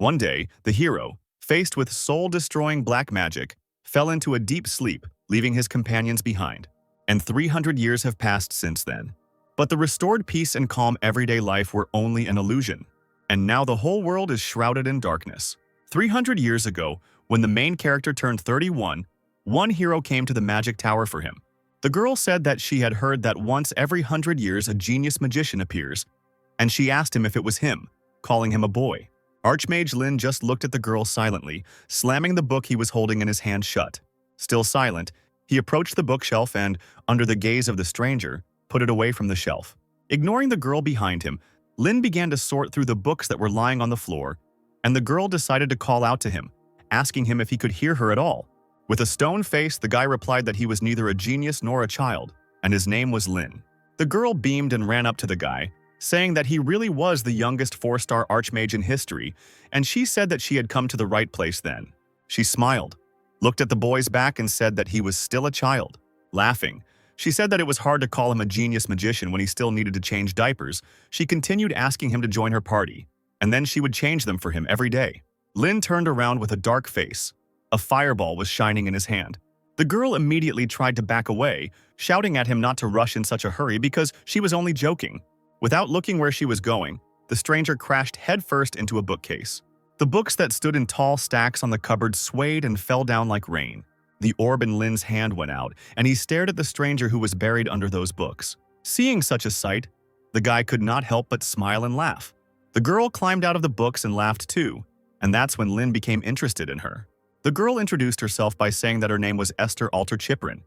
One day, the hero, faced with soul-destroying black magic, fell into a deep sleep, leaving his companions behind. And 300 years have passed since then. But the restored peace and calm everyday life were only an illusion. And now the whole world is shrouded in darkness. 300 years ago, when the main character turned 31, one hero came to the magic tower for him. The girl said that she had heard that once every 100 years a genius magician appears, and she asked him if it was him, calling him a boy. Archmage Lin just looked at the girl silently, slamming the book he was holding in his hand shut. Still silent, he approached the bookshelf and, under the gaze of the stranger, put it away from the shelf. Ignoring the girl behind him, Lin began to sort through the books that were lying on the floor, and the girl decided to call out to him, asking him if he could hear her at all. With a stone face, the guy replied that he was neither a genius nor a child, and his name was Lin. The girl beamed and ran up to the guy, saying that he really was the youngest 4-star archmage in history, and she said that she had come to the right place then. She smiled, looked at the boy's back and said that he was still a child. Laughing, she said that it was hard to call him a genius magician when he still needed to change diapers. She continued asking him to join her party, and then she would change them for him every day. Lin turned around with a dark face. A fireball was shining in his hand. The girl immediately tried to back away, shouting at him not to rush in such a hurry because she was only joking. Without looking where she was going, the stranger crashed headfirst into a bookcase. The books that stood in tall stacks on the cupboard swayed and fell down like rain. The orb in Lin's hand went out, and he stared at the stranger who was buried under those books. Seeing such a sight, the guy could not help but smile and laugh. The girl climbed out of the books and laughed too, and that's when Lin became interested in her. The girl introduced herself by saying that her name was Esther Alter Chiprin,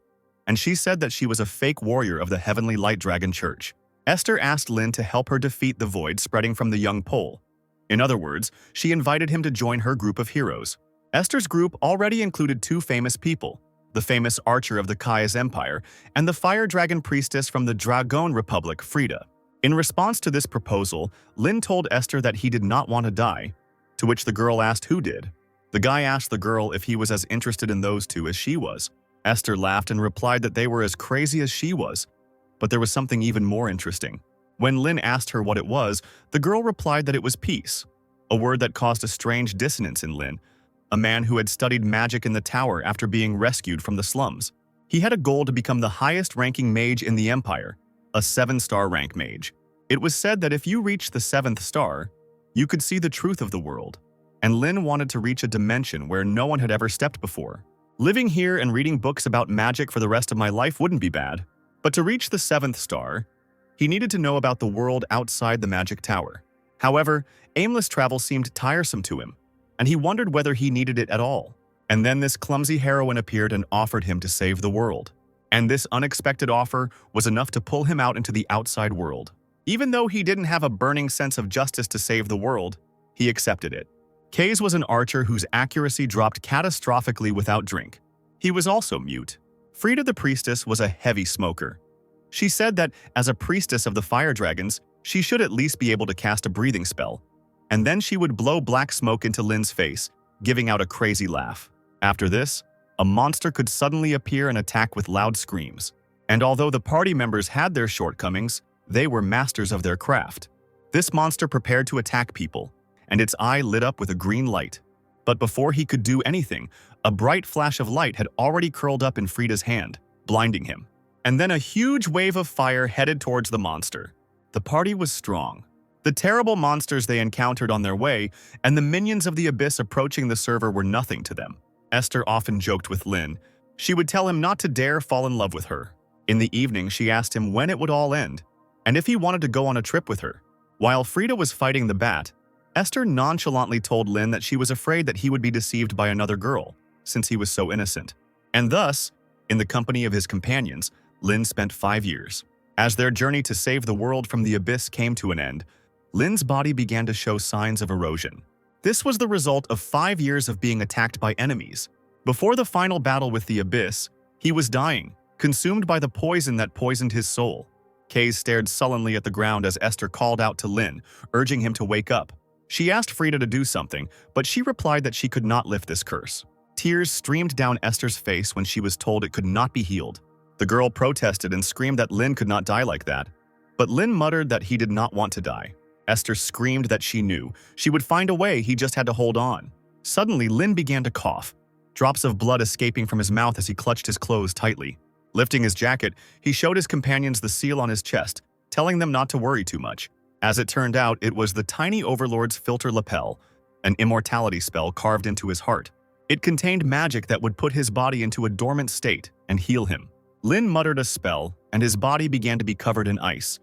and she said that she was a fake warrior of the Heavenly Light Dragon Church. Esther asked Lin to help her defeat the void spreading from the young pole. In other words, she invited him to join her group of heroes. Esther's group already included 2 famous people, the famous archer of the Kaya's Empire and the fire dragon priestess from the Dragon Republic, Frida. In response to this proposal, Lin told Esther that he did not want to die, to which the girl asked who did. The guy asked the girl if he was as interested in those 2 as she was. Esther laughed and replied that they were as crazy as she was. But there was something even more interesting. When Lin asked her what it was, the girl replied that it was peace, a word that caused a strange dissonance in Lin, a man who had studied magic in the tower after being rescued from the slums. He had a goal to become the highest-ranking mage in the Empire, a 7-star rank mage. It was said that if you reached the 7th star, you could see the truth of the world, and Lin wanted to reach a dimension where no one had ever stepped before. Living here and reading books about magic for the rest of my life wouldn't be bad. But to reach the 7th star, he needed to know about the world outside the magic tower. However, aimless travel seemed tiresome to him, and he wondered whether he needed it at all. And then this clumsy heroine appeared and offered him to save the world. And this unexpected offer was enough to pull him out into the outside world. Even though he didn't have a burning sense of justice to save the world, he accepted it. Kaze was an archer whose accuracy dropped catastrophically without drink. He was also mute. Frida the priestess was a heavy smoker. She said that, as a priestess of the fire dragons, she should at least be able to cast a breathing spell. And then she would blow black smoke into Lin's face, giving out a crazy laugh. After this, a monster could suddenly appear and attack with loud screams. And although the party members had their shortcomings, they were masters of their craft. This monster prepared to attack people, and its eye lit up with a green light. But before he could do anything, a bright flash of light had already curled up in Frida's hand, blinding him. And then a huge wave of fire headed towards the monster. The party was strong. The terrible monsters they encountered on their way and the minions of the abyss approaching the server were nothing to them. Esther often joked with Lin. She would tell him not to dare fall in love with her. In the evening, she asked him when it would all end, and if he wanted to go on a trip with her. While Frida was fighting the bat, Esther nonchalantly told Lin that she was afraid that he would be deceived by another girl, since he was so innocent. And thus, in the company of his companions, Lin spent 5 years. As their journey to save the world from the abyss came to an end, Lin's body began to show signs of erosion. This was the result of 5 years of being attacked by enemies. Before the final battle with the abyss, he was dying, consumed by the poison that poisoned his soul. Kaze stared sullenly at the ground as Esther called out to Lin, urging him to wake up. She asked Frida to do something, but she replied that she could not lift this curse. Tears streamed down Esther's face when she was told it could not be healed. The girl protested and screamed that Lin could not die like that. But Lin muttered that he did not want to die. Esther screamed that she knew. She would find a way, he just had to hold on. Suddenly, Lin began to cough, drops of blood escaping from his mouth as he clutched his clothes tightly. Lifting his jacket, he showed his companions the seal on his chest, telling them not to worry too much. As it turned out, it was the tiny overlord's filter lapel, an immortality spell carved into his heart. It contained magic that would put his body into a dormant state and heal him. Lin muttered a spell, and his body began to be covered in ice.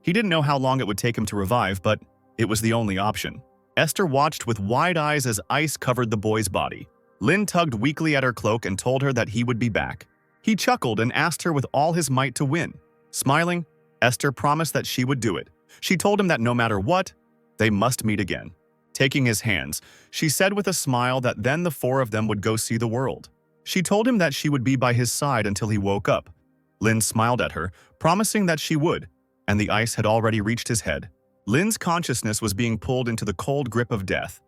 He didn't know how long it would take him to revive, but it was the only option. Esther watched with wide eyes as ice covered the boy's body. Lin tugged weakly at her cloak and told her that he would be back. He chuckled and asked her with all his might to win. Smiling, Esther promised that she would do it. She told him that no matter what, they must meet again. Taking his hands, she said with a smile that then the four of them would go see the world. She told him that she would be by his side until he woke up. Lin smiled at her, promising that she would, and the ice had already reached his head. Lin's consciousness was being pulled into the cold grip of death.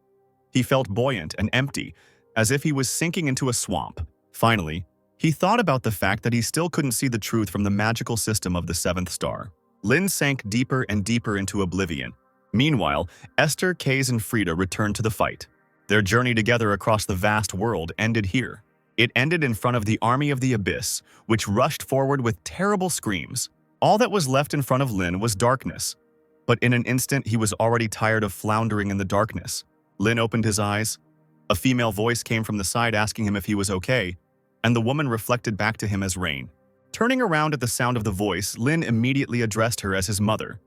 He felt buoyant and empty, as if he was sinking into a swamp. Finally, he thought about the fact that he still couldn't see the truth from the magical system of the seventh star. Lin sank deeper and deeper into oblivion. Meanwhile, Esther, Kaze, and Frida returned to the fight. Their journey together across the vast world ended here. It ended in front of the army of the abyss, which rushed forward with terrible screams. All that was left in front of Lin was darkness. But in an instant, he was already tired of floundering in the darkness. Lin opened his eyes. A female voice came from the side asking him if he was okay, and the woman reflected back to him as Rain. Turning around at the sound of the voice, Lin immediately addressed her as his mother.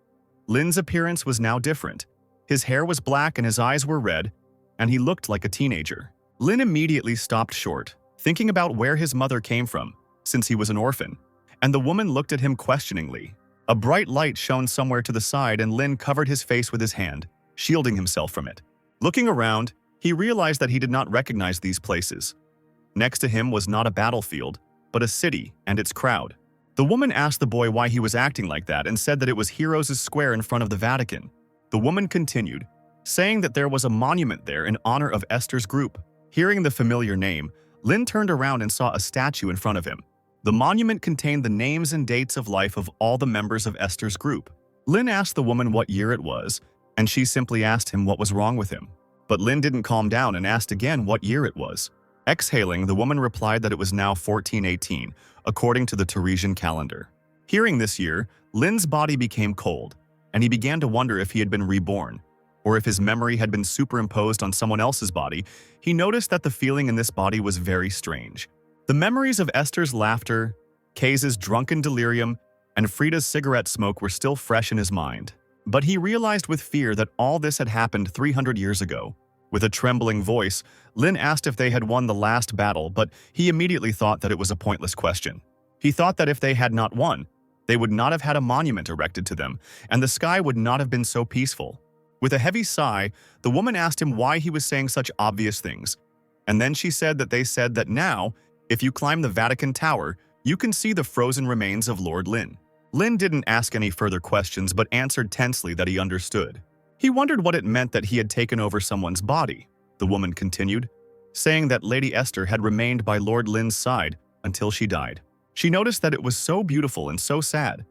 Lin's appearance was now different. His hair was black and his eyes were red, and he looked like a teenager. Lin immediately stopped short, thinking about where his mother came from, since he was an orphan, and the woman looked at him questioningly. A bright light shone somewhere to the side and Lin covered his face with his hand, shielding himself from it. Looking around, he realized that he did not recognize these places. Next to him was not a battlefield, but a city and its crowd. The woman asked the boy why he was acting like that and said that it was Heroes' Square in front of the Vatican. The woman continued, saying that there was a monument there in honor of Esther's group. Hearing the familiar name, Lin turned around and saw a statue in front of him. The monument contained the names and dates of life of all the members of Esther's group. Lin asked the woman what year it was, and she simply asked him what was wrong with him. But Lin didn't calm down and asked again what year it was. Exhaling, the woman replied that it was now 1418, according to the Teresian calendar. Hearing this year, Lin's body became cold, and he began to wonder if he had been reborn, or if his memory had been superimposed on someone else's body. He noticed that the feeling in this body was very strange. The memories of Esther's laughter, Kaze's drunken delirium, and Frida's cigarette smoke were still fresh in his mind. But he realized with fear that all this had happened 300 years ago. With a trembling voice, Lin asked if they had won the last battle, but he immediately thought that it was a pointless question. He thought that if they had not won, they would not have had a monument erected to them, and the sky would not have been so peaceful. With a heavy sigh, the woman asked him why he was saying such obvious things, and then she said that they said that now, if you climb the Vatican Tower, you can see the frozen remains of Lord Lin. Lin didn't ask any further questions but answered tensely that he understood. He wondered what it meant that he had taken over someone's body. The woman continued, saying that Lady Esther had remained by Lord Lin's side until she died. She noticed that it was so beautiful and so sad,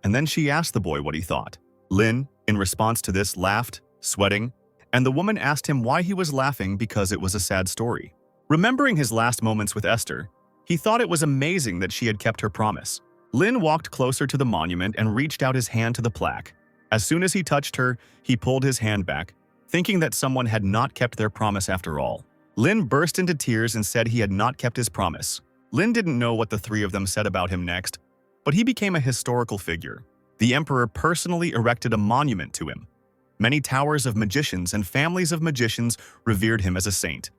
and then she asked the boy what he thought. Lin, in response to this, laughed, sweating, and the woman asked him why he was laughing because it was a sad story. Remembering his last moments with Esther, he thought it was amazing that she had kept her promise. Lin walked closer to the monument and reached out his hand to the plaque. As soon as he touched her, he pulled his hand back, thinking that someone had not kept their promise after all. Lin burst into tears and said he had not kept his promise. Lin didn't know what the three of them said about him next, but he became a historical figure. The emperor personally erected a monument to him. Many towers of magicians and families of magicians revered him as a saint,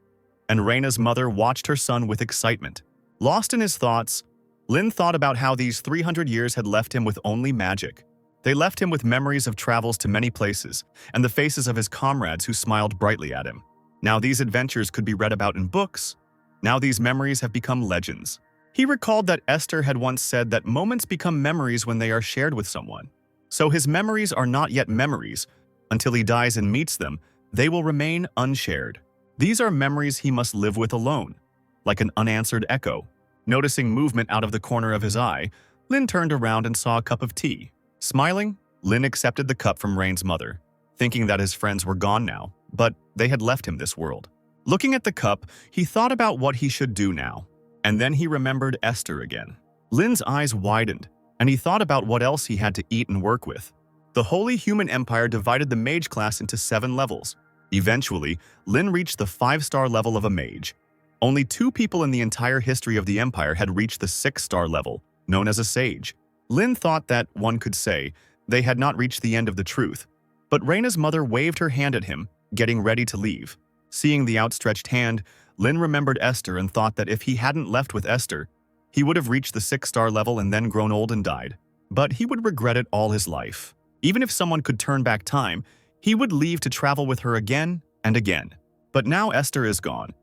and Reina's mother watched her son with excitement. Lost in his thoughts, Lin thought about how these 300 years had left him with only magic. They left him with memories of travels to many places and the faces of his comrades who smiled brightly at him. Now these adventures could be read about in books. Now these memories have become legends. He recalled that Esther had once said that moments become memories when they are shared with someone. So his memories are not yet memories. Until he dies and meets them, they will remain unshared. These are memories he must live with alone, like an unanswered echo. Noticing movement out of the corner of his eye, Lin turned around and saw a cup of tea. Smiling, Lin accepted the cup from Rain's mother. thinking that his friends were gone now, but they had left him this world. Looking at the cup, he thought about what he should do now, and then he remembered Esther again. Lin's eyes widened, and he thought about what else he had to eat and work with. The Holy Human Empire divided the mage class into 7 levels. Eventually, Lin reached the 5-star level of a mage. Only 2 people in the entire history of the empire had reached the 6-star level, known as a sage. Lin thought that, one could say, they had not reached the end of the truth. But Reina's mother waved her hand at him, getting ready to leave. Seeing the outstretched hand, Lin remembered Esther and thought that if he hadn't left with Esther, he would have reached the 6-star level and then grown old and died. But he would regret it all his life. Even if someone could turn back time, he would leave to travel with her again and again. But now Esther is gone.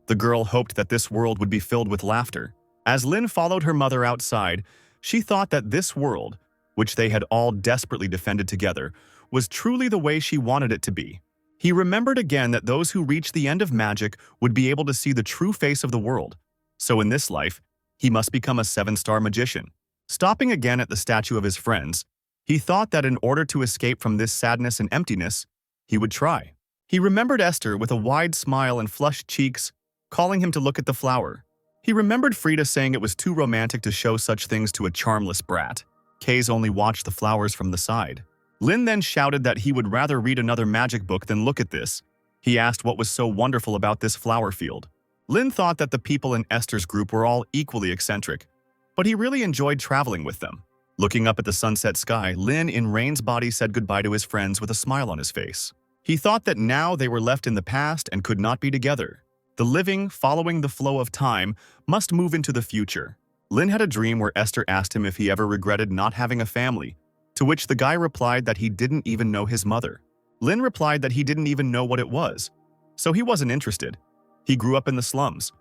The girl hoped that this world would be filled with laughter. As Lin followed her mother outside, she thought that this world, which they had all desperately defended together, was truly the way she wanted it to be. He remembered again that those who reached the end of magic would be able to see the true face of the world. So in this life, he must become a 7-star magician. Stopping again at the statue of his friends, he thought that in order to escape from this sadness and emptiness, he would try. He remembered Esther with a wide smile and flushed cheeks, calling him to look at the flower. He remembered Frida saying it was too romantic to show such things to a charmless brat. Kays only watched the flowers from the side. Lin then shouted that he would rather read another magic book than look at this. He asked what was so wonderful about this flower field. Lin thought that the people in Esther's group were all equally eccentric, but he really enjoyed traveling with them. Looking up at the sunset sky, Lin in Rain's body said goodbye to his friends with a smile on his face. He thought that now they were left in the past and could not be together. The living, following the flow of time, must move into the future. Lin had a dream where Esther asked him if he ever regretted not having a family, to which the guy replied that he didn't even know his mother. Lin replied that he didn't even know what it was, so he wasn't interested. He grew up in the slums.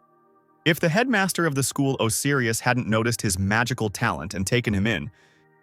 If the headmaster of the school Osiris hadn't noticed his magical talent and taken him in,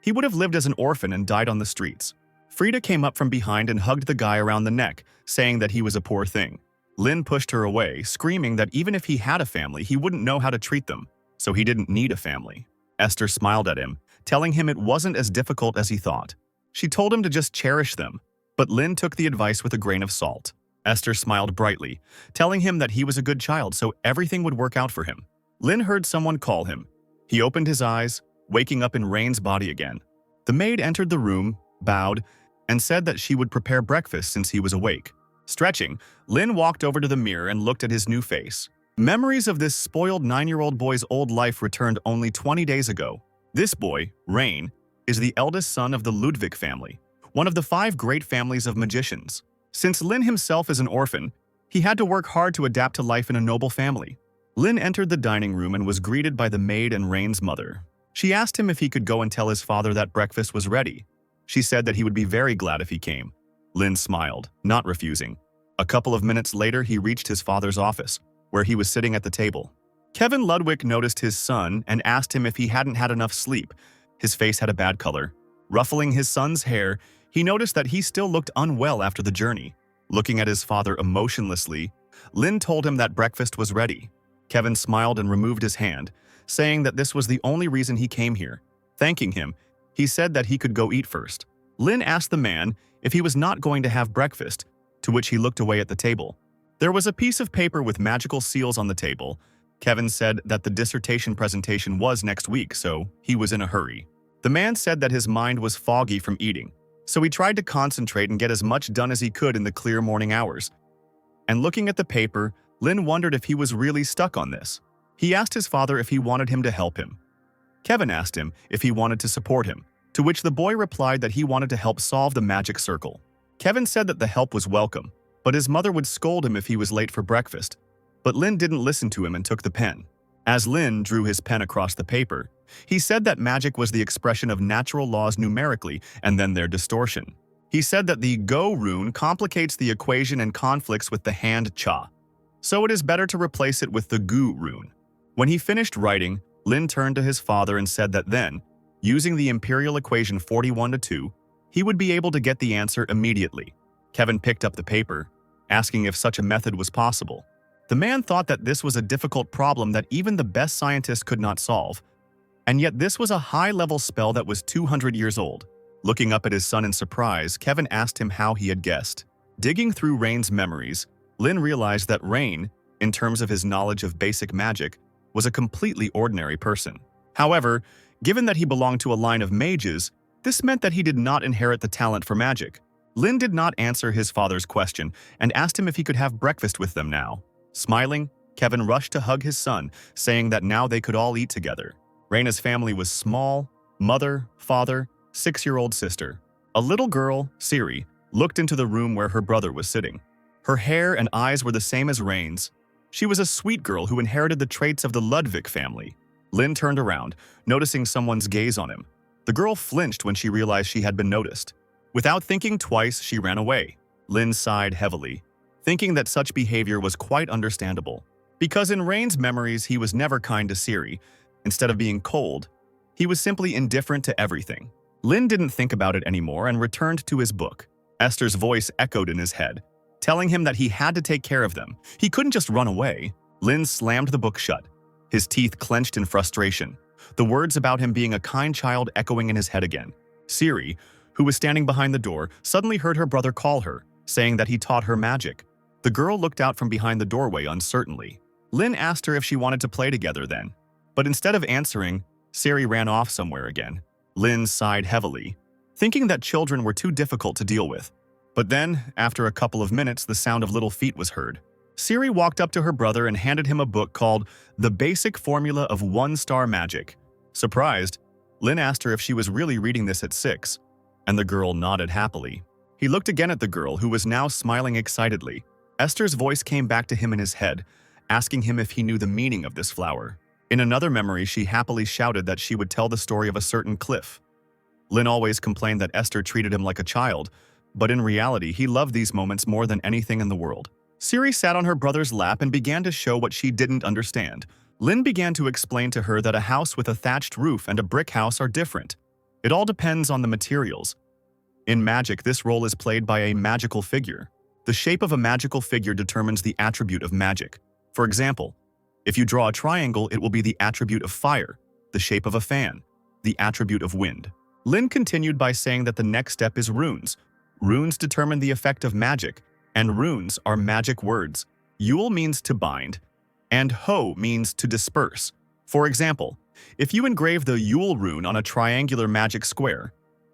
he would have lived as an orphan and died on the streets. Frida came up from behind and hugged the guy around the neck, saying that he was a poor thing. Lin pushed her away, screaming that even if he had a family, he wouldn't know how to treat them, so he didn't need a family. Esther smiled at him, telling him it wasn't as difficult as he thought. She told him to just cherish them, but Lin took the advice with a grain of salt. Esther smiled brightly, telling him that he was a good child so everything would work out for him. Lin heard someone call him. He opened his eyes, waking up in Rain's body again. The maid entered the room, bowed, and said that she would prepare breakfast since he was awake. Stretching, Lin walked over to the mirror and looked at his new face. Memories of this spoiled 9-year-old boy's old life returned only 20 days ago. This boy, Rain, is the eldest son of the Ludwig family, one of the 5 great families of magicians. Since Lin himself is an orphan, he had to work hard to adapt to life in a noble family. Lin entered the dining room and was greeted by the maid and Rain's mother. She asked him if he could go and tell his father that breakfast was ready. She said that he would be very glad if he came. Lin smiled, not refusing. A couple of minutes later, he reached his father's office, where he was sitting at the table. Kevin Ludwig noticed his son and asked him if he hadn't had enough sleep. His face had a bad color. Ruffling his son's hair, he noticed that he still looked unwell after the journey. Looking at his father emotionlessly, Lin told him that breakfast was ready. Kevin smiled and removed his hand, saying that this was the only reason he came here. Thanking him, he said that he could go eat first. Lin asked the man if he was not going to have breakfast, to which he looked away at the table. There was a piece of paper with magical seals on the table. Kevin said that the dissertation presentation was next week, so he was in a hurry. The man said that his mind was foggy from eating, so he tried to concentrate and get as much done as he could in the clear morning hours. And looking at the paper, Lin wondered if he was really stuck on this. He asked his father if he wanted him to help him. Kevin asked him if he wanted to support him, to which the boy replied that he wanted to help solve the magic circle. Kevin said that the help was welcome, but his mother would scold him if he was late for breakfast. But Lin didn't listen to him and took the pen. As Lin drew his pen across the paper, he said that magic was the expression of natural laws numerically and then their distortion. He said that the Go rune complicates the equation and conflicts with the hand Cha, so it is better to replace it with the Gu rune. When he finished writing, Lin turned to his father and said that then, using the imperial equation 41:2, he would be able to get the answer immediately. Kevin picked up the paper, asking if such a method was possible. The man thought that this was a difficult problem that even the best scientists could not solve, and yet this was a high-level spell that was 200 years old. Looking up at his son in surprise, Kevin asked him how he had guessed. Digging through Rain's memories, Lin realized that Rain, in terms of his knowledge of basic magic, was a completely ordinary person. However, given that he belonged to a line of mages, this meant that he did not inherit the talent for magic. Lin did not answer his father's question and asked him if he could have breakfast with them now. Smiling, Kevin rushed to hug his son, saying that now they could all eat together. Raina's family was small: mother, father, 6-year-old sister. A little girl, Siri, looked into the room where her brother was sitting. Her hair and eyes were the same as Rain's. She was a sweet girl who inherited the traits of the Ludwig family. Lin turned around, noticing someone's gaze on him. The girl flinched when she realized she had been noticed. Without thinking twice, she ran away. Lin sighed heavily, thinking that such behavior was quite understandable. Because in Rain's memories, he was never kind to Siri. Instead of being cold, he was simply indifferent to everything. Lin didn't think about it anymore and returned to his book. Esther's voice echoed in his head, telling him that he had to take care of them. He couldn't just run away. Lin slammed the book shut, his teeth clenched in frustration, the words about him being a kind child echoing in his head again. Siri, who was standing behind the door, suddenly heard her brother call her, saying that he taught her magic. The girl looked out from behind the doorway uncertainly. Lin asked her if she wanted to play together then, but instead of answering, Siri ran off somewhere again. Lin sighed heavily, thinking that children were too difficult to deal with. But then, after a couple of minutes, the sound of little feet was heard. Siri walked up to her brother and handed him a book called The Basic Formula of One-Star Magic. Surprised, Lin asked her if she was really reading this at 6, and the girl nodded happily. He looked again at the girl, who was now smiling excitedly. Esther's voice came back to him in his head, asking him if he knew the meaning of this flower. In another memory, she happily shouted that she would tell the story of a certain cliff. Lin always complained that Esther treated him like a child, but in reality, he loved these moments more than anything in the world. Siri sat on her brother's lap and began to show what she didn't understand. Lin began to explain to her that a house with a thatched roof and a brick house are different. It all depends on the materials. In magic, this role is played by a magical figure. The shape of a magical figure determines the attribute of magic. For example, if you draw a triangle, it will be the attribute of fire, the shape of a fan, the attribute of wind. Lin continued by saying that the next step is runes. Runes determine the effect of magic, and runes are magic words. Yule means to bind, and Ho means to disperse. For example, if you engrave the Yule rune on a triangular magic square,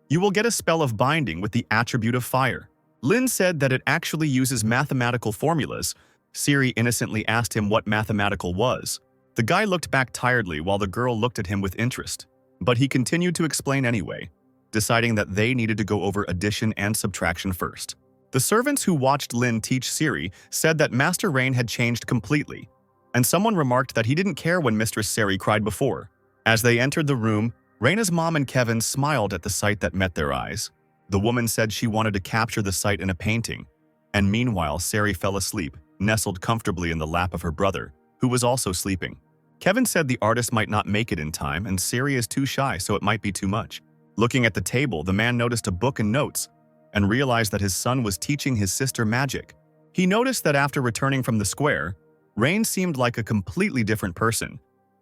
you will get a spell of binding with the attribute of fire. Lin said that it actually uses mathematical formulas. Siri innocently asked him what mathematical was. The guy looked back tiredly while the girl looked at him with interest. But he continued to explain anyway, deciding that they needed to go over addition and subtraction first. The servants who watched Lin teach Siri said that Master Rain had changed completely, and someone remarked that he didn't care when Mistress Siri cried before. As they entered the room, Raina's mom and Kevin smiled at the sight that met their eyes. The woman said she wanted to capture the sight in a painting, and meanwhile Siri fell asleep, nestled comfortably in the lap of her brother, who was also sleeping. Kevin said the artist might not make it in time, and Siri is too shy, so it might be too much. Looking at the table, the man noticed a book and notes, and realized that his son was teaching his sister magic. He noticed that after returning from the square, Rain seemed like a completely different person,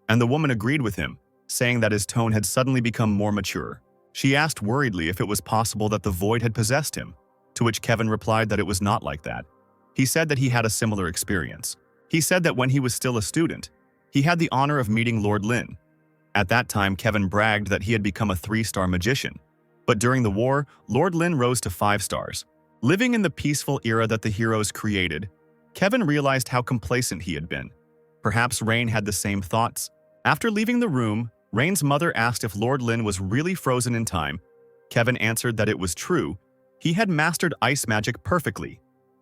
and the woman agreed with him, saying that his tone had suddenly become more mature. She asked worriedly if it was possible that the void had possessed him, to which Kevin replied that it was not like that. He said that he had a similar experience. He said that when he was still a student, he had the honor of meeting Lord Lin. At that time, Kevin bragged that he had become a 3-star magician. But during the war, Lord Lin rose to 5 stars. Living in the peaceful era that the heroes created, Kevin realized how complacent he had been. Perhaps Rain had the same thoughts. After leaving the room, Rain's mother asked if Lord Lin was really frozen in time. Kevin answered that it was true. He had mastered ice magic perfectly,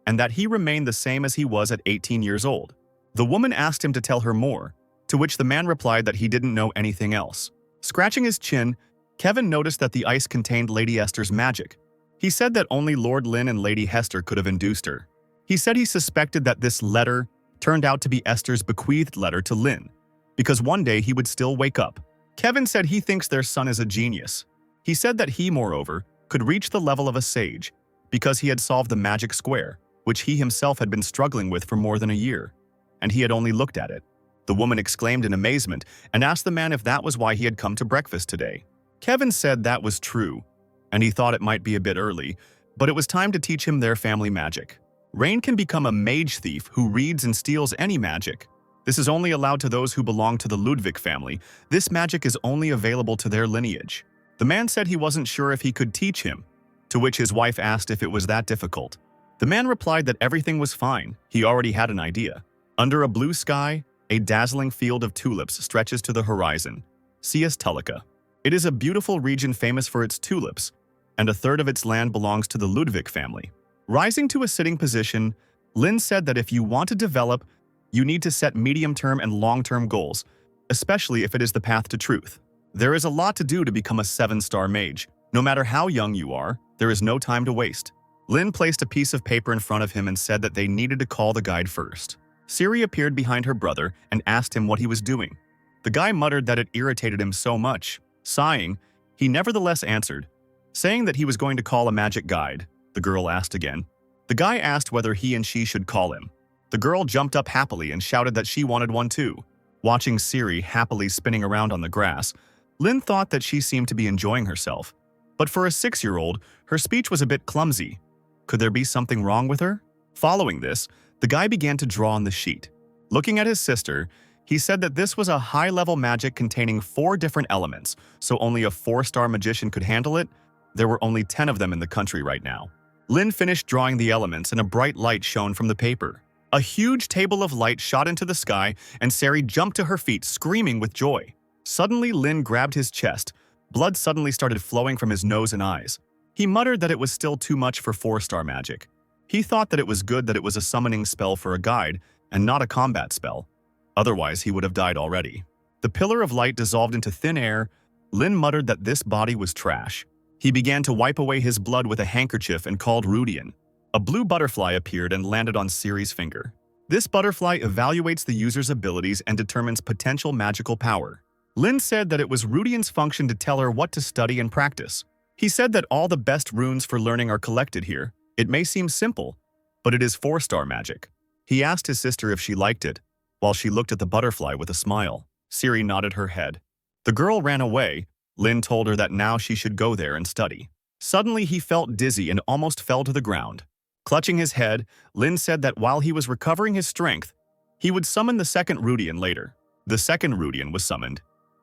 and that he remained the same as he was at 18 years old. The woman asked him to tell her more, to which the man replied that he didn't know anything else. Scratching his chin, Kevin noticed that the ice contained Lady Esther's magic. He said that only Lord Lin and Lady Hester could have induced her. He said he suspected that this letter turned out to be Esther's bequeathed letter to Lin, because one day he would still wake up. Kevin said he thinks their son is a genius. He said that he, moreover, could reach the level of a sage, because he had solved the magic square, which he himself had been struggling with for more than a year, and he had only looked at it. The woman exclaimed in amazement and asked the man if that was why he had come to breakfast today. Kevin said that was true. and he thought it might be a bit early, but it was time to teach him their family magic. Rain can become a mage thief who reads and steals any magic. This is only allowed to those who belong to the Ludwig family. This magic is only available to their lineage. The man said he wasn't sure if he could teach him, to which his wife asked if it was that difficult. The man replied that everything was fine. He already had an idea. Under a blue sky, a dazzling field of tulips stretches to the horizon. Cius Tulica. It is a beautiful region famous for its tulips, and a third of its land belongs to the Ludwig family. Rising to a sitting position, Lin said that if you want to develop, you need to set medium-term and long-term goals, especially if it is the path to truth. There is a lot to do to become a 7-star mage. No matter how young you are, there is no time to waste. Lin placed a piece of paper in front of him and said that they needed to call the guide first. Siri appeared behind her brother and asked him what he was doing. The guy muttered that it irritated him so much. Sighing, he nevertheless answered, saying that he was going to call a magic guide. The girl asked again. The guy asked whether he and she should call him. The girl jumped up happily and shouted that she wanted one too. Watching Siri happily spinning around on the grass, Lin thought that she seemed to be enjoying herself. But for a 6-year-old, her speech was a bit clumsy. Could there be something wrong with her? Following this, the guy began to draw on the sheet. Looking at his sister, he said that this was a high-level magic containing 4 different elements, so only a 4-star magician could handle it. There were only 10 of them in the country right now. Lin finished drawing the elements and a bright light shone from the paper. A huge table of light shot into the sky and Sari jumped to her feet, screaming with joy. Suddenly, Lin grabbed his chest. Blood suddenly started flowing from his nose and eyes. He muttered that it was still too much for 4-star magic. He thought that it was good that it was a summoning spell for a guide and not a combat spell. Otherwise, he would have died already. The pillar of light dissolved into thin air. Lin muttered that this body was trash. He began to wipe away his blood with a handkerchief and called Rudian. A blue butterfly appeared and landed on Siri's finger. This butterfly evaluates the user's abilities and determines potential magical power. Lin said that it was Rudian's function to tell her what to study and practice. He said that all the best runes for learning are collected here. It may seem simple, but it is 4-star magic. He asked his sister if she liked it, while she looked at the butterfly with a smile. Siri nodded her head. The girl ran away. Lin told her that now she should go there and study. Suddenly, he felt dizzy and almost fell to the ground. Clutching his head, Lin said that while he was recovering his strength, he would summon the second Rudian later. The second Rudian was summoned.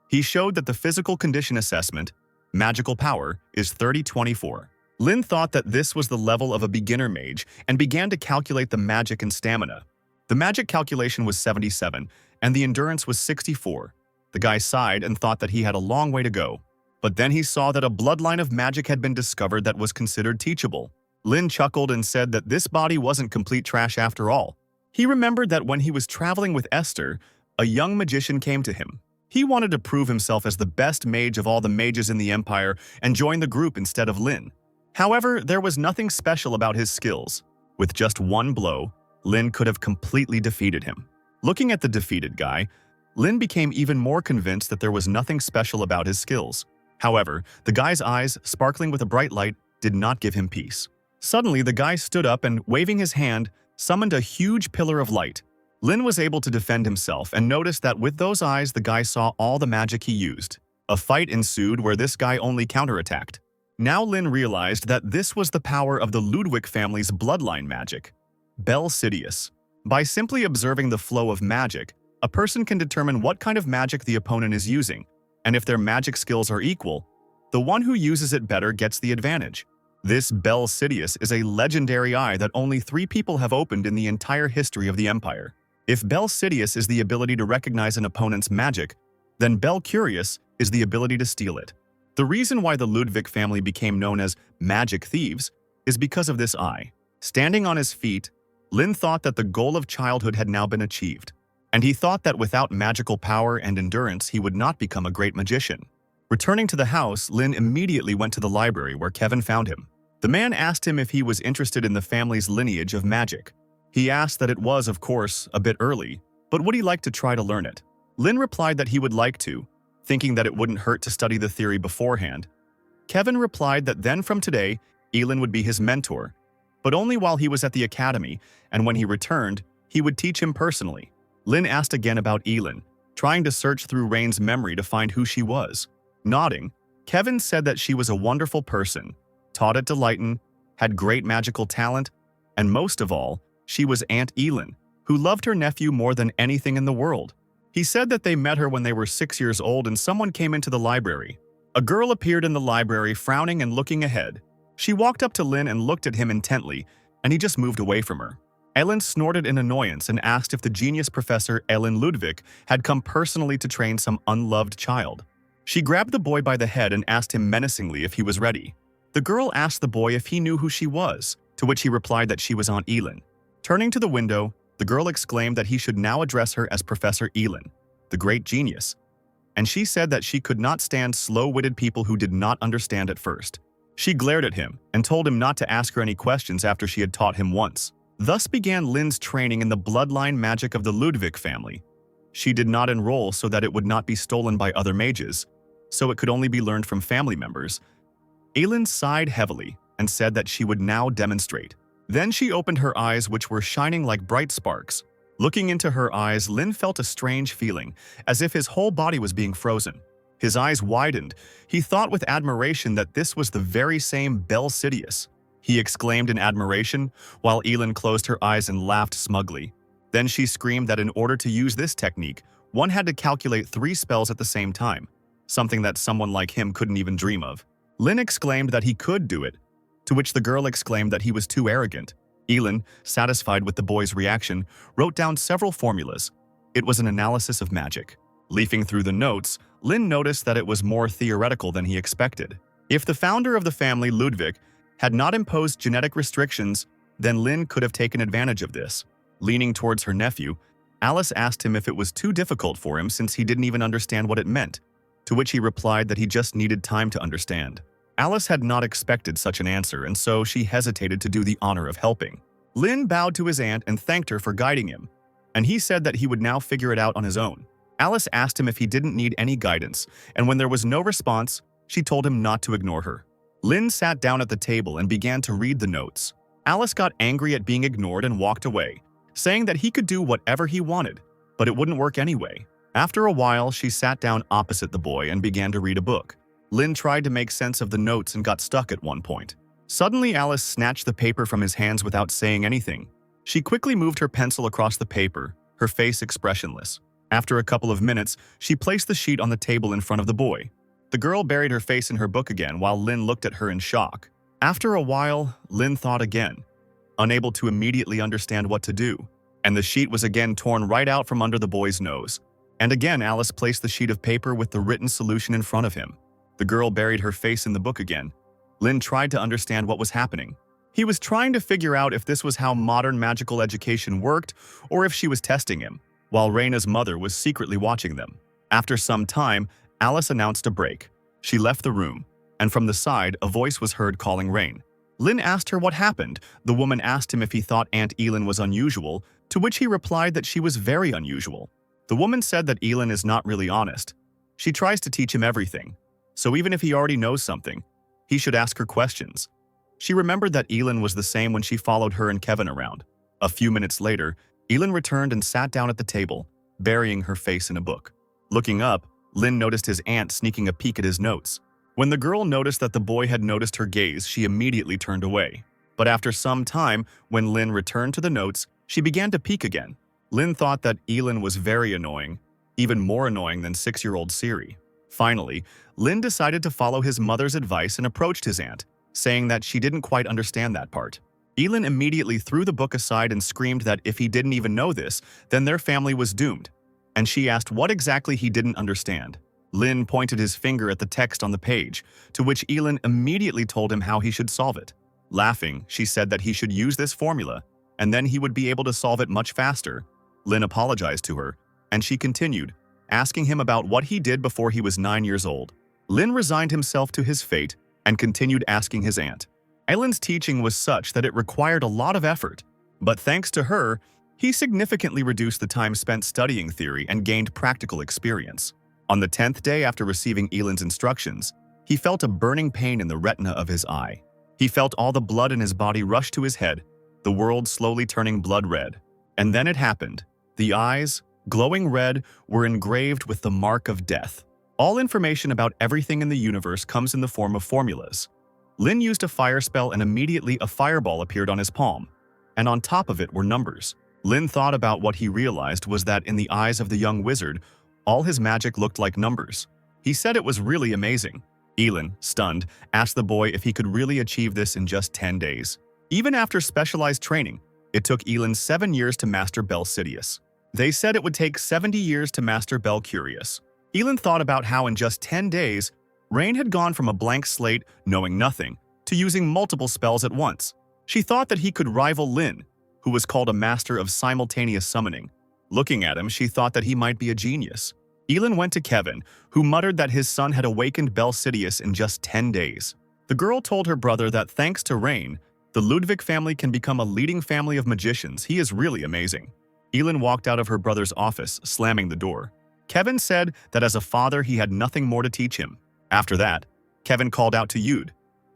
He showed that the physical condition assessment, magical power, is 30-24. Lin thought that this was the level of a beginner mage and began to calculate the magic and stamina. The magic calculation was 77, and the endurance was 64. The guy sighed and thought that he had a long way to go. But then he saw that a bloodline of magic had been discovered that was considered teachable. Lin chuckled and said that this body wasn't complete trash after all. He remembered that when he was traveling with Esther, a young magician came to him. He wanted to prove himself as the best mage of all the mages in the Empire and join the group instead of Lin. However, there was nothing special about his skills. With just one blow, Lin could have completely defeated him. Looking at the defeated guy, Lin became even more convinced that there was nothing special about his skills. However, the guy's eyes, sparkling with a bright light, did not give him peace. Suddenly, the guy stood up and, waving his hand, summoned a huge pillar of light. Lin was able to defend himself and noticed that with those eyes, the guy saw all the magic he used. A fight ensued where this guy only counterattacked. Now Lin realized that this was the power of the Ludwig family's bloodline magic. Bel Sidious. By simply observing the flow of magic, a person can determine what kind of magic the opponent is using, and if their magic skills are equal, the one who uses it better gets the advantage. This Bel Sidious is a legendary eye that only 3 people have opened in the entire history of the Empire. If Bel Sidious is the ability to recognize an opponent's magic, then Bel Curious is the ability to steal it. The reason why the Ludwig family became known as magic thieves is because of this eye. Standing on his feet, Lin thought that the goal of childhood had now been achieved, and he thought that without magical power and endurance, he would not become a great magician. Returning to the house, Lin immediately went to the library where Kevin found him. The man asked him if he was interested in the family's lineage of magic. He asked that it was, of course, a bit early, but would he like to try to learn it? Lin replied that he would like to, thinking that it wouldn't hurt to study the theory beforehand. Kevin replied that then from today, Elin would be his mentor, but only while he was at the academy, and when he returned, he would teach him personally. Lin asked again about Elin, trying to search through Rain's memory to find who she was. Nodding, Kevin said that she was a wonderful person, taught at Deleighton, had great magical talent, and most of all, she was Aunt Elin, who loved her nephew more than anything in the world. He said that they met her when they were 6 years old and someone came into the library. A girl appeared in the library, frowning and looking ahead. She walked up to Lin and looked at him intently, and he just moved away from her. Elin snorted in annoyance and asked if the genius professor Elin Ludwig had come personally to train some unloved child. She grabbed the boy by the head and asked him menacingly if he was ready. The girl asked the boy if he knew who she was, to which he replied that she was Aunt Elin. Turning to the window, the girl exclaimed that he should now address her as Professor Elin, the great genius, and she said that she could not stand slow-witted people who did not understand at first. She glared at him and told him not to ask her any questions after she had taught him once. Thus began Lin's training in the bloodline magic of the Ludwig family. She did not enroll so that it would not be stolen by other mages, so it could only be learned from family members. Elin sighed heavily and said that she would now demonstrate. Then she opened her eyes, which were shining like bright sparks. Looking into her eyes, Lin felt a strange feeling, as if his whole body was being frozen. His eyes widened. He thought with admiration that this was the very same Belle Sidious. He exclaimed in admiration, while Elin closed her eyes and laughed smugly. Then she screamed that in order to use this technique, one had to calculate 3 spells at the same time, something that someone like him couldn't even dream of. Lin exclaimed that he could do it, to which the girl exclaimed that he was too arrogant. Elin, satisfied with the boy's reaction, wrote down several formulas. It was an analysis of magic. Leafing through the notes, Lin noticed that it was more theoretical than he expected. If the founder of the family, Ludwig, had not imposed genetic restrictions, then Lin could have taken advantage of this. Leaning towards her nephew, Alice asked him if it was too difficult for him since he didn't even understand what it meant, to which he replied that he just needed time to understand. Alice had not expected such an answer, and so she hesitated to do the honor of helping. Lin bowed to his aunt and thanked her for guiding him, and he said that he would now figure it out on his own. Alice asked him if he didn't need any guidance, and when there was no response, she told him not to ignore her. Lin sat down at the table and began to read the notes. Alice got angry at being ignored and walked away, saying that he could do whatever he wanted, but it wouldn't work anyway. After a while, she sat down opposite the boy and began to read a book. Lin tried to make sense of the notes and got stuck at one point. Suddenly, Alice snatched the paper from his hands without saying anything. She quickly moved her pencil across the paper, her face expressionless. After a couple of minutes, she placed the sheet on the table in front of the boy. The girl buried her face in her book again while Lin looked at her in shock. After a while, Lin thought again, unable to immediately understand what to do, and the sheet was again torn right out from under the boy's nose. And again, Alice placed the sheet of paper with the written solution in front of him. The girl buried her face in the book again. Lin tried to understand what was happening. He was trying to figure out if this was how modern magical education worked or if she was testing him, while Raina's mother was secretly watching them. After some time, Alice announced a break. She left the room, and from the side, a voice was heard calling Rain. Lin asked her what happened. The woman asked him if he thought Aunt Elin was unusual, to which he replied that she was very unusual. The woman said that Elin is not really honest. She tries to teach him everything. So even if he already knows something, he should ask her questions. She remembered that Elin was the same when she followed her and Kevin around. A few minutes later, Elin returned and sat down at the table, burying her face in a book. Looking up, Lin noticed his aunt sneaking a peek at his notes. When the girl noticed that the boy had noticed her gaze, she immediately turned away. But after some time, when Lin returned to the notes, she began to peek again. Lin thought that Elin was very annoying, even more annoying than 6-year-old Siri. Finally, Lin decided to follow his mother's advice and approached his aunt, saying that she didn't quite understand that part. Elin immediately threw the book aside and screamed that if he didn't even know this, then their family was doomed. And she asked what exactly he didn't understand. Lin pointed his finger at the text on the page, to which Elin immediately told him how he should solve it. Laughing, she said that he should use this formula, and then he would be able to solve it much faster. Lin apologized to her, and she continued, asking him about what he did before he was 9 years old. Lin resigned himself to his fate and continued asking his aunt. Elin's teaching was such that it required a lot of effort, but thanks to her, he significantly reduced the time spent studying theory and gained practical experience. On the 10th day after receiving Elin's instructions, he felt a burning pain in the retina of his eye. He felt all the blood in his body rush to his head, the world slowly turning blood red. And then it happened. The eyes, glowing red, were engraved with the mark of death. All information about everything in the universe comes in the form of formulas. Lin used a fire spell and immediately a fireball appeared on his palm, and on top of it were numbers. Lin thought about what he realized was that in the eyes of the young wizard, all his magic looked like numbers. He said it was really amazing. Elin, stunned, asked the boy if he could really achieve this in just 10 days. Even after specialized training, it took Elin 7 years to master Bel Sidious. They said it would take 70 years to master Bel Curious. Elin thought about how in just 10 days, Rain had gone from a blank slate, knowing nothing, to using multiple spells at once. She thought that he could rival Lin, who was called a master of simultaneous summoning. Looking at him, she thought that he might be a genius. Elin went to Kevin, who muttered that his son had awakened Bel Sidious in just 10 days. The girl told her brother that thanks to Rain, the Ludwig family can become a leading family of magicians. He is really amazing. Elin walked out of her brother's office, slamming the door. Kevin said that as a father he had nothing more to teach him. After that, Kevin called out to Yud,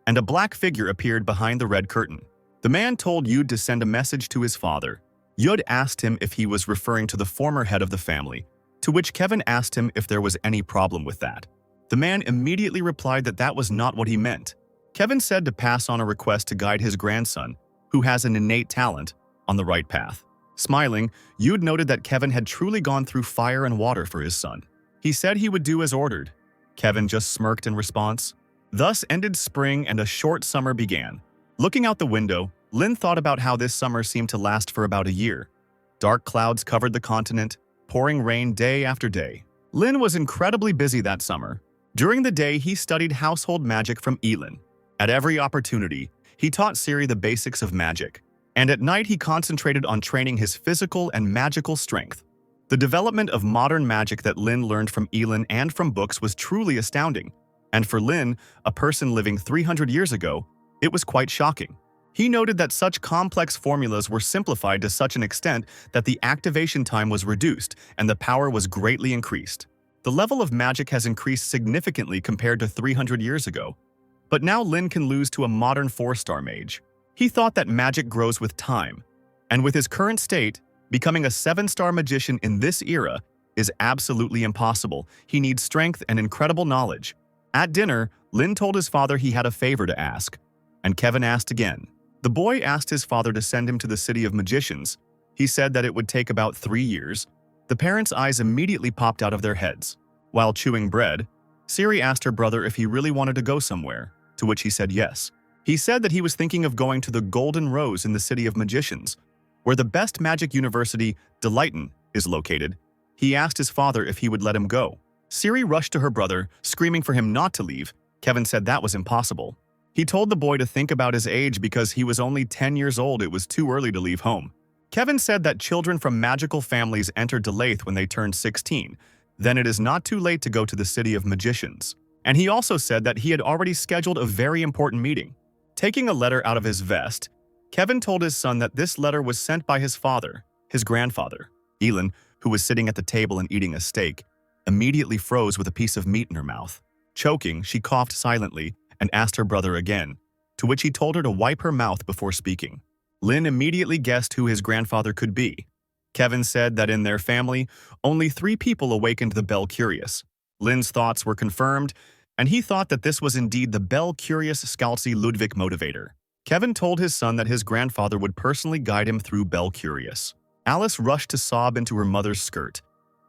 and a black figure appeared behind the red curtain. The man told Yud to send a message to his father. Yud asked him if he was referring to the former head of the family, to which Kevin asked him if there was any problem with that. The man immediately replied that that was not what he meant. Kevin said to pass on a request to guide his grandson, who has an innate talent, on the right path. Smiling, Yud noted that Kevin had truly gone through fire and water for his son. He said he would do as ordered. Kevin just smirked in response. Thus ended spring and a short summer began. Looking out the window, Lin thought about how this summer seemed to last for about a year. Dark clouds covered the continent, pouring rain day after day. Lin was incredibly busy that summer. During the day, he studied household magic from Elin. At every opportunity, he taught Siri the basics of magic. And at night, he concentrated on training his physical and magical strength. The development of modern magic that Lin learned from Elin and from books was truly astounding. And for Lin, a person living 300 years ago, it was quite shocking. He noted that such complex formulas were simplified to such an extent that the activation time was reduced and the power was greatly increased. The level of magic has increased significantly compared to 300 years ago. But now Lin can lose to a modern 4-star mage. He thought that magic grows with time, and with his current state, becoming a 7-star magician in this era is absolutely impossible. He needs strength and incredible knowledge. At dinner, Lin told his father he had a favor to ask, and Kevin asked again. The boy asked his father to send him to the city of magicians. He said that it would take about 3 years. The parents' eyes immediately popped out of their heads. While chewing bread, Siri asked her brother if he really wanted to go somewhere, to which he said yes. He said that he was thinking of going to the Golden Rose in the city of magicians, where the best magic university, Delighton, is located. He asked his father if he would let him go. Siri rushed to her brother, screaming for him not to leave. Kevin said that was impossible. He told the boy to think about his age because he was only 10 years old. It was too early to leave home. Kevin said that children from magical families enter Delaith when they turn 16. Then it is not too late to go to the city of magicians. And he also said that he had already scheduled a very important meeting. Taking a letter out of his vest, Kevin told his son that this letter was sent by his father, his grandfather. Elin, who was sitting at the table and eating a steak, immediately froze with a piece of meat in her mouth. Choking, she coughed silently and asked her brother again, to which he told her to wipe her mouth before speaking. Lin immediately guessed who his grandfather could be. Kevin said that in their family, only 3 people awakened the Bel Curious. Lin's thoughts were confirmed, and he thought that this was indeed the Bel Curious Scalzi Ludwig Motivator. Kevin told his son that his grandfather would personally guide him through Bel Curious. Alice rushed to sob into her mother's skirt,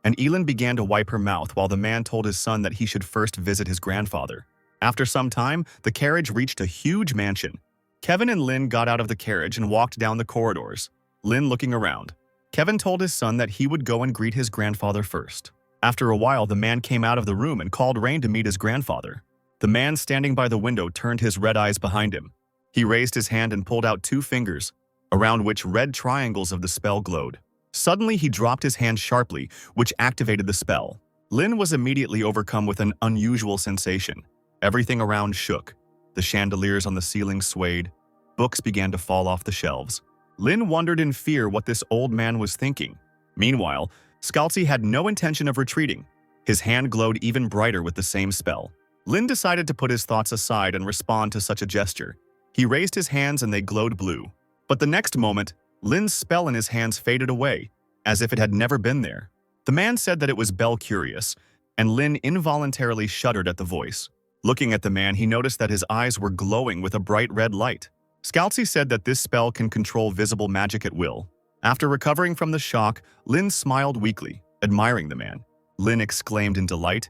and Elin began to wipe her mouth while the man told his son that he should first visit his grandfather. After some time, the carriage reached a huge mansion. Kevin and Lin got out of the carriage and walked down the corridors, Lin looking around. Kevin told his son that he would go and greet his grandfather first. After a while, the man came out of the room and called Rain to meet his grandfather. The man standing by the window turned his red eyes behind him. He raised his hand and pulled out 2 fingers, around which red triangles of the spell glowed. Suddenly, he dropped his hand sharply, which activated the spell. Lin was immediately overcome with an unusual sensation. Everything around shook. The chandeliers on the ceiling swayed. Books began to fall off the shelves. Lin wondered in fear what this old man was thinking. Meanwhile, Scalzi had no intention of retreating. His hand glowed even brighter with the same spell. Lin decided to put his thoughts aside and respond to such a gesture. He raised his hands and they glowed blue. But the next moment, Lin's spell in his hands faded away, as if it had never been there. The man said that it was Bel Curious, and Lin involuntarily shuddered at the voice. Looking at the man, he noticed that his eyes were glowing with a bright red light. Scalzi said that this spell can control visible magic at will. After recovering from the shock, Lin smiled weakly, admiring the man. Lin exclaimed in delight,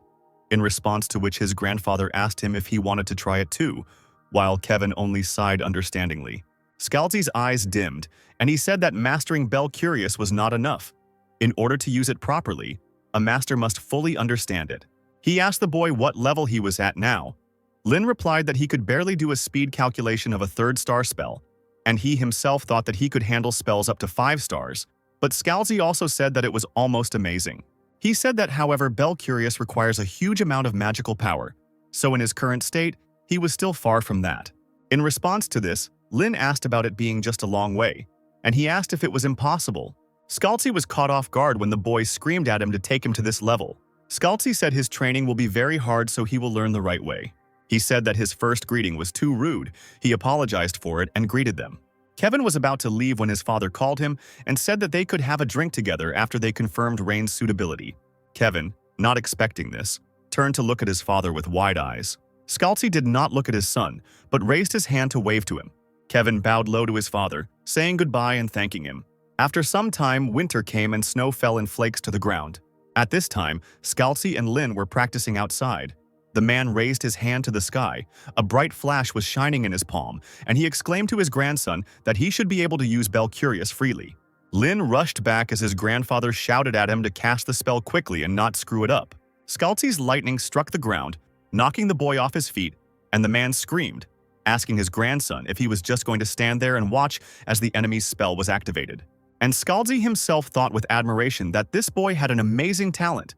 in response to which his grandfather asked him if he wanted to try it too, while Kevin only sighed understandingly. Scalzi's eyes dimmed, and he said that mastering Bell Curious was not enough. In order to use it properly, a master must fully understand it. He asked the boy what level he was at now. Lin replied that he could barely do a speed calculation of a 3rd-star spell, and he himself thought that he could handle spells up to 5 stars, but Scalzi also said that it was almost amazing. He said that, however, Bell Curious requires a huge amount of magical power, so in his current state, he was still far from that. In response to this, Lin asked about it being just a long way, and he asked if it was impossible. Scalzi was caught off guard when the boy screamed at him to take him to this level. Scalzi said his training will be very hard, so he will learn the right way. He said that his first greeting was too rude. He apologized for it and greeted them. Kevin was about to leave when his father called him and said that they could have a drink together after they confirmed Rain's suitability. Kevin, not expecting this, turned to look at his father with wide eyes. Scalzi did not look at his son, but raised his hand to wave to him. Kevin bowed low to his father, saying goodbye and thanking him. After some time, winter came and snow fell in flakes to the ground. At this time, Scalzi and Lin were practicing outside. The man raised his hand to the sky. A bright flash was shining in his palm, and he exclaimed to his grandson that he should be able to use Bell Curious freely. Lin rushed back as his grandfather shouted at him to cast the spell quickly and not screw it up. Scalzi's lightning struck the ground, knocking the boy off his feet, and the man screamed, asking his grandson if he was just going to stand there and watch as the enemy's spell was activated. And Scalzi himself thought with admiration that this boy had an amazing talent.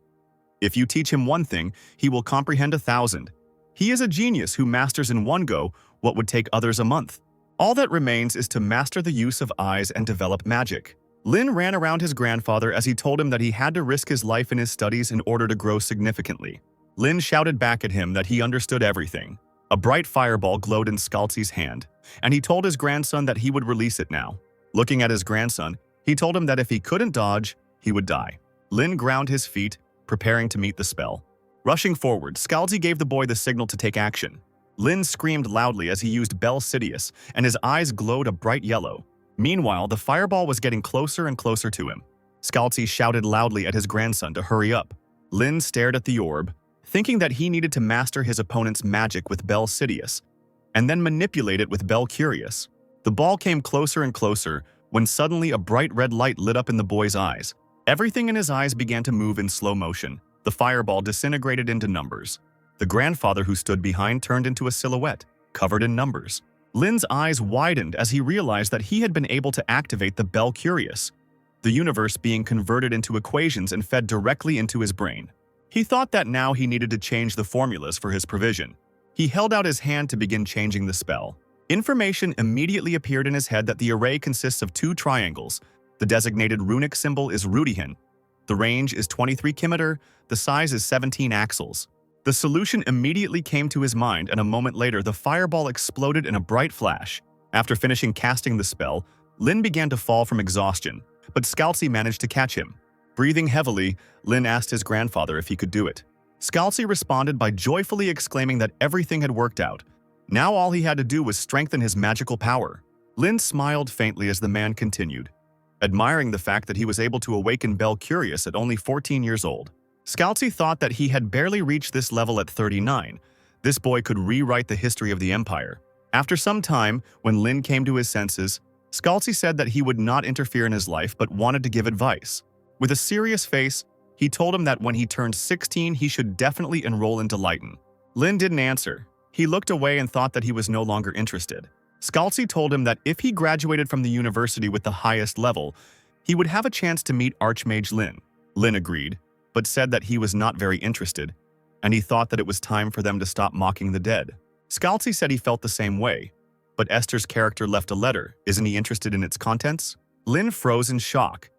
If you teach him one thing, he will comprehend 1,000. He is a genius who masters in one go what would take others a month. All that remains is to master the use of eyes and develop magic. Lin ran around his grandfather as he told him that he had to risk his life in his studies in order to grow significantly. Lin shouted back at him that he understood everything. A bright fireball glowed in Scalzi's hand, and he told his grandson that he would release it now. Looking at his grandson, he told him that if he couldn't dodge, he would die. Lin ground his feet, preparing to meet the spell. Rushing forward, Scalzi gave the boy the signal to take action. Lin screamed loudly as he used Bell Sidious, and his eyes glowed a bright yellow. Meanwhile, the fireball was getting closer and closer to him. Scalzi shouted loudly at his grandson to hurry up. Lin stared at the orb, thinking that he needed to master his opponent's magic with Bell Sidious, and then manipulate it with Bell Curious. The ball came closer and closer when suddenly a bright red light lit up in the boy's eyes. Everything in his eyes began to move in slow motion. The fireball disintegrated into numbers. The grandfather who stood behind turned into a silhouette, covered in numbers. Lin's eyes widened as he realized that he had been able to activate the Bell Curious, the universe being converted into equations and fed directly into his brain. He thought that now he needed to change the formulas for his provision. He held out his hand to begin changing the spell. Information immediately appeared in his head that the array consists of 2 triangles. The designated runic symbol is Rudihin. The range is 23 km, the size is 17 axles. The solution immediately came to his mind, and a moment later the fireball exploded in a bright flash. After finishing casting the spell, Lin began to fall from exhaustion, but Scalzi managed to catch him. Breathing heavily, Lin asked his grandfather if he could do it. Scalzi responded by joyfully exclaiming that everything had worked out. Now all he had to do was strengthen his magical power. Lin smiled faintly as the man continued, admiring the fact that he was able to awaken Bell Curious at only 14 years old. Scalzi thought that he had barely reached this level at 39. This boy could rewrite the history of the Empire. After some time, when Lin came to his senses, Scalzi said that he would not interfere in his life but wanted to give advice. With a serious face, he told him that when he turned 16 he should definitely enroll into Lighten. Lin didn't answer. He looked away and thought that he was no longer interested. Scalzi told him that if he graduated from the university with the highest level, he would have a chance to meet Archmage Lin. Lin agreed, but said that he was not very interested, and he thought that it was time for them to stop mocking the dead. Scalzi said he felt the same way, but Esther's character left a letter. Isn't he interested in its contents? Lin froze in shock.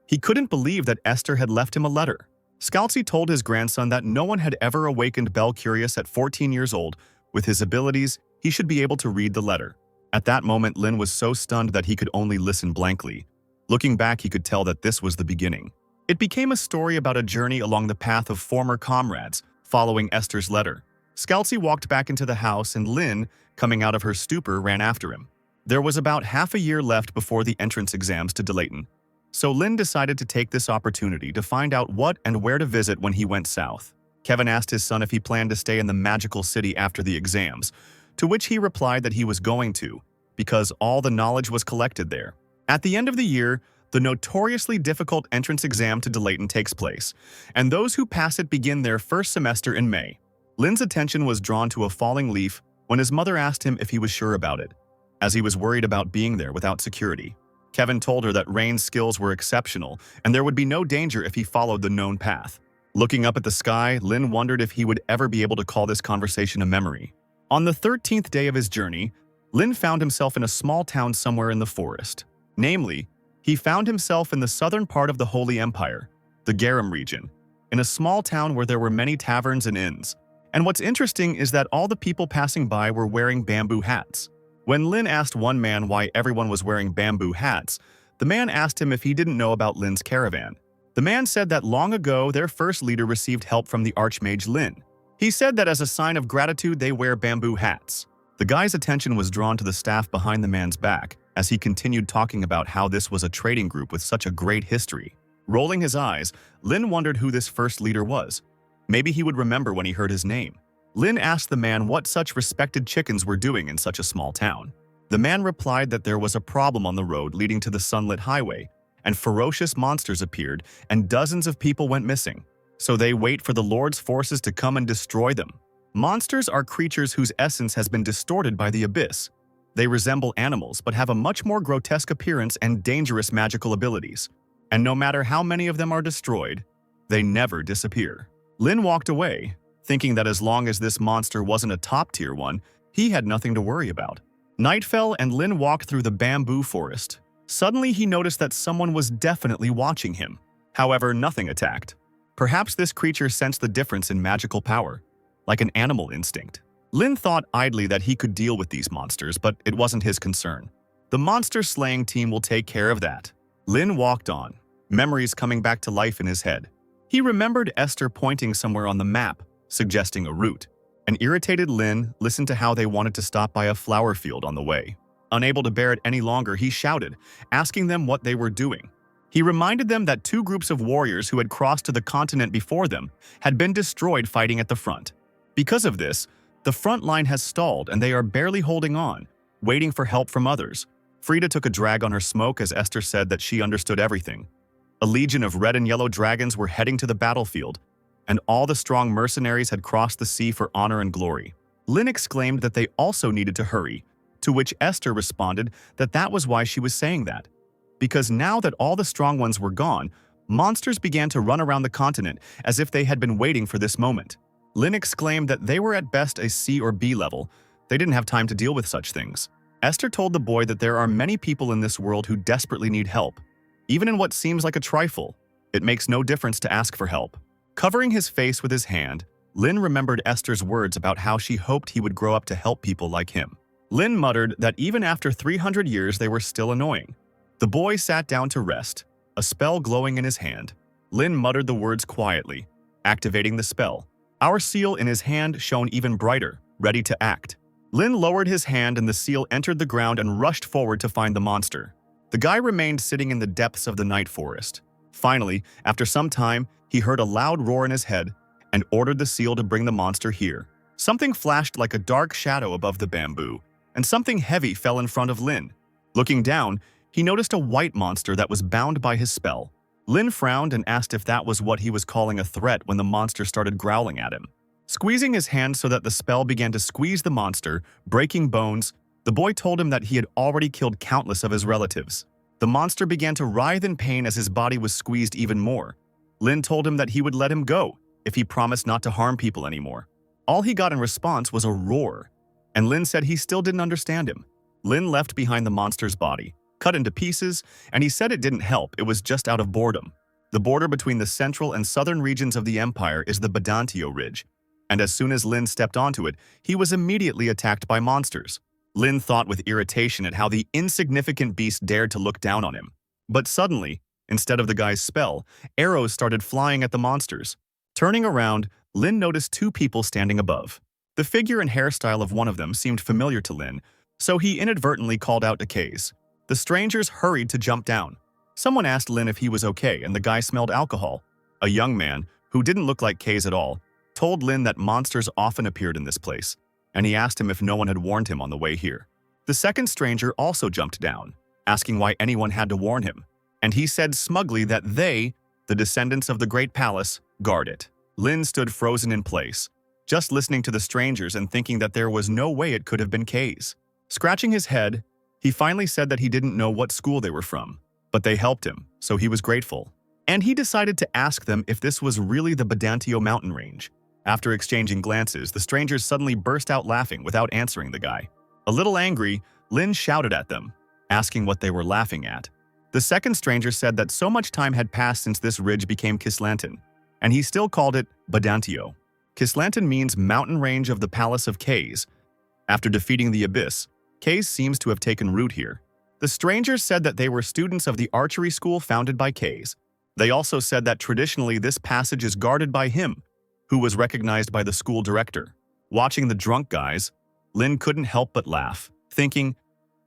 He couldn't believe that Esther had left him a letter. Scalzi told his grandson that no one had ever awakened Bell Curious at 14 years old. With his abilities, he should be able to read the letter. At that moment, Lin was so stunned that he could only listen blankly. Looking back, he could tell that this was the beginning. It became a story about a journey along the path of former comrades, following Esther's letter. Scalzi walked back into the house and Lin, coming out of her stupor, ran after him. There was about half a year left before the entrance exams to Delayton, so Lin decided to take this opportunity to find out what and where to visit when he went south. Kevin asked his son if he planned to stay in the magical city after the exams, to which he replied that he was going to, because all the knowledge was collected there. At the end of the year, the notoriously difficult entrance exam to Delayton takes place, and those who pass it begin their first semester in May. Lin's attention was drawn to a falling leaf when his mother asked him if he was sure about it, as he was worried about being there without security. Kevin told her that Rain's skills were exceptional and there would be no danger if he followed the known path. Looking up at the sky, Lin wondered if he would ever be able to call this conversation a memory. On the 13th day of his journey, Lin found himself in a small town somewhere in the forest. Namely, he found himself in the southern part of the Holy Empire, the Garum region, in a small town where there were many taverns and inns. And what's interesting is that all the people passing by were wearing bamboo hats. When Lin asked one man why everyone was wearing bamboo hats, the man asked him if he didn't know about Lin's caravan. The man said that long ago their first leader received help from the Archmage Lin. He said that as a sign of gratitude they wear bamboo hats. The guy's attention was drawn to the staff behind the man's back as he continued talking about how this was a trading group with such a great history. Rolling his eyes, Lin wondered who this first leader was. Maybe he would remember when he heard his name. Lin asked the man what such respected chickens were doing in such a small town. The man replied that there was a problem on the road leading to the sunlit highway, and ferocious monsters appeared and dozens of people went missing. So they wait for the Lord's forces to come and destroy them. Monsters are creatures whose essence has been distorted by the abyss. They resemble animals but have a much more grotesque appearance and dangerous magical abilities. And no matter how many of them are destroyed, they never disappear. Lin walked away, thinking that as long as this monster wasn't a top-tier one, he had nothing to worry about. Night fell and Lin walked through the bamboo forest. Suddenly he noticed that someone was definitely watching him. However, nothing attacked. Perhaps this creature sensed the difference in magical power, like an animal instinct. Lin thought idly that he could deal with these monsters, but it wasn't his concern. The monster-slaying team will take care of that. Lin walked on, memories coming back to life in his head. He remembered Esther pointing somewhere on the map, suggesting a route. An irritated Lin listened to how they wanted to stop by a flower field on the way. Unable to bear it any longer, he shouted, asking them what they were doing. He reminded them that two groups of warriors who had crossed to the continent before them had been destroyed fighting at the front. Because of this, the front line has stalled and they are barely holding on, waiting for help from others. Frida took a drag on her smoke as Esther said that she understood everything. A legion of red and yellow dragons were heading to the battlefield, and all the strong mercenaries had crossed the sea for honor and glory. Lin exclaimed that they also needed to hurry, to which Esther responded that that was why she was saying that. Because now that all the strong ones were gone, monsters began to run around the continent as if they had been waiting for this moment. Lin exclaimed that they were at best a C or B level. They didn't have time to deal with such things. Esther told the boy that there are many people in this world who desperately need help. Even in what seems like a trifle, it makes no difference to ask for help. Covering his face with his hand, Lin remembered Esther's words about how she hoped he would grow up to help people like him. Lin muttered that even after 300 years they were still annoying. The boy sat down to rest, a spell glowing in his hand. Lin muttered the words quietly, activating the spell. Our seal in his hand shone even brighter, ready to act. Lin lowered his hand and the seal entered the ground and rushed forward to find the monster. The guy remained sitting in the depths of the night forest. Finally, after some time, he heard a loud roar in his head and ordered the seal to bring the monster here. Something flashed like a dark shadow above the bamboo, and something heavy fell in front of Lin. Looking down, he noticed a white monster that was bound by his spell. Lin frowned and asked if that was what he was calling a threat when the monster started growling at him. Squeezing his hand so that the spell began to squeeze the monster, breaking bones, the boy told him that he had already killed countless of his relatives. The monster began to writhe in pain as his body was squeezed even more. Lin told him that he would let him go if he promised not to harm people anymore. All he got in response was a roar, and Lin said he still didn't understand him. Lin left behind the monster's body, cut into pieces, and he said it didn't help, it was just out of boredom. The border between the central and southern regions of the empire is the Badantio Ridge, and as soon as Lin stepped onto it, he was immediately attacked by monsters. Lin thought with irritation at how the insignificant beast dared to look down on him. But suddenly, Instead of the guy's spell, arrows started flying at the monsters. Turning around, Lin noticed two people standing above. The figure and hairstyle of one of them seemed familiar to Lin, so he inadvertently called out to Kaze. The strangers hurried to jump down. Someone asked Lin if he was okay, and the guy smelled alcohol. A young man, who didn't look like Kaze at all, told Lin that monsters often appeared in this place, and he asked him if no one had warned him on the way here. The second stranger also jumped down, asking why anyone had to warn him, and he said smugly that they, the descendants of the Great Palace, guard it. Lin stood frozen in place, just listening to the strangers and thinking that there was no way it could have been Kaze. Scratching his head, he finally said that he didn't know what school they were from, but they helped him, so he was grateful. And he decided to ask them if this was really the Badantio mountain range. After exchanging glances, the strangers suddenly burst out laughing without answering the guy. A little angry, Lin shouted at them, asking what they were laughing at. The second stranger said that so much time had passed since this ridge became Kislanten, and he still called it Badantio. Kislanten means mountain range of the Palace of Kaze. After defeating the Abyss, Kaze seems to have taken root here. The strangers said that they were students of the archery school founded by Kaze. They also said that traditionally this passage is guarded by him, who was recognized by the school director. Watching the drunk guys, Lin couldn't help but laugh, thinking,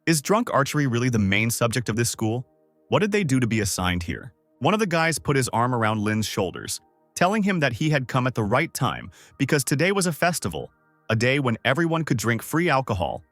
is drunk archery really the main subject of this school? What did they do to be assigned here? One of the guys put his arm around Lin's shoulders, telling him that he had come at the right time because today was a festival, a day when everyone could drink free alcohol,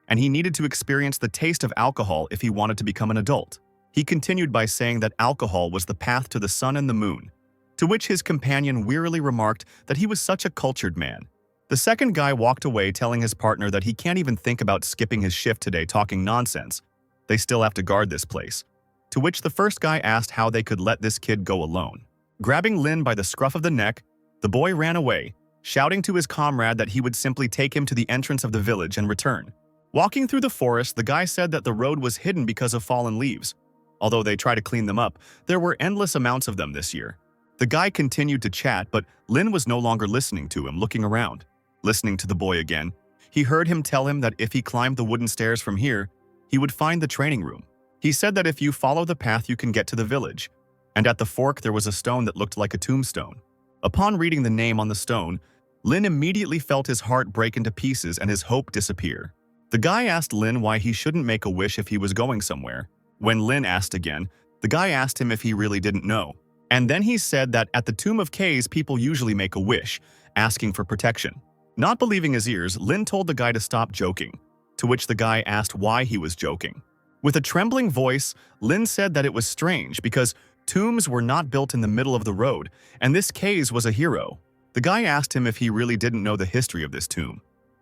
and he needed to experience the taste of alcohol if he wanted to become an adult. He continued by saying that alcohol was the path to the sun and the moon, to which his companion wearily remarked that he was such a cultured man. The second guy walked away telling his partner that he can't even think about skipping his shift today talking nonsense. They still have to guard this place. To which the first guy asked how they could let this kid go alone. Grabbing Lin by the scruff of the neck, the boy ran away, shouting to his comrade that he would simply take him to the entrance of the village and return. Walking through the forest, the guy said that the road was hidden because of fallen leaves. Although they tried to clean them up, there were endless amounts of them this year. The guy continued to chat, but Lin was no longer listening to him, looking around. Listening to the boy again, he heard him tell him that if he climbed the wooden stairs from here, he would find the training room. He said that if you follow the path, you can get to the village, and at the fork there was a stone that looked like a tombstone. Upon reading the name on the stone, Lin immediately felt his heart break into pieces and his hope disappear. The guy asked Lin why he shouldn't make a wish if he was going somewhere. When Lin asked again, the guy asked him if he really didn't know. And then he said that at the Tomb of Kaze, people usually make a wish, asking for protection. Not believing his ears, Lin told the guy to stop joking, to which the guy asked why he was joking. With a trembling voice, Lin said that it was strange because tombs were not built in the middle of the road, and this Kaze was a hero. The guy asked him if he really didn't know the history of this tomb,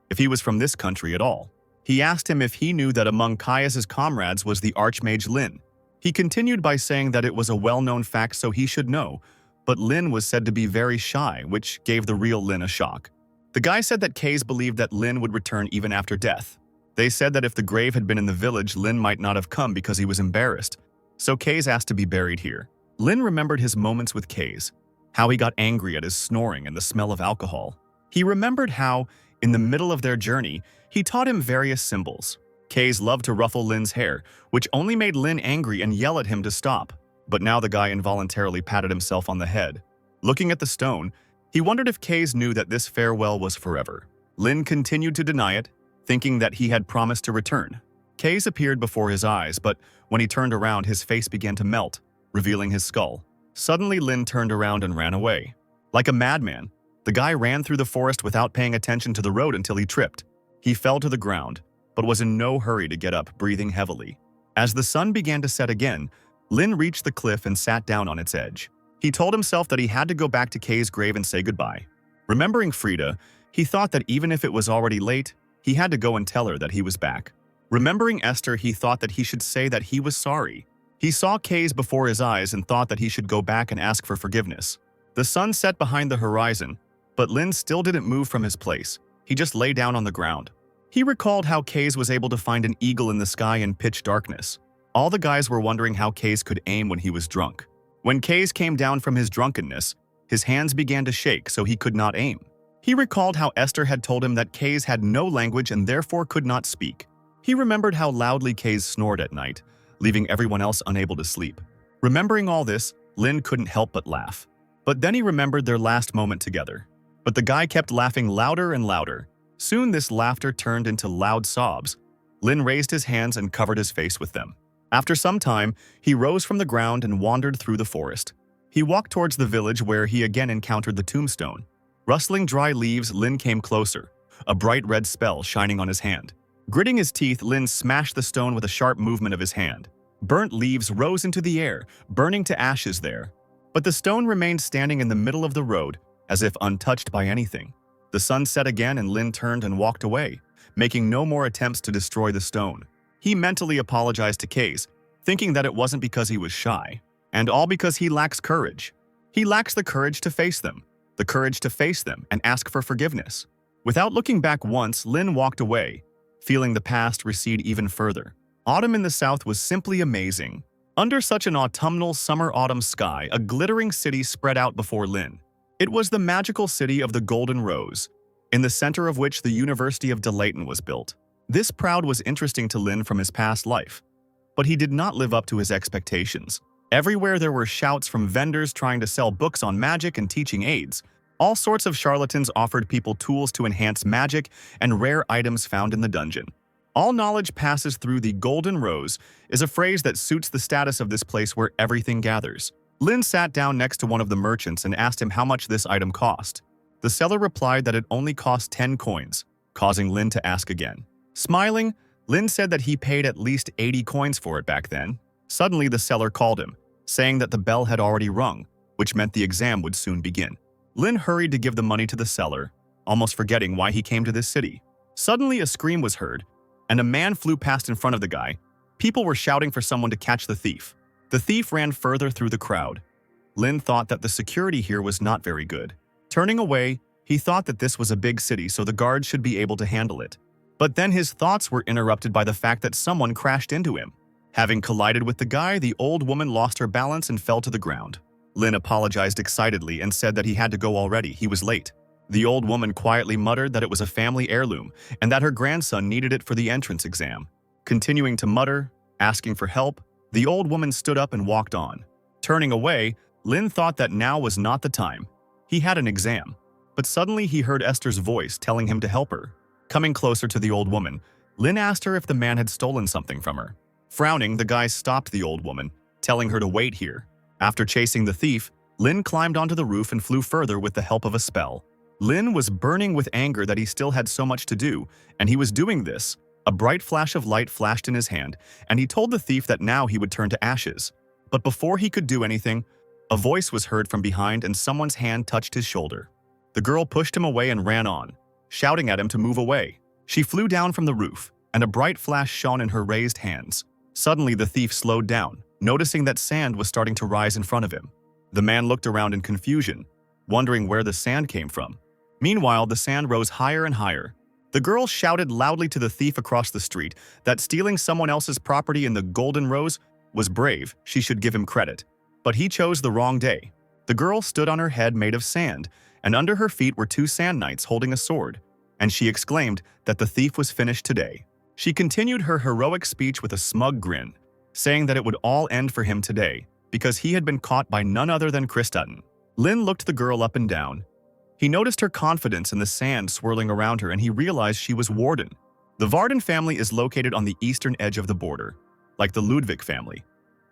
if he was from this country at all. He asked him if he knew that among Caius's comrades was the Archmage Lin. He continued by saying that it was a well-known fact so he should know, but Lin was said to be very shy, which gave the real Lin a shock. The guy said that Kaze believed that Lin would return even after death. They said that if the grave had been in the village, Lin might not have come because he was embarrassed, so Kaze asked to be buried here. Lin remembered his moments with Kaze, how he got angry at his snoring and the smell of alcohol. He remembered how, in the middle of their journey, he taught him various symbols. Kaze loved to ruffle Lin's hair, which only made Lin angry and yell at him to stop. But now the guy involuntarily patted himself on the head. Looking at the stone, he wondered if Kaze knew that this farewell was forever. Lin continued to deny it, thinking that he had promised to return. Kaze appeared before his eyes, but when he turned around, his face began to melt, revealing his skull. Suddenly, Lin turned around and ran away. Like a madman, the guy ran through the forest without paying attention to the road until he tripped. He fell to the ground, but was in no hurry to get up, breathing heavily. As the sun began to set again, Lin reached the cliff and sat down on its edge. He told himself that he had to go back to Kaze's grave and say goodbye. Remembering Frida, he thought that even if it was already late, he had to go and tell her that he was back. Remembering Esther, he thought that he should say that he was sorry. He saw Kaze before his eyes and thought that he should go back and ask for forgiveness. The sun set behind the horizon, but Lin still didn't move from his place. He just lay down on the ground. He recalled how Kaze was able to find an eagle in the sky in pitch darkness. All the guys were wondering how Kaze could aim when he was drunk. When Kaze came down from his drunkenness, his hands began to shake so he could not aim. He recalled how Esther had told him that Kaze had no language and therefore could not speak. He remembered how loudly Kaze snored at night, leaving everyone else unable to sleep. Remembering all this, Lin couldn't help but laugh. But then he remembered their last moment together. But the guy kept laughing louder and louder. Soon this laughter turned into loud sobs. Lin raised his hands and covered his face with them. After some time, he rose from the ground and wandered through the forest. He walked towards the village where he again encountered the tombstone. Rustling dry leaves, Lin came closer, a bright red spell shining on his hand. Gritting his teeth, Lin smashed the stone with a sharp movement of his hand. Burnt leaves rose into the air, burning to ashes there. But the stone remained standing in the middle of the road, as if untouched by anything. The sun set again and Lin turned and walked away, making no more attempts to destroy the stone. He mentally apologized to Case, thinking that it wasn't because he was shy, and all because he lacks courage. He lacks the courage to face them and ask for forgiveness. Without looking back once, Lin walked away, feeling the past recede even further. Autumn in the south was simply amazing. Under such an autumnal summer-autumn sky, a glittering city spread out before Lin. It was the magical city of the Golden Rose, in the center of which the University of Delayton was built. This proud was interesting to Lin from his past life, but he did not live up to his expectations. Everywhere there were shouts from vendors trying to sell books on magic and teaching aids. All sorts of charlatans offered people tools to enhance magic and rare items found in the dungeon. All knowledge passes through the Golden Rose is a phrase that suits the status of this place where everything gathers. Lin sat down next to one of the merchants and asked him how much this item cost. The seller replied that it only cost 10 coins, causing Lin to ask again. Smiling, Lin said that he paid at least 80 coins for it back then. Suddenly, the seller called him, saying that the bell had already rung, which meant the exam would soon begin. Lin hurried to give the money to the seller, almost forgetting why he came to this city. Suddenly, a scream was heard, and a man flew past in front of the guy. People were shouting for someone to catch the thief. The thief ran further through the crowd. Lin thought that the security here was not very good. Turning away, he thought that this was a big city, so the guards should be able to handle it. But then his thoughts were interrupted by the fact that someone crashed into him. Having collided with the guy, the old woman lost her balance and fell to the ground. Lin apologized excitedly and said that he had to go already, he was late. The old woman quietly muttered that it was a family heirloom and that her grandson needed it for the entrance exam. Continuing to mutter, asking for help, the old woman stood up and walked on. Turning away, Lin thought that now was not the time. He had an exam. But suddenly he heard Esther's voice telling him to help her. Coming closer to the old woman, Lin asked her if the man had stolen something from her. Frowning, the guy stopped the old woman, telling her to wait here. After chasing the thief, Lin climbed onto the roof and flew further with the help of a spell. Lin was burning with anger that he still had so much to do, and he was doing this. A bright flash of light flashed in his hand, and he told the thief that now he would turn to ashes. But before he could do anything, a voice was heard from behind and someone's hand touched his shoulder. The girl pushed him away and ran on, shouting at him to move away. She flew down from the roof, and a bright flash shone in her raised hands. Suddenly the thief slowed down, noticing that sand was starting to rise in front of him. The man looked around in confusion, wondering where the sand came from. Meanwhile, the sand rose higher and higher. The girl shouted loudly to the thief across the street that stealing someone else's property in the Golden Rose was brave, she should give him credit. But he chose the wrong day. The girl stood on her head made of sand, and under her feet were 2 sand knights holding a sword, and she exclaimed that the thief was finished today. She continued her heroic speech with a smug grin, saying that it would all end for him today, because he had been caught by none other than Kristaten. Lin looked the girl up and down. He noticed her confidence in the sand swirling around her, and he realized she was Warden. The Varden family is located on the eastern edge of the border, like the Ludwig family.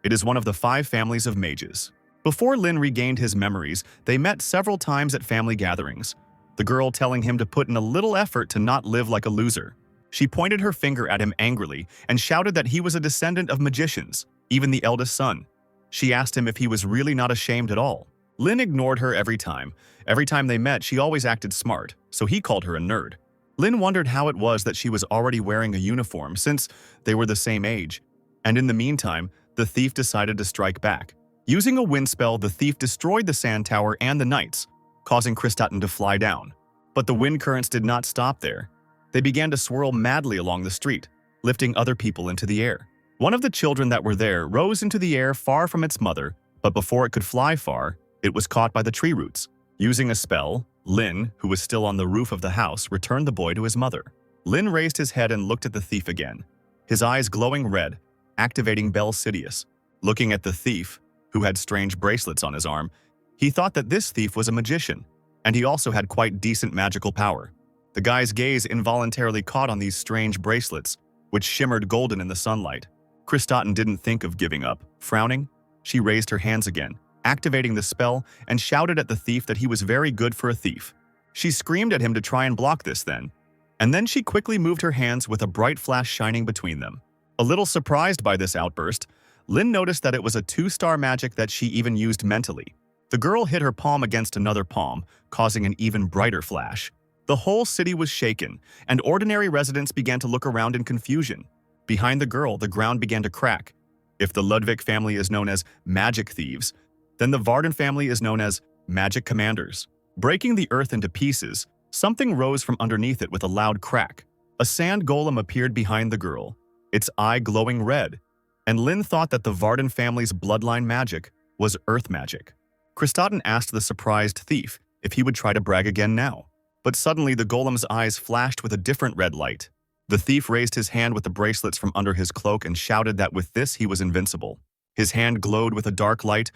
It is one of the 5 families of mages. Before Lin regained his memories, they met several times at family gatherings, the girl telling him to put in a little effort to not live like a loser. She pointed her finger at him angrily and shouted that he was a descendant of magicians, even the eldest son. She asked him if he was really not ashamed at all. Lin ignored her every time. Every time they met, she always acted smart, so he called her a nerd. Lin wondered how it was that she was already wearing a uniform since they were the same age. And in the meantime, the thief decided to strike back. Using a wind spell, the thief destroyed the sand tower and the knights, causing Kristaten to fly down. But the wind currents did not stop there. They began to swirl madly along the street, lifting other people into the air. One of the children that were there rose into the air far from its mother, but before it could fly far, it was caught by the tree roots. Using a spell, Lin, who was still on the roof of the house, returned the boy to his mother. Lin raised his head and looked at the thief again, his eyes glowing red, activating Bel Sidious. Looking at the thief, who had strange bracelets on his arm. He thought that this thief was a magician, and he also had quite decent magical power. The guy's gaze involuntarily caught on these strange bracelets, which shimmered golden in the sunlight. Kristaten didn't think of giving up. Frowning, she raised her hands again, activating the spell, and shouted at the thief that he was very good for a thief. She screamed at him to try and block this then, and then she quickly moved her hands with a bright flash shining between them. A little surprised by this outburst, Lin noticed that it was a 2-star magic that she even used mentally. The girl hit her palm against another palm, causing an even brighter flash. The whole city was shaken, and ordinary residents began to look around in confusion. Behind the girl, the ground began to crack. If the Ludwig family is known as magic thieves, then the Varden family is known as magic commanders. Breaking the earth into pieces, something rose from underneath it with a loud crack. A sand golem appeared behind the girl, its eye glowing red, and Lin thought that the Varden family's bloodline magic was earth magic. Kristaten asked the surprised thief if he would try to brag again now. But suddenly the golem's eyes flashed with a different red light. The thief raised his hand with the bracelets from under his cloak and shouted that with this he was invincible. His hand glowed with a dark light,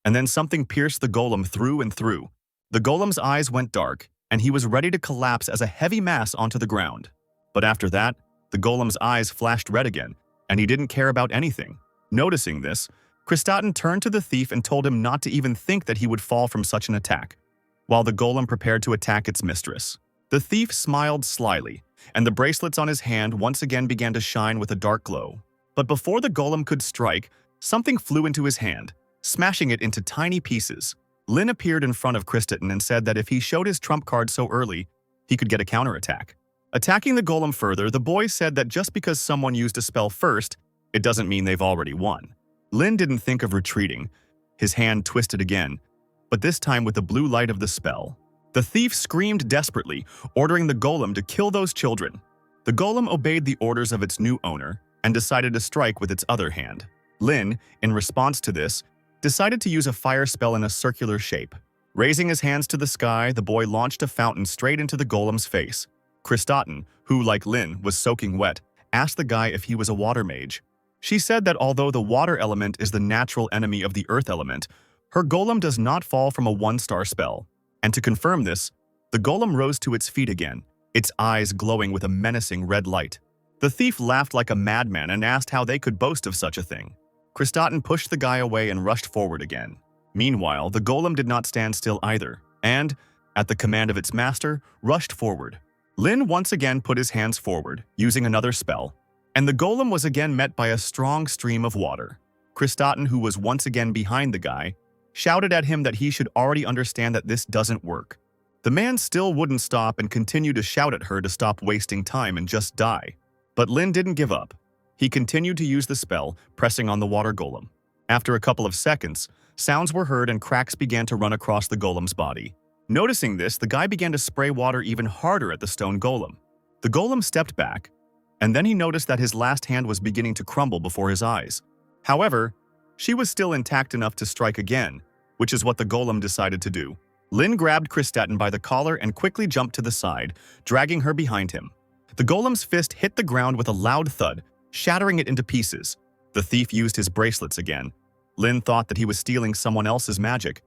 and then something pierced the golem through and through. The golem's eyes went dark, and he was ready to collapse as a heavy mass onto the ground. But after that, the golem's eyes flashed red again, and he didn't care about anything. Noticing this, Kristaten turned to the thief and told him not to even think that he would fall from such an attack, while the golem prepared to attack its mistress. The thief smiled slyly, and the bracelets on his hand once again began to shine with a dark glow. But before the golem could strike, something flew into his hand, smashing it into tiny pieces. Lin appeared in front of Kristaten and said that if he showed his trump card so early, he could get a counterattack. Attacking the golem further, the boy said that just because someone used a spell first, it doesn't mean they've already won. Lin didn't think of retreating. His hand twisted again, but this time with the blue light of the spell. The thief screamed desperately, ordering the golem to kill those children. The golem obeyed the orders of its new owner and decided to strike with its other hand. Lin, in response to this, decided to use a fire spell in a circular shape. Raising his hands to the sky, the boy launched a fountain straight into the golem's face. Kristaten, who, like Lin, was soaking wet, asked the guy if he was a water mage. She said that although the water element is the natural enemy of the earth element, her golem does not fall from a 1-star spell. And to confirm this, the golem rose to its feet again, its eyes glowing with a menacing red light. The thief laughed like a madman and asked how they could boast of such a thing. Kristaten pushed the guy away and rushed forward again. Meanwhile, the golem did not stand still either, and, at the command of its master, rushed forward. Lin once again put his hands forward, using another spell, and the golem was again met by a strong stream of water. Kristaten, who was once again behind the guy, shouted at him that he should already understand that this doesn't work. The man still wouldn't stop and continued to shout at her to stop wasting time and just die. But Lin didn't give up. He continued to use the spell, pressing on the water golem. After a couple of seconds, sounds were heard and cracks began to run across the golem's body. Noticing this, the guy began to spray water even harder at the stone golem. The golem stepped back, and then he noticed that his last hand was beginning to crumble before his eyes. However, she was still intact enough to strike again, which is what the golem decided to do. Lin grabbed Kristaten by the collar and quickly jumped to the side, dragging her behind him. The golem's fist hit the ground with a loud thud, shattering it into pieces. The thief used his bracelets again. Lin thought that he was stealing someone else's magic,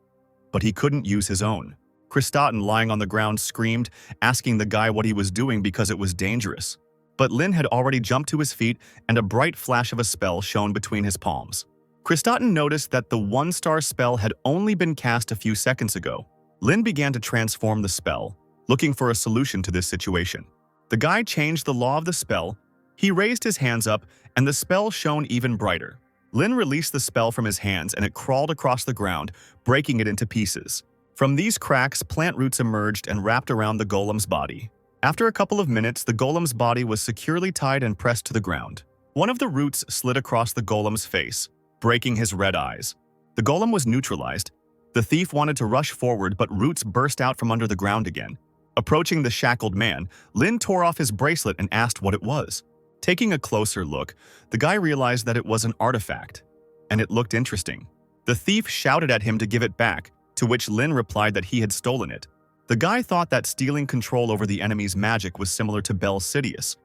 but he couldn't use his own. Kristaten, lying on the ground, screamed, asking the guy what he was doing because it was dangerous. But Lin had already jumped to his feet, and a bright flash of a spell shone between his palms. Kristaten noticed that the 1-star spell had only been cast a few seconds ago. Lin began to transform the spell, looking for a solution to this situation. The guy changed the law of the spell. He raised his hands up, and the spell shone even brighter. Lin released the spell from his hands, and it crawled across the ground, breaking it into pieces. From these cracks, plant roots emerged and wrapped around the golem's body. After a couple of minutes, the golem's body was securely tied and pressed to the ground. One of the roots slid across the golem's face, breaking his red eyes. The golem was neutralized. The thief wanted to rush forward, but roots burst out from under the ground again. Approaching the shackled man, Lin tore off his bracelet and asked what it was. Taking a closer look, the guy realized that it was an artifact, and it looked interesting. The thief shouted at him to give it back, to which Lin replied that he had stolen it. The guy thought that stealing control over the enemy's magic was similar to Bel Sidious.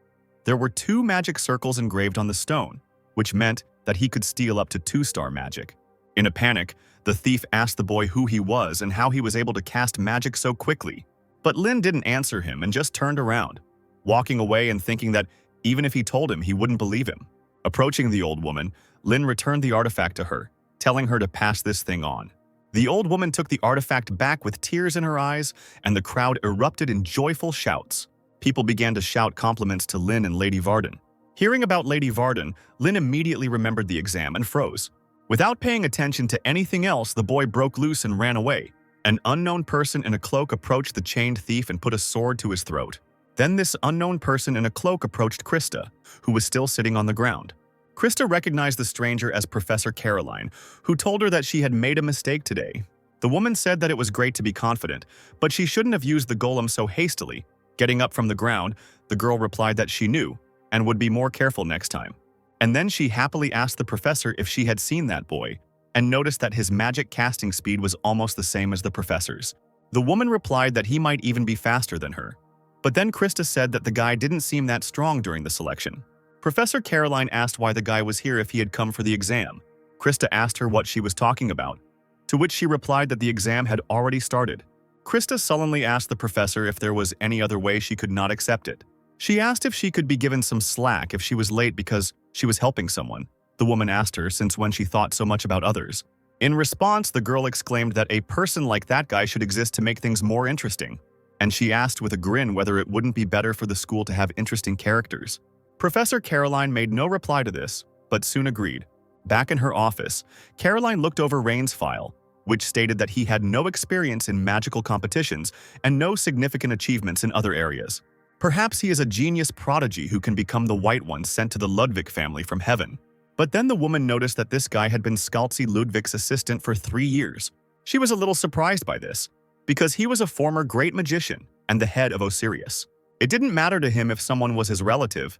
There were 2 magic circles engraved on the stone, which meant that he could steal up to 2-star magic. In a panic, the thief asked the boy who he was and how he was able to cast magic so quickly. But Lin didn't answer him and just turned around, walking away and thinking that even if he told him, he wouldn't believe him. Approaching the old woman, Lin returned the artifact to her, telling her to pass this thing on. The old woman took the artifact back with tears in her eyes, and the crowd erupted in joyful shouts. People began to shout compliments to Lin and Lady Varden. Hearing about Lady Varden, Lin immediately remembered the exam and froze. Without paying attention to anything else, the boy broke loose and ran away. An unknown person in a cloak approached the chained thief and put a sword to his throat. Then this unknown person in a cloak approached Krista, who was still sitting on the ground. Krista recognized the stranger as Professor Caroline, who told her that she had made a mistake today. The woman said that it was great to be confident, but she shouldn't have used the golem so hastily. Getting up from the ground, the girl replied that she knew and would be more careful next time. And then she happily asked the professor if she had seen that boy, and noticed that his magic casting speed was almost the same as the professor's. The woman replied that he might even be faster than her. But then Krista said that the guy didn't seem that strong during the selection. Professor Caroline asked why the guy was here if he had come for the exam. Krista asked her what she was talking about, to which she replied that the exam had already started. Krista sullenly asked the professor if there was any other way she could not accept it. She asked if she could be given some slack if she was late because she was helping someone. The woman asked her since when she thought so much about others. In response, the girl exclaimed that a person like that guy should exist to make things more interesting. And she asked with a grin whether it wouldn't be better for the school to have interesting characters. Professor Caroline made no reply to this, but soon agreed. Back in her office, Caroline looked over Rain's file, which stated that he had no experience in magical competitions and no significant achievements in other areas. Perhaps he is a genius prodigy who can become the White One sent to the Ludwig family from heaven. But then the woman noticed that this guy had been Scalzi Ludwig's assistant for 3 years. She was a little surprised by this, because he was a former great magician and the head of Osiris. It didn't matter to him if someone was his relative.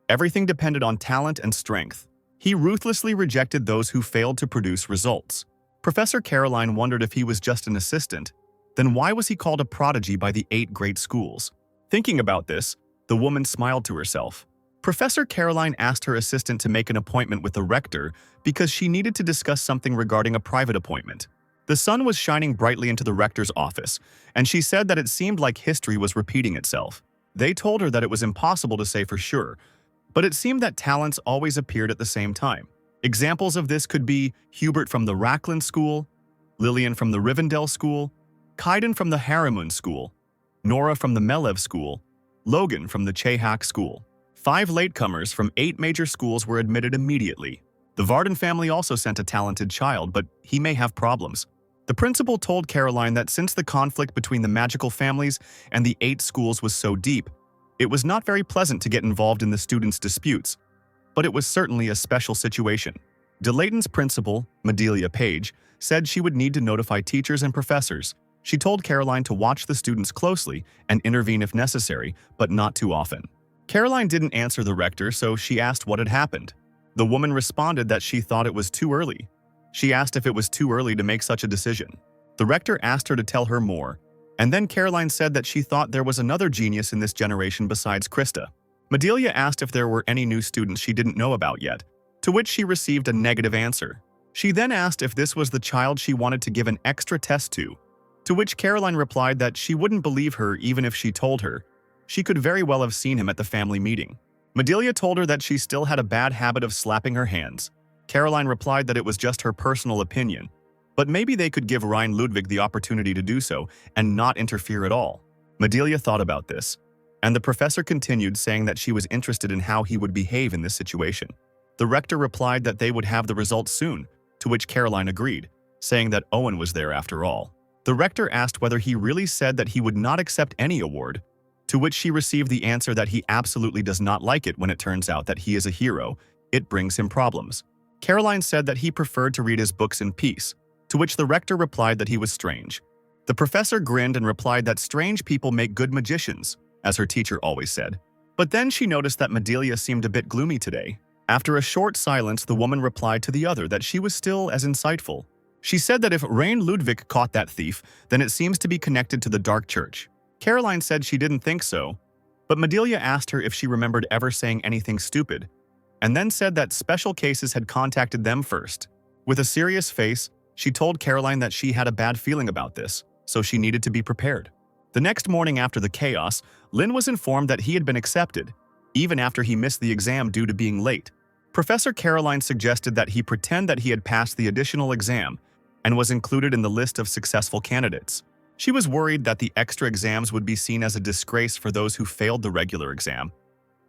Everything depended on talent and strength. He ruthlessly rejected those who failed to produce results. Professor Caroline wondered if he was just an assistant. Then why was he called a prodigy by the 8 great schools? Thinking about this, the woman smiled to herself. Professor Caroline asked her assistant to make an appointment with the rector because she needed to discuss something regarding a private appointment. The sun was shining brightly into the rector's office, and she said that it seemed like history was repeating itself. They told her that it was impossible to say for sure, but it seemed that talents always appeared at the same time. Examples of this could be Hubert from the Rackland School, Lillian from the Rivendell School, Kaiden from the Harimun School, Nora from the Melev School, Logan from the Chehak School. 5 latecomers from 8 major schools were admitted immediately. The Varden family also sent a talented child, but he may have problems. The principal told Caroline that since the conflict between the magical families and the 8 schools was so deep, it was not very pleasant to get involved in the students' disputes, but it was certainly a special situation. DeLayton's principal, Madelia Page, said she would need to notify teachers and professors. She told Caroline to watch the students closely and intervene if necessary, but not too often. Caroline didn't answer the rector, so she asked what had happened. The woman responded that she thought it was too early. She asked if it was too early to make such a decision. The rector asked her to tell her more, and then Caroline said that she thought there was another genius in this generation besides Krista. Madelia asked if there were any new students she didn't know about yet, to which she received a negative answer. She then asked if this was the child she wanted to give an extra test to which Caroline replied that she wouldn't believe her even if she told her. She could very well have seen him at the family meeting. Madelia told her that she still had a bad habit of slapping her hands. Caroline replied that it was just her personal opinion, but maybe they could give Ryan Ludwig the opportunity to do so and not interfere at all. Madelia thought about this, and the professor continued saying that she was interested in how he would behave in this situation. The rector replied that they would have the results soon, to which Caroline agreed, saying that Owen was there after all. The rector asked whether he really said that he would not accept any award, to which she received the answer that he absolutely does not like it when it turns out that he is a hero. It brings him problems. Caroline said that he preferred to read his books in peace, to which the rector replied that he was strange. The professor grinned and replied that strange people make good magicians, as her teacher always said. But then she noticed that Madelia seemed a bit gloomy today. After a short silence, the woman replied to the other that she was still as insightful. She said that if Rain Ludwig caught that thief, then it seems to be connected to the Dark Church. Caroline said she didn't think so, but Madelia asked her if she remembered ever saying anything stupid, and then said that special cases had contacted them first. With a serious face, she told Caroline that she had a bad feeling about this, so she needed to be prepared. The next morning after the chaos, Lin was informed that he had been accepted, even after he missed the exam due to being late. Professor Caroline suggested that he pretend that he had passed the additional exam and was included in the list of successful candidates. She was worried that the extra exams would be seen as a disgrace for those who failed the regular exam.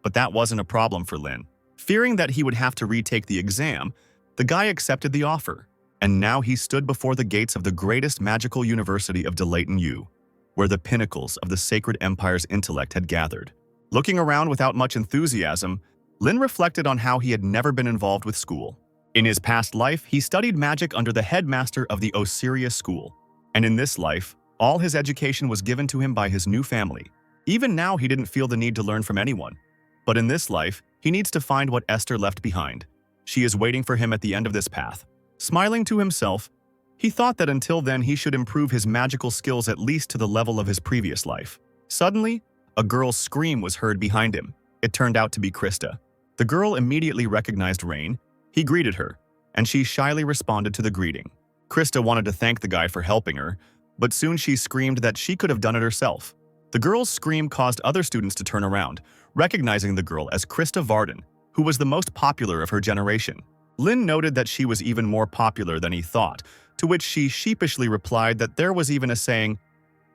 But that wasn't a problem for Lin. Fearing that he would have to retake the exam, the guy accepted the offer, and now he stood before the gates of the greatest magical university of Delayton U, where the pinnacles of the Sacred Empire's intellect had gathered. Looking around without much enthusiasm, Lin reflected on how he had never been involved with school. In his past life, he studied magic under the headmaster of the Osiria school, and in this life, all his education was given to him by his new family. Even now, he didn't feel the need to learn from anyone. But in this life, he needs to find what Esther left behind. She is waiting for him at the end of this path. Smiling to himself, he thought that until then he should improve his magical skills at least to the level of his previous life. Suddenly, a girl's scream was heard behind him. It turned out to be Krista. The girl immediately recognized Rain. He greeted her, and she shyly responded to the greeting. Krista wanted to thank the guy for helping her, but soon she screamed that she could have done it herself. The girl's scream caused other students to turn around, recognizing the girl as Krista Varden, who was the most popular of her generation. Lin noted that she was even more popular than he thought, to which she sheepishly replied that there was even a saying,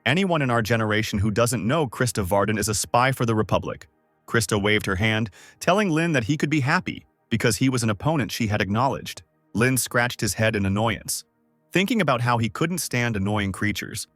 "Anyone in our generation who doesn't know Krista Varden is a spy for the Republic." Krista waved her hand, telling Lin that he could be happy, because he was an opponent she had acknowledged. Lin scratched his head in annoyance, thinking about how he couldn't stand annoying creatures.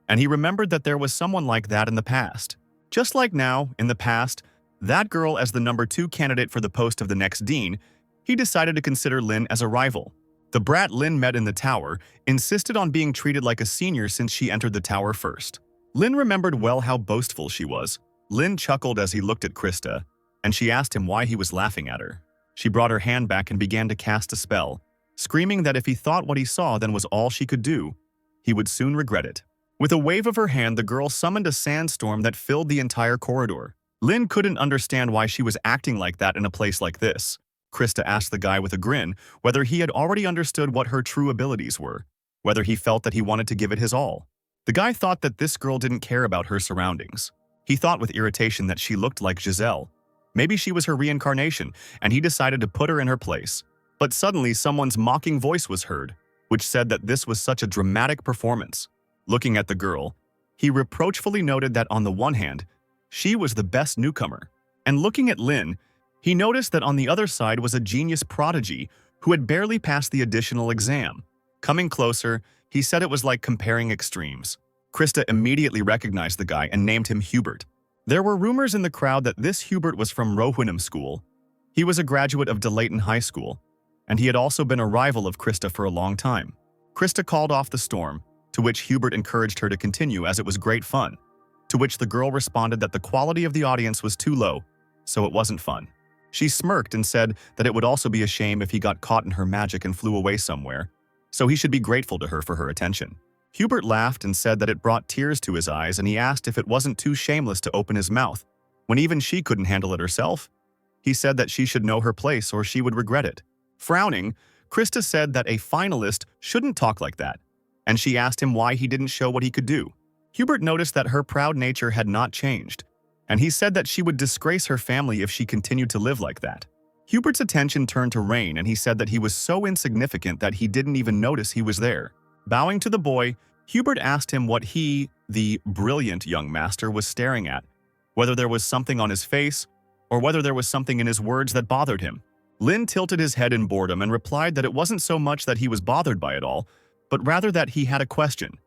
And he remembered that there was someone like that in the past. Just like now, in the past, that girl as the number 2 candidate for the post of the next dean, he decided to consider Lin as a rival. The brat Lin met in the tower insisted on being treated like a senior since she entered the tower first. Lin remembered well how boastful she was. Lin chuckled as he looked at Krista, and she asked him why he was laughing at her. She brought her hand back and began to cast a spell, screaming that if he thought what he saw then was all she could do, he would soon regret it. With a wave of her hand, the girl summoned a sandstorm that filled the entire corridor. Lin couldn't understand why she was acting like that in a place like this. Krista asked the guy with a grin whether he had already understood what her true abilities were, whether he felt that he wanted to give it his all. The guy thought that this girl didn't care about her surroundings. He thought with irritation that she looked like Giselle. Maybe she was her reincarnation, and he decided to put her in her place. But suddenly someone's mocking voice was heard, which said that this was such a dramatic performance. Looking at the girl, he reproachfully noted that on the one hand, she was the best newcomer, and looking at Lin, he noticed that on the other side was a genius prodigy who had barely passed the additional exam. Coming closer, he said it was like comparing extremes. Krista immediately recognized the guy and named him Hubert. There were rumors in the crowd that this Hubert was from Rohwinham School. He was a graduate of Delayton High School, and he had also been a rival of Krista for a long time. Krista called off the storm, to which Hubert encouraged her to continue as it was great fun, to which the girl responded that the quality of the audience was too low, so it wasn't fun. She smirked and said that it would also be a shame if he got caught in her magic and flew away somewhere, so he should be grateful to her for her attention. Hubert laughed and said that it brought tears to his eyes, and he asked if it wasn't too shameless to open his mouth, when even she couldn't handle it herself. He said that she should know her place or she would regret it. Frowning, Krista said that a finalist shouldn't talk like that, and she asked him why he didn't show what he could do. Hubert noticed that her proud nature had not changed, and he said that she would disgrace her family if she continued to live like that. Hubert's attention turned to Rain, and he said that he was so insignificant that he didn't even notice he was there. Bowing to the boy, Hubert asked him what he, the brilliant young master, was staring at, whether there was something on his face, or whether there was something in his words that bothered him. Lin tilted his head in boredom and replied that it wasn't so much that he was bothered by it all, but rather that he had a question.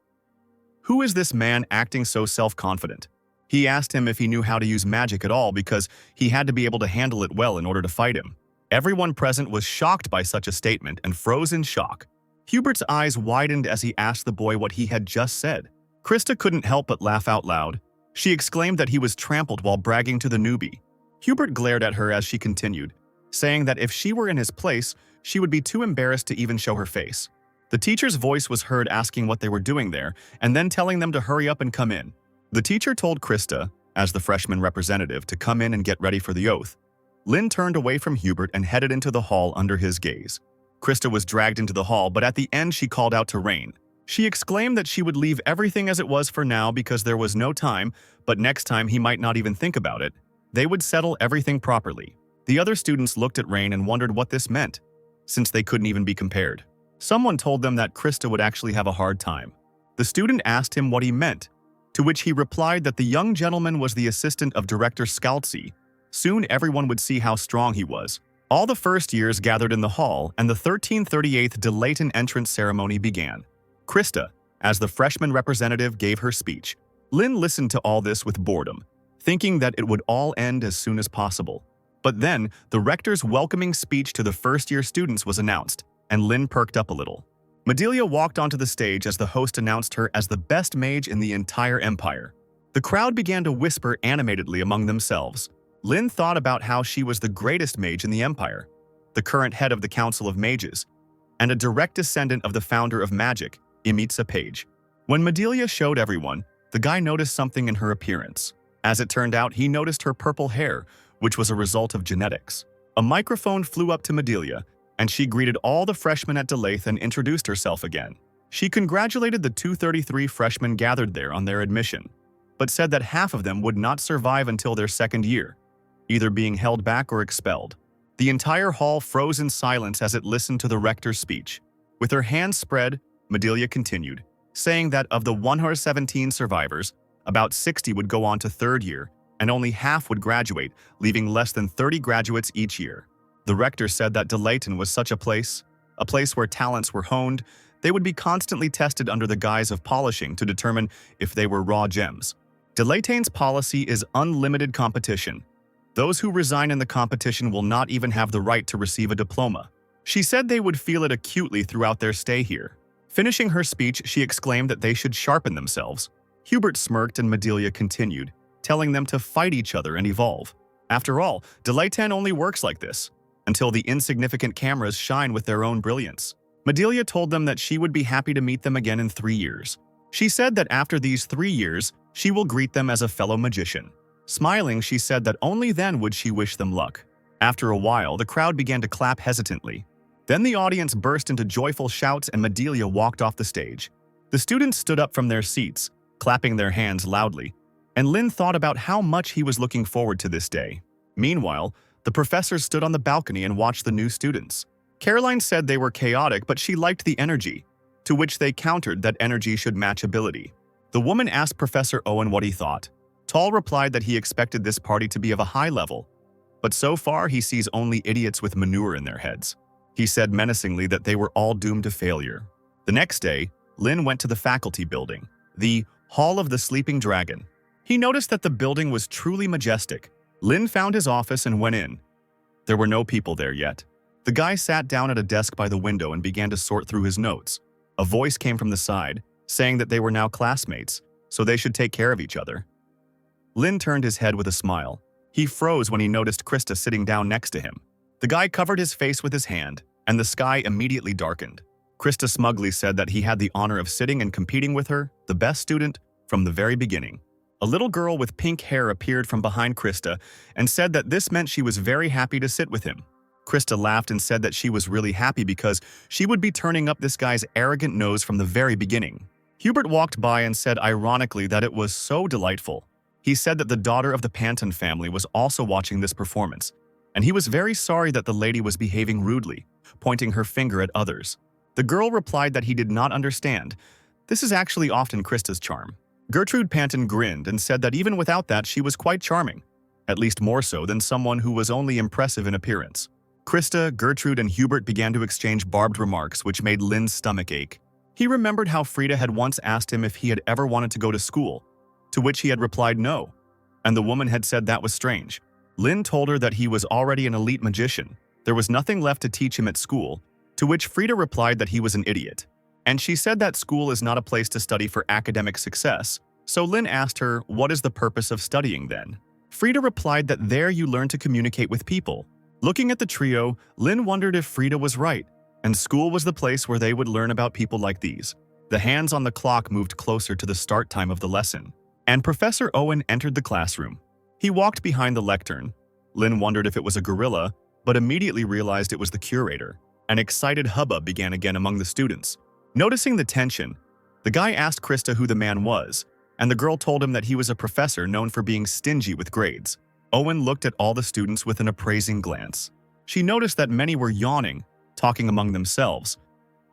Who is this man acting so self-confident? He asked him if he knew how to use magic at all because he had to be able to handle it well in order to fight him. Everyone present was shocked by such a statement and froze in shock. Hubert's eyes widened as he asked the boy what he had just said. Krista couldn't help but laugh out loud. She exclaimed that he was trampled while bragging to the newbie. Hubert glared at her as she continued, saying that if she were in his place, she would be too embarrassed to even show her face. The teacher's voice was heard asking what they were doing there, and then telling them to hurry up and come in. The teacher told Krista, as the freshman representative, to come in and get ready for the oath. Lin turned away from Hubert and headed into the hall under his gaze. Krista was dragged into the hall, but at the end she called out to Rain. She exclaimed that she would leave everything as it was for now because there was no time, but next time he might not even think about it. They would settle everything properly. The other students looked at Rain and wondered what this meant, since they couldn't even be compared. Someone told them that Krista would actually have a hard time. The student asked him what he meant, to which he replied that the young gentleman was the assistant of Director Scalzi. Soon everyone would see how strong he was. All the first years gathered in the hall, and the 1338th Delayton entrance ceremony began. Krista, as the freshman representative, gave her speech. Lynn listened to all this with boredom, thinking that it would all end as soon as possible. But then, the rector's welcoming speech to the first-year students was announced, and Lynn perked up a little. Madelia walked onto the stage as the host announced her as the best mage in the entire empire. The crowd began to whisper animatedly among themselves. Lynn thought about how she was the greatest mage in the empire, the current head of the Council of Mages, and a direct descendant of the founder of magic, Imitsa Page. When Madelia showed everyone, the guy noticed something in her appearance. As it turned out, he noticed her purple hair, which was a result of genetics. A microphone flew up to Madelia, and she greeted all the freshmen at Delayth and introduced herself again. She congratulated the 233 freshmen gathered there on their admission, but said that half of them would not survive until their second year, either being held back or expelled. The entire hall froze in silence as it listened to the rector's speech. With her hands spread, Madelia continued, saying that of the 117 survivors, about 60 would go on to third year, and only half would graduate, leaving less than 30 graduates each year. The rector said that Delayton was such a place where talents were honed. They would be constantly tested under the guise of polishing to determine if they were raw gems. Delayton's policy is unlimited competition. Those who resign in the competition will not even have the right to receive a diploma. She said they would feel it acutely throughout their stay here. Finishing her speech, she exclaimed that they should sharpen themselves. Hubert smirked and Madelia continued, telling them to fight each other and evolve. After all, Delayton only works like this, until the insignificant cameras shine with their own brilliance. Madelia told them that she would be happy to meet them again in 3 years. She said that after these 3 years, she will greet them as a fellow magician. Smiling, she said that only then would she wish them luck. After a while, the crowd began to clap hesitantly. Then the audience burst into joyful shouts and Madelia walked off the stage. The students stood up from their seats, clapping their hands loudly, and Lynn thought about how much he was looking forward to this day. Meanwhile, the professor stood on the balcony and watched the new students. Caroline said they were chaotic, but she liked the energy, to which they countered that energy should match ability. The woman asked Professor Owen what he thought. Tall replied that he expected this party to be of a high level, but so far he sees only idiots with manure in their heads. He said menacingly that they were all doomed to failure. The next day, Lynn went to the faculty building, the Hall of the Sleeping Dragon. He noticed that the building was truly majestic. Lynn found his office and went in. There were no people there yet. The guy sat down at a desk by the window and began to sort through his notes. A voice came from the side, saying that they were now classmates, so they should take care of each other. Lynn turned his head with a smile. He froze when he noticed Krista sitting down next to him. The guy covered his face with his hand, and the sky immediately darkened. Krista smugly said that he had the honor of sitting and competing with her, the best student, from the very beginning. A little girl with pink hair appeared from behind Krista and said that this meant she was very happy to sit with him. Krista laughed and said that she was really happy because she would be turning up this guy's arrogant nose from the very beginning. Hubert walked by and said ironically that it was so delightful. He said that the daughter of the Panton family was also watching this performance, and he was very sorry that the lady was behaving rudely, pointing her finger at others. The girl replied that he did not understand. This is actually often Krista's charm. Gertrude Panton grinned and said that even without that she was quite charming, at least more so than someone who was only impressive in appearance. Krista, Gertrude, and Hubert began to exchange barbed remarks which made Lynn's stomach ache. He remembered how Frida had once asked him if he had ever wanted to go to school, to which he had replied no, and the woman had said that was strange. Lynn told her that he was already an elite magician. There was nothing left to teach him at school, to which Frida replied that he was an idiot. And she said that school is not a place to study for academic success, so Lynn asked her, what is the purpose of studying then? Frida replied that there you learn to communicate with people. Looking at the trio, Lynn wondered if Frida was right, and school was the place where they would learn about people like these. The hands on the clock moved closer to the start time of the lesson, and Professor Owen entered the classroom. He walked behind the lectern. Lynn wondered if it was a gorilla, but immediately realized it was the curator. An excited hubbub began again among the students. Noticing the tension, the guy asked Krista who the man was, and the girl told him that he was a professor known for being stingy with grades. Owen looked at all the students with an appraising glance. She noticed that many were yawning, talking among themselves,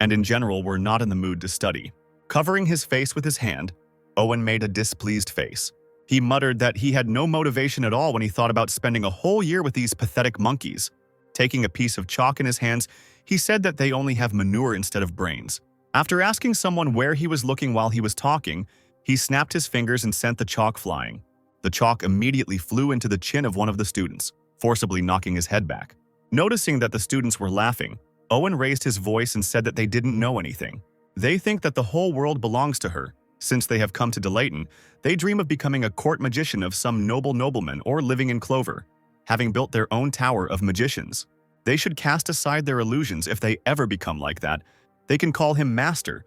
and in general were not in the mood to study. Covering his face with his hand, Owen made a displeased face. He muttered that he had no motivation at all when he thought about spending a whole year with these pathetic monkeys. Taking a piece of chalk in his hands, he said that they only have manure instead of brains. After asking someone where he was looking while he was talking, he snapped his fingers and sent the chalk flying. The chalk immediately flew into the chin of one of the students, forcibly knocking his head back. Noticing that the students were laughing, Owen raised his voice and said that they didn't know anything. They think that the whole world belongs to her. Since they have come to Delayton, they dream of becoming a court magician of some noble nobleman or living in clover, having built their own tower of magicians. They should cast aside their illusions if they ever become like that. They can call him master,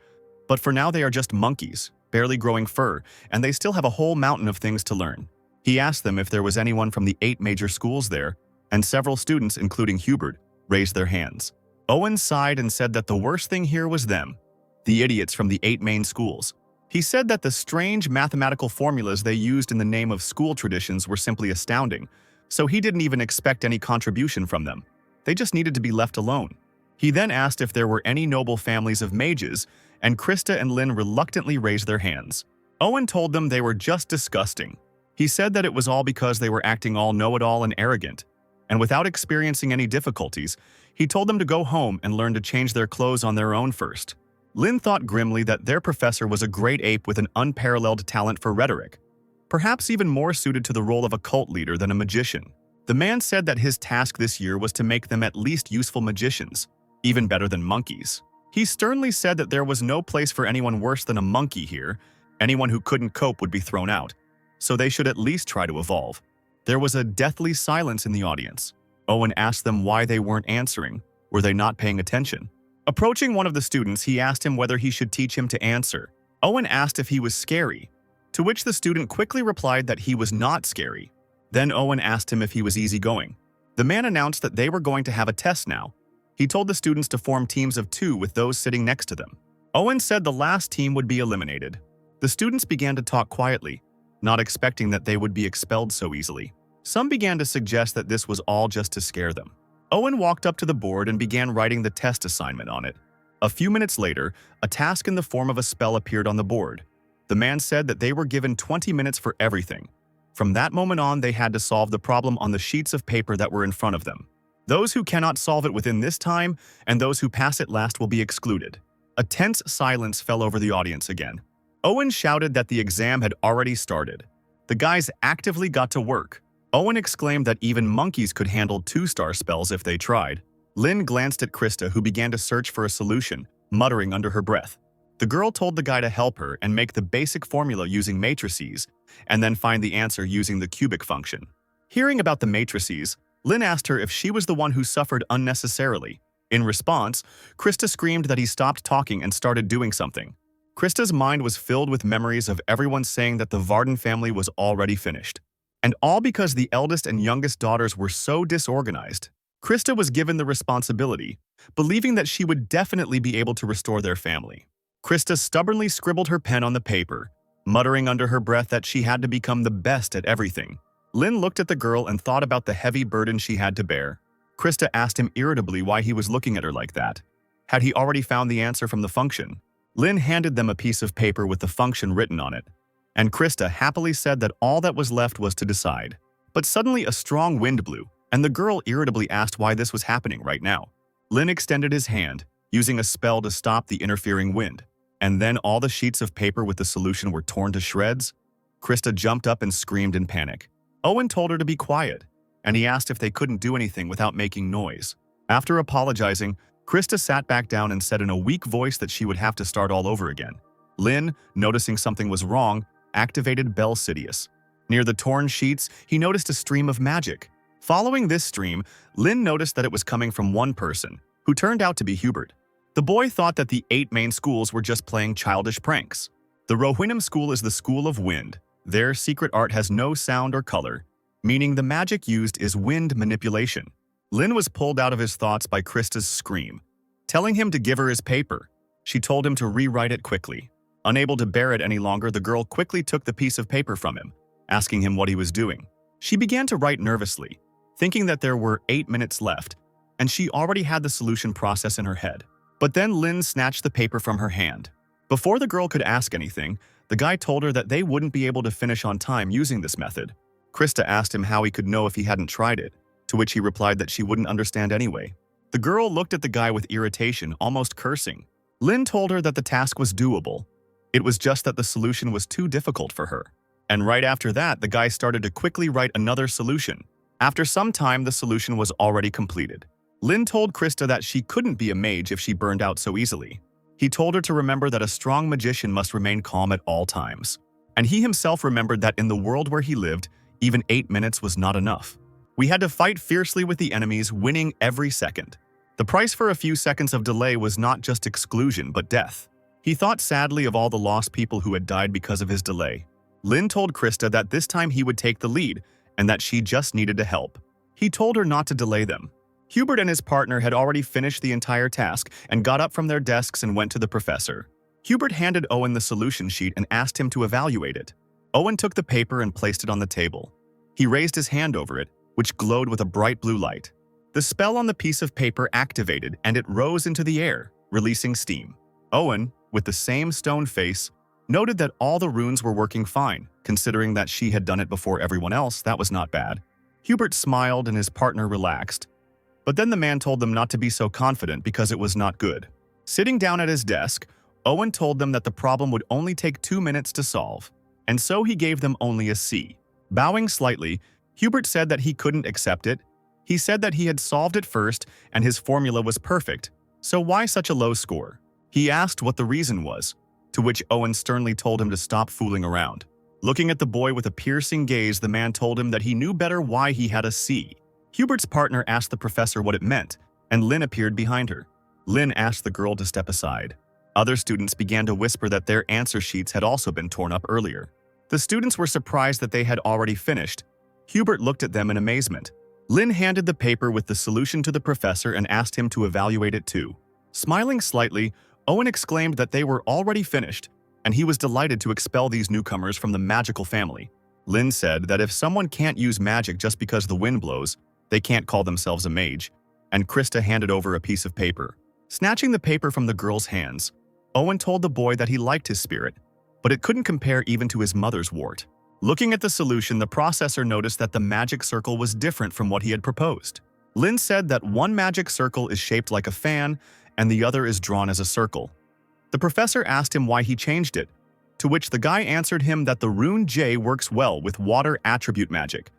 but for now they are just monkeys, barely growing fur, and they still have a whole mountain of things to learn. He asked them if there was anyone from the 8 major schools there, and several students, including Hubert, raised their hands. Owen sighed and said that the worst thing here was them, the idiots from the 8 main schools. He said that the strange mathematical formulas they used in the name of school traditions were simply astounding, so he didn't even expect any contribution from them. They just needed to be left alone. He then asked if there were any noble families of mages, and Krista and Lynn reluctantly raised their hands. Owen told them they were just disgusting. He said that it was all because they were acting all know-it-all and arrogant, and without experiencing any difficulties, he told them to go home and learn to change their clothes on their own first. Lynn thought grimly that their professor was a great ape with an unparalleled talent for rhetoric, perhaps even more suited to the role of a cult leader than a magician. The man said that his task this year was to make them at least useful magicians, even better than monkeys. He sternly said that there was no place for anyone worse than a monkey here. Anyone who couldn't cope would be thrown out, so they should at least try to evolve. There was a deathly silence in the audience. Owen asked them why they weren't answering. Were they not paying attention? Approaching one of the students, he asked him whether he should teach him to answer. Owen asked if he was scary, to which the student quickly replied that he was not scary. Then Owen asked him if he was easygoing. The man announced that they were going to have a test now. He told the students to form teams of 2 with those sitting next to them. Owen said the last team would be eliminated. The students began to talk quietly, not expecting that they would be expelled so easily. Some began to suggest that this was all just to scare them. Owen walked up to the board and began writing the test assignment on it. A few minutes later, a task in the form of a spell appeared on the board. The man said that they were given 20 minutes for everything. From that moment on, they had to solve the problem on the sheets of paper that were in front of them. Those who cannot solve it within this time and those who pass it last will be excluded. A tense silence fell over the audience again. Owen shouted that the exam had already started. The guys actively got to work. Owen exclaimed that even monkeys could handle 2-star spells if they tried. Lynn glanced at Krista, who began to search for a solution, muttering under her breath. The girl told the guy to help her and make the basic formula using matrices, and then find the answer using the cubic function. Hearing about the matrices, Lynn asked her if she was the one who suffered unnecessarily. In response, Krista screamed that he stopped talking and started doing something. Krista's mind was filled with memories of everyone saying that the Varden family was already finished. And all because the eldest and youngest daughters were so disorganized. Krista was given the responsibility, believing that she would definitely be able to restore their family. Krista stubbornly scribbled her pen on the paper, muttering under her breath that she had to become the best at everything. Lynn looked at the girl and thought about the heavy burden she had to bear. Krista asked him irritably why he was looking at her like that. Had he already found the answer from the function? Lynn handed them a piece of paper with the function written on it, and Krista happily said that all that was left was to decide. But suddenly a strong wind blew, and the girl irritably asked why this was happening right now. Lynn extended his hand, using a spell to stop the interfering wind, and then all the sheets of paper with the solution were torn to shreds. Krista jumped up and screamed in panic. Owen told her to be quiet, and he asked if they couldn't do anything without making noise. After apologizing, Krista sat back down and said in a weak voice that she would have to start all over again. Lynn, noticing something was wrong, activated Bell Sidious. Near the torn sheets, he noticed a stream of magic. Following this stream, Lynn noticed that it was coming from one person, who turned out to be Hubert. The boy thought that the 8 main schools were just playing childish pranks. The Rohirrim school is the school of wind. Their secret art has no sound or color, meaning the magic used is wind manipulation. Lynn was pulled out of his thoughts by Krista's scream. telling him to give her his paper. She told him to rewrite it quickly. Unable to bear it any longer, the girl quickly took the piece of paper from him, asking him what he was doing. She began to write nervously, thinking that there were 8 minutes left, and she already had the solution process in her head. But then Lin snatched the paper from her hand. Before the girl could ask anything, the guy told her that they wouldn't be able to finish on time using this method. Krista asked him how he could know if he hadn't tried it, to which he replied that she wouldn't understand anyway. The girl looked at the guy with irritation, almost cursing. Lin told her that the task was doable. It was just that the solution was too difficult for her. And right after that, the guy started to quickly write another solution. After some time, the solution was already completed. Lin told Krista that she couldn't be a mage if she burned out so easily. He told her to remember that a strong magician must remain calm at all times. And he himself remembered that in the world where he lived, even 8 minutes was not enough. We had to fight fiercely with the enemies, winning every second. The price for a few seconds of delay was not just exclusion, but death. He thought sadly of all the lost people who had died because of his delay. Lin told Krista that this time he would take the lead, and that she just needed to help. He told her not to delay them. Hubert and his partner had already finished the entire task and got up from their desks and went to the professor. Hubert handed Owen the solution sheet and asked him to evaluate it. Owen took the paper and placed it on the table. He raised his hand over it, which glowed with a bright blue light. The spell on the piece of paper activated and it rose into the air, releasing steam. Owen, with the same stone face, noted that all the runes were working fine. Considering that she had done it before everyone else, that was not bad. Hubert smiled and his partner relaxed. But then the man told them not to be so confident because it was not good. Sitting down at his desk, Owen told them that the problem would only take 2 minutes to solve, and so he gave them only a C. Bowing slightly, Hubert said that he couldn't accept it. He said that he had solved it first and his formula was perfect, so why such a low score? He asked what the reason was, to which Owen sternly told him to stop fooling around. Looking at the boy with a piercing gaze, the man told him that he knew better why he had a C. Hubert's partner asked the professor what it meant, and Lin appeared behind her. Lin asked the girl to step aside. Other students began to whisper that their answer sheets had also been torn up earlier. The students were surprised that they had already finished. Hubert looked at them in amazement. Lin handed the paper with the solution to the professor and asked him to evaluate it too. Smiling slightly, Owen exclaimed that they were already finished, and he was delighted to expel these newcomers from the magical family. Lin said that if someone can't use magic just because the wind blows, they can't call themselves a mage, and Krista handed over a piece of paper. Snatching the paper from the girl's hands, Owen told the boy that he liked his spirit, but it couldn't compare even to his mother's wart. Looking at the solution, the processor noticed that the magic circle was different from what he had proposed. Lin said that one magic circle is shaped like a fan and the other is drawn as a circle. The professor asked him why he changed it, to which the guy answered him that the rune J works well with water attribute magic.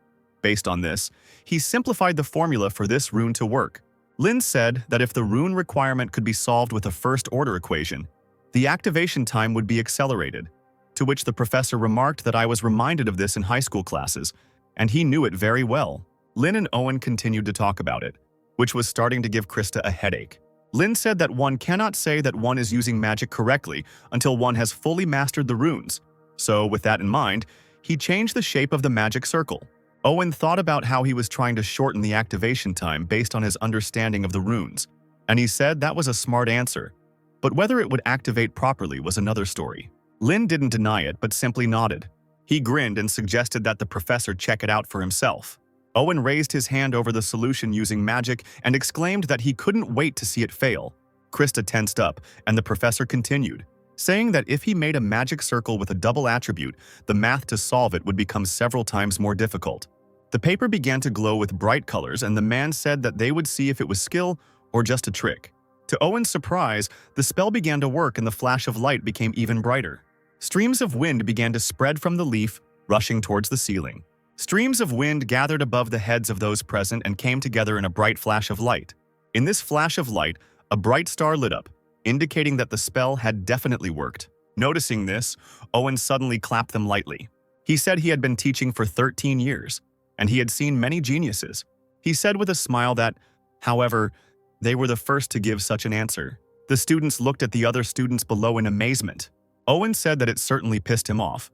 Based on this, he simplified the formula for this rune to work. Lin said that if the rune requirement could be solved with a first-order equation, the activation time would be accelerated, to which the professor remarked that I was reminded of this in high school classes, and he knew it very well. Lin and Owen continued to talk about it, which was starting to give Krista a headache. Lin said that one cannot say that one is using magic correctly until one has fully mastered the runes. So, with that in mind, he changed the shape of the magic circle. Owen thought about how he was trying to shorten the activation time based on his understanding of the runes, and he said that was a smart answer. But whether it would activate properly was another story. Lin didn't deny it, but simply nodded. He grinned and suggested that the professor check it out for himself. Owen raised his hand over the solution using magic and exclaimed that he couldn't wait to see it fail. Krista tensed up, and the professor continued, saying that if he made a magic circle with a double attribute, the math to solve it would become several times more difficult. The paper began to glow with bright colors, and the man said that they would see if it was skill or just a trick. To Owen's surprise, the spell began to work and the flash of light became even brighter. Streams of wind began to spread from the leaf, rushing towards the ceiling. Streams of wind gathered above the heads of those present and came together in a bright flash of light. In this flash of light, a bright star lit up, indicating that the spell had definitely worked. Noticing this, Owen suddenly clapped them lightly. He said he had been teaching for 13 years, and he had seen many geniuses. He said with a smile that, however, they were the first to give such an answer. The students looked at the other students below in amazement. Owen said that it certainly pissed him off,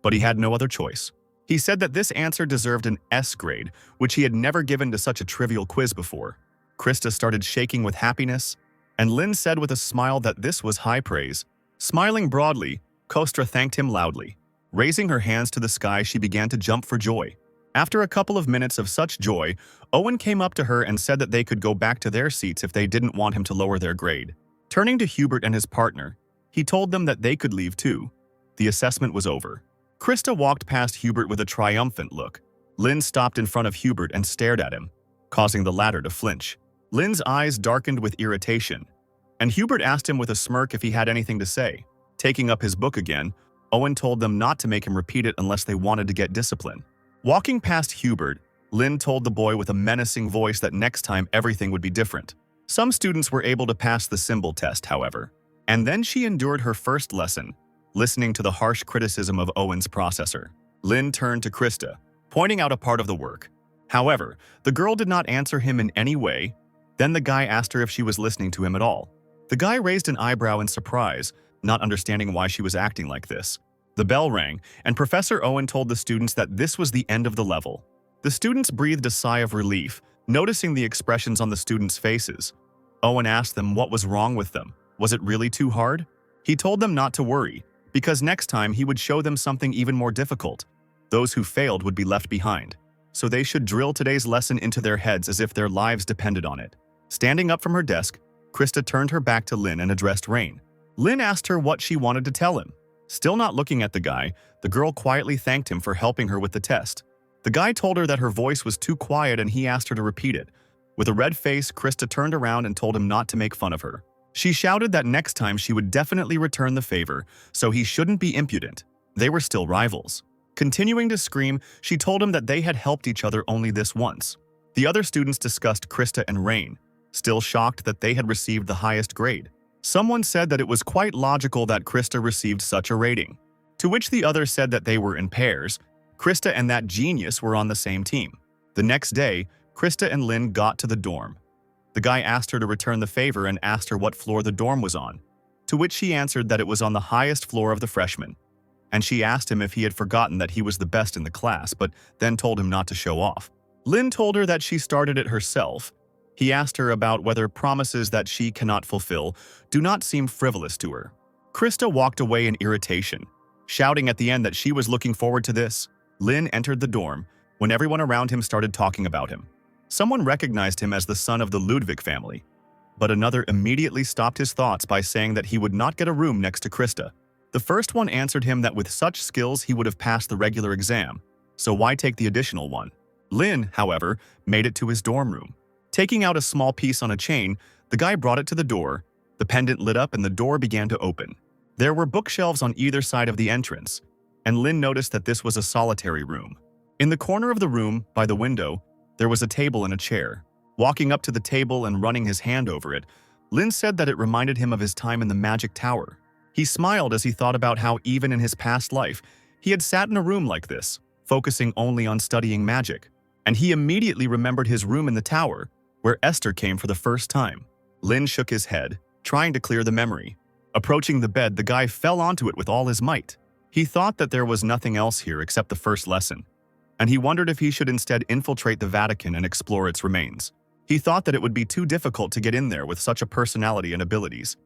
but he had no other choice. He said that this answer deserved an S grade, which he had never given to such a trivial quiz before. Krista started shaking with happiness, and Lin said with a smile that this was high praise. Smiling broadly, Kostra thanked him loudly. Raising her hands to the sky, she began to jump for joy. After a couple of minutes of such joy, Owen came up to her and said that they could go back to their seats if they didn't want him to lower their grade. Turning to Hubert and his partner, he told them that they could leave too. The assessment was over. Krista walked past Hubert with a triumphant look. Lin stopped in front of Hubert and stared at him, causing the latter to flinch. Lin's eyes darkened with irritation, and Hubert asked him with a smirk if he had anything to say. Taking up his book again, Owen told them not to make him repeat it unless they wanted to get discipline. Walking past Hubert, Lin told the boy with a menacing voice that next time everything would be different. Some students were able to pass the symbol test, however, and then she endured her first lesson, listening to the harsh criticism of Owen's processor. Lin turned to Krista, pointing out a part of the work. However, the girl did not answer him in any way. Then the guy asked her if she was listening to him at all. The guy raised an eyebrow in surprise, not understanding why she was acting like this. The bell rang, and Professor Owen told the students that this was the end of the level. The students breathed a sigh of relief, noticing the expressions on the students' faces. Owen asked them what was wrong with them. Was it really too hard? He told them not to worry, because next time he would show them something even more difficult. Those who failed would be left behind, so they should drill today's lesson into their heads as if their lives depended on it. Standing up from her desk, Krista turned her back to Lin and addressed Rain. Lin asked her what she wanted to tell him. Still not looking at the guy, the girl quietly thanked him for helping her with the test. The guy told her that her voice was too quiet and he asked her to repeat it. With a red face, Krista turned around and told him not to make fun of her. She shouted that next time she would definitely return the favor, so he shouldn't be impudent. They were still rivals. Continuing to scream, she told him that they had helped each other only this once. The other students discussed Krista and Rain, still shocked that they had received the highest grade. Someone said that it was quite logical that Krista received such a rating, to which the other said that they were in pairs. Krista and that genius were on the same team. The next day, Krista and Lin got to the dorm. The guy asked her to return the favor and asked her what floor the dorm was on, to which she answered that it was on the highest floor of the freshmen. And she asked him if he had forgotten that he was the best in the class, but then told him not to show off. Lin told her that she started it herself. He asked her about whether promises that she cannot fulfill do not seem frivolous to her. Krista walked away in irritation, shouting at the end that she was looking forward to this. Lin entered the dorm when everyone around him started talking about him. Someone recognized him as the son of the Ludwig family, but another immediately stopped his thoughts by saying that he would not get a room next to Krista. The first one answered him that with such skills he would have passed the regular exam, so why take the additional one? Lin, however, made it to his dorm room. Taking out a small piece on a chain, the guy brought it to the door. The pendant lit up and the door began to open. There were bookshelves on either side of the entrance, and Lin noticed that this was a solitary room. In the corner of the room, by the window, there was a table and a chair. Walking up to the table and running his hand over it, Lin said that it reminded him of his time in the Magic Tower. He smiled as he thought about how even in his past life, he had sat in a room like this, focusing only on studying magic. And he immediately remembered his room in the tower, where Esther came for the first time. Lin shook his head, trying to clear the memory. Approaching the bed, the guy fell onto it with all his might. He thought that there was nothing else here except the first lesson, and he wondered if he should instead infiltrate the Vatican and explore its remains. He thought that it would be too difficult to get in there with such a personality and abilities.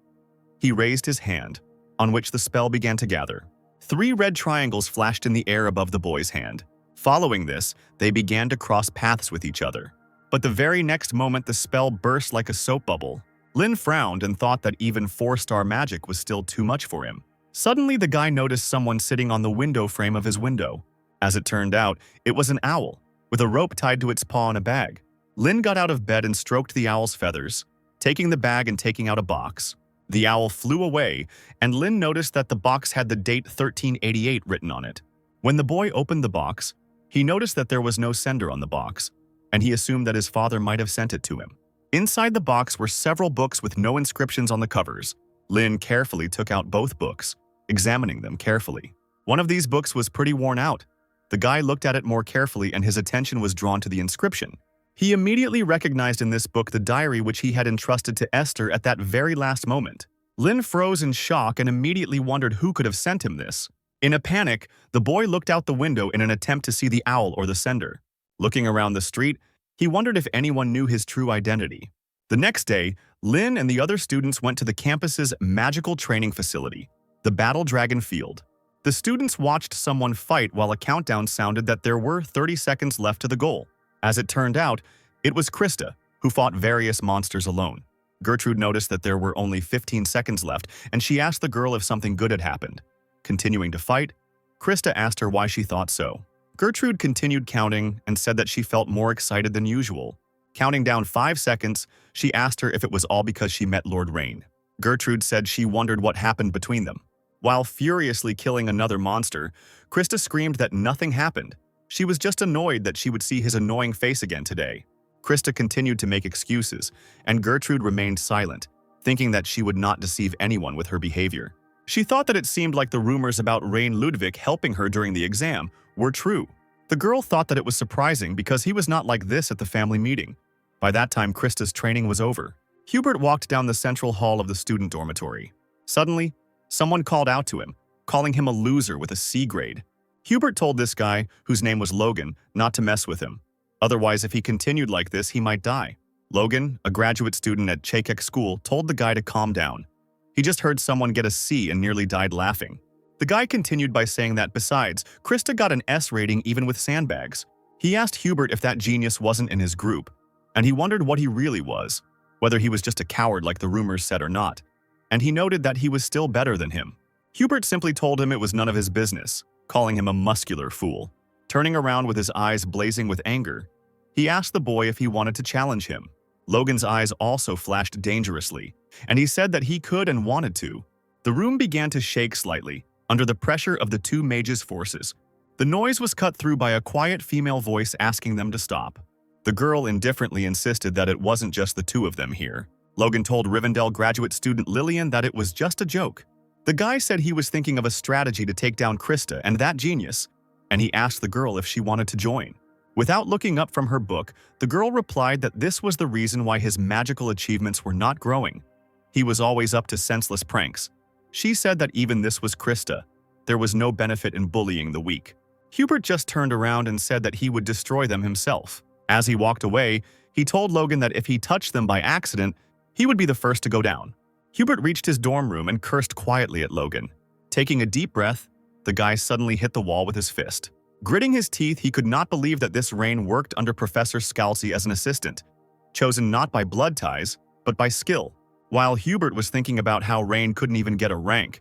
He raised his hand, on which the spell began to gather. 3 red triangles flashed in the air above the boy's hand. Following this, they began to cross paths with each other. But the very next moment, the spell burst like a soap bubble. Lin frowned and thought that even 4-star magic was still too much for him. Suddenly, the guy noticed someone sitting on the window frame of his window. As it turned out, it was an owl, with a rope tied to its paw in a bag. Lin got out of bed and stroked the owl's feathers, taking the bag and taking out a box. The owl flew away, and Lin noticed that the box had the date 1388 written on it. When the boy opened the box, he noticed that there was no sender on the box, and he assumed that his father might have sent it to him. Inside the box were several books with no inscriptions on the covers. Lin carefully took out both books, examining them carefully. One of these books was pretty worn out. The guy looked at it more carefully and his attention was drawn to the inscription. He immediately recognized in this book the diary which he had entrusted to Esther at that very last moment. Lin froze in shock and immediately wondered who could have sent him this. In a panic, the boy looked out the window in an attempt to see the owl or the sender. Looking around the street, he wondered if anyone knew his true identity. The next day, Lin and the other students went to the campus's magical training facility, the Battle Dragon Field. The students watched someone fight while a countdown sounded that there were 30 seconds left to the goal. As it turned out, it was Krista, who fought various monsters alone. Gertrude noticed that there were only 15 seconds left, and she asked the girl if something good had happened. Continuing to fight, Krista asked her why she thought so. Gertrude continued counting and said that she felt more excited than usual. Counting down 5 seconds, she asked her if it was all because she met Lord Rain. Gertrude said she wondered what happened between them. While furiously killing another monster, Krista screamed that nothing happened. She was just annoyed that she would see his annoying face again today. Krista continued to make excuses, and Gertrude remained silent, thinking that she would not deceive anyone with her behavior. She thought that it seemed like the rumors about Rain Ludwig helping her during the exam were true. The girl thought that it was surprising because he was not like this at the family meeting. By that time, Krista's training was over. Hubert walked down the central hall of the student dormitory. Suddenly, someone called out to him, calling him a loser with a C grade. Hubert told this guy, whose name was Logan, not to mess with him. Otherwise, if he continued like this, he might die. Logan, a graduate student at Chakek School, told the guy to calm down. He just heard someone get a C and nearly died laughing. The guy continued by saying that besides, Krista got an S rating even with sandbags. He asked Hubert if that genius wasn't in his group, and he wondered what he really was, whether he was just a coward like the rumors said or not. And he noted that he was still better than him. Hubert simply told him it was none of his business, calling him a muscular fool. Turning around with his eyes blazing with anger, he asked the boy if he wanted to challenge him. Logan's eyes also flashed dangerously, and he said that he could and wanted to. The room began to shake slightly, under the pressure of the two mages' forces. The noise was cut through by a quiet female voice asking them to stop. The girl indifferently insisted that it wasn't just the two of them here. Logan told Rivendell graduate student Lillian that it was just a joke. The guy said he was thinking of a strategy to take down Krista and that genius, and he asked the girl if she wanted to join. Without looking up from her book, the girl replied that this was the reason why his magical achievements were not growing. He was always up to senseless pranks. She said that even this was Krista. There was no benefit in bullying the weak. Hubert just turned around and said that he would destroy them himself. As he walked away, he told Logan that if he touched them by accident, he would be the first to go down. Hubert reached his dorm room and cursed quietly at Logan. Taking a deep breath, the guy suddenly hit the wall with his fist. Gritting his teeth, he could not believe that this Rain worked under Professor Scalzi as an assistant, chosen not by blood ties, but by skill. While Hubert was thinking about how Rain couldn't even get a rank,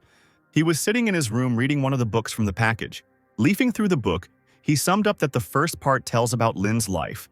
he was sitting in his room reading one of the books from the package. Leafing through the book, he summed up that the first part tells about Lin's life.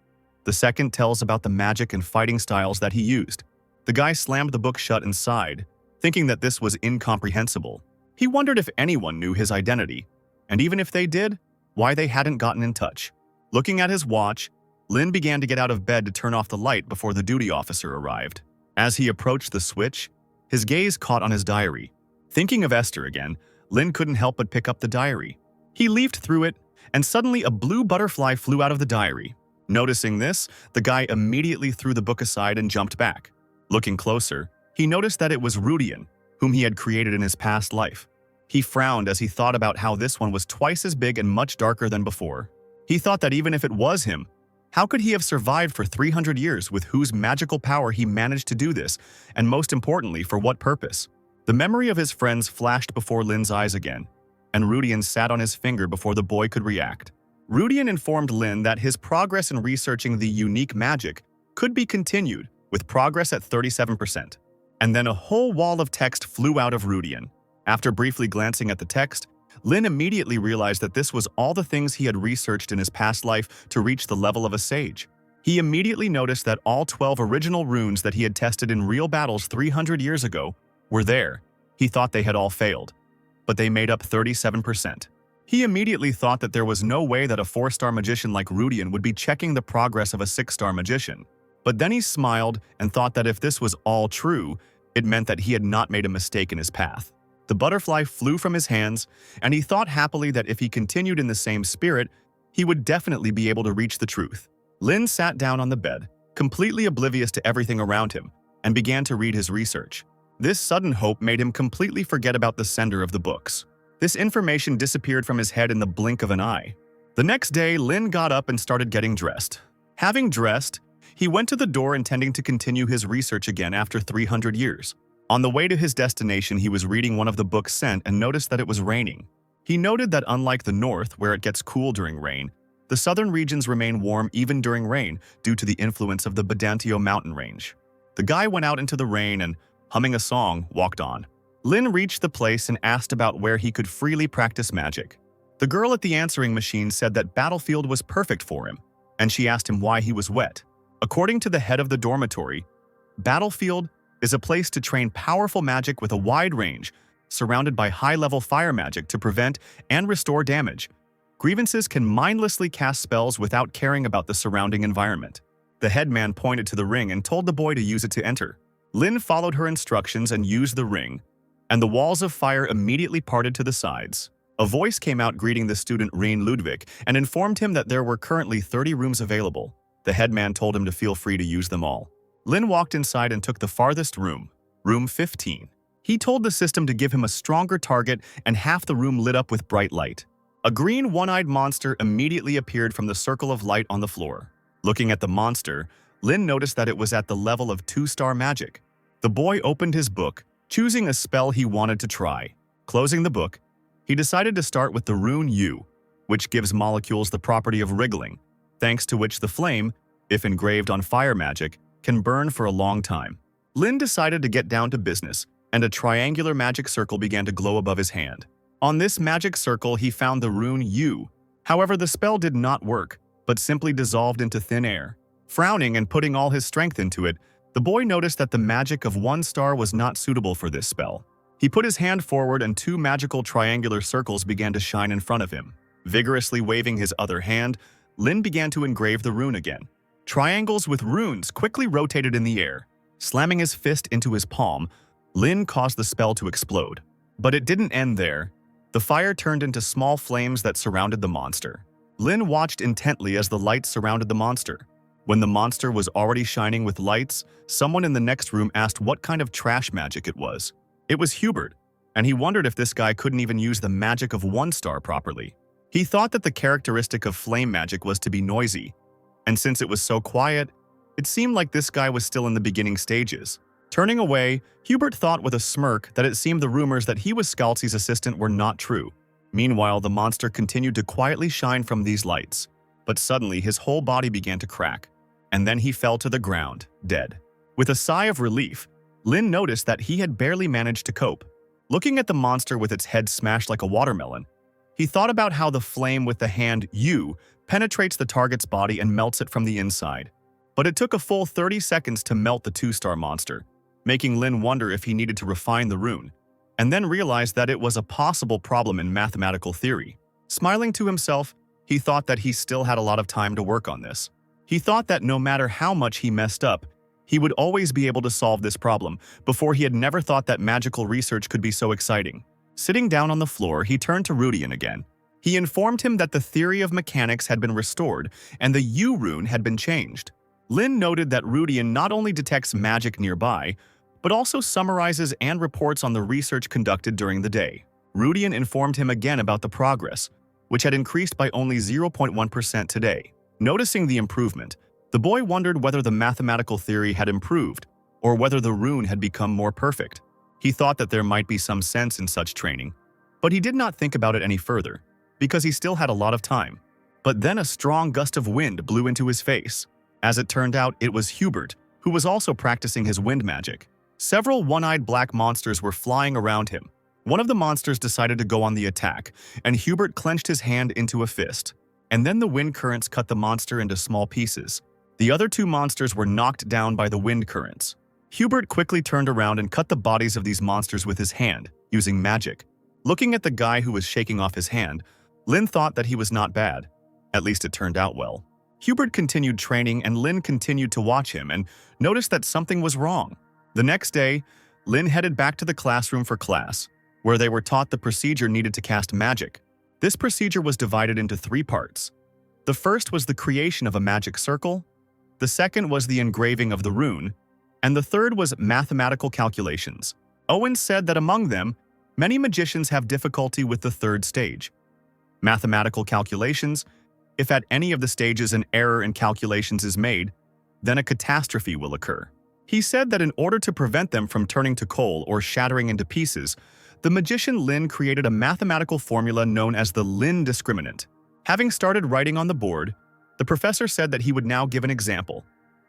The second tells about the magic and fighting styles that he used. The guy slammed the book shut and sighed, thinking that this was incomprehensible. He wondered if anyone knew his identity, and even if they did, why they hadn't gotten in touch. Looking at his watch, Lin began to get out of bed to turn off the light before the duty officer arrived. As he approached the switch, his gaze caught on his diary. Thinking of Esther again, Lin couldn't help but pick up the diary. He leafed through it, and suddenly a blue butterfly flew out of the diary. Noticing this, the guy immediately threw the book aside and jumped back. Looking closer, he noticed that it was Rudian, whom he had created in his past life. He frowned as he thought about how this one was twice as big and much darker than before. He thought that even if it was him, how could he have survived for 300 years with whose magical power he managed to do this, and most importantly, for what purpose? The memory of his friends flashed before Lin's eyes again, and Rudian sat on his finger before the boy could react. Rudian informed Lin that his progress in researching the unique magic could be continued, with progress at 37%. And then a whole wall of text flew out of Rudian. After briefly glancing at the text, Lin immediately realized that this was all the things he had researched in his past life to reach the level of a sage. He immediately noticed that all 12 original runes that he had tested in real battles 300 years ago were there. He thought they had all failed, but they made up 37%. He immediately thought that there was no way that a 4-star magician like Rudian would be checking the progress of a 6-star magician. But then he smiled and thought that if this was all true, it meant that he had not made a mistake in his path. The butterfly flew from his hands, and he thought happily that if he continued in the same spirit, he would definitely be able to reach the truth. Lin sat down on the bed, completely oblivious to everything around him, and began to read his research. This sudden hope made him completely forget about the sender of the books. This information disappeared from his head in the blink of an eye. The next day, Lin got up and started getting dressed. Having dressed, He went to the door intending to continue his research again after 300 years. On the way to his destination, he was reading one of the books sent and noticed that it was raining. He noted that unlike the north, where it gets cool during rain, the southern regions remain warm even during rain due to the influence of the Badantio mountain range. The guy went out into the rain and, humming a song, walked on. Lin reached the place and asked about where he could freely practice magic. The girl at the answering machine said that Battlefield was perfect for him, and she asked him why he was wet. According to the head of the dormitory, Battlefield is a place to train powerful magic with a wide range, surrounded by high-level fire magic to prevent and restore damage. Grievances can mindlessly cast spells without caring about the surrounding environment. The headman pointed to the ring and told the boy to use it to enter. Lin followed her instructions and used the ring, and the walls of fire immediately parted to the sides. A voice came out greeting the student Rein Ludwig and informed him that there were currently 30 rooms available. The headman told him to feel free to use them all. Lin walked inside and took the farthest room, room 15. He told the system to give him a stronger target, and half the room lit up with bright light. A green one-eyed monster immediately appeared from the circle of light on the floor. Looking at the monster, Lin noticed that it was at the level of 2-star magic. The boy opened his book, choosing a spell he wanted to try. Closing the book, he decided to start with the rune U, which gives molecules the property of wriggling, thanks to which the flame, if engraved on fire magic, can burn for a long time. Lin decided to get down to business, and a triangular magic circle began to glow above his hand. On this magic circle, he found the rune U. However, the spell did not work, but simply dissolved into thin air. Frowning and putting all his strength into it, the boy noticed that the magic of 1 star was not suitable for this spell. He put his hand forward and 2 magical triangular circles began to shine in front of him. Vigorously waving his other hand, Lin began to engrave the rune again. Triangles with runes quickly rotated in the air. Slamming his fist into his palm, Lin caused the spell to explode. But it didn't end there. The fire turned into small flames that surrounded the monster. Lin watched intently as the lights surrounded the monster. When the monster was already shining with lights, someone in the next room asked what kind of trash magic it was. It was Hubert, and he wondered if this guy couldn't even use the magic of 1 star properly. He thought that the characteristic of flame magic was to be noisy, and since it was so quiet, it seemed like this guy was still in the beginning stages. Turning away, Hubert thought with a smirk that it seemed the rumors that he was Scalzi's assistant were not true. Meanwhile, the monster continued to quietly shine from these lights, but suddenly his whole body began to crack, and then he fell to the ground, dead. With a sigh of relief, Lin noticed that he had barely managed to cope. Looking at the monster with its head smashed like a watermelon, he thought about how the flame with the hand U penetrates the target's body and melts it from the inside. But it took a full 30 seconds to melt the 2-star monster, making Lin wonder if he needed to refine the rune, and then realized that it was a possible problem in mathematical theory. Smiling to himself, he thought that he still had a lot of time to work on this. He thought that no matter how much he messed up, he would always be able to solve this problem. Before, he had never thought that magical research could be so exciting. Sitting down on the floor, he turned to Rudian again. He informed him that the theory of mechanics had been restored and the U rune had been changed. Lin noted that Rudian not only detects magic nearby, but also summarizes and reports on the research conducted during the day. Rudian informed him again about the progress, which had increased by only 0.1% today. Noticing the improvement, the boy wondered whether the mathematical theory had improved or whether the rune had become more perfect. He thought that there might be some sense in such training, but he did not think about it any further because he still had a lot of time. But then a strong gust of wind blew into his face. As it turned out, it was Hubert, who was also practicing his wind magic. Several one-eyed black monsters were flying around him. One of the monsters decided to go on the attack, and Hubert clenched his hand into a fist. And then the wind currents cut the monster into small pieces. The other 2 monsters were knocked down by the wind currents. Hubert quickly turned around and cut the bodies of these monsters with his hand, using magic. Looking at the guy who was shaking off his hand, Lin thought that he was not bad. At least it turned out well. Hubert continued training and Lin continued to watch him and noticed that something was wrong. The next day, Lin headed back to the classroom for class, where they were taught the procedure needed to cast magic. This procedure was divided into 3 parts. The first was the creation of a magic circle, the second was the engraving of the rune, and the third was mathematical calculations. Owen said that among them, many magicians have difficulty with the 3rd stage. Mathematical calculations. If at any of the stages an error in calculations is made, then a catastrophe will occur. He said that in order to prevent them from turning to coal or shattering into pieces, the magician Lin created a mathematical formula known as the Lin discriminant. Having started writing on the board, the professor said that he would now give an example,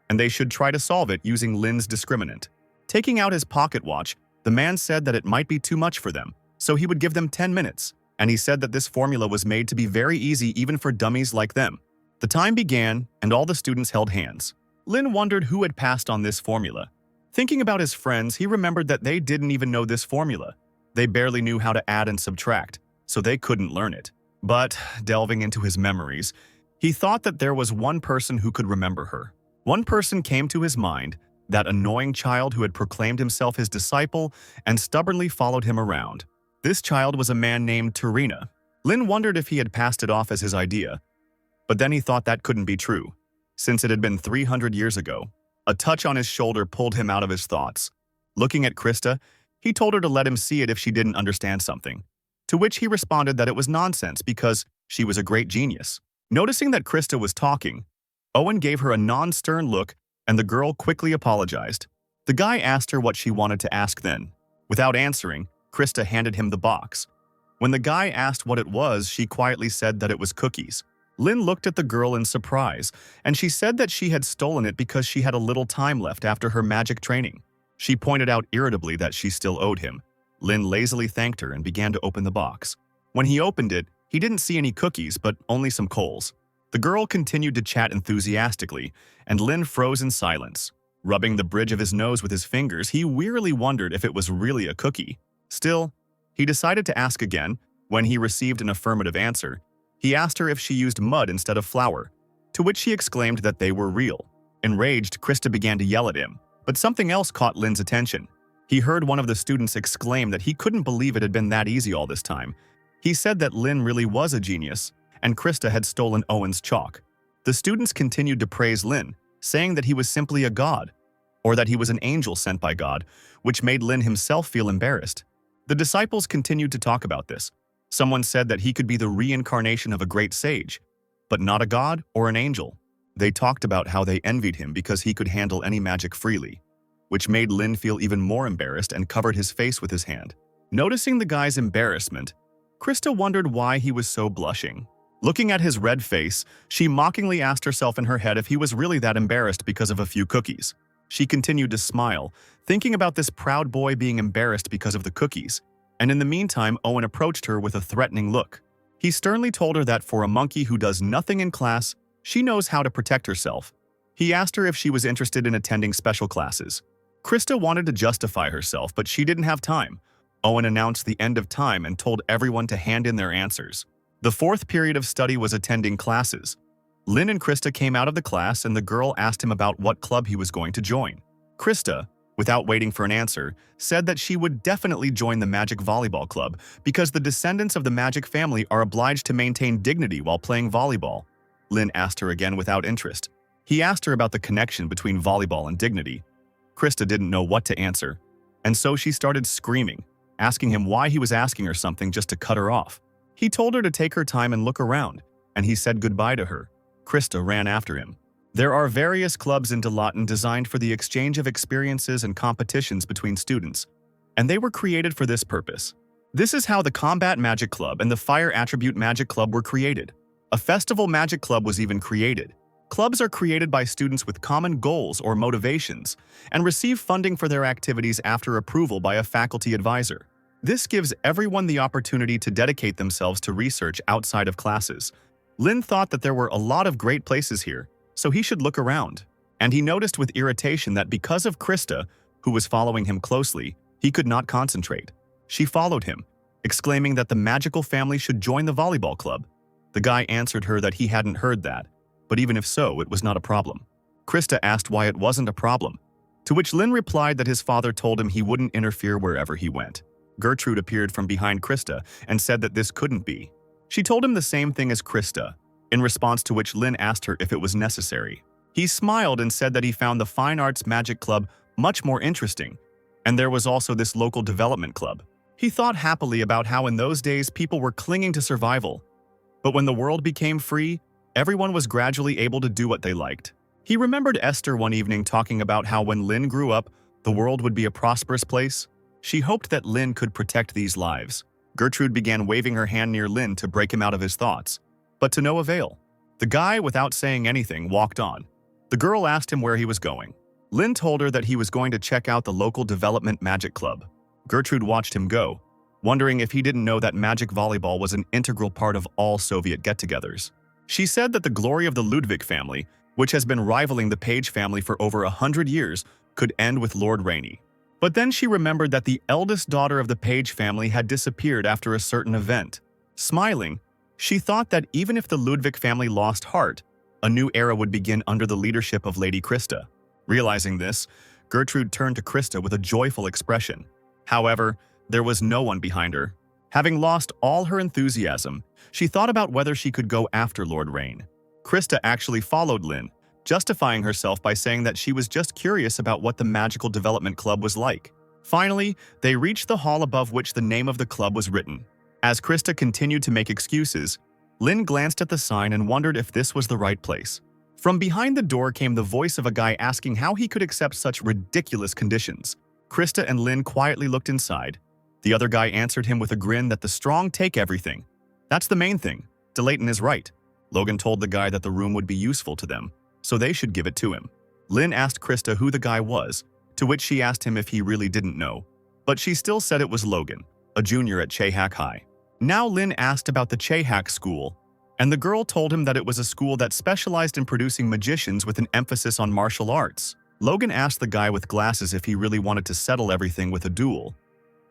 and they should try to solve it using Lin's discriminant. Taking out his pocket watch, the man said that it might be too much for them, so he would give them 10 minutes, and he said that this formula was made to be very easy even for dummies like them. The time began, and all the students held hands. Lin wondered who had passed on this formula. Thinking about his friends, he remembered that they didn't even know this formula. They barely knew how to add and subtract, so they couldn't learn it. But, delving into his memories, he thought that there was one person who could remember her. One person came to his mind, that annoying child who had proclaimed himself his disciple and stubbornly followed him around. This child was a man named Tarina. Lin wondered if he had passed it off as his idea, but then he thought that couldn't be true, since it had been 300 years ago. A touch on his shoulder pulled him out of his thoughts. Looking at Krista, he told her to let him see it if she didn't understand something, to which he responded that it was nonsense because she was a great genius. Noticing that Krista was talking, Owen gave her a non-stern look and the girl quickly apologized. The guy asked her what she wanted to ask then. Without answering, Krista handed him the box. When the guy asked what it was, she quietly said that it was cookies. Lin looked at the girl in surprise, and she said that she had stolen it because she had a little time left after her magic training. She pointed out irritably that she still owed him. Lin lazily thanked her and began to open the box. When he opened it, he didn't see any cookies, but only some coals. The girl continued to chat enthusiastically, and Lin froze in silence. Rubbing the bridge of his nose with his fingers, he wearily wondered if it was really a cookie. Still, he decided to ask again. When he received an affirmative answer, he asked her if she used mud instead of flour, to which she exclaimed that they were real. Enraged, Krista began to yell at him, but something else caught Lin's attention. He heard one of the students exclaim that he couldn't believe it had been that easy all this time. He said that Lin really was a genius, and Krista had stolen Owen's chalk. The students continued to praise Lin, saying that he was simply a god, or that he was an angel sent by God, which made Lin himself feel embarrassed. The disciples continued to talk about this. Someone said that he could be the reincarnation of a great sage, but not a god or an angel. They talked about how they envied him because he could handle any magic freely, which made Lin feel even more embarrassed and covered his face with his hand. Noticing the guy's embarrassment, Krista wondered why he was so blushing. Looking at his red face, she mockingly asked herself in her head if he was really that embarrassed because of a few cookies. She continued to smile, thinking about this proud boy being embarrassed because of the cookies. And in the meantime, Owen approached her with a threatening look. He sternly told her that for a monkey who does nothing in class, she knows how to protect herself. He asked her if she was interested in attending special classes. Krista wanted to justify herself, but she didn't have time. Owen announced the end of time and told everyone to hand in their answers. The fourth period of study was attending classes. Lin and Krista came out of the class and the girl asked him about what club he was going to join. Krista, without waiting for an answer, said that she would definitely join the Magic Volleyball Club because the descendants of the Magic family are obliged to maintain dignity while playing volleyball. Lin asked her again without interest. He asked her about the connection between volleyball and dignity. Krista didn't know what to answer, and so she started screaming, asking him why he was asking her something just to cut her off. He told her to take her time and look around, and he said goodbye to her. Krista ran after him. There are various clubs in Dilaton designed for the exchange of experiences and competitions between students, and they were created for this purpose. This is how the Combat Magic Club and the Fire Attribute Magic Club were created. A Festival Magic Club was even created. Clubs are created by students with common goals or motivations and receive funding for their activities after approval by a faculty advisor. This gives everyone the opportunity to dedicate themselves to research outside of classes. Lin thought that there were a lot of great places here, so he should look around. And he noticed with irritation that because of Krista, who was following him closely, he could not concentrate. She followed him, exclaiming that the magical family should join the volleyball club. The guy answered her that he hadn't heard that, but even if so, it was not a problem. Krista asked why it wasn't a problem, to which Lin replied that his father told him he wouldn't interfere wherever he went. Gertrude appeared from behind Krista and said that this couldn't be. She told him the same thing as Krista, in response to which Lin asked her if it was necessary. He smiled and said that he found the Fine Arts Magic Club much more interesting, and there was also this local development club. He thought happily about how in those days people were clinging to survival, but when the world became free, everyone was gradually able to do what they liked. He remembered Esther one evening talking about how when Lin grew up, the world would be a prosperous place. She hoped that Lin could protect these lives. Gertrude began waving her hand near Lin to break him out of his thoughts, but to no avail. The guy, without saying anything, walked on. The girl asked him where he was going. Lin told her that he was going to check out the local development magic club. Gertrude watched him go, wondering if he didn't know that magic volleyball was an integral part of all Soviet get-togethers. She said that the glory of the Ludwig family, which has been rivaling the Page family for over 100 years, could end with Lord Rainey. But then she remembered that the eldest daughter of the Page family had disappeared after a certain event. Smiling, she thought that even if the Ludwig family lost heart, a new era would begin under the leadership of Lady Krista. Realizing this, Gertrude turned to Krista with a joyful expression. However, there was no one behind her. Having lost all her enthusiasm, she thought about whether she could go after Lord Rain. Krista actually followed Lin, justifying herself by saying that she was just curious about what the Magical Development Club was like. Finally, they reached the hall above which the name of the club was written. As Krista continued to make excuses, Lin glanced at the sign and wondered if this was the right place. From behind the door came the voice of a guy asking how he could accept such ridiculous conditions. Krista and Lin quietly looked inside. The other guy answered him with a grin that the strong take everything. That's the main thing. DeLayton is right. Logan told the guy that the room would be useful to them, so they should give it to him. Lin asked Krista who the guy was, to which she asked him if he really didn't know. But she still said it was Logan, a junior at Chehak High. Now Lin asked about the Chehak school, and the girl told him that it was a school that specialized in producing magicians with an emphasis on martial arts. Logan asked the guy with glasses if he really wanted to settle everything with a duel,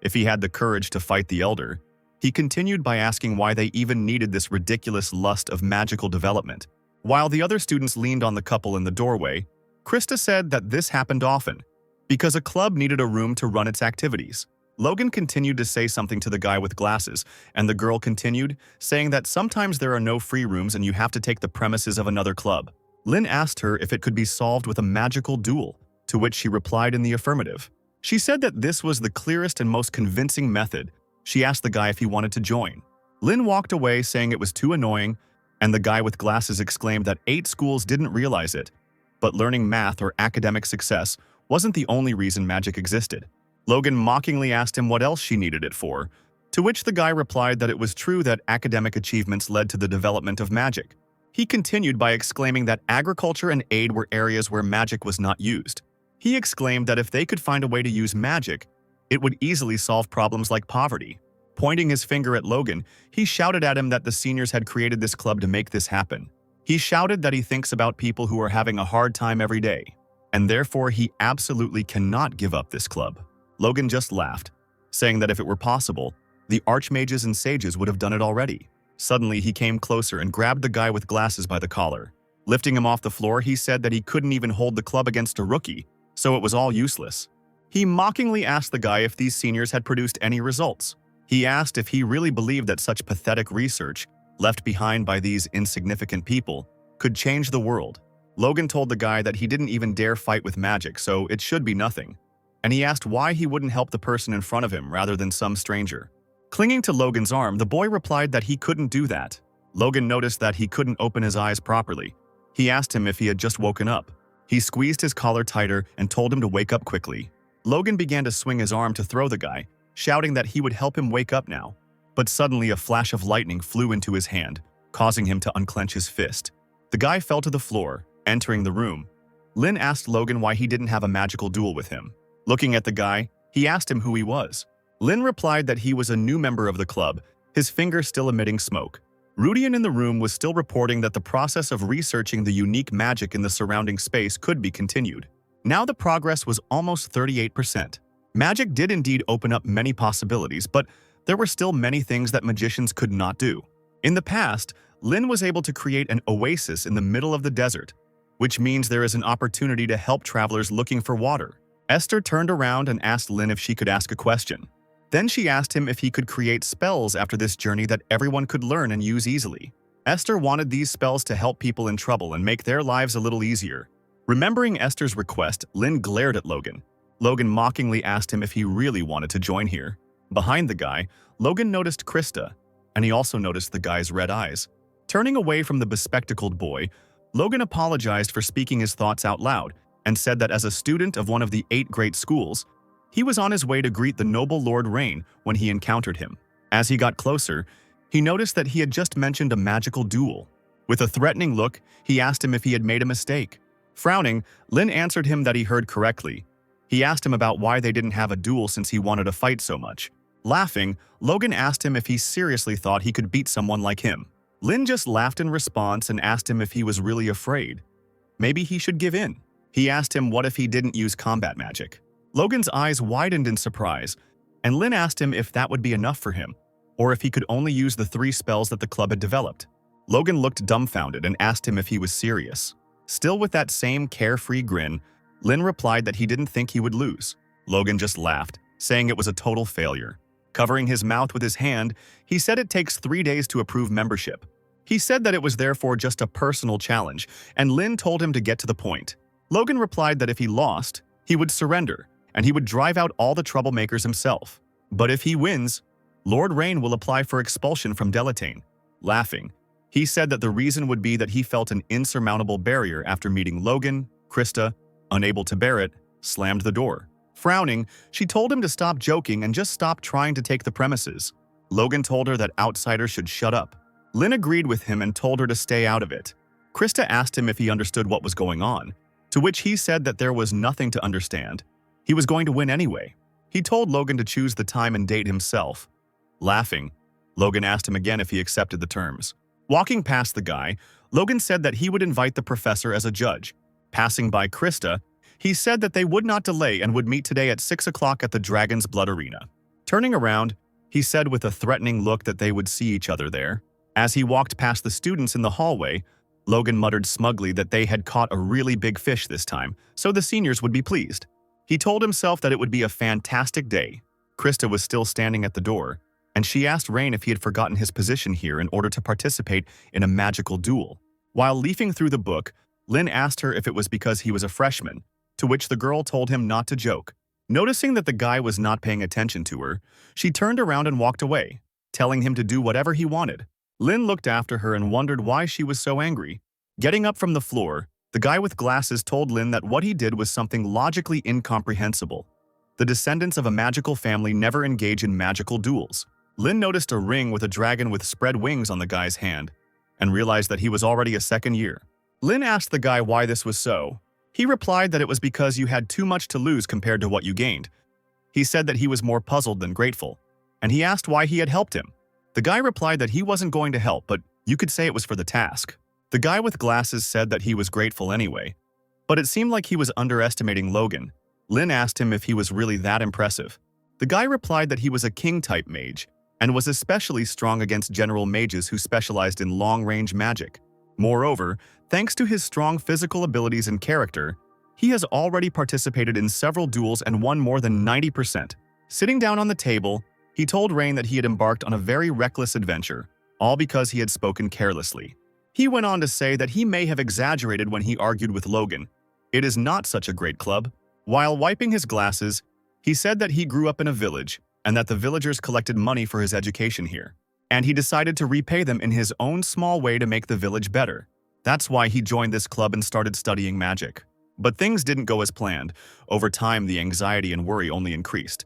if he had the courage to fight the elder. He continued by asking why they even needed this ridiculous lust of magical development. While the other students leaned on the couple in the doorway, Krista said that this happened often, because a club needed a room to run its activities. Logan continued to say something to the guy with glasses, and the girl continued, saying that sometimes there are no free rooms and you have to take the premises of another club. Lin asked her if it could be solved with a magical duel, to which she replied in the affirmative. She said that this was the clearest and most convincing method. She asked the guy if he wanted to join. Lin walked away saying it was too annoying, and the guy with glasses exclaimed that 8 schools didn't realize it, but learning math or academic success wasn't the only reason magic existed. Logan mockingly asked him what else she needed it for, to which the guy replied that it was true that academic achievements led to the development of magic. He continued by exclaiming that agriculture and aid were areas where magic was not used. He exclaimed that if they could find a way to use magic, it would easily solve problems like poverty. Pointing his finger at Logan, he shouted at him that the seniors had created this club to make this happen. He shouted that he thinks about people who are having a hard time every day, and therefore he absolutely cannot give up this club. Logan just laughed, saying that if it were possible, the archmages and sages would have done it already. Suddenly, he came closer and grabbed the guy with glasses by the collar. Lifting him off the floor, he said that he couldn't even hold the club against a rookie, so it was all useless. He mockingly asked the guy if these seniors had produced any results. He asked if he really believed that such pathetic research, left behind by these insignificant people, could change the world. Logan told the guy that he didn't even dare fight with magic, so it should be nothing. And he asked why he wouldn't help the person in front of him rather than some stranger. Clinging to Logan's arm, the boy replied that he couldn't do that. Logan noticed that he couldn't open his eyes properly. He asked him if he had just woken up. He squeezed his collar tighter and told him to wake up quickly. Logan began to swing his arm to throw the guy, shouting that he would help him wake up now. But suddenly a flash of lightning flew into his hand, causing him to unclench his fist. The guy fell to the floor, entering the room. Lin asked Logan why he didn't have a magical duel with him. Looking at the guy, he asked him who he was. Lin replied that he was a new member of the club, his finger still emitting smoke. Rudian in the room was still reporting that the process of researching the unique magic in the surrounding space could be continued. Now the progress was almost 38%. Magic did indeed open up many possibilities, but there were still many things that magicians could not do. In the past, Lin was able to create an oasis in the middle of the desert, which means there is an opportunity to help travelers looking for water. Esther turned around and asked Lin if she could ask a question. Then she asked him if he could create spells after this journey that everyone could learn and use easily. Esther wanted these spells to help people in trouble and make their lives a little easier. Remembering Esther's request, Lin glared at Logan. Logan mockingly asked him if he really wanted to join here. Behind the guy, Logan noticed Krista, and he also noticed the guy's red eyes. Turning away from the bespectacled boy, Logan apologized for speaking his thoughts out loud and said that as a student of one of the 8 great schools, he was on his way to greet the noble Lord Rain when he encountered him. As he got closer, he noticed that he had just mentioned a magical duel. With a threatening look, he asked him if he had made a mistake. Frowning, Lin answered him that he heard correctly. He asked him about why they didn't have a duel since he wanted to fight so much. Laughing, Logan asked him if he seriously thought he could beat someone like him. Lin just laughed in response and asked him if he was really afraid. Maybe he should give in. He asked him what if he didn't use combat magic. Logan's eyes widened in surprise, and Lin asked him if that would be enough for him, or if he could only use the 3 spells that the club had developed. Logan looked dumbfounded and asked him if he was serious. Still with that same carefree grin, Lin replied that he didn't think he would lose. Logan just laughed, saying it was a total failure. Covering his mouth with his hand, he said it takes 3 days to approve membership. He said that it was therefore just a personal challenge, and Lin told him to get to the point. Logan replied that if he lost, he would surrender, and he would drive out all the troublemakers himself. But if he wins, Lord Rain will apply for expulsion from Delatane. Laughing, he said that the reason would be that he felt an insurmountable barrier after meeting Logan. Krista, unable to bear it, slammed the door. Frowning, she told him to stop joking and just stop trying to take the premises. Logan told her that outsiders should shut up. Lin agreed with him and told her to stay out of it. Krista asked him if he understood what was going on, to which he said that there was nothing to understand. He was going to win anyway. He told Logan to choose the time and date himself. Laughing, Logan asked him again if he accepted the terms. Walking past the guy, Logan said that he would invite the professor as a judge. Passing by Krista, he said that they would not delay and would meet today at 6 o'clock at the Dragon's Blood Arena. Turning around, he said with a threatening look that they would see each other there. As he walked past the students in the hallway, Logan muttered smugly that they had caught a really big fish this time, so the seniors would be pleased. He told himself that it would be a fantastic day. Krista was still standing at the door, and she asked Rain if he had forgotten his position here in order to participate in a magical duel. While leafing through the book, Lin asked her if it was because he was a freshman, to which the girl told him not to joke. Noticing that the guy was not paying attention to her, she turned around and walked away, telling him to do whatever he wanted. Lin looked after her and wondered why she was so angry. Getting up from the floor, the guy with glasses told Lin that what he did was something logically incomprehensible. The descendants of a magical family never engage in magical duels. Lin noticed a ring with a dragon with spread wings on the guy's hand, and realized that he was already a second year. Lin asked the guy why this was so. He replied that it was because you had too much to lose compared to what you gained. He said that he was more puzzled than grateful, and he asked why he had helped him. The guy replied that he wasn't going to help, but you could say it was for the task. The guy with glasses said that he was grateful anyway, but it seemed like he was underestimating Logan. Lin asked him if he was really that impressive. The guy replied that he was a king-type mage, and was especially strong against general mages who specialized in long-range magic. Moreover, thanks to his strong physical abilities and character, he has already participated in several duels and won more than 90%. Sitting down on the table, he told Rain that he had embarked on a very reckless adventure, all because he had spoken carelessly. He went on to say that he may have exaggerated when he argued with Logan. It is not such a great club. While wiping his glasses, he said that he grew up in a village and that the villagers collected money for his education here, and he decided to repay them in his own small way to make the village better. That's why he joined this club and started studying magic. But things didn't go as planned. Over time, the anxiety and worry only increased.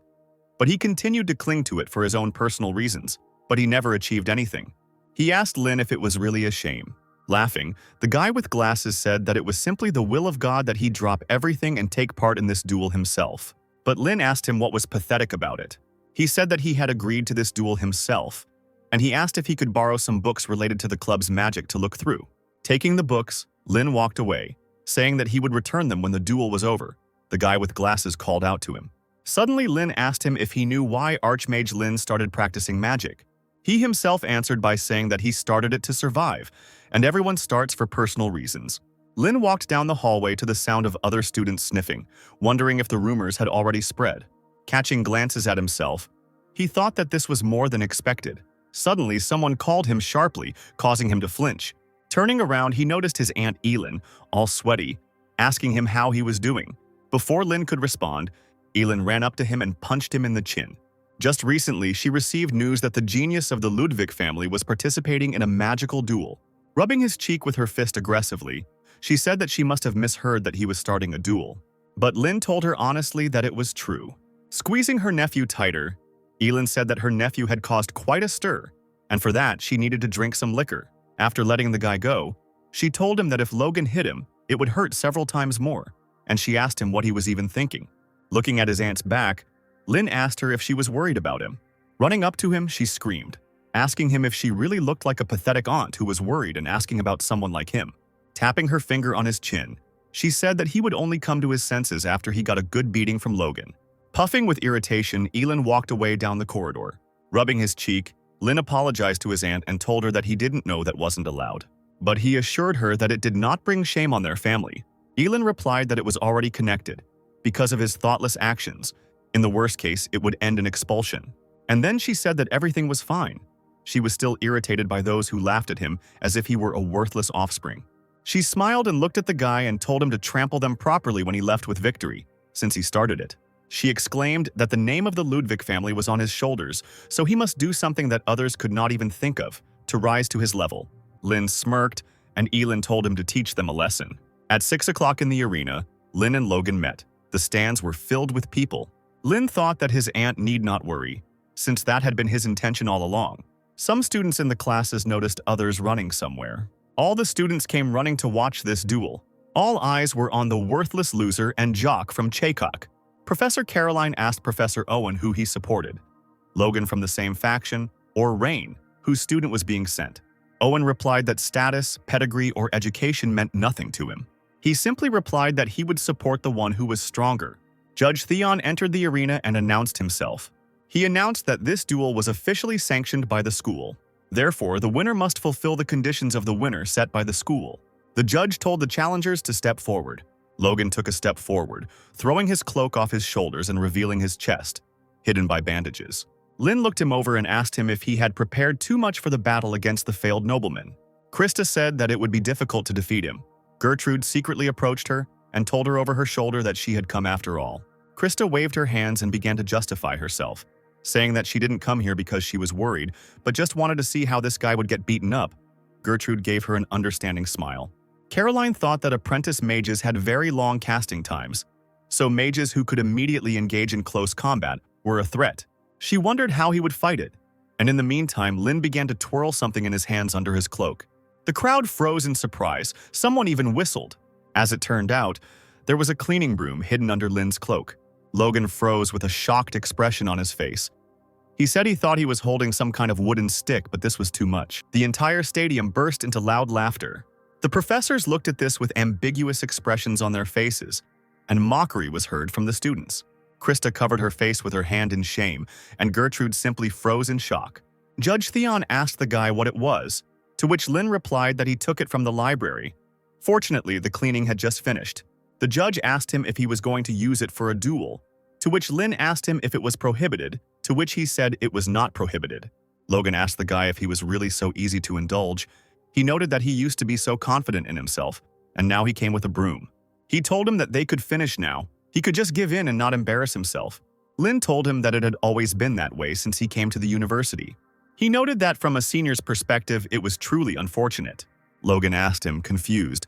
But he continued to cling to it for his own personal reasons, but he never achieved anything. He asked Lin if it was really a shame. Laughing, the guy with glasses said that it was simply the will of God that he drop everything and take part in this duel himself. But Lin asked him what was pathetic about it. He said that he had agreed to this duel himself, and he asked if he could borrow some books related to the club's magic to look through. Taking the books, Lin walked away, saying that he would return them when the duel was over. The guy with glasses called out to him. Suddenly, Lin asked him if he knew why Archmage Lin started practicing magic. He himself answered by saying that he started it to survive, and everyone starts for personal reasons. Lin walked down the hallway to the sound of other students sniffing, wondering if the rumors had already spread. Catching glances at himself, he thought that this was more than expected. Suddenly, someone called him sharply, causing him to flinch. Turning around, he noticed his Aunt Elin, all sweaty, asking him how he was doing. Before Lin could respond, Elin ran up to him and punched him in the chin. Just recently, she received news that the genius of the Ludwig family was participating in a magical duel. Rubbing his cheek with her fist aggressively, She said that she must have misheard that he was starting a duel. But Lin told her honestly that it was true. Squeezing her nephew tighter, Elin said that her nephew had caused quite a stir, and for that she needed to drink some liquor. After letting the guy go, she told him that if Logan hit him, it would hurt several times more, and she asked him what he was even thinking. Looking at his aunt's back, Lin asked her if she was worried about him. Running up to him, she screamed, asking him if she really looked like a pathetic aunt who was worried and asking about someone like him. Tapping her finger on his chin, she said that he would only come to his senses after he got a good beating from Logan. Puffing with irritation, Elin walked away down the corridor. Rubbing his cheek, Lin apologized to his aunt and told her that he didn't know that wasn't allowed. But he assured her that it did not bring shame on their family. Elin replied that it was already connected, because of his thoughtless actions. In the worst case, it would end in expulsion. And then she said that everything was fine. She was still irritated by those who laughed at him as if he were a worthless offspring. She smiled and looked at the guy and told him to trample them properly when he left with victory, since he started it. She exclaimed that the name of the Ludwig family was on his shoulders, so he must do something that others could not even think of, to rise to his level. Lin smirked, and Elin told him to teach them a lesson. At 6 o'clock in the arena, Lin and Logan met. The stands were filled with people. Lin thought that his aunt need not worry, since that had been his intention all along. Some students in the classes noticed others running somewhere. All the students came running to watch this duel. All eyes were on the worthless loser and jock from Chaycock. Professor Caroline asked Professor Owen who he supported. Logan from the same faction, or Rain, whose student was being sent. Owen replied that status, pedigree, or education meant nothing to him. He simply replied that he would support the one who was stronger. Judge Theon entered the arena and announced himself. He announced that this duel was officially sanctioned by the school. Therefore, the winner must fulfill the conditions of the winner set by the school. The judge told the challengers to step forward. Logan took a step forward, throwing his cloak off his shoulders and revealing his chest, hidden by bandages. Lin looked him over and asked him if he had prepared too much for the battle against the failed nobleman. Krista said that it would be difficult to defeat him. Gertrude secretly approached her and told her over her shoulder that she had come after all. Krista waved her hands and began to justify herself, saying that she didn't come here because she was worried, but just wanted to see how this guy would get beaten up. Gertrude gave her an understanding smile. Caroline thought that apprentice mages had very long casting times, so mages who could immediately engage in close combat were a threat. She wondered how he would fight it, and in the meantime, Lin began to twirl something in his hands under his cloak. The crowd froze in surprise. Someone even whistled. As it turned out, there was a cleaning broom hidden under Lin's cloak. Logan froze with a shocked expression on his face. He said he thought he was holding some kind of wooden stick, but this was too much. The entire stadium burst into loud laughter. The professors looked at this with ambiguous expressions on their faces, and mockery was heard from the students. Krista covered her face with her hand in shame, and Gertrude simply froze in shock. Judge Theon asked the guy what it was, to which Lin replied that he took it from the library. Fortunately, the cleaning had just finished. The judge asked him if he was going to use it for a duel, to which Lin asked him if it was prohibited, to which he said it was not prohibited. Logan asked the guy if he was really so easy to indulge. He noted that he used to be so confident in himself, and now he came with a broom. He told him that they could finish now. He could just give in and not embarrass himself. Lin told him that it had always been that way since he came to the university. He noted that from a senior's perspective, it was truly unfortunate. Logan asked him, confused,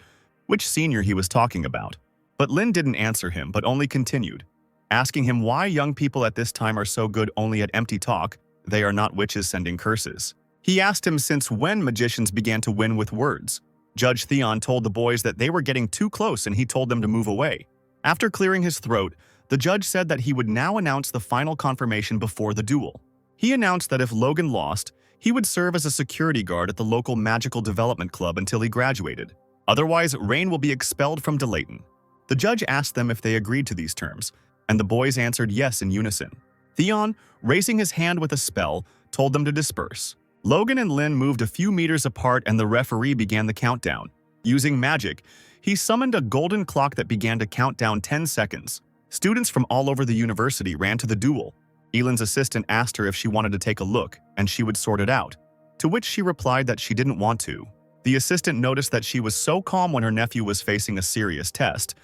which senior he was talking about. But Lin didn't answer him, but only continued, asking him why young people at this time are so good only at empty talk. They are not witches sending curses. He asked him since when magicians began to win with words. Judge Theon told the boys that they were getting too close and he told them to move away. After clearing his throat, the judge said that he would now announce the final confirmation before the duel. He announced that if Logan lost, he would serve as a security guard at the local magical development club until he graduated. Otherwise, Rain will be expelled from Delayton. The judge asked them if they agreed to these terms, and the boys answered yes in unison. Theon, raising his hand with a spell, told them to disperse. Logan and Lin moved a few meters apart and the referee began the countdown. Using magic, he summoned a golden clock that began to count down 10 seconds. Students from all over the university ran to the duel. Elin's assistant asked her if she wanted to take a look, and she would sort it out, to which she replied that she didn't want to. The assistant noticed that she was so calm when her nephew was facing a serious test.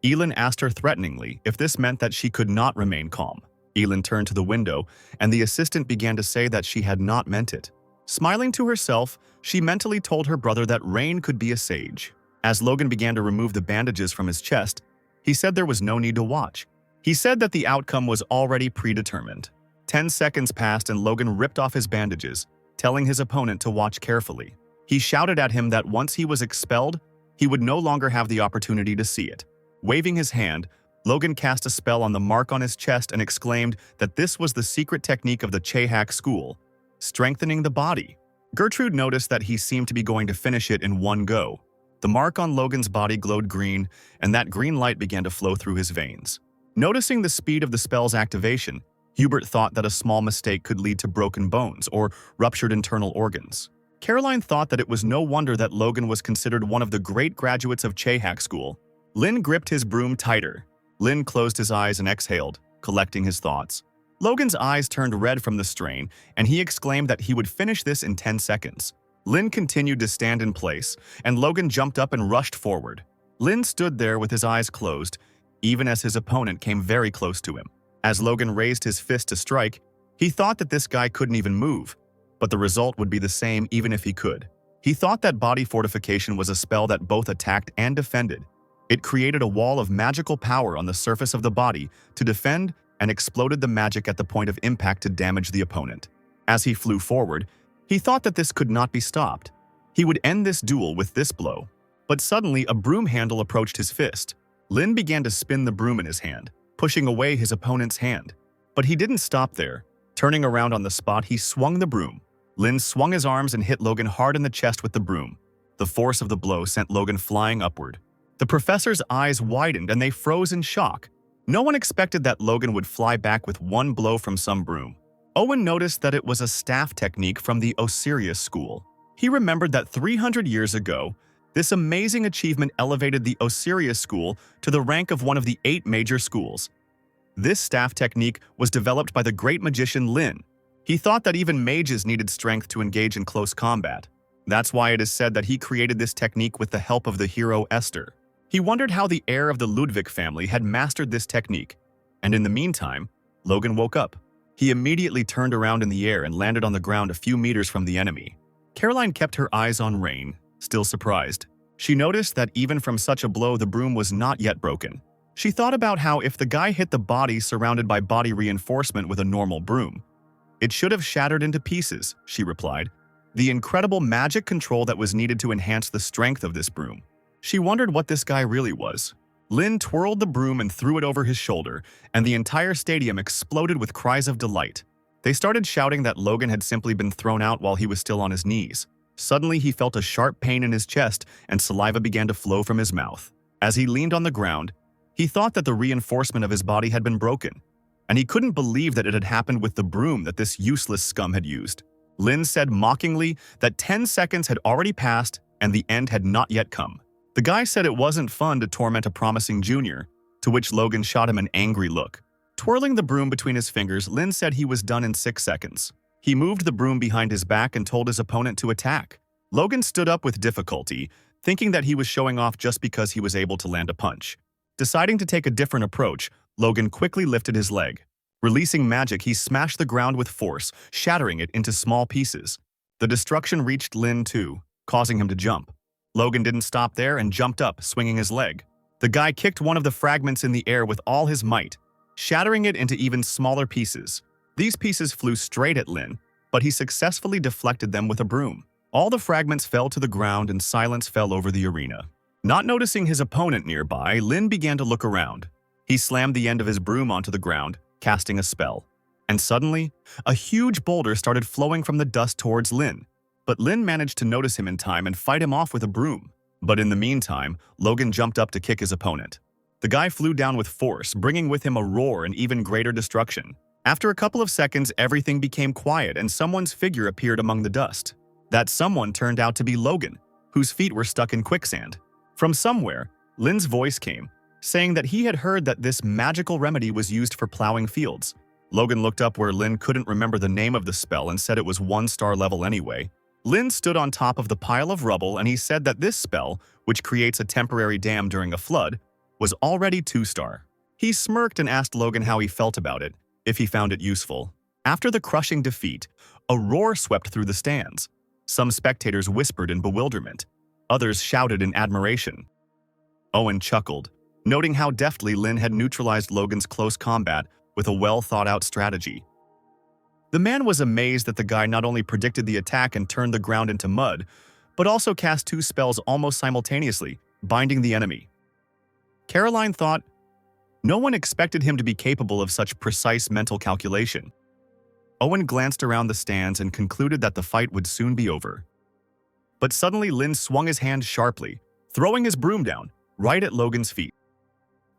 Elin asked her threateningly if this meant that she could not remain calm. Elin turned to the window, and the assistant began to say that she had not meant it. Smiling to herself, she mentally told her brother that Rain could be a sage. As Logan began to remove the bandages from his chest, he said there was no need to watch. He said that the outcome was already predetermined. 10 seconds passed and Logan ripped off his bandages, telling his opponent to watch carefully. He shouted at him that once he was expelled, he would no longer have the opportunity to see it. Waving his hand, Logan cast a spell on the mark on his chest and exclaimed that this was the secret technique of the Chehak school, strengthening the body. Gertrude noticed that he seemed to be going to finish it in one go. The mark on Logan's body glowed green, and that green light began to flow through his veins. Noticing the speed of the spell's activation, Hubert thought that a small mistake could lead to broken bones or ruptured internal organs. Caroline thought that it was no wonder that Logan was considered one of the great graduates of Chehak school. Lin gripped his broom tighter. Lin closed his eyes and exhaled, collecting his thoughts. Logan's eyes turned red from the strain, and he exclaimed that he would finish this in 10 seconds. Lin continued to stand in place, and Logan jumped up and rushed forward. Lin stood there with his eyes closed, even as his opponent came very close to him. As Logan raised his fist to strike, he thought that this guy couldn't even move, but the result would be the same even if he could. He thought that body fortification was a spell that both attacked and defended. It created a wall of magical power on the surface of the body to defend and exploded the magic at the point of impact to damage the opponent. As he flew forward, he thought that this could not be stopped. He would end this duel with this blow. But suddenly, a broom handle approached his fist. Lin began to spin the broom in his hand, pushing away his opponent's hand. But he didn't stop there. Turning around on the spot, he swung the broom. Lin swung his arms and hit Logan hard in the chest with the broom. The force of the blow sent Logan flying upward. The professor's eyes widened and they froze in shock. No one expected that Logan would fly back with one blow from some broom. Owen noticed that it was a staff technique from the Osiris school. He remembered that 300 years ago, this amazing achievement elevated the Osiris school to the rank of one of the 8 major schools. This staff technique was developed by the great magician Lin. He thought that even mages needed strength to engage in close combat. That's why it is said that he created this technique with the help of the hero Esther. He wondered how the heir of the Ludwig family had mastered this technique. And in the meantime, Logan woke up. He immediately turned around in the air and landed on the ground a few meters from the enemy. Caroline kept her eyes on Rain, still surprised. She noticed that even from such a blow, the broom was not yet broken. She thought about how if the guy hit the body surrounded by body reinforcement with a normal broom, it should have shattered into pieces, she replied. The incredible magic control that was needed to enhance the strength of this broom. She wondered what this guy really was. Lin twirled the broom and threw it over his shoulder, and the entire stadium exploded with cries of delight. They started shouting that Logan had simply been thrown out while he was still on his knees. Suddenly, he felt a sharp pain in his chest, and saliva began to flow from his mouth. As he leaned on the ground, he thought that the reinforcement of his body had been broken, and he couldn't believe that it had happened with the broom that this useless scum had used. Lin said mockingly that 10 seconds had already passed and the end had not yet come. The guy said it wasn't fun to torment a promising junior, to which Logan shot him an angry look. Twirling the broom between his fingers, Lin said he was done in 6 seconds. He moved the broom behind his back and told his opponent to attack. Logan stood up with difficulty, thinking that he was showing off just because he was able to land a punch. Deciding to take a different approach, Logan quickly lifted his leg. Releasing magic, he smashed the ground with force, shattering it into small pieces. The destruction reached Lin too, causing him to jump. Logan didn't stop there and jumped up, swinging his leg. The guy kicked one of the fragments in the air with all his might, shattering it into even smaller pieces. These pieces flew straight at Lin, but he successfully deflected them with a broom. All the fragments fell to the ground and silence fell over the arena. Not noticing his opponent nearby, Lin began to look around. He slammed the end of his broom onto the ground, casting a spell. And suddenly, a huge boulder started flowing from the dust towards Lin. But Lin managed to notice him in time and fight him off with a broom. But in the meantime, Logan jumped up to kick his opponent. The guy flew down with force, bringing with him a roar and even greater destruction. After a couple of seconds, everything became quiet and someone's figure appeared among the dust. That someone turned out to be Logan, whose feet were stuck in quicksand. From somewhere, Lin's voice came, saying that he had heard that this magical remedy was used for plowing fields. Logan looked up where Lin couldn't remember the name of the spell and said it was 1-star level anyway. Lin stood on top of the pile of rubble and he said that this spell, which creates a temporary dam during a flood, was already 2-star. He smirked and asked Logan how he felt about it, if he found it useful. After the crushing defeat, a roar swept through the stands. Some spectators whispered in bewilderment. Others shouted in admiration. Owen chuckled, noting how deftly Lin had neutralized Logan's close combat with a well-thought-out strategy. The man was amazed that the guy not only predicted the attack and turned the ground into mud, but also cast 2 spells almost simultaneously, binding the enemy. Caroline thought, no one expected him to be capable of such precise mental calculation. Owen glanced around the stands and concluded that the fight would soon be over. But suddenly Lin swung his hand sharply, throwing his broom down, right at Logan's feet.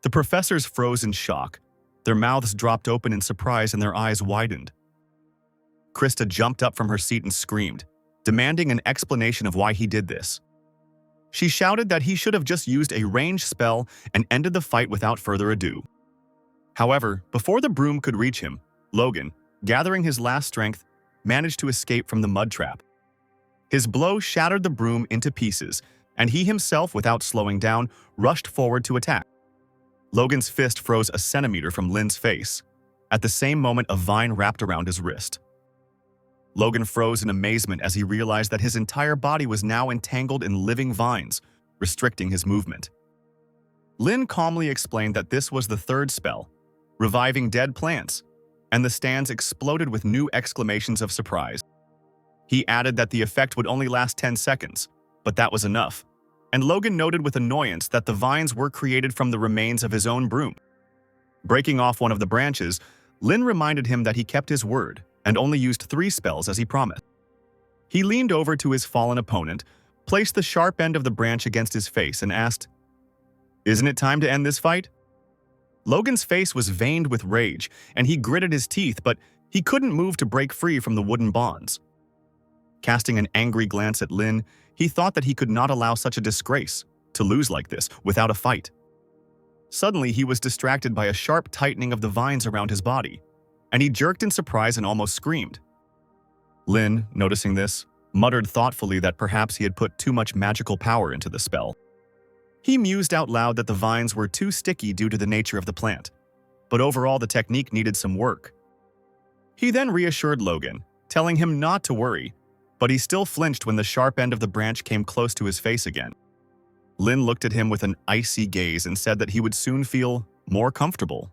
The professors froze in shock. Their mouths dropped open in surprise and their eyes widened. Krista jumped up from her seat and screamed, demanding an explanation of why he did this. She shouted that he should have just used a ranged spell and ended the fight without further ado. However, before the broom could reach him, Logan, gathering his last strength, managed to escape from the mud trap. His blow shattered the broom into pieces, and he himself, without slowing down, rushed forward to attack. Logan's fist froze a centimeter from Lin's face. At the same moment, a vine wrapped around his wrist. Logan froze in amazement as he realized that his entire body was now entangled in living vines, restricting his movement. Lin calmly explained that this was the 3rd spell, reviving dead plants, and the stands exploded with new exclamations of surprise. He added that the effect would only last 10 seconds, but that was enough, and Logan noted with annoyance that the vines were created from the remains of his own broom. Breaking off one of the branches, Lin reminded him that he kept his word and only used 3 spells as he promised. He leaned over to his fallen opponent, placed the sharp end of the branch against his face, and asked, "Isn't it time to end this fight?" Logan's face was veined with rage, and he gritted his teeth, but he couldn't move to break free from the wooden bonds. Casting an angry glance at Lin, he thought that he could not allow such a disgrace to lose like this without a fight. Suddenly, he was distracted by a sharp tightening of the vines around his body, and he jerked in surprise and almost screamed. Lin, noticing this, muttered thoughtfully that perhaps he had put too much magical power into the spell. He mused out loud that the vines were too sticky due to the nature of the plant, but overall the technique needed some work. He then reassured Logan, telling him not to worry, but he still flinched when the sharp end of the branch came close to his face again. Lin looked at him with an icy gaze and said that he would soon feel more comfortable.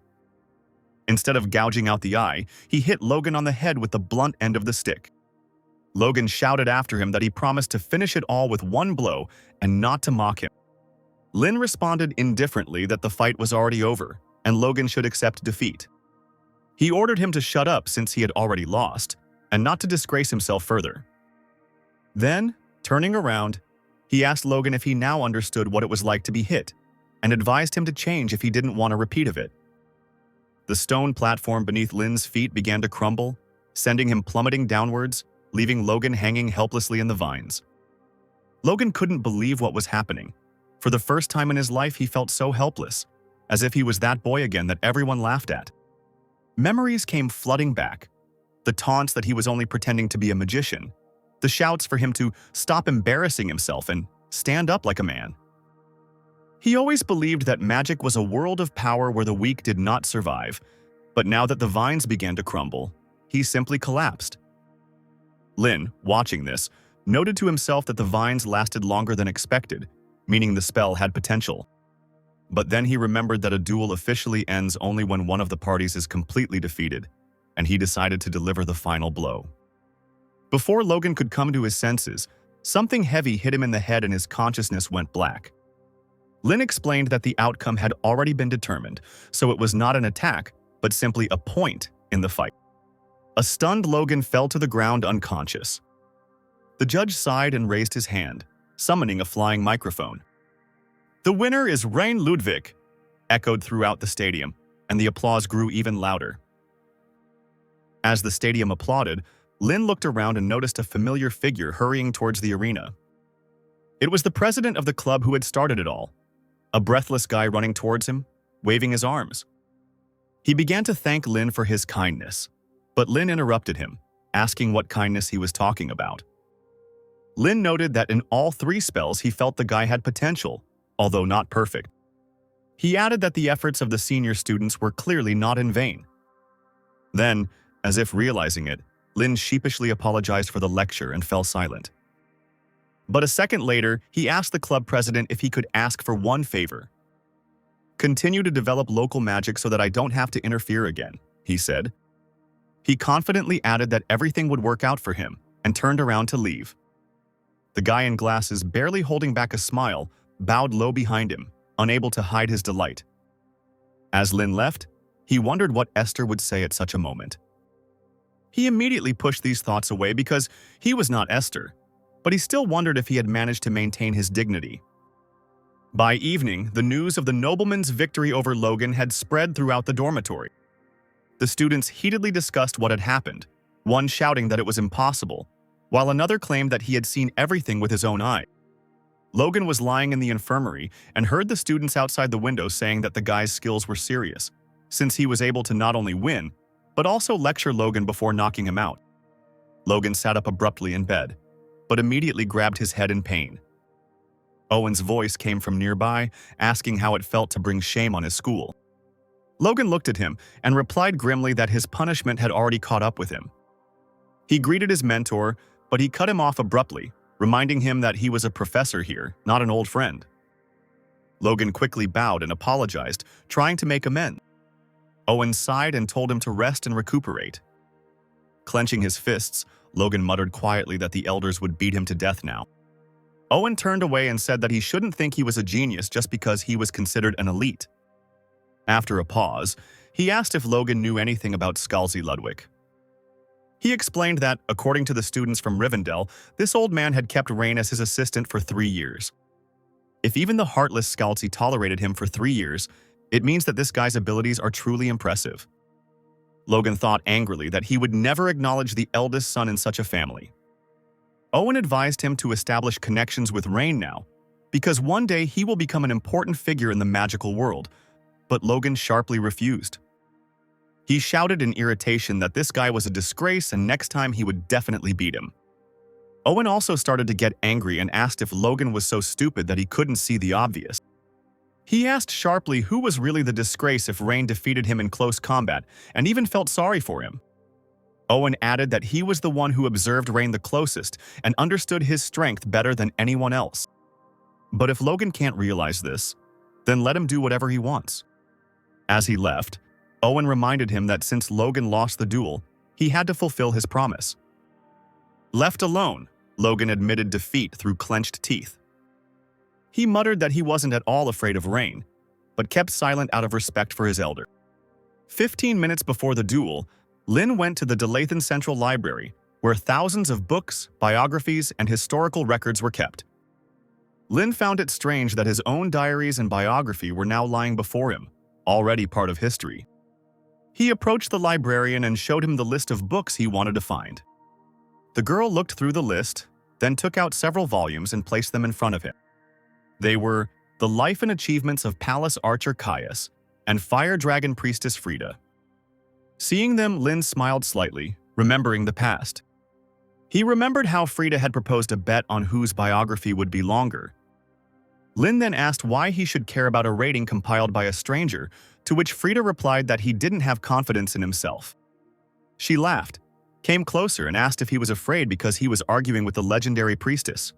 Instead of gouging out the eye, he hit Logan on the head with the blunt end of the stick. Logan shouted after him that he promised to finish it all with 1 blow and not to mock him. Lin responded indifferently that the fight was already over and Logan should accept defeat. He ordered him to shut up since he had already lost and not to disgrace himself further. Then, turning around, he asked Logan if he now understood what it was like to be hit and advised him to change if he didn't want a repeat of it. The stone platform beneath Lin's feet began to crumble, sending him plummeting downwards, leaving Logan hanging helplessly in the vines. Logan couldn't believe what was happening. For the first time in his life, he felt so helpless, as if he was that boy again that everyone laughed at. Memories came flooding back. The taunts that he was only pretending to be a magician, the shouts for him to stop embarrassing himself and stand up like a man. He always believed that magic was a world of power where the weak did not survive, but now that the vines began to crumble, he simply collapsed. Lin, watching this, noted to himself that the vines lasted longer than expected, meaning the spell had potential. But then he remembered that a duel officially ends only when one of the parties is completely defeated, and he decided to deliver the final blow. Before Logan could come to his senses, something heavy hit him in the head and his consciousness went black. Lin explained that the outcome had already been determined, so it was not an attack, but simply a point in the fight. A stunned Logan fell to the ground unconscious. The judge sighed and raised his hand, summoning a flying microphone. "The winner is Rain Ludwig," echoed throughout the stadium, and the applause grew even louder. As the stadium applauded, Lin looked around and noticed a familiar figure hurrying towards the arena. It was the president of the club who had started it all, a breathless guy running towards him, waving his arms. He began to thank Lin for his kindness, but Lin interrupted him, asking what kindness he was talking about. Lin noted that in all 3 spells he felt the guy had potential, although not perfect. He added that the efforts of the senior students were clearly not in vain. Then, as if realizing it, Lin sheepishly apologized for the lecture and fell silent. But a second later, he asked the club president if he could ask for one favor. "Continue to develop local magic so that I don't have to interfere again," he said. He confidently added that everything would work out for him and turned around to leave. The guy in glasses, barely holding back a smile, bowed low behind him, unable to hide his delight. As Lin left, he wondered what Esther would say at such a moment. He immediately pushed these thoughts away because he was not Esther, but he still wondered if he had managed to maintain his dignity. By evening, the news of the nobleman's victory over Logan had spread throughout the dormitory. The students heatedly discussed what had happened, one shouting that it was impossible, while another claimed that he had seen everything with his own eye. Logan was lying in the infirmary and heard the students outside the window saying that the guy's skills were serious, since he was able to not only win, but also lecture Logan before knocking him out. Logan sat up abruptly in bed, but immediately grabbed his head in pain. Owen's voice came from nearby, asking how it felt to bring shame on his school. Logan looked at him and replied grimly that his punishment had already caught up with him. He greeted his mentor, but he cut him off abruptly, reminding him that he was a professor here, not an old friend. Logan quickly bowed and apologized, trying to make amends. Owen sighed and told him to rest and recuperate. Clenching his fists, Logan muttered quietly that the elders would beat him to death now. Owen turned away and said that he shouldn't think he was a genius just because he was considered an elite. After a pause, he asked if Logan knew anything about Scalzi Ludwig. He explained that, according to the students from Rivendell, this old man had kept Rain as his assistant for 3 years. If even the heartless Scalzi tolerated him for 3 years, it means that this guy's abilities are truly impressive. Logan thought angrily that he would never acknowledge the eldest son in such a family. Owen advised him to establish connections with Rain now, because one day he will become an important figure in the magical world, but Logan sharply refused. He shouted in irritation that this guy was a disgrace and next time he would definitely beat him. Owen also started to get angry and asked if Logan was so stupid that he couldn't see the obvious. He asked sharply who was really the disgrace if Rain defeated him in close combat, and even felt sorry for him. Owen added that he was the one who observed Rain the closest and understood his strength better than anyone else. But if Logan can't realize this, then let him do whatever he wants. As he left, Owen reminded him that since Logan lost the duel, he had to fulfill his promise. Left alone, Logan admitted defeat through clenched teeth. He muttered that he wasn't at all afraid of Rain, but kept silent out of respect for his elder. 15 minutes before the duel, Lin went to the Delathan Central Library, where thousands of books, biographies, and historical records were kept. Lin found it strange that his own diaries and biography were now lying before him, already part of history. He approached the librarian and showed him the list of books he wanted to find. The girl looked through the list, then took out several volumes and placed them in front of him. They were The Life and Achievements of Palace Archer Caius and Fire Dragon Priestess Frida. Seeing them, Lin smiled slightly, remembering the past. He remembered how Frida had proposed a bet on whose biography would be longer. Lin then asked why he should care about a rating compiled by a stranger, to which Frida replied that he didn't have confidence in himself. She laughed, came closer and asked if he was afraid because he was arguing with the legendary priestess.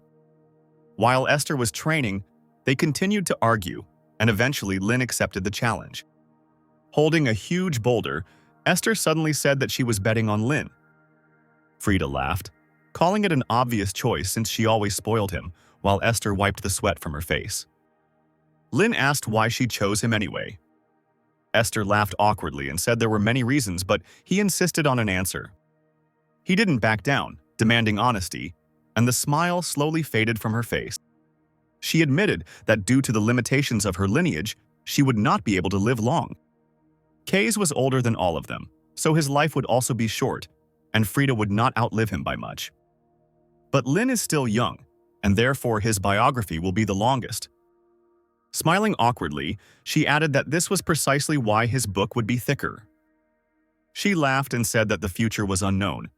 While Esther was training, they continued to argue, and eventually Lin accepted the challenge. Holding a huge boulder, Esther suddenly said that she was betting on Lin. Frida laughed, calling it an obvious choice since she always spoiled him, while Esther wiped the sweat from her face. Lin asked why she chose him anyway. Esther laughed awkwardly and said there were many reasons, but he insisted on an answer. He didn't back down, demanding honesty, and the smile slowly faded from her face. She admitted that due to the limitations of her lineage, she would not be able to live long. Kays was older than all of them, so his life would also be short, and Frida would not outlive him by much. But Lin is still young, and therefore his biography will be the longest. Smiling awkwardly, she added that this was precisely why his book would be thicker. She laughed and said that the future was unknown,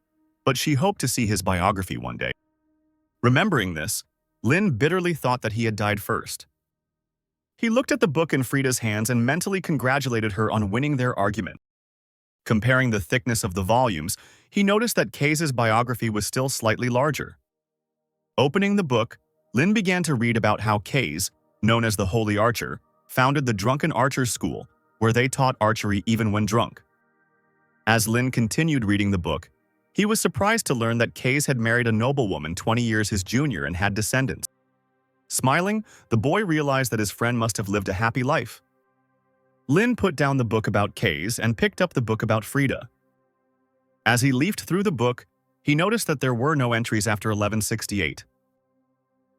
but she hoped to see his biography one day. Remembering this, Lin bitterly thought that he had died first. He looked at the book in Frida's hands and mentally congratulated her on winning their argument. Comparing the thickness of the volumes, he noticed that Kays' biography was still slightly larger. Opening the book, Lin began to read about how Kays, known as the Holy Archer, founded the Drunken Archers School, where they taught archery even when drunk. As Lin continued reading the book, he was surprised to learn that Kays had married a noblewoman 20 years his junior and had descendants. Smiling, the boy realized that his friend must have lived a happy life. Lin put down the book about Kays and picked up the book about Frida. As he leafed through the book, he noticed that there were no entries after 1168.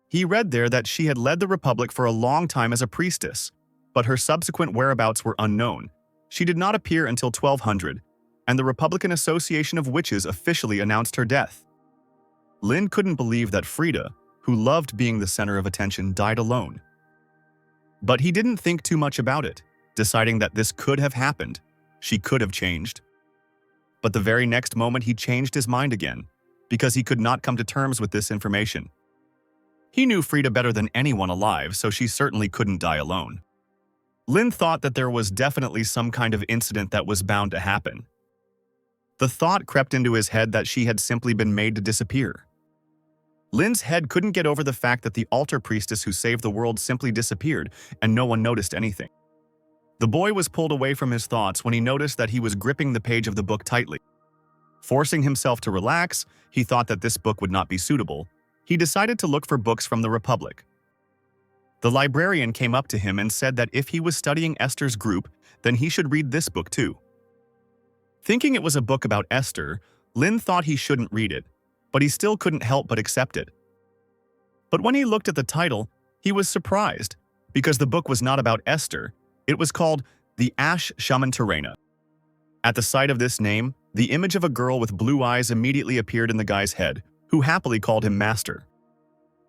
He read there that she had led the Republic for a long time as a priestess, but her subsequent whereabouts were unknown. She did not appear until 1200, and the Republican Association of Witches officially announced her death. Lin couldn't believe that Frida, who loved being the center of attention, died alone. But he didn't think too much about it, deciding that this could have happened. She could have changed. But the very next moment he changed his mind again, because he could not come to terms with this information. He knew Frida better than anyone alive, so she certainly couldn't die alone. Lin thought that there was definitely some kind of incident that was bound to happen. The thought crept into his head that she had simply been made to disappear. Lin's head couldn't get over the fact that the altar priestess who saved the world simply disappeared, and no one noticed anything. The boy was pulled away from his thoughts when he noticed that he was gripping the page of the book tightly. Forcing himself to relax, he thought that this book would not be suitable. He decided to look for books from the Republic. The librarian came up to him and said that if he was studying Esther's group, then he should read this book too. Thinking it was a book about Esther, Lin thought he shouldn't read it, but he still couldn't help but accept it. But when he looked at the title, he was surprised, because the book was not about Esther. It was called The Ash Shaman Terena. At the sight of this name, the image of a girl with blue eyes immediately appeared in the guy's head, who happily called him master.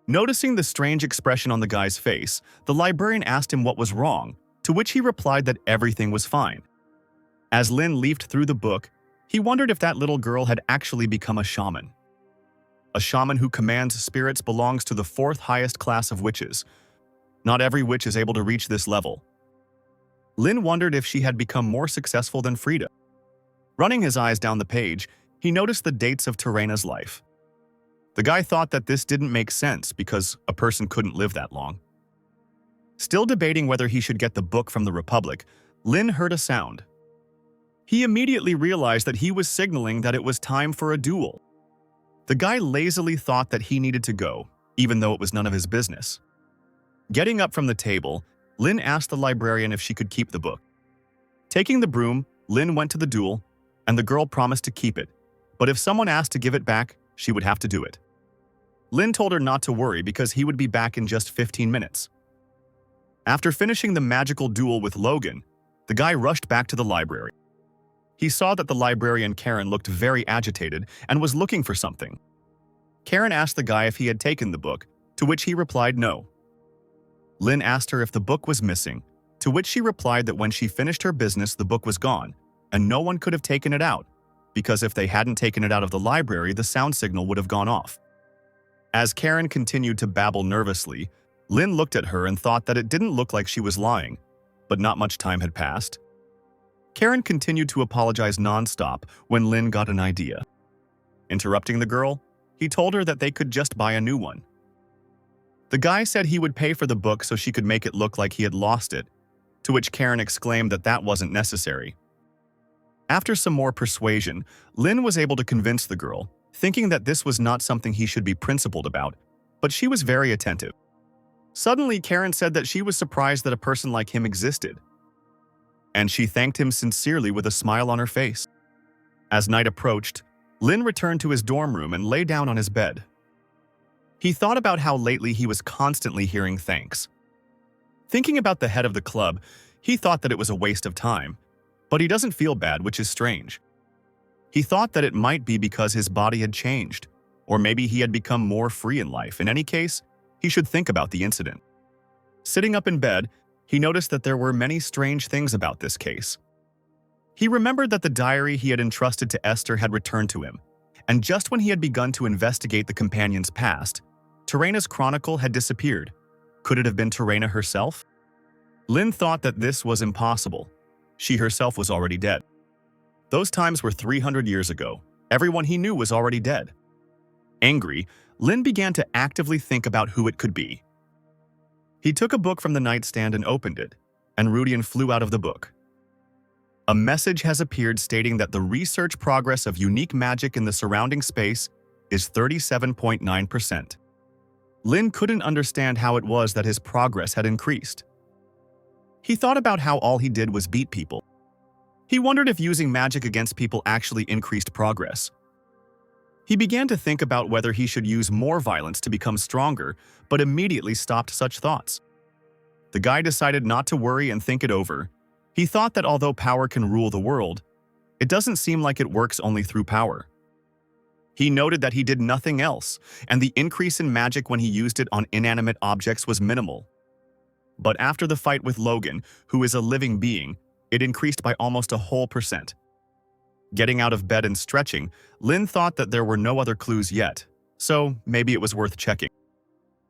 Noticing the strange expression on the guy's face, the librarian asked him what was wrong, to which he replied that everything was fine. As Lin leafed through the book, he wondered if that little girl had actually become a shaman. A shaman who commands spirits belongs to the fourth highest class of witches. Not every witch is able to reach this level. Lin wondered if she had become more successful than Frida. Running his eyes down the page, he noticed the dates of Terena's life. The guy thought that this didn't make sense because a person couldn't live that long. Still debating whether he should get the book from the Republic, Lin heard a sound. He immediately realized that he was signaling that it was time for a duel. The guy lazily thought that he needed to go, even though it was none of his business. Getting up from the table, Lin asked the librarian if she could keep the book. Taking the broom, Lin went to the duel, and the girl promised to keep it, but if someone asked to give it back, she would have to do it. Lin told her not to worry because he would be back in just 15 minutes. After finishing the magical duel with Logan, the guy rushed back to the library. He saw that the librarian Karen looked very agitated and was looking for something. Karen asked the guy if he had taken the book, to which he replied no. Lin asked her if the book was missing, to which she replied that when she finished her business the book was gone, and no one could have taken it out, because if they hadn't taken it out of the library the sound signal would have gone off. As Karen continued to babble nervously, Lin looked at her and thought that it didn't look like she was lying, but not much time had passed. Karen continued to apologize non-stop when Lin got an idea. Interrupting the girl, he told her that they could just buy a new one. The guy said he would pay for the book so she could make it look like he had lost it, to which Karen exclaimed that that wasn't necessary. After some more persuasion, Lin was able to convince the girl, thinking that this was not something he should be principled about, but she was very attentive. Suddenly, Karen said that she was surprised that a person like him existed, and she thanked him sincerely with a smile on her face. As night approached, Lin returned to his dorm room and lay down on his bed. He thought about how lately he was constantly hearing thanks. Thinking about the head of the club, he thought that it was a waste of time, but he doesn't feel bad, which is strange. He thought that it might be because his body had changed, or maybe he had become more free in life. In any case, he should think about the incident. Sitting up in bed, he noticed that there were many strange things about this case. He remembered that the diary he had entrusted to Esther had returned to him, and just when he had begun to investigate the companion's past, Terena's chronicle had disappeared. Could it have been Terena herself? Lin thought that this was impossible. She herself was already dead. Those times were 300 years ago. Everyone he knew was already dead. Angry, Lin began to actively think about who it could be. He took a book from the nightstand and opened it, and Rudian flew out of the book. A message has appeared stating that the research progress of unique magic in the surrounding space is 37.9%. Lin couldn't understand how it was that his progress had increased. He thought about how all he did was beat people. He wondered if using magic against people actually increased progress. He began to think about whether he should use more violence to become stronger, but immediately stopped such thoughts. The guy decided not to worry and think it over. He thought that although power can rule the world, it doesn't seem like it works only through power. He noted that he did nothing else, and the increase in magic when he used it on inanimate objects was minimal. But after the fight with Logan, who is a living being, it increased by almost a whole %. Getting out of bed and stretching, Lin thought that there were no other clues yet, so maybe it was worth checking.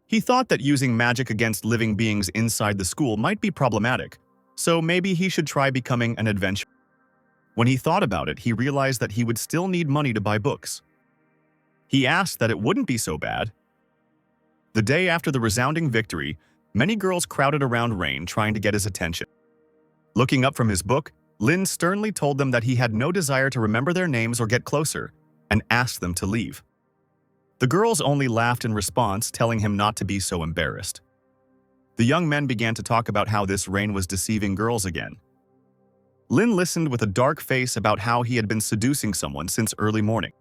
He thought that using magic against living beings inside the school might be problematic, so maybe he should try becoming an adventurer. When he thought about it, he realized that he would still need money to buy books. He asked that it wouldn't be so bad. The day after the resounding victory, many girls crowded around Rain trying to get his attention. Looking up from his book, Lin sternly told them that he had no desire to remember their names or get closer, and asked them to leave. The girls only laughed in response, telling him not to be so embarrassed. The young men began to talk about how this Rain was deceiving girls again. Lin listened with a dark face about how he had been seducing someone since early morning.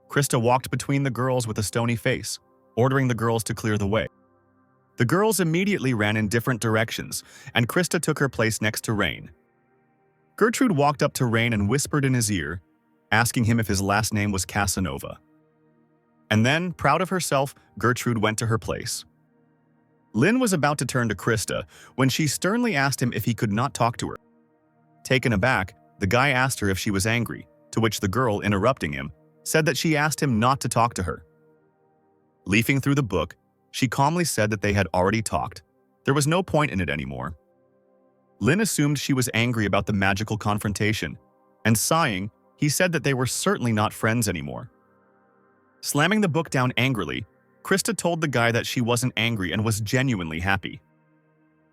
Krista walked between the girls with a stony face, ordering the girls to clear the way. The girls immediately ran in different directions, and Krista took her place next to Rain. Gertrude walked up to Rain and whispered in his ear, asking him if his last name was Casanova. And then, proud of herself, Gertrude went to her place. Lin was about to turn to Krista when she sternly asked him if he could not talk to her. Taken aback, the guy asked her if she was angry, to which the girl, interrupting him, said that she asked him not to talk to her. Leafing through the book, she calmly said that they had already talked. There was no point in it anymore. Lin assumed she was angry about the magical confrontation, and sighing, he said that they were certainly not friends anymore. Slamming the book down angrily, Krista told the guy that she wasn't angry and was genuinely happy.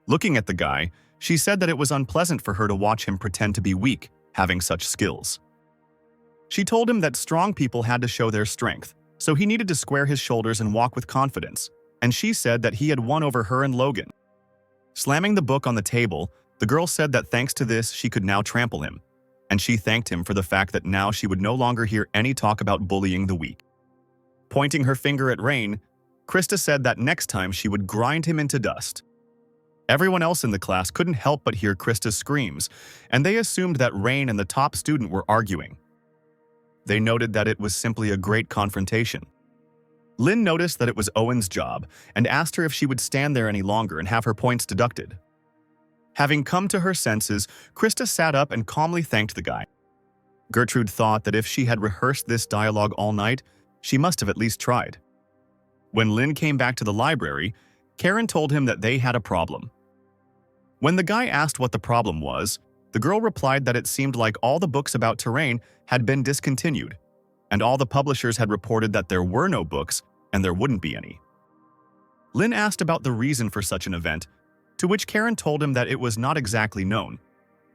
Looking at the guy, she said that it was unpleasant for her to watch him pretend to be weak, having such skills. She told him that strong people had to show their strength, so he needed to square his shoulders and walk with confidence, and she said that he had won over her and Logan. Slamming the book on the table, the girl said that thanks to this she could now trample him, and she thanked him for the fact that now she would no longer hear any talk about bullying the weak. Pointing her finger at Rain, Krista said that next time she would grind him into dust. Everyone else in the class couldn't help but hear Krista's screams, and they assumed that Rain and the top student were arguing. They noted that it was simply a great confrontation. Lin noticed that it was Owen's job and asked her if she would stand there any longer and have her points deducted. Having come to her senses, Krista sat up and calmly thanked the guy. Gertrude thought that if she had rehearsed this dialogue all night, she must have at least tried. When Lin came back to the library, Karen told him that they had a problem. When the guy asked what the problem was, the girl replied that it seemed like all the books about terrain had been discontinued, and all the publishers had reported that there were no books and there wouldn't be any. Lin asked about the reason for such an event, to which Karen told him that it was not exactly known,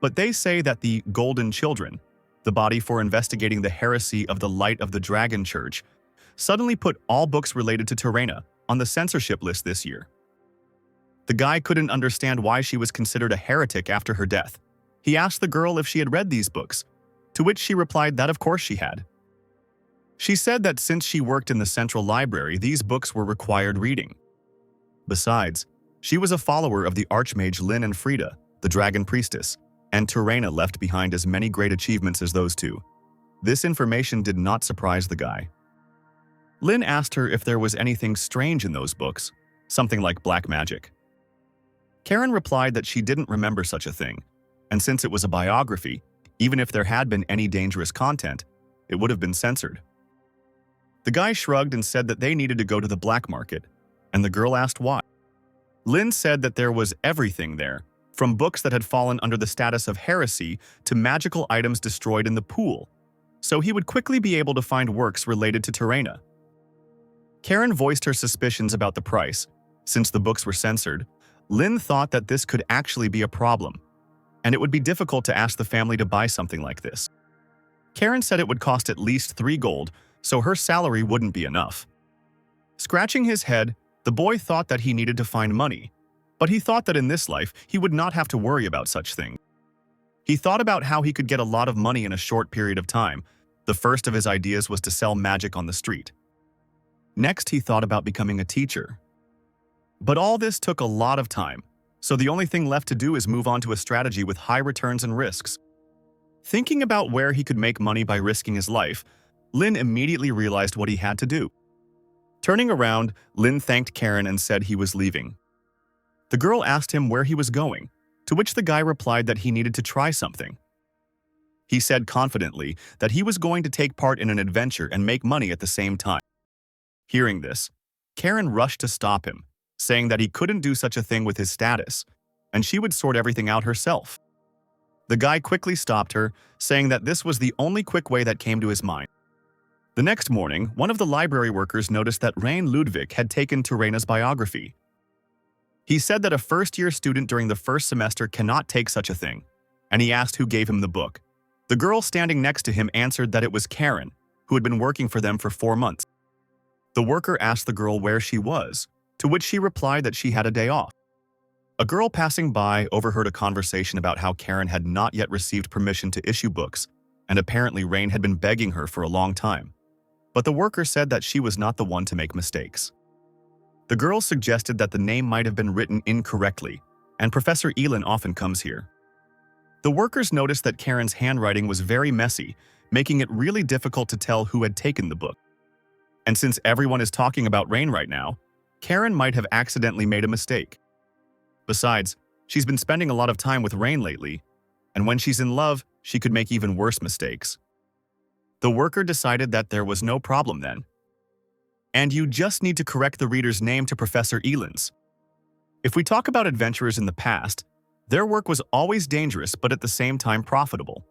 but they say that the Golden Children, the body for investigating the heresy of the Light of the Dragon Church, suddenly put all books related to Terrena on the censorship list this year. The guy couldn't understand why she was considered a heretic after her death. He asked the girl if she had read these books, to which she replied that of course she had. She said that since she worked in the central library, these books were required reading. Besides, she was a follower of the Archmage Lin and Frida, the Dragon Priestess, and Terrena left behind as many great achievements as those two. This information did not surprise the guy. Lin asked her if there was anything strange in those books, something like black magic. Karen replied that she didn't remember such a thing, and since it was a biography, even if there had been any dangerous content, it would have been censored. The guy shrugged and said that they needed to go to the black market, and the girl asked why. Lin said that there was everything there, from books that had fallen under the status of heresy to magical items destroyed in the pool, so he would quickly be able to find works related to Terrena. Karen voiced her suspicions about the price. Since the books were censored, Lin thought that this could actually be a problem, and it would be difficult to ask the family to buy something like this. Karen said it would cost at least 3 gold, so her salary wouldn't be enough. Scratching his head, the boy thought that he needed to find money, but he thought that in this life he would not have to worry about such things. He thought about how he could get a lot of money in a short period of time. The first of his ideas was to sell magic on the street. Next, he thought about becoming a teacher. But all this took a lot of time, so the only thing left to do is move on to a strategy with high returns and risks. Thinking about where he could make money by risking his life, Lin immediately realized what he had to do. Turning around, Lin thanked Karen and said he was leaving. The girl asked him where he was going, to which the guy replied that he needed to try something. He said confidently that he was going to take part in an adventure and make money at the same time. Hearing this, Karen rushed to stop him, saying that he couldn't do such a thing with his status, and she would sort everything out herself. The guy quickly stopped her, saying that this was the only quick way that came to his mind. The next morning, one of the library workers noticed that Rain Ludwig had taken Turena's biography. He said that a first-year student during the first semester cannot take such a thing, and he asked who gave him the book. The girl standing next to him answered that it was Karen, who had been working for them for 4 months. The worker asked the girl where she was, to which she replied that she had a day off. A girl passing by overheard a conversation about how Karen had not yet received permission to issue books, and apparently Rain had been begging her for a long time. But the worker said that she was not the one to make mistakes. The girl suggested that the name might have been written incorrectly, and Professor Elin often comes here. The workers noticed that Karen's handwriting was very messy, making it really difficult to tell who had taken the book. And since everyone is talking about Rain right now, Karen might have accidentally made a mistake. Besides, she's been spending a lot of time with Rain lately, and when she's in love, she could make even worse mistakes. The worker decided that there was no problem then. And you just need to correct the reader's name to Professor Elin's. If we talk about adventurers in the past, their work was always dangerous but at the same time profitable.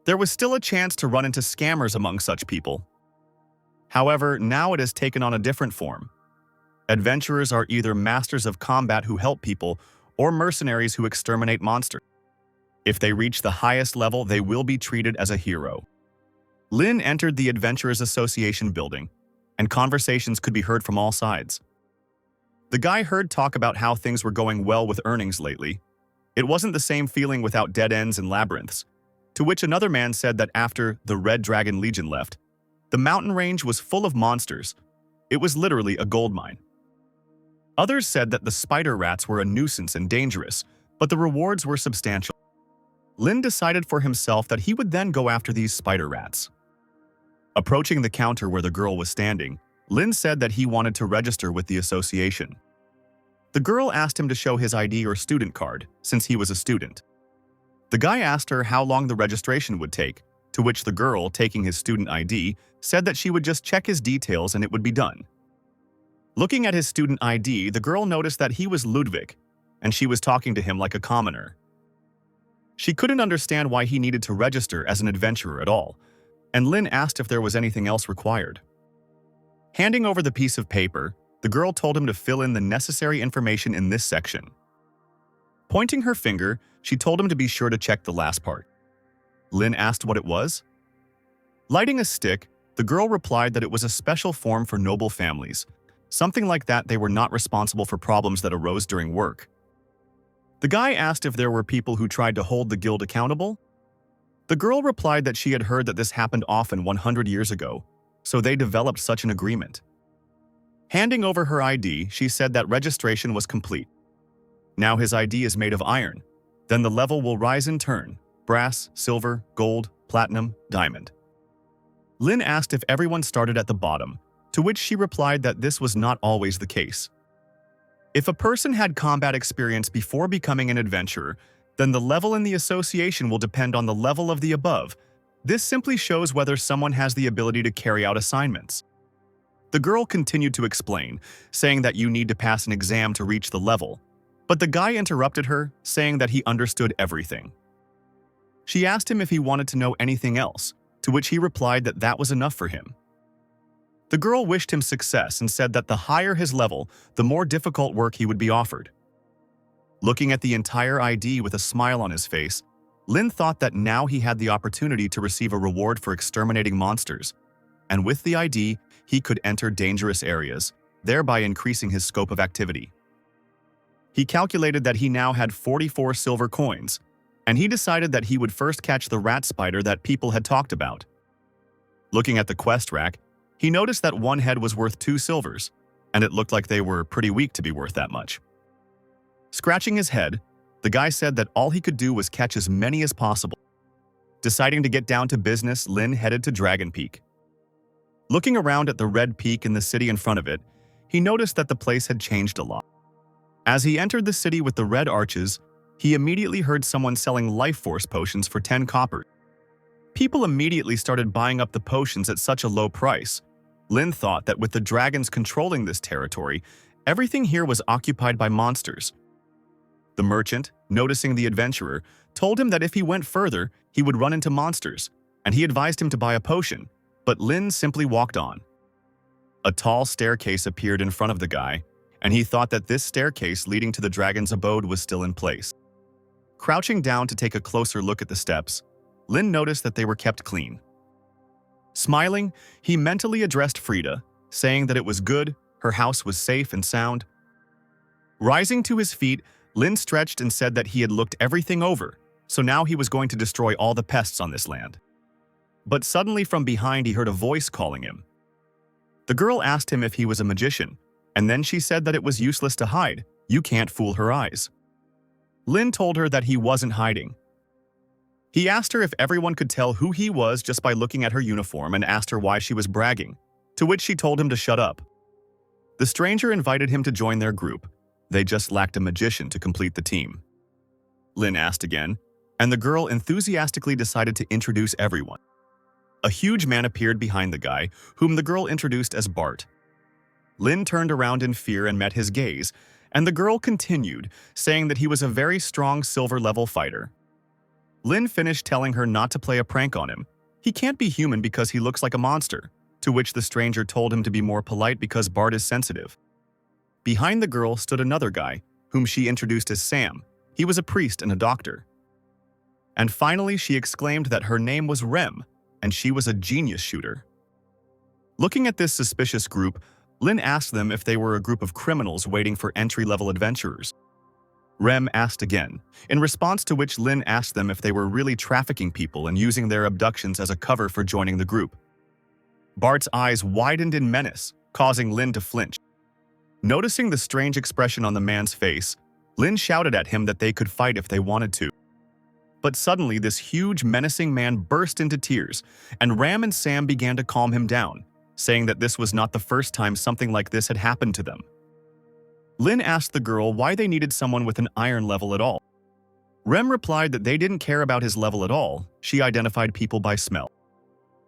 There was still a chance to run into scammers among such people. However, now it has taken on a different form. Adventurers are either masters of combat who help people or mercenaries who exterminate monsters. If they reach the highest level, they will be treated as a hero. Lin entered the Adventurers Association building, and conversations could be heard from all sides. The guy heard talk about how things were going well with earnings lately. It wasn't the same feeling without dead ends and labyrinths, to which another man said that after the Red Dragon Legion left, the mountain range was full of monsters. It was literally a gold mine. Others said that the spider rats were a nuisance and dangerous, but the rewards were substantial. Lin decided for himself that he would then go after these spider rats. Approaching the counter where the girl was standing, Lin said that he wanted to register with the association. The girl asked him to show his ID or student card, since he was a student. The guy asked her how long the registration would take, to which the girl, taking his student ID, said that she would just check his details and it would be done. Looking at his student ID, the girl noticed that he was Ludwig, and she was talking to him like a commoner. She couldn't understand why he needed to register as an adventurer at all, and Lin asked if there was anything else required. Handing over the piece of paper, the girl told him to fill in the necessary information in this section. Pointing her finger, she told him to be sure to check the last part. Lin asked what it was. Lighting a stick, the girl replied that it was a special form for noble families, something like that they were not responsible for problems that arose during work. The guy asked if there were people who tried to hold the guild accountable. The girl replied that she had heard that this happened often 100 years ago, so they developed such an agreement. Handing over her ID, she said that registration was complete. Now his ID is made of iron. Then the level will rise in turn: brass, silver, gold, platinum, diamond. Lin asked if everyone started at the bottom, to which she replied that this was not always the case. If a person had combat experience before becoming an adventurer, then the level in the association will depend on the level of the above. This simply shows whether someone has the ability to carry out assignments. The girl continued to explain, saying that you need to pass an exam to reach the level, but the guy interrupted her, saying that he understood everything. She asked him if he wanted to know anything else, to which he replied that that was enough for him. The girl wished him success and said that the higher his level, the more difficult work he would be offered. Looking at the entire ID with a smile on his face, Lin thought that now he had the opportunity to receive a reward for exterminating monsters, and with the ID, he could enter dangerous areas, thereby increasing his scope of activity. He calculated that he now had 44 silver coins, and he decided that he would first catch the rat spider that people had talked about. Looking at the quest rack, he noticed that one head was worth 2 silvers, and it looked like they were pretty weak to be worth that much. Scratching his head, the guy said that all he could do was catch as many as possible. Deciding to get down to business, Lin headed to Dragon Peak. Looking around at the red peak in the city in front of it, he noticed that the place had changed a lot. As he entered the city with the red arches, he immediately heard someone selling life force potions for 10 copper. People immediately started buying up the potions at such a low price. Lin thought that with the dragons controlling this territory, everything here was occupied by monsters. The merchant, noticing the adventurer, told him that if he went further, he would run into monsters, and he advised him to buy a potion, but Lin simply walked on. A tall staircase appeared in front of the guy, and he thought that this staircase leading to the dragon's abode was still in place. Crouching down to take a closer look at the steps, Lin noticed that they were kept clean. Smiling, he mentally addressed Frida, saying that it was good, her house was safe and sound. Rising to his feet, Lin stretched and said that he had looked everything over, so now he was going to destroy all the pests on this land. But suddenly from behind he heard a voice calling him. The girl asked him if he was a magician, and then she said that it was useless to hide, you can't fool her eyes. Lin told her that he wasn't hiding. He asked her if everyone could tell who he was just by looking at her uniform and asked her why she was bragging, to which she told him to shut up. The stranger invited him to join their group. They just lacked a magician to complete the team. Lin asked again, and the girl enthusiastically decided to introduce everyone. A huge man appeared behind the guy, whom the girl introduced as Bart. Lin turned around in fear and met his gaze, and the girl continued, saying that he was a very strong silver-level fighter. Lin finished telling her not to play a prank on him. He can't be human because he looks like a monster, to which the stranger told him to be more polite because Bart is sensitive. Behind the girl stood another guy, whom she introduced as Sam. He was a priest and a doctor. And finally, she exclaimed that her name was Rem, and she was a genius shooter. Looking at this suspicious group, Lin asked them if they were a group of criminals waiting for entry-level adventurers. Rem asked again, in response to which Lin asked them if they were really trafficking people and using their abductions as a cover for joining the group. Bart's eyes widened in menace, causing Lin to flinch. Noticing the strange expression on the man's face, Lin shouted at him that they could fight if they wanted to. But suddenly, this huge, menacing man burst into tears, and Ram and Sam began to calm him down, saying that this was not the first time something like this had happened to them. Lin asked the girl why they needed someone with an iron level at all. Rem replied that they didn't care about his level at all, she identified people by smell.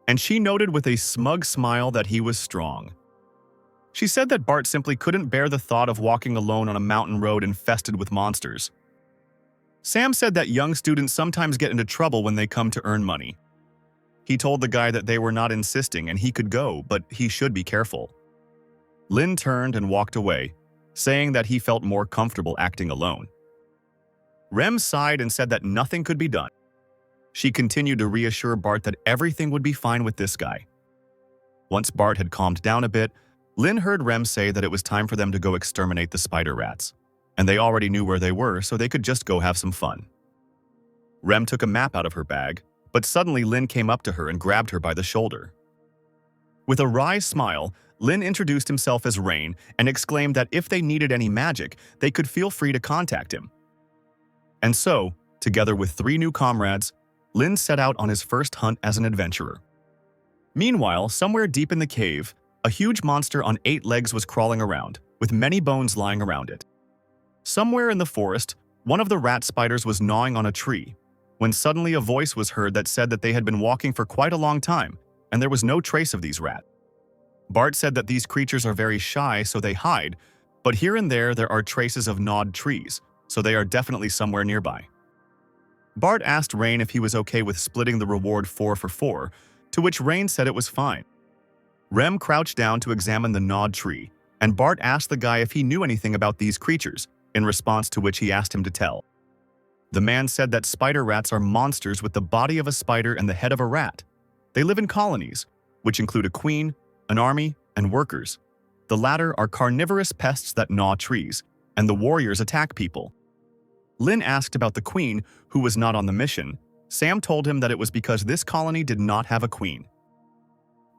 And she noted with a smug smile that he was strong. She said that Bart simply couldn't bear the thought of walking alone on a mountain road infested with monsters. Sam said that young students sometimes get into trouble when they come to earn money. He told the guy that they were not insisting and he could go, but he should be careful. Lin turned and walked away, saying that he felt more comfortable acting alone. Rem sighed and said that nothing could be done. She continued to reassure Bart that everything would be fine with this guy. Once Bart had calmed down a bit, Lin heard Rem say that it was time for them to go exterminate the spider rats, and they already knew where they were, so they could just go have some fun. Rem took a map out of her bag, but suddenly Lin came up to her and grabbed her by the shoulder. With a wry smile, Lin introduced himself as Rain and exclaimed that if they needed any magic, they could feel free to contact him. And so, together with 3 new comrades, Lin set out on his first hunt as an adventurer. Meanwhile, somewhere deep in the cave, a huge monster on 8 legs was crawling around, with many bones lying around it. Somewhere in the forest, one of the rat spiders was gnawing on a tree, when suddenly a voice was heard that said that they had been walking for quite a long time, and there was no trace of these rats. Bart said that these creatures are very shy, so they hide, but here and there are traces of gnawed trees, so they are definitely somewhere nearby. Bart asked Rain if he was okay with splitting the reward 4 for 4, to which Rain said it was fine. Rem crouched down to examine the gnawed tree, and Bart asked the guy if he knew anything about these creatures, in response to which he asked him to tell. The man said that spider rats are monsters with the body of a spider and the head of a rat. They live in colonies, which include a queen, an army, and workers. The latter are carnivorous pests that gnaw trees, and the warriors attack people. Lin asked about the queen, who was not on the mission. Sam told him that it was because this colony did not have a queen.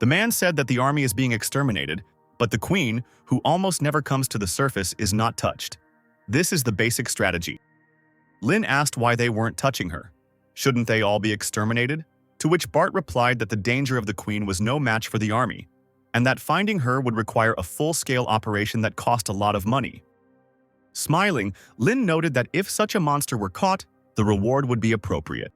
The man said that the army is being exterminated, but the queen, who almost never comes to the surface, is not touched. This is the basic strategy. Lin asked why they weren't touching her. Shouldn't they all be exterminated? To which Bart replied that the danger of the queen was no match for the army, and that finding her would require a full-scale operation that cost a lot of money. Smiling, Lin noted that if such a monster were caught, the reward would be appropriate.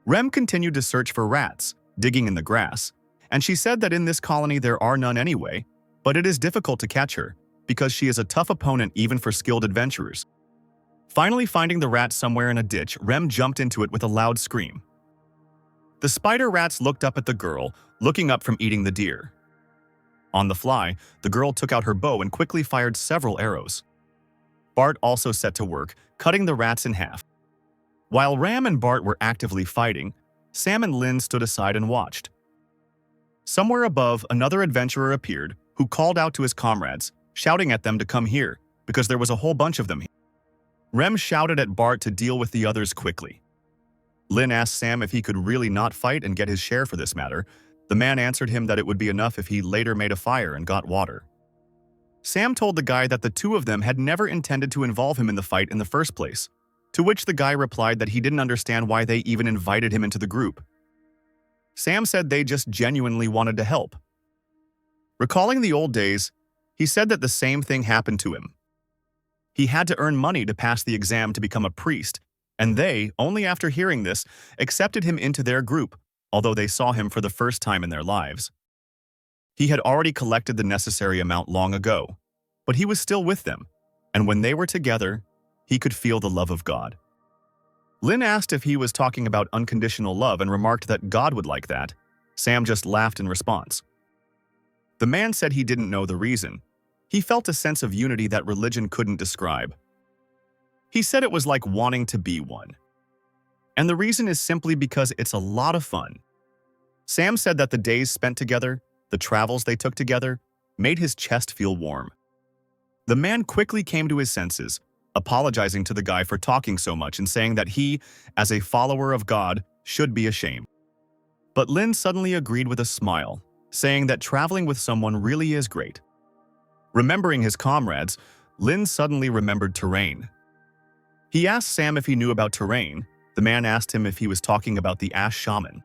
Rem continued to search for rats, digging in the grass, and she said that in this colony there are none anyway, but it is difficult to catch her, because she is a tough opponent even for skilled adventurers. Finally finding the rat somewhere in a ditch, Rem jumped into it with a loud scream. The spider rats looked up at the girl, looking up from eating the deer. On the fly, the girl took out her bow and quickly fired several arrows. Bart also set to work, cutting the rats in half. While Ram and Bart were actively fighting, Sam and Lin stood aside and watched. Somewhere above, another adventurer appeared, who called out to his comrades, shouting at them to come here, because there was a whole bunch of them here. Rem shouted at Bart to deal with the others quickly. Lin asked Sam if he could really not fight and get his share for this matter. The man answered him that it would be enough if he later made a fire and got water. Sam told the guy that the two of them had never intended to involve him in the fight in the first place, to which the guy replied that he didn't understand why they even invited him into the group. Sam said they just genuinely wanted to help. Recalling the old days, he said that the same thing happened to him. He had to earn money to pass the exam to become a priest, and they, only after hearing this, accepted him into their group, although they saw him for the first time in their lives. He had already collected the necessary amount long ago, but he was still with them, and when they were together, he could feel the love of God. Lin asked if he was talking about unconditional love and remarked that God would like that. Sam just laughed in response. The man said he didn't know the reason. He felt a sense of unity that religion couldn't describe. He said it was like wanting to be one. And the reason is simply because it's a lot of fun. Sam said that the days spent together, the travels they took together, made his chest feel warm. The man quickly came to his senses, apologizing to the guy for talking so much and saying that he, as a follower of God, should be ashamed. But Lin suddenly agreed with a smile, saying that traveling with someone really is great. Remembering his comrades, Lin suddenly remembered terrain. He asked Sam if he knew about terrain. The man asked him if he was talking about the Ash Shaman.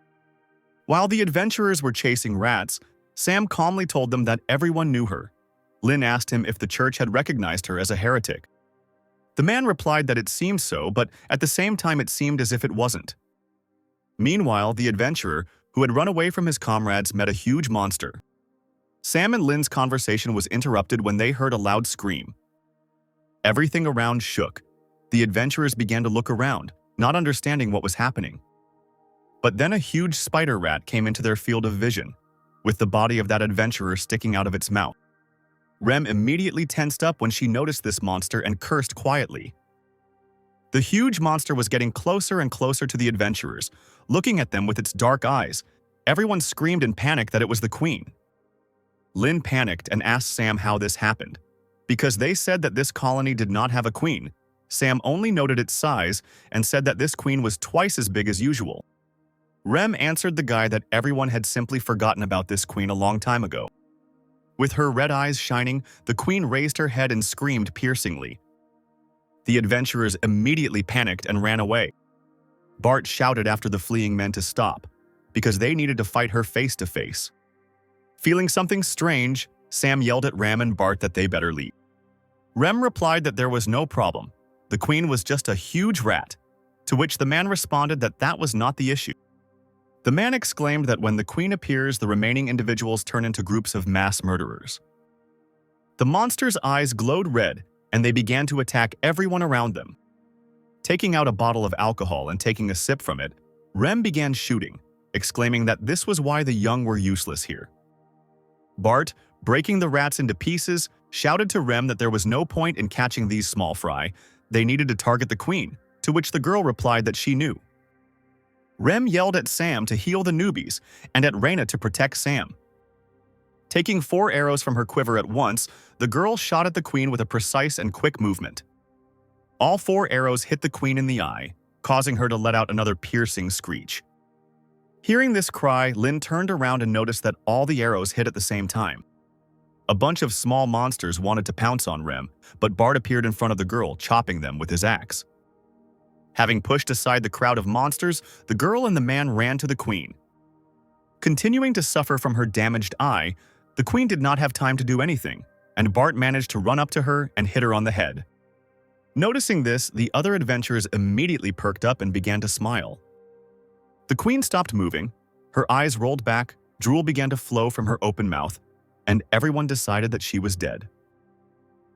While the adventurers were chasing rats, Sam calmly told them that everyone knew her. Lin asked him if the church had recognized her as a heretic. The man replied that it seemed so, but at the same time it seemed as if it wasn't. Meanwhile, the adventurer, who had run away from his comrades, met a huge monster. Sam and Lin's conversation was interrupted when they heard a loud scream. Everything around shook. The adventurers began to look around, not understanding what was happening. But then a huge spider rat came into their field of vision, with the body of that adventurer sticking out of its mouth. Rem immediately tensed up when she noticed this monster and cursed quietly. The huge monster was getting closer and closer to the adventurers, looking at them with its dark eyes. Everyone screamed in panic that it was the queen. Lin panicked and asked Sam how this happened. Because they said that this colony did not have a queen, Sam only noted its size and said that this queen was twice as big as usual. Rem answered the guy that everyone had simply forgotten about this queen a long time ago. With her red eyes shining, the queen raised her head and screamed piercingly. The adventurers immediately panicked and ran away. Bart shouted after the fleeing men to stop, because they needed to fight her face to face. Feeling something strange, Sam yelled at Rem and Bart that they better leave. Rem replied that there was no problem. The queen was just a huge rat, to which the man responded that that was not the issue. The man exclaimed that when the queen appears, the remaining individuals turn into groups of mass murderers. The monster's eyes glowed red, and they began to attack everyone around them. Taking out a bottle of alcohol and taking a sip from it, Rem began shooting, exclaiming that this was why the young were useless here. Bart, breaking the rats into pieces, shouted to Rem that there was no point in catching these small fry. They needed to target the queen, to which the girl replied that she knew. Rem yelled at Sam to heal the newbies and at Reina to protect Sam. Taking 4 arrows from her quiver at once, the girl shot at the queen with a precise and quick movement. All 4 arrows hit the queen in the eye, causing her to let out another piercing screech. Hearing this cry, Lin turned around and noticed that all the arrows hit at the same time. A bunch of small monsters wanted to pounce on Rem, but Bart appeared in front of the girl, chopping them with his axe. Having pushed aside the crowd of monsters, the girl and the man ran to the queen. Continuing to suffer from her damaged eye, the queen did not have time to do anything, and Bart managed to run up to her and hit her on the head. Noticing this, the other adventurers immediately perked up and began to smile. The queen stopped moving, her eyes rolled back, drool began to flow from her open mouth, and everyone decided that she was dead.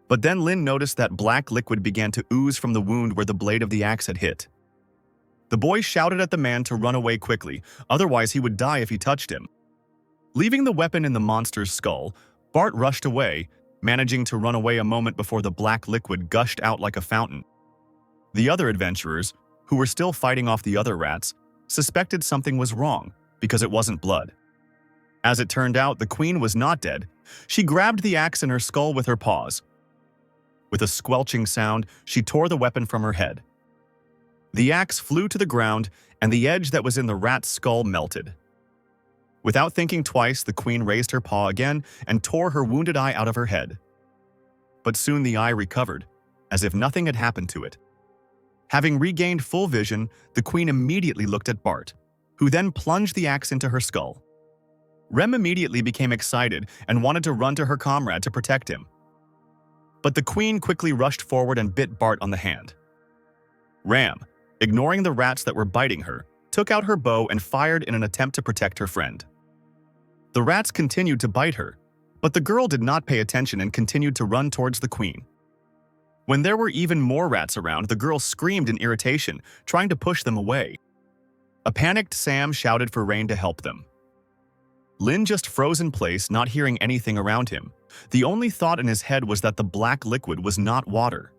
But then Lin noticed that black liquid began to ooze from the wound where the blade of the axe had hit. The boy shouted at the man to run away quickly, otherwise he would die if he touched him. Leaving the weapon in the monster's skull, Bart rushed away, managing to run away a moment before the black liquid gushed out like a fountain. The other adventurers, who were still fighting off the other rats, suspected something was wrong because it wasn't blood. As it turned out, the queen was not dead. She grabbed the axe in her skull with her paws. With a squelching sound, she tore the weapon from her head. The axe flew to the ground, and the edge that was in the rat's skull melted. Without thinking twice, the queen raised her paw again and tore her wounded eye out of her head. But soon the eye recovered, as if nothing had happened to it. Having regained full vision, the queen immediately looked at Bart, who then plunged the axe into her skull. Rem immediately became excited and wanted to run to her comrade to protect him. But the queen quickly rushed forward and bit Bart on the hand. Ram, ignoring the rats that were biting her, took out her bow and fired in an attempt to protect her friend. The rats continued to bite her, but the girl did not pay attention and continued to run towards the queen. When there were even more rats around, the girl screamed in irritation, trying to push them away. A panicked Sam shouted for Rain to help them. Lin just froze in place, not hearing anything around him. The only thought in his head was that the black liquid was not water.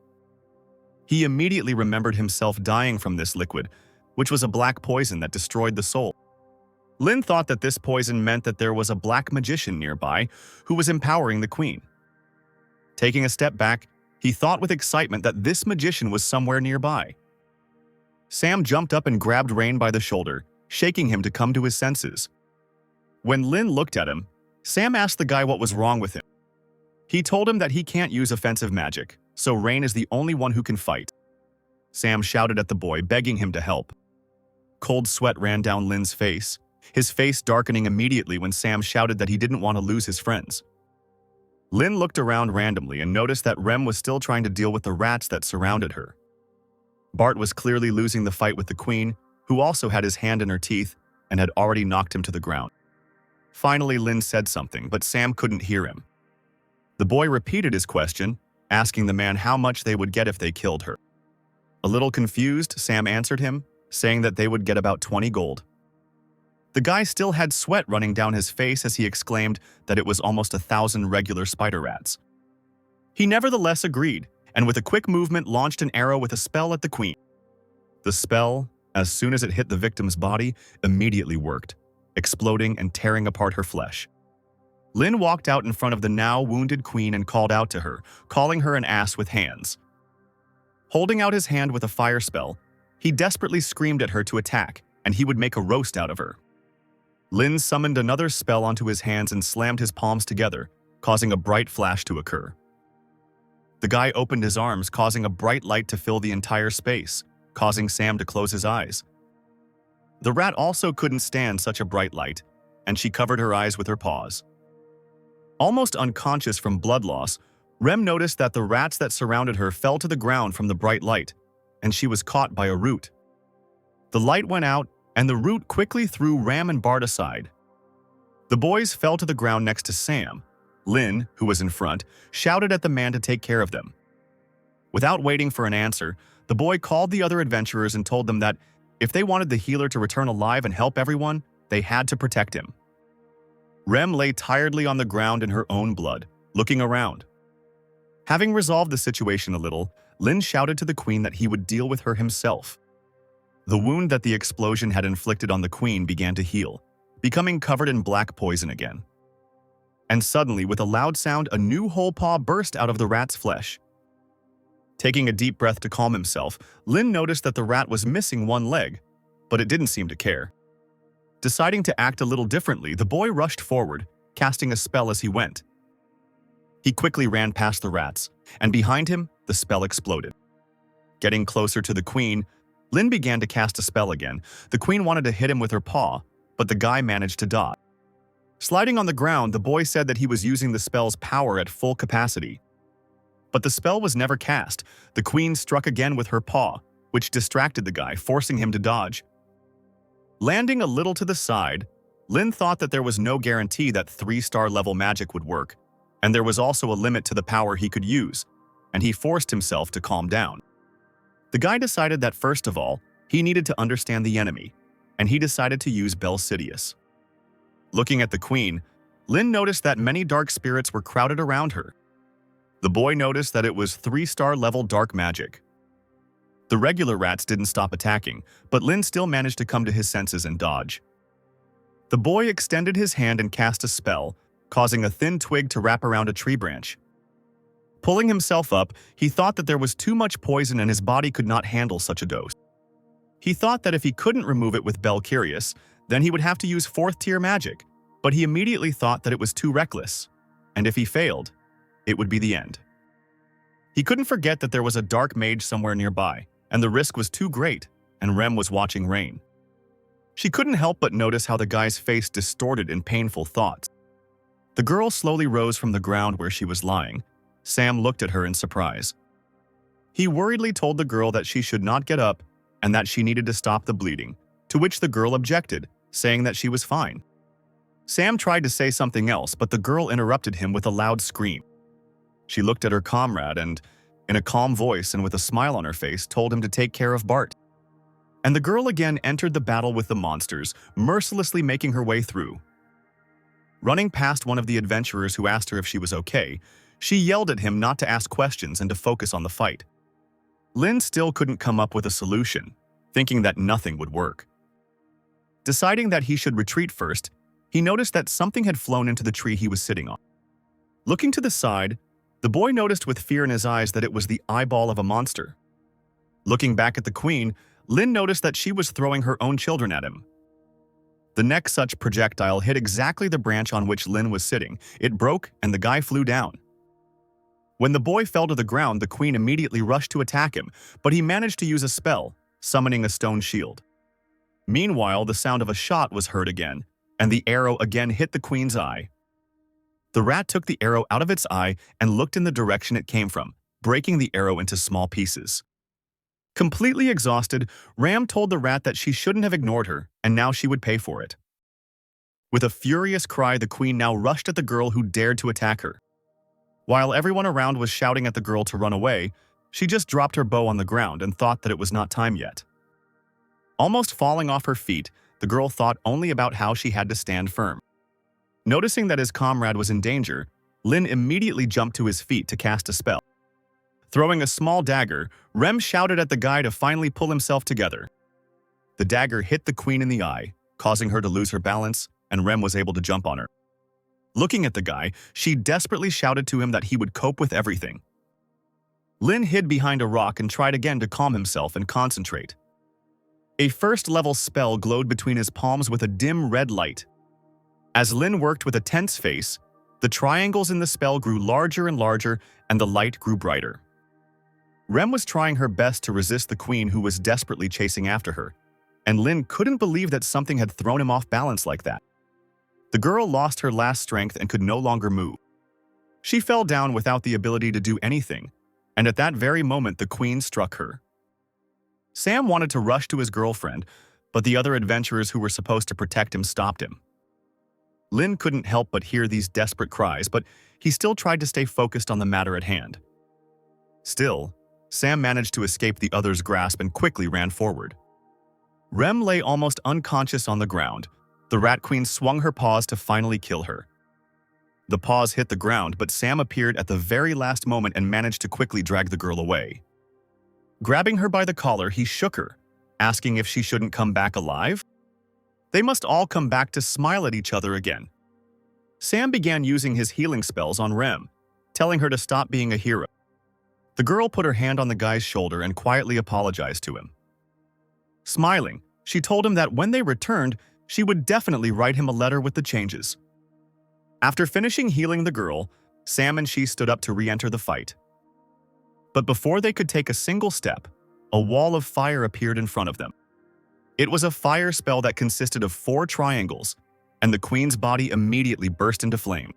He immediately remembered himself dying from this liquid, which was a black poison that destroyed the soul. Lin thought that this poison meant that there was a black magician nearby who was empowering the queen. Taking a step back, he thought with excitement that this magician was somewhere nearby. Sam jumped up and grabbed Rain by the shoulder, shaking him to come to his senses. When Lin looked at him, Sam asked the guy what was wrong with him. He told him that he can't use offensive magic, so Rain is the only one who can fight. Sam shouted at the boy, begging him to help. Cold sweat ran down Lin's face, his face darkening immediately when Sam shouted that he didn't want to lose his friends. Lin looked around randomly and noticed that Rem was still trying to deal with the rats that surrounded her. Bart was clearly losing the fight with the queen, who also had his hand in her teeth and had already knocked him to the ground. Finally, Lin said something, but Sam couldn't hear him. The boy repeated his question, asking the man how much they would get if they killed her. A little confused, Sam answered him, saying that they would get about 20 gold. The guy still had sweat running down his face as he exclaimed that it was almost 1,000 regular spider rats. He nevertheless agreed, and with a quick movement launched an arrow with a spell at the queen. The spell, as soon as it hit the victim's body, immediately worked, exploding and tearing apart her flesh. Lin walked out in front of the now wounded queen and called out to her, calling her an ass with hands. Holding out his hand with a fire spell, he desperately screamed at her to attack, and he would make a roast out of her. Lin summoned another spell onto his hands and slammed his palms together, causing a bright flash to occur. The guy opened his arms, causing a bright light to fill the entire space, causing Sam to close his eyes. The rat also couldn't stand such a bright light, and she covered her eyes with her paws. Almost unconscious from blood loss, Rem noticed that the rats that surrounded her fell to the ground from the bright light, and she was caught by a root. The light went out, and the root quickly threw Ram and Bart aside. The boys fell to the ground next to Sam. Lin, who was in front, shouted at the man to take care of them. Without waiting for an answer, the boy called the other adventurers and told them that if they wanted the healer to return alive and help everyone, they had to protect him. Rem lay tiredly on the ground in her own blood, looking around. Having resolved the situation a little, Lin shouted to the queen that he would deal with her himself. The wound that the explosion had inflicted on the queen began to heal, becoming covered in black poison again. And suddenly, with a loud sound, a new whole paw burst out of the rat's flesh. Taking a deep breath to calm himself, Lin noticed that the rat was missing one leg, but it didn't seem to care. Deciding to act a little differently, the boy rushed forward, casting a spell as he went. He quickly ran past the rats, and behind him, the spell exploded. Getting closer to the queen, Lin began to cast a spell again. The queen wanted to hit him with her paw, but the guy managed to dodge. Sliding on the ground, the boy said that he was using the spell's power at full capacity. But the spell was never cast. The queen struck again with her paw, which distracted the guy, forcing him to dodge. Landing a little to the side, Lin thought that there was no guarantee that 3-star level magic would work, and there was also a limit to the power he could use, and he forced himself to calm down. The guy decided that first of all, he needed to understand the enemy, and he decided to use Belsidius. Looking at the queen, Lin noticed that many dark spirits were crowded around her. The boy noticed that it was 3-star level dark magic. The regular rats didn't stop attacking, but Lin still managed to come to his senses and dodge. The boy extended his hand and cast a spell, causing a thin twig to wrap around a tree branch. Pulling himself up, he thought that there was too much poison and his body could not handle such a dose. He thought that if he couldn't remove it with Belcurious, then he would have to use 4th-tier magic, but he immediately thought that it was too reckless, and if he failed, it would be the end. He couldn't forget that there was a dark mage somewhere nearby, and the risk was too great, and Rem was watching Rain. She couldn't help but notice how the guy's face distorted in painful thoughts. The girl slowly rose from the ground where she was lying. Sam looked at her in surprise. He worriedly told the girl that she should not get up and that she needed to stop the bleeding, to which the girl objected, saying that she was fine. Sam tried to say something else, but the girl interrupted him with a loud scream. She looked at her comrade and, in a calm voice and with a smile on her face, told him to take care of Bart. And the girl again entered the battle with the monsters, mercilessly making her way through. Running past one of the adventurers who asked her if she was okay, she yelled at him not to ask questions and to focus on the fight. Lin still couldn't come up with a solution, thinking that nothing would work. Deciding that he should retreat first, he noticed that something had flown into the tree he was sitting on. Looking to the side, the boy noticed with fear in his eyes that it was the eyeball of a monster. Looking back at the queen, Lin noticed that she was throwing her own children at him. The next such projectile hit exactly the branch on which Lin was sitting. It broke and the guy flew down. When the boy fell to the ground, the queen immediately rushed to attack him, but he managed to use a spell, summoning a stone shield. Meanwhile, the sound of a shot was heard again, and the arrow again hit the queen's eye. The rat took the arrow out of its eye and looked in the direction it came from, breaking the arrow into small pieces. Completely exhausted, Ram told the rat that she shouldn't have ignored her, and now she would pay for it. With a furious cry, the queen now rushed at the girl who dared to attack her. While everyone around was shouting at the girl to run away, she just dropped her bow on the ground and thought that it was not time yet. Almost falling off her feet, the girl thought only about how she had to stand firm. Noticing that his comrade was in danger, Lin immediately jumped to his feet to cast a spell. Throwing a small dagger, Rem shouted at the guy to finally pull himself together. The dagger hit the queen in the eye, causing her to lose her balance, and Rem was able to jump on her. Looking at the guy, she desperately shouted to him that he would cope with everything. Lin hid behind a rock and tried again to calm himself and concentrate. A first-level spell glowed between his palms with a dim red light. As Lin worked with a tense face, the triangles in the spell grew larger and larger, and the light grew brighter. Rem was trying her best to resist the queen who was desperately chasing after her, and Lin couldn't believe that something had thrown him off balance like that. The girl lost her last strength and could no longer move. She fell down without the ability to do anything, and at that very moment the queen struck her. Sam wanted to rush to his girlfriend, but the other adventurers who were supposed to protect him stopped him. Lin couldn't help but hear these desperate cries, but he still tried to stay focused on the matter at hand. Still, Sam managed to escape the other's grasp and quickly ran forward. Rem lay almost unconscious on the ground, The Rat Queen swung her paws to finally kill her. The paws hit the ground, but Sam appeared at the very last moment and managed to quickly drag the girl away. Grabbing her by the collar, he shook her, asking if she shouldn't come back alive. They must all come back to smile at each other again. Sam began using his healing spells on Rem, telling her to stop being a hero. The girl put her hand on the guy's shoulder and quietly apologized to him. Smiling, she told him that when they returned, she would definitely write him a letter with the changes. After finishing healing the girl, Sam and she stood up to re-enter the fight. But before they could take a single step, a wall of fire appeared in front of them. It was a fire spell that consisted of 4 triangles, and the queen's body immediately burst into flame.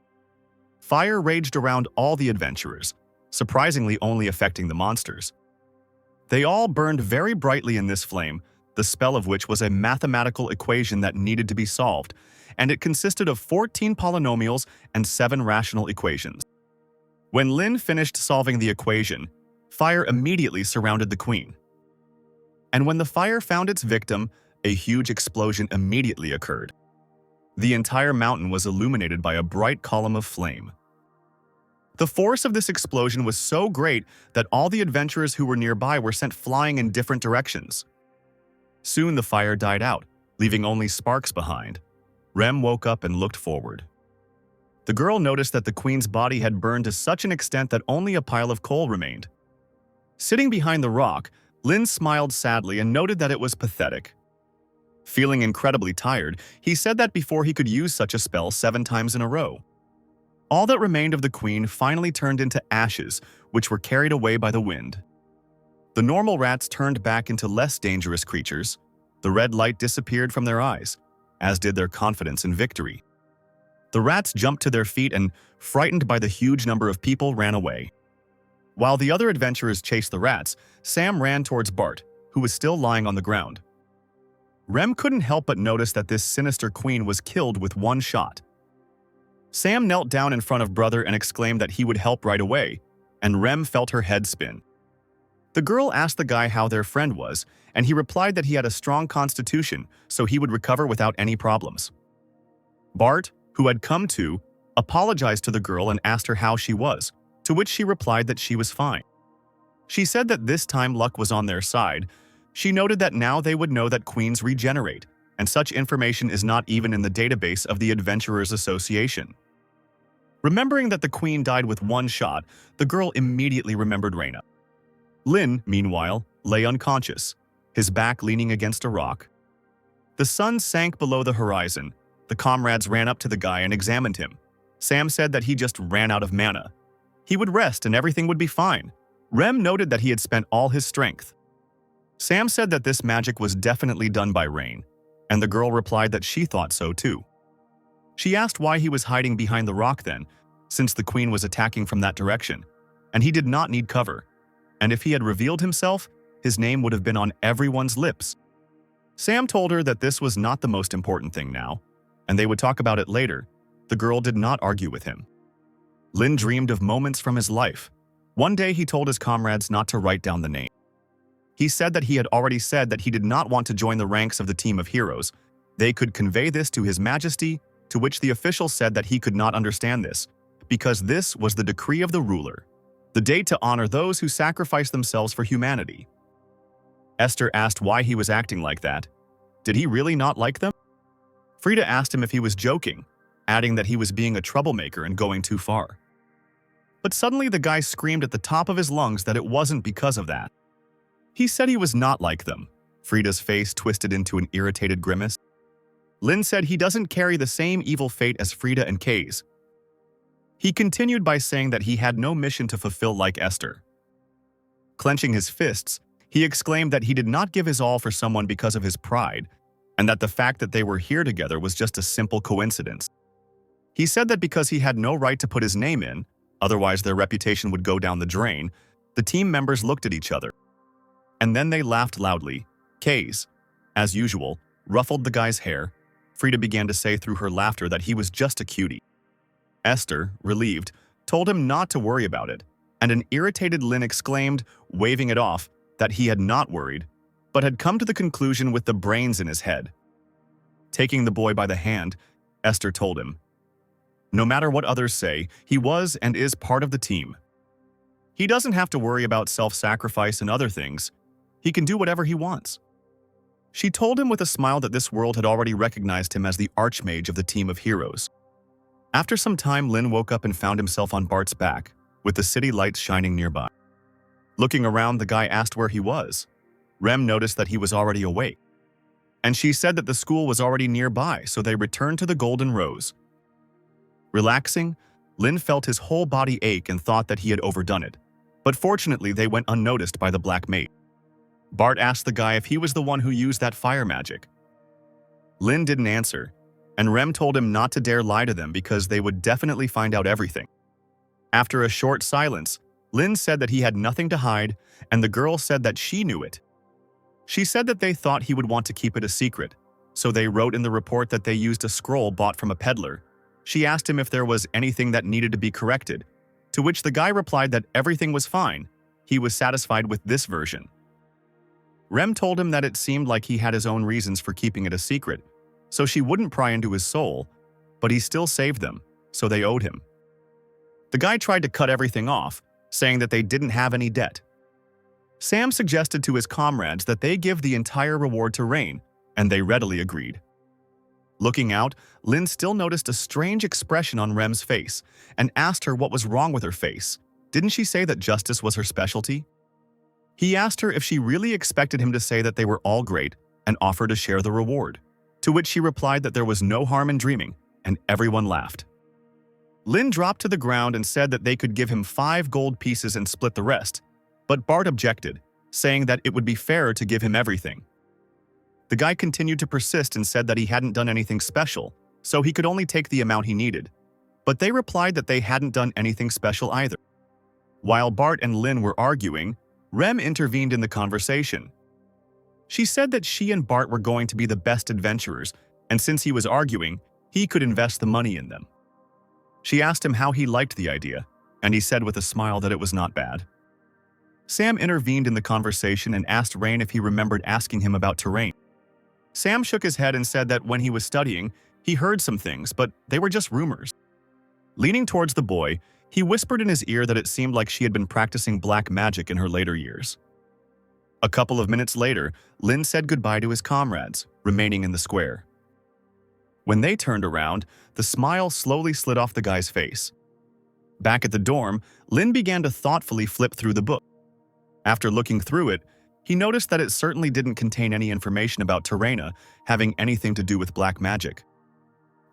Fire raged around all the adventurers, surprisingly only affecting the monsters. They all burned very brightly in this flame, the spell of which was a mathematical equation that needed to be solved, and it consisted of 14 polynomials and 7 rational equations. When Lin finished solving the equation, fire immediately surrounded the queen. And when the fire found its victim, a huge explosion immediately occurred. The entire mountain was illuminated by a bright column of flame. The force of this explosion was so great that all the adventurers who were nearby were sent flying in different directions. Soon the fire died out, leaving only sparks behind. Rem woke up and looked forward. The girl noticed that the queen's body had burned to such an extent that only a pile of coal remained. Sitting behind the rock, Lin smiled sadly and noted that it was pathetic. Feeling incredibly tired, he said that before he could use such a spell 7 times in a row. All that remained of the queen finally turned into ashes, which were carried away by the wind. The normal rats turned back into less dangerous creatures. The red light disappeared from their eyes, as did their confidence in victory. The rats jumped to their feet and, frightened by the huge number of people, ran away. While the other adventurers chased the rats, Sam ran towards Bart, who was still lying on the ground. Rem couldn't help but notice that this sinister queen was killed with 1 shot. Sam knelt down in front of brother and exclaimed that he would help right away, and Rem felt her head spin. The girl asked the guy how their friend was, and he replied that he had a strong constitution, so he would recover without any problems. Bart, who had come to, apologized to the girl and asked her how she was, to which she replied that she was fine. She said that this time luck was on their side. She noted that now they would know that queens regenerate, and such information is not even in the database of the Adventurers Association. Remembering that the queen died with 1 shot, the girl immediately remembered Reyna. Lin, meanwhile, lay unconscious, his back leaning against a rock. The sun sank below the horizon. The comrades ran up to the guy and examined him. Sam said that he just ran out of mana. He would rest and everything would be fine. Rem noted that he had spent all his strength. Sam said that this magic was definitely done by Rain, and the girl replied that she thought so too. She asked why he was hiding behind the rock then, since the queen was attacking from that direction, and he did not need cover. And if he had revealed himself, his name would have been on everyone's lips. Sam told her that this was not the most important thing now, and they would talk about it later. The girl did not argue with him. Lin dreamed of moments from his life. One day he told his comrades not to write down the name. He said that he had already said that he did not want to join the ranks of the team of heroes. They could convey this to His Majesty, to which the official said that he could not understand this, because this was the decree of the ruler, the date to honor those who sacrificed themselves for humanity. Esther asked why he was acting like that. Did he really not like them? Frida asked him if he was joking, adding that he was being a troublemaker and going too far. But suddenly the guy screamed at the top of his lungs that it wasn't because of that. He said he was not like them. Frida's face twisted into an irritated grimace. Lin said he doesn't carry the same evil fate as Frida and Kay's. He continued by saying that he had no mission to fulfill like Esther. Clenching his fists, he exclaimed that he did not give his all for someone because of his pride, and that the fact that they were here together was just a simple coincidence. He said that because he had no right to put his name in, otherwise their reputation would go down the drain, the team members looked at each other. And then they laughed loudly. Kays, as usual, ruffled the guy's hair. Frida began to say through her laughter that he was just a cutie. Esther, relieved, told him not to worry about it, and an irritated Lin exclaimed, waving it off, that he had not worried, but had come to the conclusion with the brains in his head. Taking the boy by the hand, Esther told him, "No matter what others say, he was and is part of the team. He doesn't have to worry about self-sacrifice and other things. He can do whatever he wants." She told him with a smile that this world had already recognized him as the archmage of the team of heroes. After some time, Lin woke up and found himself on Bart's back, with the city lights shining nearby. Looking around, the guy asked where he was. Rem noticed that he was already awake, and she said that the school was already nearby, so they returned to the Golden Rose. Relaxing, Lin felt his whole body ache and thought that he had overdone it, but fortunately they went unnoticed by the Black Mage. Bart asked the guy if he was the one who used that fire magic. Lin didn't answer, and Rem told him not to dare lie to them because they would definitely find out everything. After a short silence, Lin said that he had nothing to hide, and the girl said that she knew it. She said that they thought he would want to keep it a secret, so they wrote in the report that they used a scroll bought from a peddler. She asked him if there was anything that needed to be corrected, to which the guy replied that everything was fine. He was satisfied with this version. Rem told him that it seemed like he had his own reasons for keeping it a secret, so she wouldn't pry into his soul, but he still saved them, so they owed him. The guy tried to cut everything off, saying that they didn't have any debt. Sam suggested to his comrades that they give the entire reward to Rain, and they readily agreed. Looking out, Lin still noticed a strange expression on Rem's face and asked her what was wrong with her face. Didn't she say that justice was her specialty? He asked her if she really expected him to say that they were all great and offer to share the reward, to which she replied that there was no harm in dreaming, and everyone laughed. Lin dropped to the ground and said that they could give him 5 gold pieces and split the rest, but Bart objected, saying that it would be fairer to give him everything. The guy continued to persist and said that he hadn't done anything special, so he could only take the amount he needed, but they replied that they hadn't done anything special either. While Bart and Lin were arguing, Rem intervened in the conversation. She said that she and Bart were going to be the best adventurers, and since he was arguing, he could invest the money in them. She asked him how he liked the idea, and he said with a smile that it was not bad. Sam intervened in the conversation and asked Rain if he remembered asking him about terrain. Sam shook his head and said that when he was studying, he heard some things, but they were just rumors. Leaning towards the boy, he whispered in his ear that it seemed like she had been practicing black magic in her later years. A couple of minutes later, Lin said goodbye to his comrades, remaining in the square. When they turned around, the smile slowly slid off the guy's face. Back at the dorm, Lin began to thoughtfully flip through the book. After looking through it, he noticed that it certainly didn't contain any information about Terena having anything to do with black magic.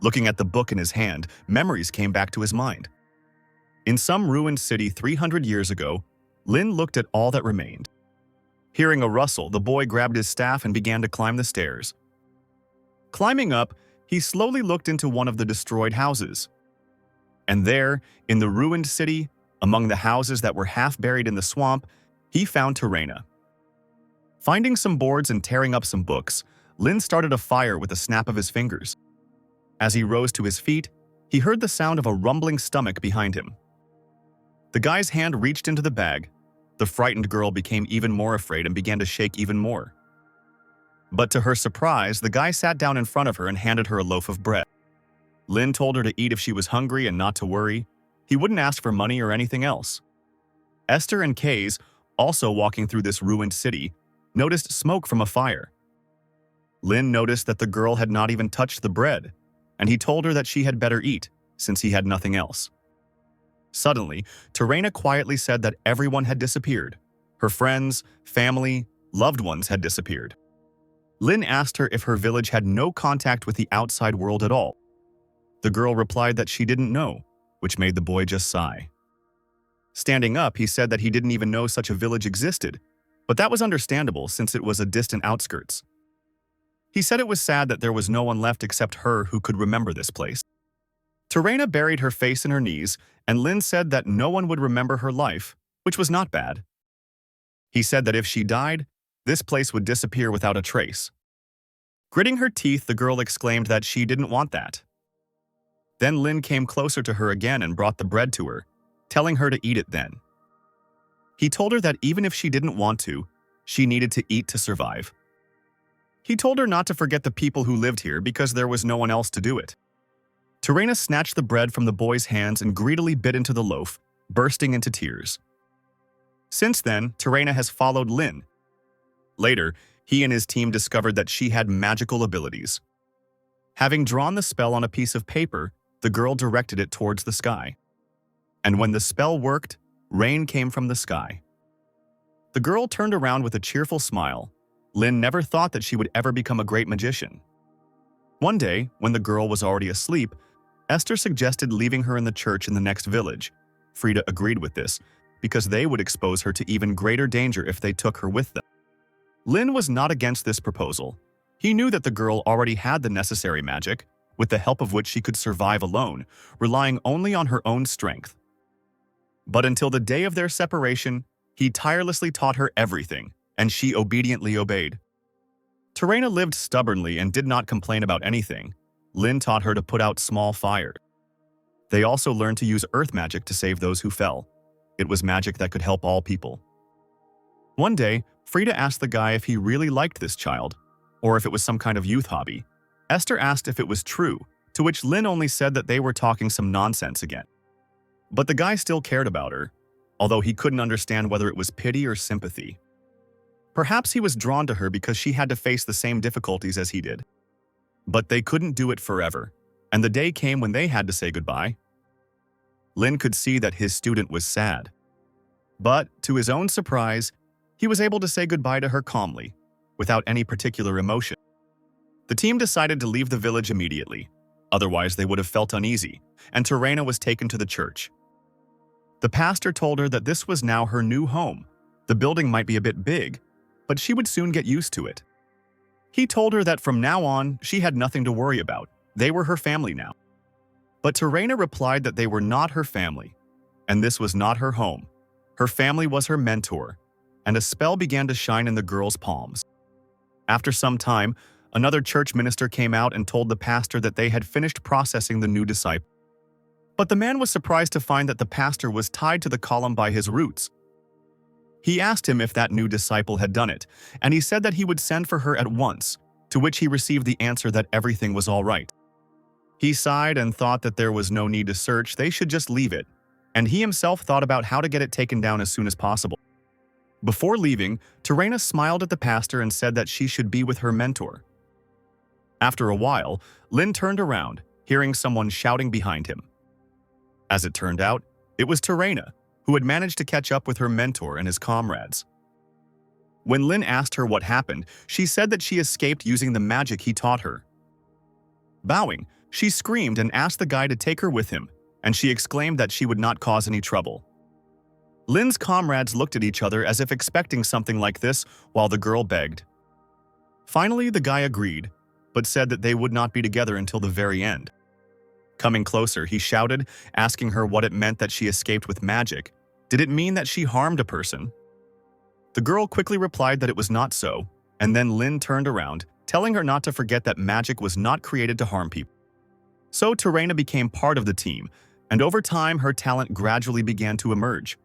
Looking at the book in his hand, memories came back to his mind. In some ruined city 300 years ago, Lin looked at all that remained. Hearing a rustle, the boy grabbed his staff and began to climb the stairs. Climbing up, he slowly looked into one of the destroyed houses. And there, in the ruined city, among the houses that were half buried in the swamp, he found Terena. Finding some boards and tearing up some books, Lin started a fire with a snap of his fingers. As he rose to his feet, he heard the sound of a rumbling stomach behind him. The guy's hand reached into the bag. The frightened girl became even more afraid and began to shake even more. But to her surprise, the guy sat down in front of her and handed her a loaf of bread. Lin told her to eat if she was hungry and not to worry. He wouldn't ask for money or anything else. Esther and Kays, also walking through this ruined city, noticed smoke from a fire. Lin noticed that the girl had not even touched the bread, and he told her that she had better eat, since he had nothing else. Suddenly, Terena quietly said that everyone had disappeared. Her friends, family, loved ones had disappeared. Lin asked her if her village had no contact with the outside world at all. The girl replied that she didn't know, which made the boy just sigh. Standing up, he said that he didn't even know such a village existed, but that was understandable since it was a distant outskirts. He said it was sad that there was no one left except her who could remember this place. Terena buried her face in her knees, and Lin said that no one would remember her life, which was not bad. He said that if she died, this place would disappear without a trace. Gritting her teeth, the girl exclaimed that she didn't want that. Then Lin came closer to her again and brought the bread to her, telling her to eat it then. He told her that even if she didn't want to, she needed to eat to survive. He told her not to forget the people who lived here because there was no one else to do it. Terena snatched the bread from the boy's hands and greedily bit into the loaf, bursting into tears. Since then, Terena has followed Lin. Later, he and his team discovered that she had magical abilities. Having drawn the spell on a piece of paper, the girl directed it towards the sky. And when the spell worked, rain came from the sky. The girl turned around with a cheerful smile. Lin never thought that she would ever become a great magician. One day, when the girl was already asleep, Esther suggested leaving her in the church in the next village. Frida agreed with this, because they would expose her to even greater danger if they took her with them. Lin was not against this proposal. He knew that the girl already had the necessary magic, with the help of which she could survive alone, relying only on her own strength. But until the day of their separation, he tirelessly taught her everything, and she obediently obeyed. Terena lived stubbornly and did not complain about anything. Lin taught her to put out small fires. They also learned to use earth magic to save those who fell. It was magic that could help all people. One day, Frida asked the guy if he really liked this child, or if it was some kind of youth hobby. Esther asked if it was true, to which Lin only said that they were talking some nonsense again. But the guy still cared about her, although he couldn't understand whether it was pity or sympathy. Perhaps he was drawn to her because she had to face the same difficulties as he did. But they couldn't do it forever, and the day came when they had to say goodbye. Lin could see that his student was sad. But, to his own surprise, he was able to say goodbye to her calmly, without any particular emotion. The team decided to leave the village immediately, otherwise they would have felt uneasy, and Terena was taken to the church. The pastor told her that this was now her new home. The building might be a bit big, but she would soon get used to it. He told her that from now on, she had nothing to worry about. They were her family now. But Terena replied that they were not her family, and this was not her home. Her family was her mentor, and a spell began to shine in the girl's palms. After some time, another church minister came out and told the pastor that they had finished processing the new disciple. But the man was surprised to find that the pastor was tied to the column by his roots. He asked him if that new disciple had done it, and he said that he would send for her at once, to which he received the answer that everything was all right. He sighed and thought that there was no need to search, they should just leave it, and he himself thought about how to get it taken down as soon as possible. Before leaving, Terena smiled at the pastor and said that she should be with her mentor. After a while, Lin turned around, hearing someone shouting behind him. As it turned out, it was Terena, who had managed to catch up with her mentor and his comrades. When Lin asked her what happened, she said that she escaped using the magic he taught her. Bowing, she screamed and asked the guy to take her with him, and she exclaimed that she would not cause any trouble. Lin's comrades looked at each other as if expecting something like this, while the girl begged. Finally, the guy agreed, but said that they would not be together until the very end. Coming closer, he shouted, asking her what it meant that she escaped with magic. Did it mean that she harmed a person? The girl quickly replied that it was not so, and then Lin turned around, telling her not to forget that magic was not created to harm people. So Terena became part of the team, and over time her talent gradually began to emerge.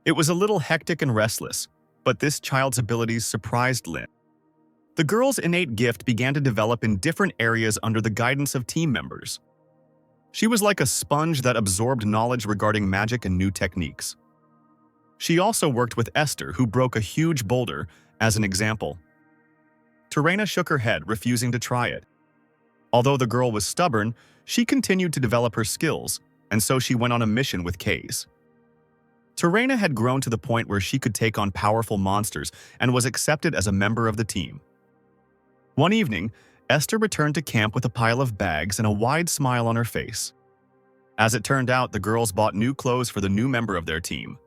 It was a little hectic and restless, but this child's abilities surprised Lin. The girl's innate gift began to develop in different areas under the guidance of team members. She was like a sponge that absorbed knowledge regarding magic and new techniques. She also worked with Esther, who broke a huge boulder, as an example. Terena shook her head, refusing to try it. Although the girl was stubborn, she continued to develop her skills, and so she went on a mission with Kays. Terena had grown to the point where she could take on powerful monsters and was accepted as a member of the team. One evening, Esther returned to camp with a pile of bags and a wide smile on her face. As it turned out, the girls bought new clothes for the new member of their team.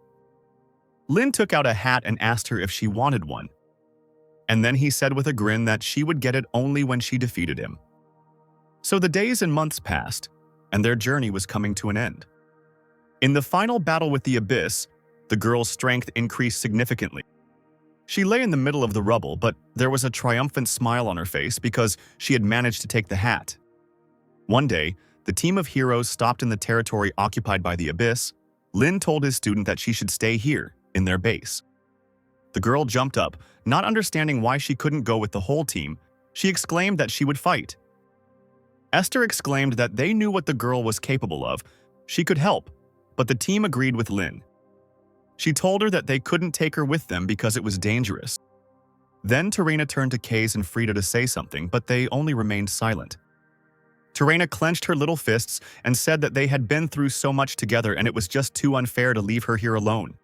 Lin took out a hat and asked her if she wanted one. And then he said with a grin that she would get it only when she defeated him. So the days and months passed, and their journey was coming to an end. In the final battle with the Abyss, the girl's strength increased significantly. She lay in the middle of the rubble, but there was a triumphant smile on her face because she had managed to take the hat. One day, the team of heroes stopped in the territory occupied by the Abyss. Lin told his student that she should stay here, in their base. The girl jumped up, not understanding why she couldn't go with the whole team. She exclaimed that she would fight. Esther exclaimed that they knew what the girl was capable of. She could help, but the team agreed with Lin. She told her that they couldn't take her with them because it was dangerous. Then Terena turned to Kaze and Frida to say something, but they only remained silent. Terena clenched her little fists and said that they had been through so much together and it was just too unfair to leave her here alone.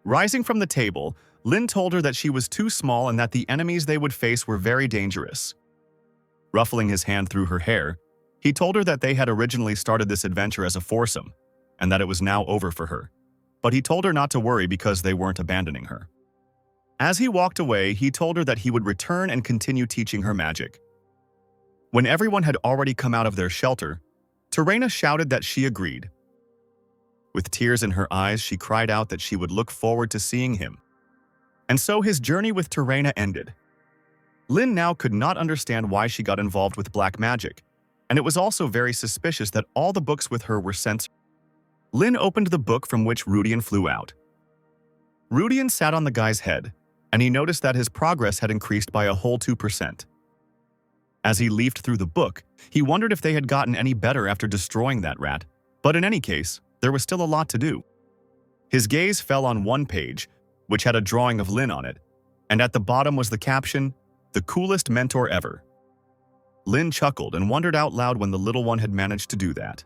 Rising from the table, Lin told her that she was too small and that the enemies they would face were very dangerous. Ruffling his hand through her hair, he told her that they had originally started this adventure as a foursome, and that it was now over for her. But he told her not to worry because they weren't abandoning her. As he walked away, he told her that he would return and continue teaching her magic. When everyone had already come out of their shelter, Terena shouted that she agreed. With tears in her eyes, she cried out that she would look forward to seeing him. And so his journey with Terena ended. Lin now could not understand why she got involved with black magic, and it was also very suspicious that all the books with her were censored. Lin opened the book from which Rudian flew out. Rudian sat on the guy's head, and he noticed that his progress had increased by a whole 2%. As he leafed through the book, he wondered if they had gotten any better after destroying that rat, but in any case, there was still a lot to do. His gaze fell on one page, which had a drawing of Lin on it, and at the bottom was the caption, "The coolest mentor ever." Lin chuckled and wondered out loud when the little one had managed to do that.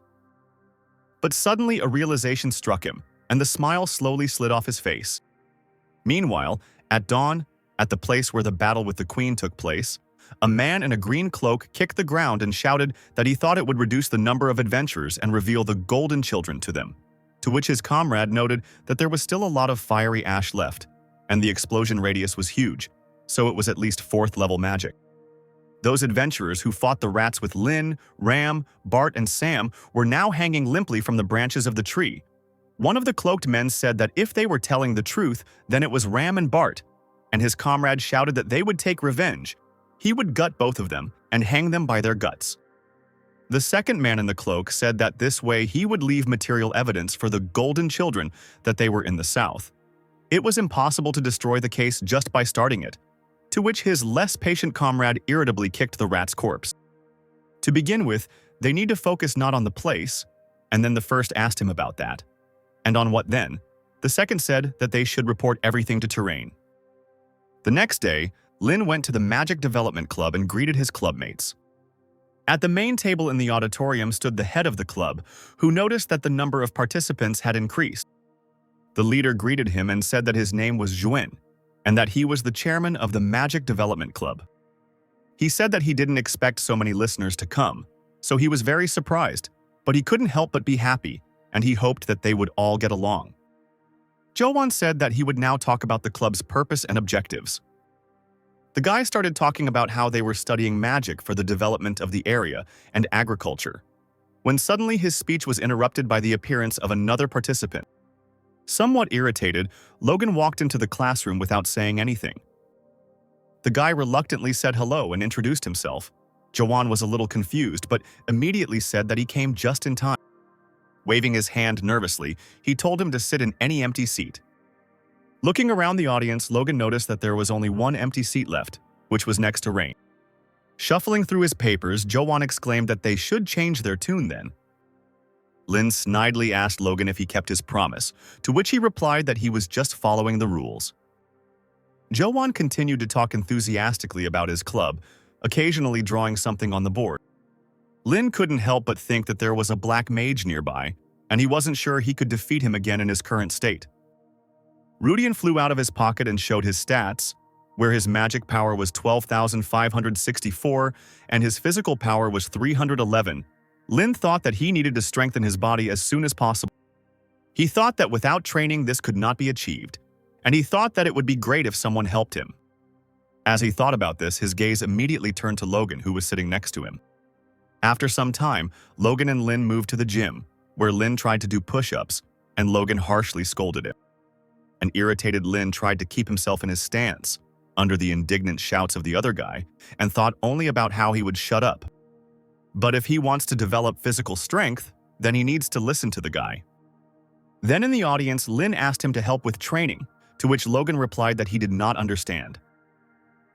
But suddenly a realization struck him, and the smile slowly slid off his face. Meanwhile, at dawn, at the place where the battle with the queen took place, a man in a green cloak kicked the ground and shouted that he thought it would reduce the number of adventurers and reveal the golden children to them, to which his comrade noted that there was still a lot of fiery ash left, and the explosion radius was huge, so it was at least 4th level magic. Those adventurers who fought the rats with Lin, Ram, Bart, and Sam were now hanging limply from the branches of the tree. One of the cloaked men said that if they were telling the truth, then it was Ram and Bart, and his comrade shouted that they would take revenge. He would gut both of them and hang them by their guts. The second man in the cloak said that this way he would leave material evidence for the golden children that they were in the south. It was impossible to destroy the case just by starting it, to which his less patient comrade irritably kicked the rat's corpse. To begin with, they need to focus not on the place, and then the first asked him about that. And on what then? The second said that they should report everything to Terrain. The next day, Lin went to the Magic Development Club and greeted his clubmates. At the main table in the auditorium stood the head of the club, who noticed that the number of participants had increased. The leader greeted him and said that his name was Zhuan, and that he was the chairman of the Magic Development Club. He said that he didn't expect so many listeners to come, so he was very surprised, but he couldn't help but be happy, and he hoped that they would all get along. Zhuan said that he would now talk about the club's purpose and objectives. The guy started talking about how they were studying magic for the development of the area and agriculture, when suddenly his speech was interrupted by the appearance of another participant. Somewhat irritated, Logan walked into the classroom without saying anything. The guy reluctantly said hello and introduced himself. Zhuan was a little confused, but immediately said that he came just in time. Waving his hand nervously, he told him to sit in any empty seat. Looking around the audience, Logan noticed that there was only one empty seat left, which was next to Rain. Shuffling through his papers, Zhuan exclaimed that they should change their tune then. Lin snidely asked Logan if he kept his promise, to which he replied that he was just following the rules. Zhuan continued to talk enthusiastically about his club, occasionally drawing something on the board. Lin couldn't help but think that there was a black mage nearby, and he wasn't sure he could defeat him again in his current state. Rudian flew out of his pocket and showed his stats, where his magic power was 12,564 and his physical power was 311. Lin thought that he needed to strengthen his body as soon as possible. He thought that without training this could not be achieved, and he thought that it would be great if someone helped him. As he thought about this, his gaze immediately turned to Logan, who was sitting next to him. After some time, Logan and Lin moved to the gym, where Lin tried to do push-ups, and Logan harshly scolded him. An irritated Lin tried to keep himself in his stance, under the indignant shouts of the other guy, and thought only about how he would shut up. But if he wants to develop physical strength, then he needs to listen to the guy. Then in the audience, Lin asked him to help with training, to which Logan replied that he did not understand.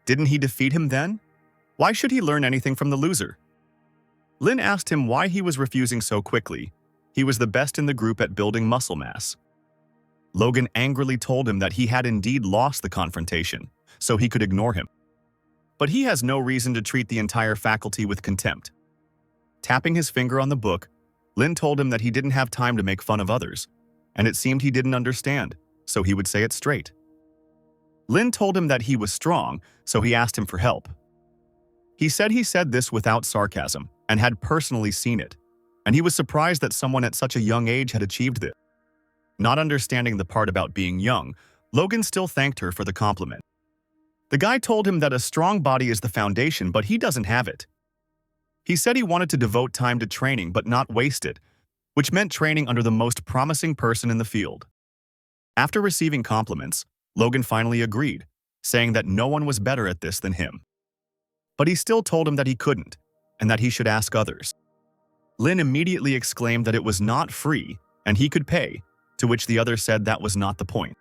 Didn't he defeat him then? Why should he learn anything from the loser? Lin asked him why he was refusing so quickly. He was the best in the group at building muscle mass. Logan angrily told him that he had indeed lost the confrontation, so he could ignore him. But he has no reason to treat the entire faculty with contempt. Tapping his finger on the book, Lin told him that he didn't have time to make fun of others, and it seemed he didn't understand, so he would say it straight. Lin told him that he was strong, so he asked him for help. He said this without sarcasm and had personally seen it, and he was surprised that someone at such a young age had achieved this. Not understanding the part about being young, Logan still thanked her for the compliment. The guy told him that a strong body is the foundation, but he doesn't have it. He said he wanted to devote time to training but not waste it, which meant training under the most promising person in the field. After receiving compliments, Logan finally agreed, saying that no one was better at this than him. But he still told him that he couldn't, and that he should ask others. Lin immediately exclaimed that it was not free, and he could pay, to which the other said that was not the point.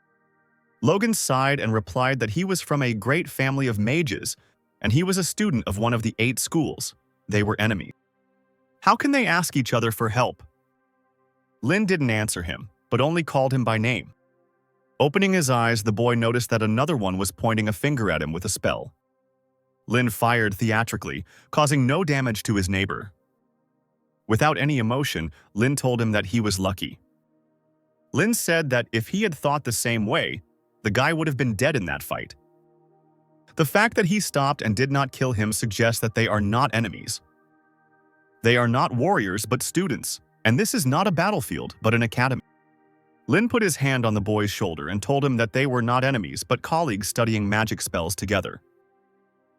Logan sighed and replied that he was from a great family of mages, and he was a student of one of the 8 schools. They were enemies. How can they ask each other for help? Lin didn't answer him, but only called him by name. Opening his eyes, the boy noticed that another one was pointing a finger at him with a spell. Lin fired theatrically, causing no damage to his neighbor. Without any emotion, Lin told him that he was lucky. Lin said that if he had thought the same way, the guy would have been dead in that fight. The fact that he stopped and did not kill him suggests that they are not enemies. They are not warriors but students, and this is not a battlefield but an academy. Lin put his hand on the boy's shoulder and told him that they were not enemies but colleagues studying magic spells together.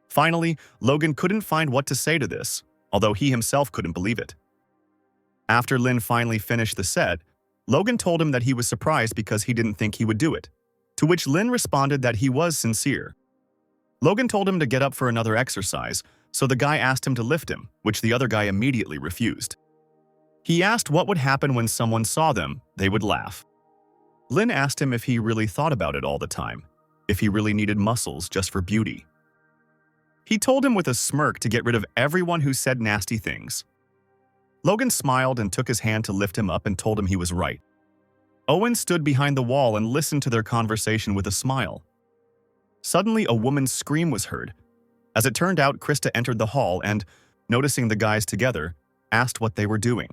Finally, Logan couldn't find what to say to this, although he himself couldn't believe it. After Lin finally finished the set, Logan told him that he was surprised because he didn't think he would do it, to which Lin responded that he was sincere. Logan told him to get up for another exercise, so the guy asked him to lift him, which the other guy immediately refused. He asked what would happen when someone saw them, they would laugh. Lin asked him if he really thought about it all the time, if he really needed muscles just for beauty. He told him with a smirk to get rid of everyone who said nasty things. Logan smiled and took his hand to lift him up and told him he was right. Owen stood behind the wall and listened to their conversation with a smile. Suddenly, a woman's scream was heard. As it turned out, Krista entered the hall and, noticing the guys together, asked what they were doing.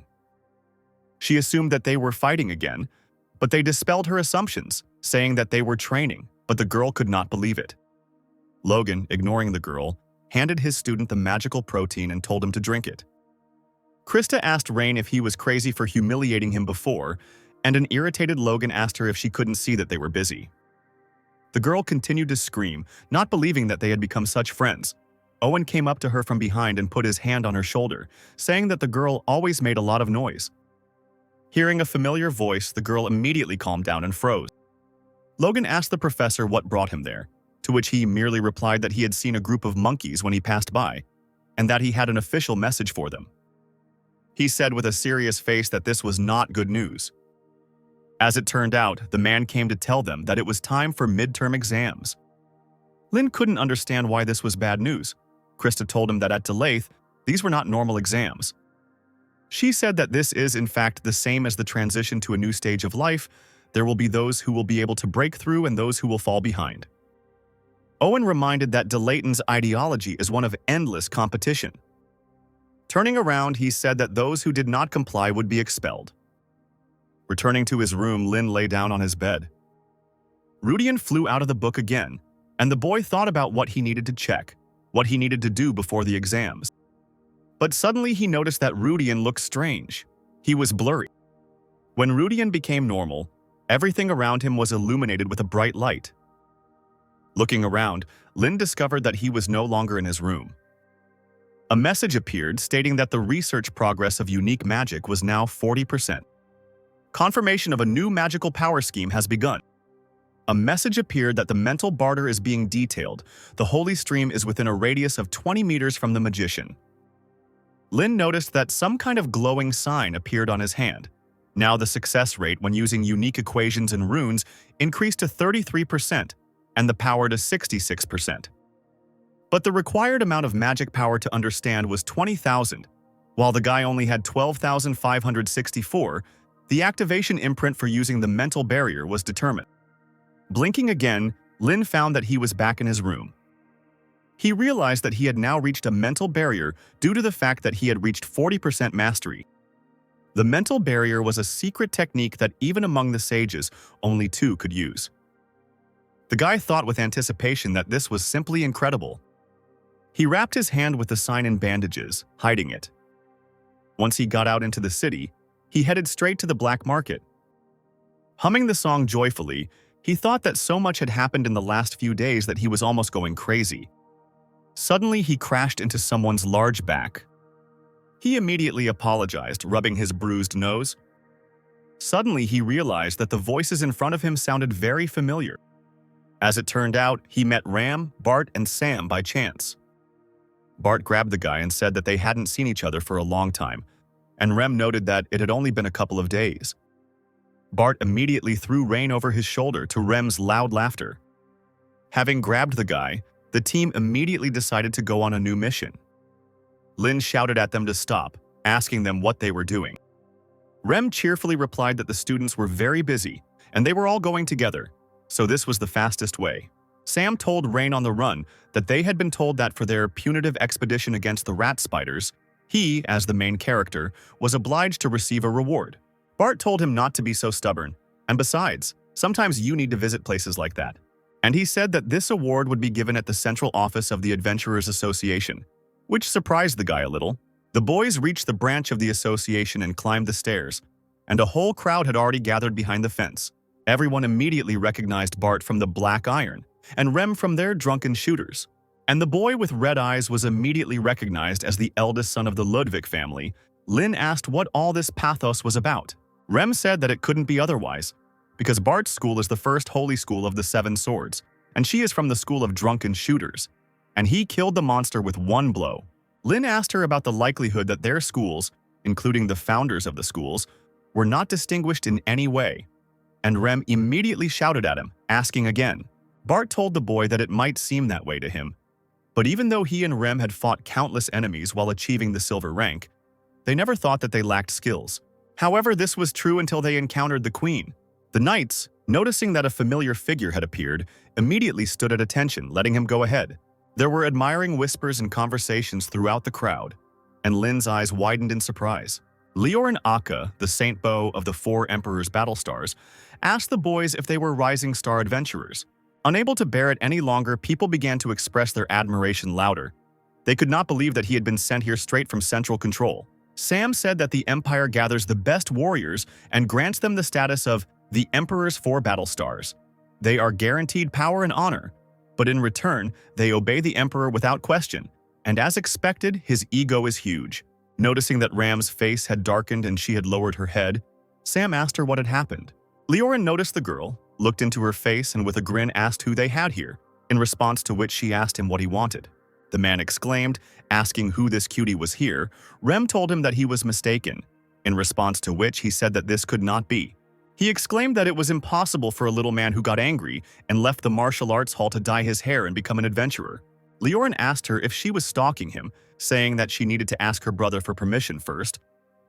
She assumed that they were fighting again, but they dispelled her assumptions, saying that they were training, but the girl could not believe it. Logan, ignoring the girl, handed his student the magical protein and told him to drink it. Krista asked Rain if he was crazy for humiliating him before, and an irritated Logan asked her if she couldn't see that they were busy. The girl continued to scream, not believing that they had become such friends. Owen came up to her from behind and put his hand on her shoulder, saying that the girl always made a lot of noise. Hearing a familiar voice, the girl immediately calmed down and froze. Logan asked the professor what brought him there, to which he merely replied that he had seen a group of monkeys when he passed by, and that he had an official message for them. He said with a serious face that this was not good news. As it turned out, the man came to tell them that it was time for midterm exams. Lin couldn't understand why this was bad news. Krista told him that at Delathe, these were not normal exams. She said that this is, in fact, the same as the transition to a new stage of life. There will be those who will be able to break through and those who will fall behind. Owen reminded that Delayton's ideology is one of endless competition. Turning around, he said that those who did not comply would be expelled. Returning to his room, Lin lay down on his bed. Rudian flew out of the book again, and the boy thought about what he needed to check, what he needed to do before the exams. But suddenly he noticed that Rudian looked strange. He was blurry. When Rudian became normal, everything around him was illuminated with a bright light. Looking around, Lin discovered that he was no longer in his room. A message appeared stating that the research progress of unique magic was now 40%. Confirmation of a new magical power scheme has begun. A message appeared that the mental barter is being detailed. The holy stream is within a radius of 20 meters from the magician. Lin noticed that some kind of glowing sign appeared on his hand. Now the success rate when using unique equations and runes increased to 33% and the power to 66%. But the required amount of magic power to understand was 20,000. While the guy only had 12,564, the activation imprint for using the mental barrier was determined. Blinking again, Lin found that he was back in his room. He realized that he had now reached a mental barrier due to the fact that he had reached 40% mastery. The mental barrier was a secret technique that even among the sages, only 2 could use. The guy thought with anticipation that this was simply incredible. He wrapped his hand with the sign in bandages, hiding it. Once he got out into the city, he headed straight to the black market. Humming the song joyfully, he thought that so much had happened in the last few days that he was almost going crazy. Suddenly, he crashed into someone's large back. He immediately apologized, rubbing his bruised nose. Suddenly, he realized that the voices in front of him sounded very familiar. As it turned out, he met Ram, Bart, and Sam by chance. Bart grabbed the guy and said that they hadn't seen each other for a long time, and Rem noted that it had only been a couple of days. Bart immediately threw Rain over his shoulder to Rem's loud laughter. Having grabbed the guy, the team immediately decided to go on a new mission. Lin shouted at them to stop, asking them what they were doing. Rem cheerfully replied that the students were very busy, and they were all going together, so this was the fastest way. Sam told Rain on the run that they had been told that for their punitive expedition against the rat spiders, he, as the main character, was obliged to receive a reward. Bart told him not to be so stubborn, and besides, sometimes you need to visit places like that. And he said that this award would be given at the central office of the Adventurers Association, which surprised the guy a little. The boys reached the branch of the association and climbed the stairs, and a whole crowd had already gathered behind the fence. Everyone immediately recognized Bart from the Black Iron, and Rem from their drunken shooters. And the boy with red eyes was immediately recognized as the eldest son of the Ludwig family. Lin asked what all this pathos was about. Rem said that it couldn't be otherwise, because Bart's school is the first holy school of the 7 swords, and she is from the school of drunken shooters, and he killed the monster with 1 blow. Lin asked her about the likelihood that their schools, including the founders of the schools, were not distinguished in any way, and Rem immediately shouted at him, asking again. Bart told the boy that it might seem that way to him, but even though he and Rem had fought countless enemies while achieving the silver rank, they never thought that they lacked skills. However, this was true until they encountered the queen. The knights, noticing that a familiar figure had appeared, immediately stood at attention, letting him go ahead. There were admiring whispers and conversations throughout the crowd, and Lin's eyes widened in surprise. Lior and Akka, the Saint Bow of the 4 Emperor's battle stars, asked the boys if they were rising star adventurers. Unable to bear it any longer, people began to express their admiration louder. They could not believe that he had been sent here straight from central control. Sam said that the Empire gathers the best warriors and grants them the status of the Emperor's 4 battle stars. They are guaranteed power and honor, but in return, they obey the Emperor without question, and as expected, his ego is huge. Noticing that Ram's face had darkened and she had lowered her head, Sam asked her what had happened. Leorin noticed the girl, looked into her face, and with a grin asked who they had here, in response to which she asked him what he wanted. The man exclaimed, asking who this cutie was here. Rem told him that he was mistaken, in response to which he said that this could not be. He exclaimed that it was impossible for a little man who got angry and left the martial arts hall to dye his hair and become an adventurer. Leorin asked her if she was stalking him, saying that she needed to ask her brother for permission first.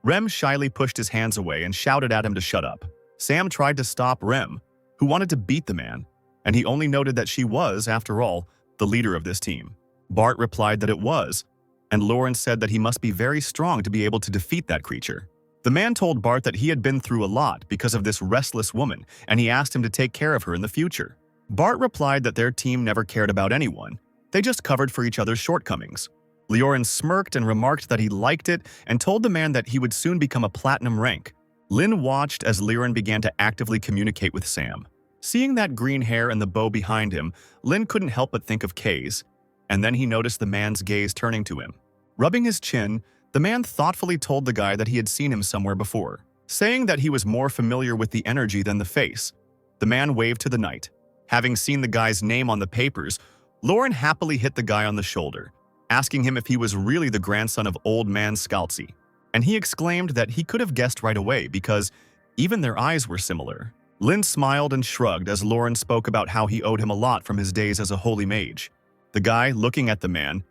Rem shyly pushed his hands away and shouted at him to shut up. Sam tried to stop Rem, who wanted to beat the man, and he only noted that she was, after all, the leader of this team. Bart replied that it was, and Lauren said that he must be very strong to be able to defeat that creature. The man told Bart that he had been through a lot because of this restless woman, and he asked him to take care of her in the future. Bart replied that their team never cared about anyone. They just covered for each other's shortcomings. Leorin smirked and remarked that he liked it and told the man that he would soon become a platinum rank. Lin watched as Leorin began to actively communicate with Sam. Seeing that green hair and the bow behind him, Lin couldn't help but think of Kay's, and then he noticed the man's gaze turning to him. Rubbing his chin, the man thoughtfully told the guy that he had seen him somewhere before, saying that he was more familiar with the energy than the face. The man waved to the knight. Having seen the guy's name on the papers, Lauren happily hit the guy on the shoulder, asking him if he was really the grandson of Old Man Scalzi. And he exclaimed that he could have guessed right away because Even their eyes were similar. Lin smiled and shrugged as Lauren spoke about how he owed him a lot from his days as a holy mage. The guy, looking at the man,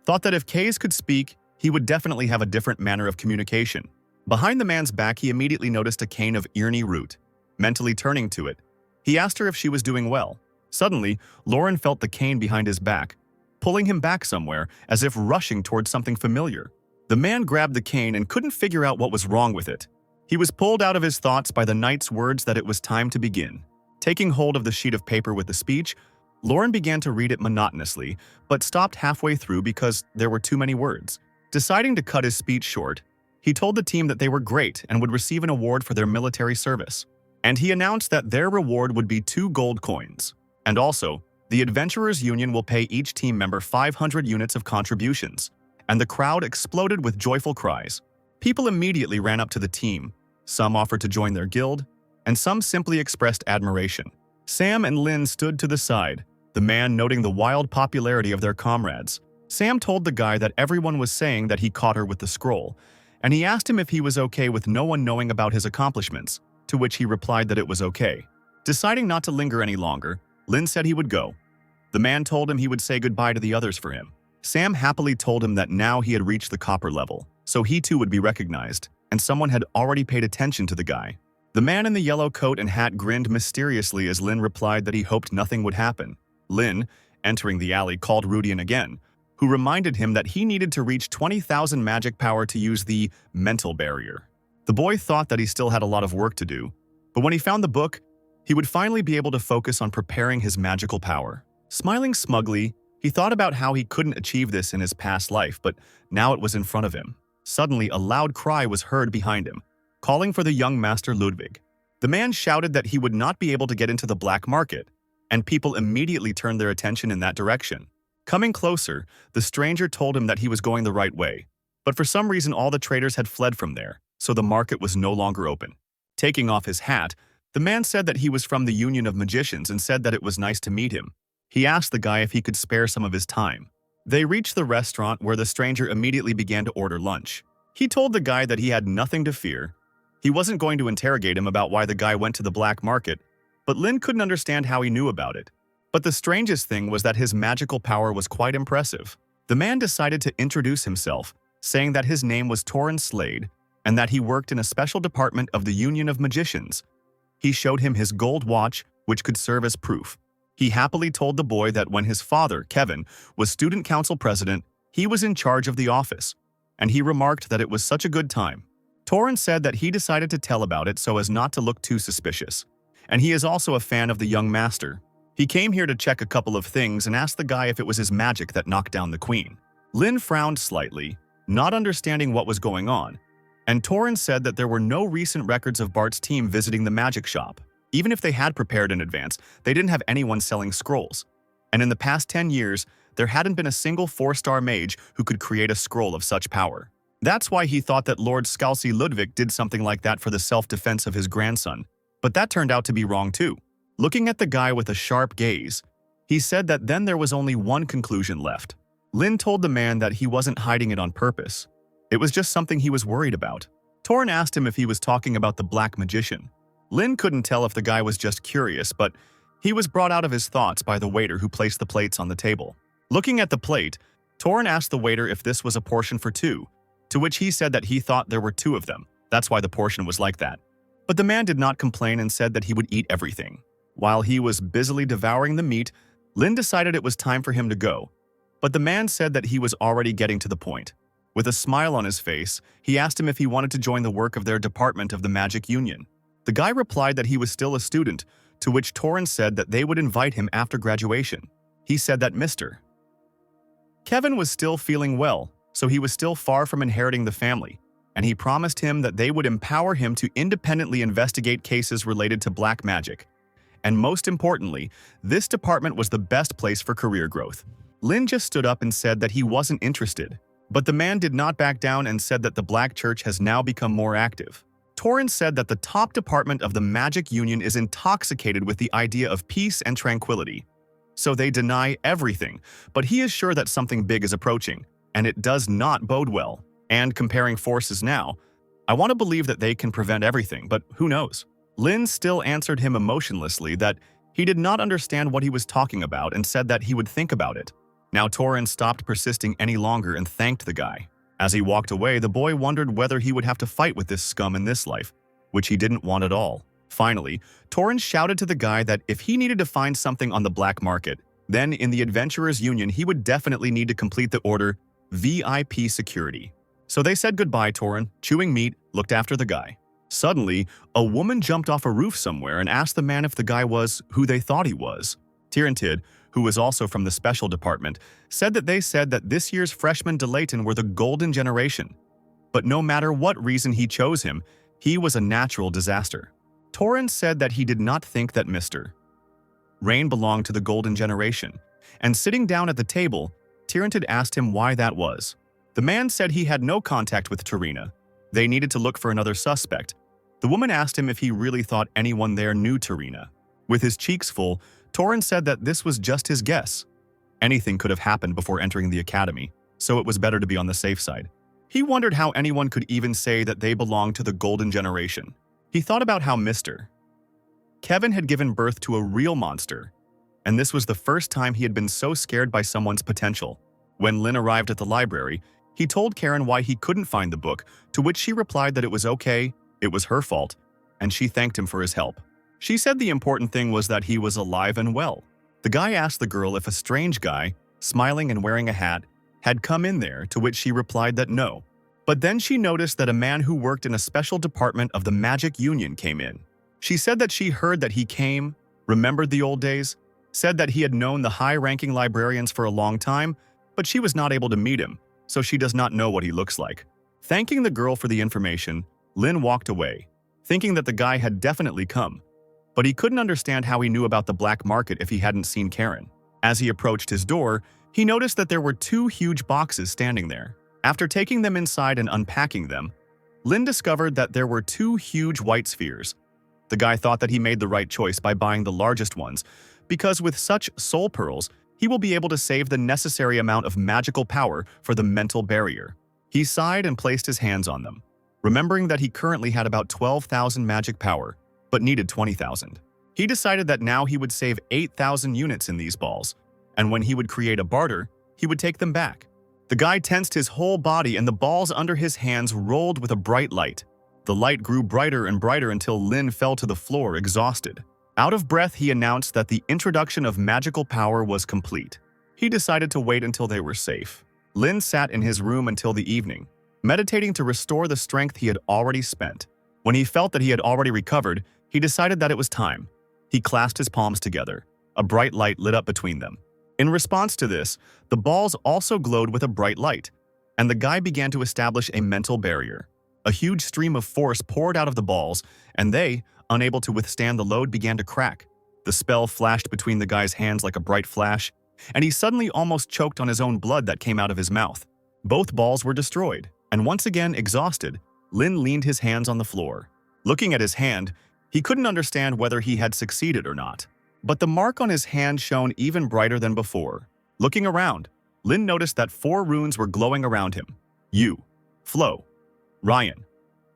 thought that if Kays could speak, he would definitely have a different manner of communication. Behind the man's back, he immediately noticed a cane of Irni root. Mentally turning to it, he asked her if she was doing well. Suddenly, Lauren felt the cane behind his back, pulling him back somewhere, as if rushing towards something familiar. The man grabbed the cane and couldn't figure out what was wrong with it. He was pulled out of his thoughts by the knight's words that it was time to begin. Taking hold of the sheet of paper with the speech, Lauren began to read it monotonously, but stopped halfway through because there were too many words. Deciding to cut his speech short, he told the team that they were great and would receive an award for their military service. And he announced that their reward would be 2 gold coins. And also, the Adventurers Union will pay each team member 500 units of contributions. And the crowd exploded with joyful cries. People immediately ran up to the team. Some offered to join their guild, and some simply expressed admiration. Sam and Lin stood to the side, the man noting the wild popularity of their comrades. Sam told the guy that everyone was saying that he caught her with the scroll, and he asked him if he was okay with no one knowing about his accomplishments, to which he replied that it was okay. Deciding not to linger any longer, Lin said he would go. The man told him he would say goodbye to the others for him. Sam happily told him that now he had reached the copper level, so he too would be recognized, and someone had already paid attention to the guy. The man in the yellow coat and hat grinned mysteriously as Lin replied that he hoped nothing would happen. Lin, entering the alley, called Rudian again, who reminded him that he needed to reach 20,000 magic power to use the mental barrier. The boy thought that he still had a lot of work to do, but when he found the book, he would finally be able to focus on preparing his magical power. Smiling smugly, he thought about how he couldn't achieve this in his past life, but now it was in front of him. Suddenly, a loud cry was heard behind him, calling for the young master Ludwig. The man shouted that he would not be able to get into the black market, and people immediately turned their attention in that direction. Coming closer, the stranger told him that he was going the right way, but for some reason all the traders had fled from there, so the market was no longer open. Taking off his hat, the man said that he was from the Union of Magicians and said that it was nice to meet him. He asked the guy if he could spare some of his time. They reached the restaurant where the stranger immediately began to order lunch. He told the guy that he had nothing to fear. He wasn't going to interrogate him about why the guy went to the black market, but Lin couldn't understand how he knew about it. But the strangest thing was that his magical power was quite impressive. The man decided to introduce himself, saying that his name was Torrin Slade and that he worked in a special department of the Union of Magicians. He showed him his gold watch, which could serve as proof. He happily told the boy that when his father, Kevin, was student council president, he was in charge of the office, and he remarked that it was such a good time. Torrin said that he decided to tell about it so as not to look too suspicious, and he is also a fan of the young master. He came here to check a couple of things and asked the guy if it was his magic that knocked down the queen. Lin frowned slightly, not understanding what was going on, and Torrin said that there were no recent records of Bart's team visiting the magic shop. Even if they had prepared in advance, they didn't have anyone selling scrolls. And in the past 10 years, there hadn't been a single 4-star mage who could create a scroll of such power. That's why he thought that Lord Scalzi Ludwig did something like that for the self-defense of his grandson. But that turned out to be wrong too. Looking at the guy with a sharp gaze, he said that then there was only one conclusion left. Lin told the man that he wasn't hiding it on purpose. It was just something he was worried about. Torrin asked him if he was talking about the black magician. Lin couldn't tell if the guy was just curious, but he was brought out of his thoughts by the waiter who placed the plates on the table. Looking at the plate, Torrin asked the waiter if this was a portion for 2, to which he said that he thought there were 2 of them. That's why the portion was like that. But the man did not complain and said that he would eat everything. While he was busily devouring the meat, Lin decided it was time for him to go. But the man said that he was already getting to the point. With a smile on his face, he asked him if he wanted to join the work of their department of the Magic Union. The guy replied that he was still a student, to which Torrin said that they would invite him after graduation. He said that Mr. Kevin was still feeling well, so he was still far from inheriting the family, and he promised him that they would empower him to independently investigate cases related to black magic. And most importantly, this department was the best place for career growth. Lin just stood up and said that he wasn't interested, but the man did not back down and said that the Black Church has now become more active. Torrin said that the top department of the Magic Union is intoxicated with the idea of peace and tranquility. So they deny everything, but he is sure that something big is approaching, and it does not bode well. And comparing forces now, I want to believe that they can prevent everything, but who knows? Lin still answered him emotionlessly that he did not understand what he was talking about and said that he would think about it. Now Torin stopped persisting any longer and thanked the guy. As he walked away, the boy wondered whether he would have to fight with this scum in this life, which he didn't want at all. Finally, Torin shouted to the guy that if he needed to find something on the black market, then in the Adventurers Union he would definitely need to complete the order VIP security. So they said goodbye. Torin, chewing meat, looked after the guy. Suddenly, a woman jumped off a roof somewhere and asked the man if the guy was who they thought he was. Tirantid, who was also from the special department, said that they said that this year's freshmen Delayton were the golden generation. But no matter what reason he chose him, he was a natural disaster. Torin said that he did not think that Mr. Rain belonged to the golden generation, and sitting down at the table, Tirantid asked him why that was. The man said he had no contact with Tarina. They needed to look for another suspect. The woman asked him if he really thought anyone there knew Tarina. With his cheeks full, Torin said that this was just his guess. Anything could have happened before entering the academy, so it was better to be on the safe side. He wondered how anyone could even say that they belonged to the golden generation. He thought about how Mr. Kevin had given birth to a real monster, and this was the first time he had been so scared by someone's potential. When Lin arrived at the library, he told Karen why he couldn't find the book, to which she replied that it was okay, it was her fault, and she thanked him for his help. She said the important thing was that he was alive and well. The guy asked the girl if a strange guy, smiling and wearing a hat, had come in there, to which she replied that no. But then she noticed that a man who worked in a special department of the Magic Union came in. She said that she heard that he came, remembered the old days, said that he had known the high-ranking librarians for a long time, but she was not able to meet him, so she does not know what he looks like. Thanking the girl for the information, Lin walked away, thinking that the guy had definitely come. But he couldn't understand how he knew about the black market if he hadn't seen Karen. As he approached his door, he noticed that there were 2 huge boxes standing there. After taking them inside and unpacking them, Lin discovered that there were 2 huge white spheres. The guy thought that he made the right choice by buying the largest ones, because with such soul pearls, he will be able to save the necessary amount of magical power for the mental barrier. He sighed and placed his hands on them, remembering that he currently had about 12,000 magic power, but needed 20,000. He decided that now he would save 8,000 units in these balls, and when he would create a barter, he would take them back. The guy tensed his whole body and the balls under his hands rolled with a bright light. The light grew brighter and brighter until Lin fell to the floor exhausted. Out of breath, he announced that the introduction of magical power was complete. He decided to wait until they were safe. Lin sat in his room until the evening, meditating to restore the strength he had already spent. When he felt that he had already recovered, he decided that it was time. He clasped his palms together. A bright light lit up between them. In response to this, the balls also glowed with a bright light, and the guy began to establish a mental barrier. A huge stream of force poured out of the balls, and they, unable to withstand the load, began to crack. The spell flashed between the guy's hands like a bright flash, and he suddenly almost choked on his own blood that came out of his mouth. Both balls were destroyed, and once again exhausted, Lin leaned his hands on the floor. Looking at his hand, he couldn't understand whether he had succeeded or not. But the mark on his hand shone even brighter than before. Looking around, Lin noticed that 4 runes were glowing around him. Yu, Flow, Ryan,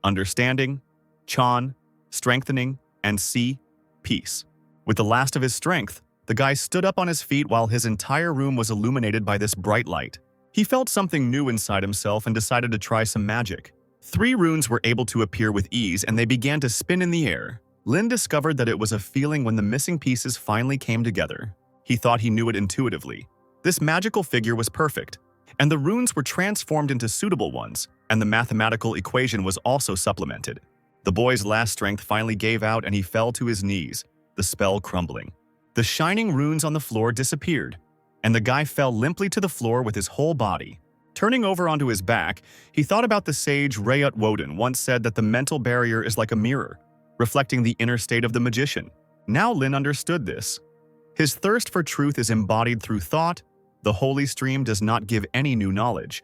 Understanding, Chan, Strengthening, and C, Peace. With the last of his strength, the guy stood up on his feet while his entire room was illuminated by this bright light. He felt something new inside himself and decided to try some magic. 3 runes were able to appear with ease and they began to spin in the air. Lin discovered that it was a feeling when the missing pieces finally came together. He thought he knew it intuitively. This magical figure was perfect, and the runes were transformed into suitable ones, and the mathematical equation was also supplemented. The boy's last strength finally gave out and he fell to his knees, the spell crumbling. The shining runes on the floor disappeared, and the guy fell limply to the floor with his whole body. Turning over onto his back, he thought about the sage Rayut Woden once said that the mental barrier is like a mirror, reflecting the inner state of the magician. Now Lin understood this. His thirst for truth is embodied through thought. The holy stream does not give any new knowledge.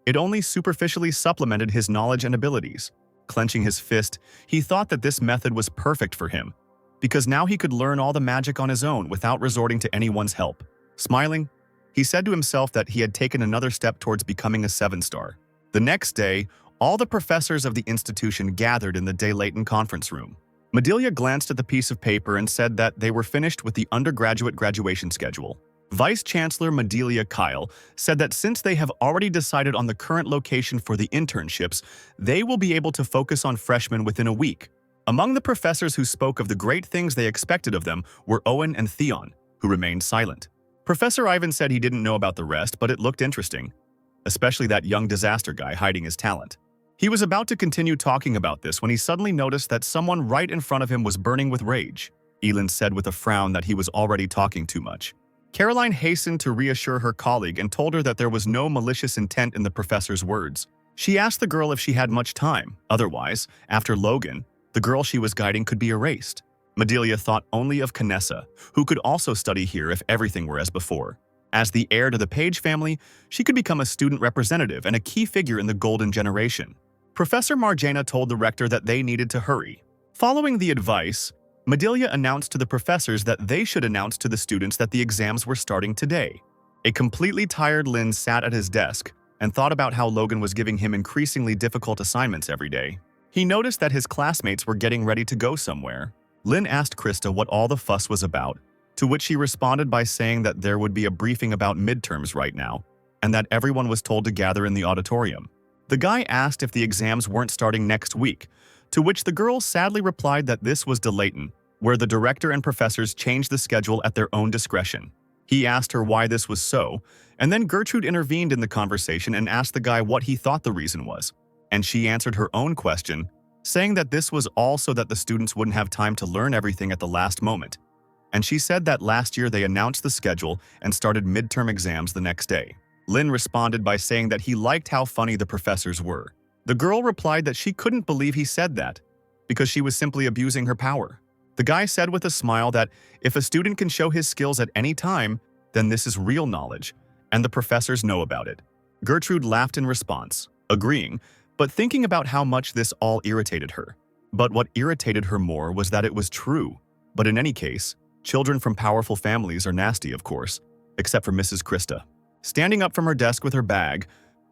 It only superficially supplemented his knowledge and abilities. Clenching his fist, he thought that this method was perfect for him, because now he could learn all the magic on his own without resorting to anyone's help. Smiling, he said to himself that he had taken another step towards becoming a 7-star. The next day, All the professors of the institution gathered in the Day-Layton conference room. Madelia glanced at the piece of paper and said that they were finished with the undergraduate graduation schedule. Vice Chancellor Madelia Kyle said that since they have already decided on the current location for the internships, they will be able to focus on freshmen within a week. Among the professors who spoke of the great things they expected of them were Owen and Theon, who remained silent. Professor Ivan said he didn't know about the rest, but it looked interesting, especially that young disaster guy hiding his talent. He was about to continue talking about this when he suddenly noticed that someone right in front of him was burning with rage. Elin said with a frown that he was already talking too much. Caroline hastened to reassure her colleague and told her that there was no malicious intent in the professor's words. She asked the girl if she had much time. Otherwise, after Logan, the girl she was guiding could be erased. Madelia thought only of Canessa, who could also study here if everything were as before. As the heir to the Page family, she could become a student representative and a key figure in the Golden Generation. Professor Marjana told the rector that they needed to hurry. Following the advice, Madelia announced to the professors that they should announce to the students that the exams were starting today. A completely tired Lynn sat at his desk and thought about how Logan was giving him increasingly difficult assignments every day. He noticed that his classmates were getting ready to go somewhere. Lynn asked Krista what all the fuss was about, to which she responded by saying that there would be a briefing about midterms right now, and that everyone was told to gather in the auditorium. The guy asked if the exams weren't starting next week, to which the girl sadly replied that this was Day-Layton, where the director and professors changed the schedule at their own discretion. He asked her why this was so, and then Gertrude intervened in the conversation and asked the guy what he thought the reason was. And she answered her own question, saying that this was all so that the students wouldn't have time to learn everything at the last moment. And she said that last year they announced the schedule and started midterm exams the next day. Lynn responded by saying that he liked how funny the professors were. The girl replied that she couldn't believe he said that, because she was simply abusing her power. The guy said with a smile that if a student can show his skills at any time, then this is real knowledge, and the professors know about it. Gertrude laughed in response, agreeing, but thinking about how much this all irritated her. But what irritated her more was that it was true. But in any case, children from powerful families are nasty, of course, except for Mrs. Krista. Standing up from her desk with her bag,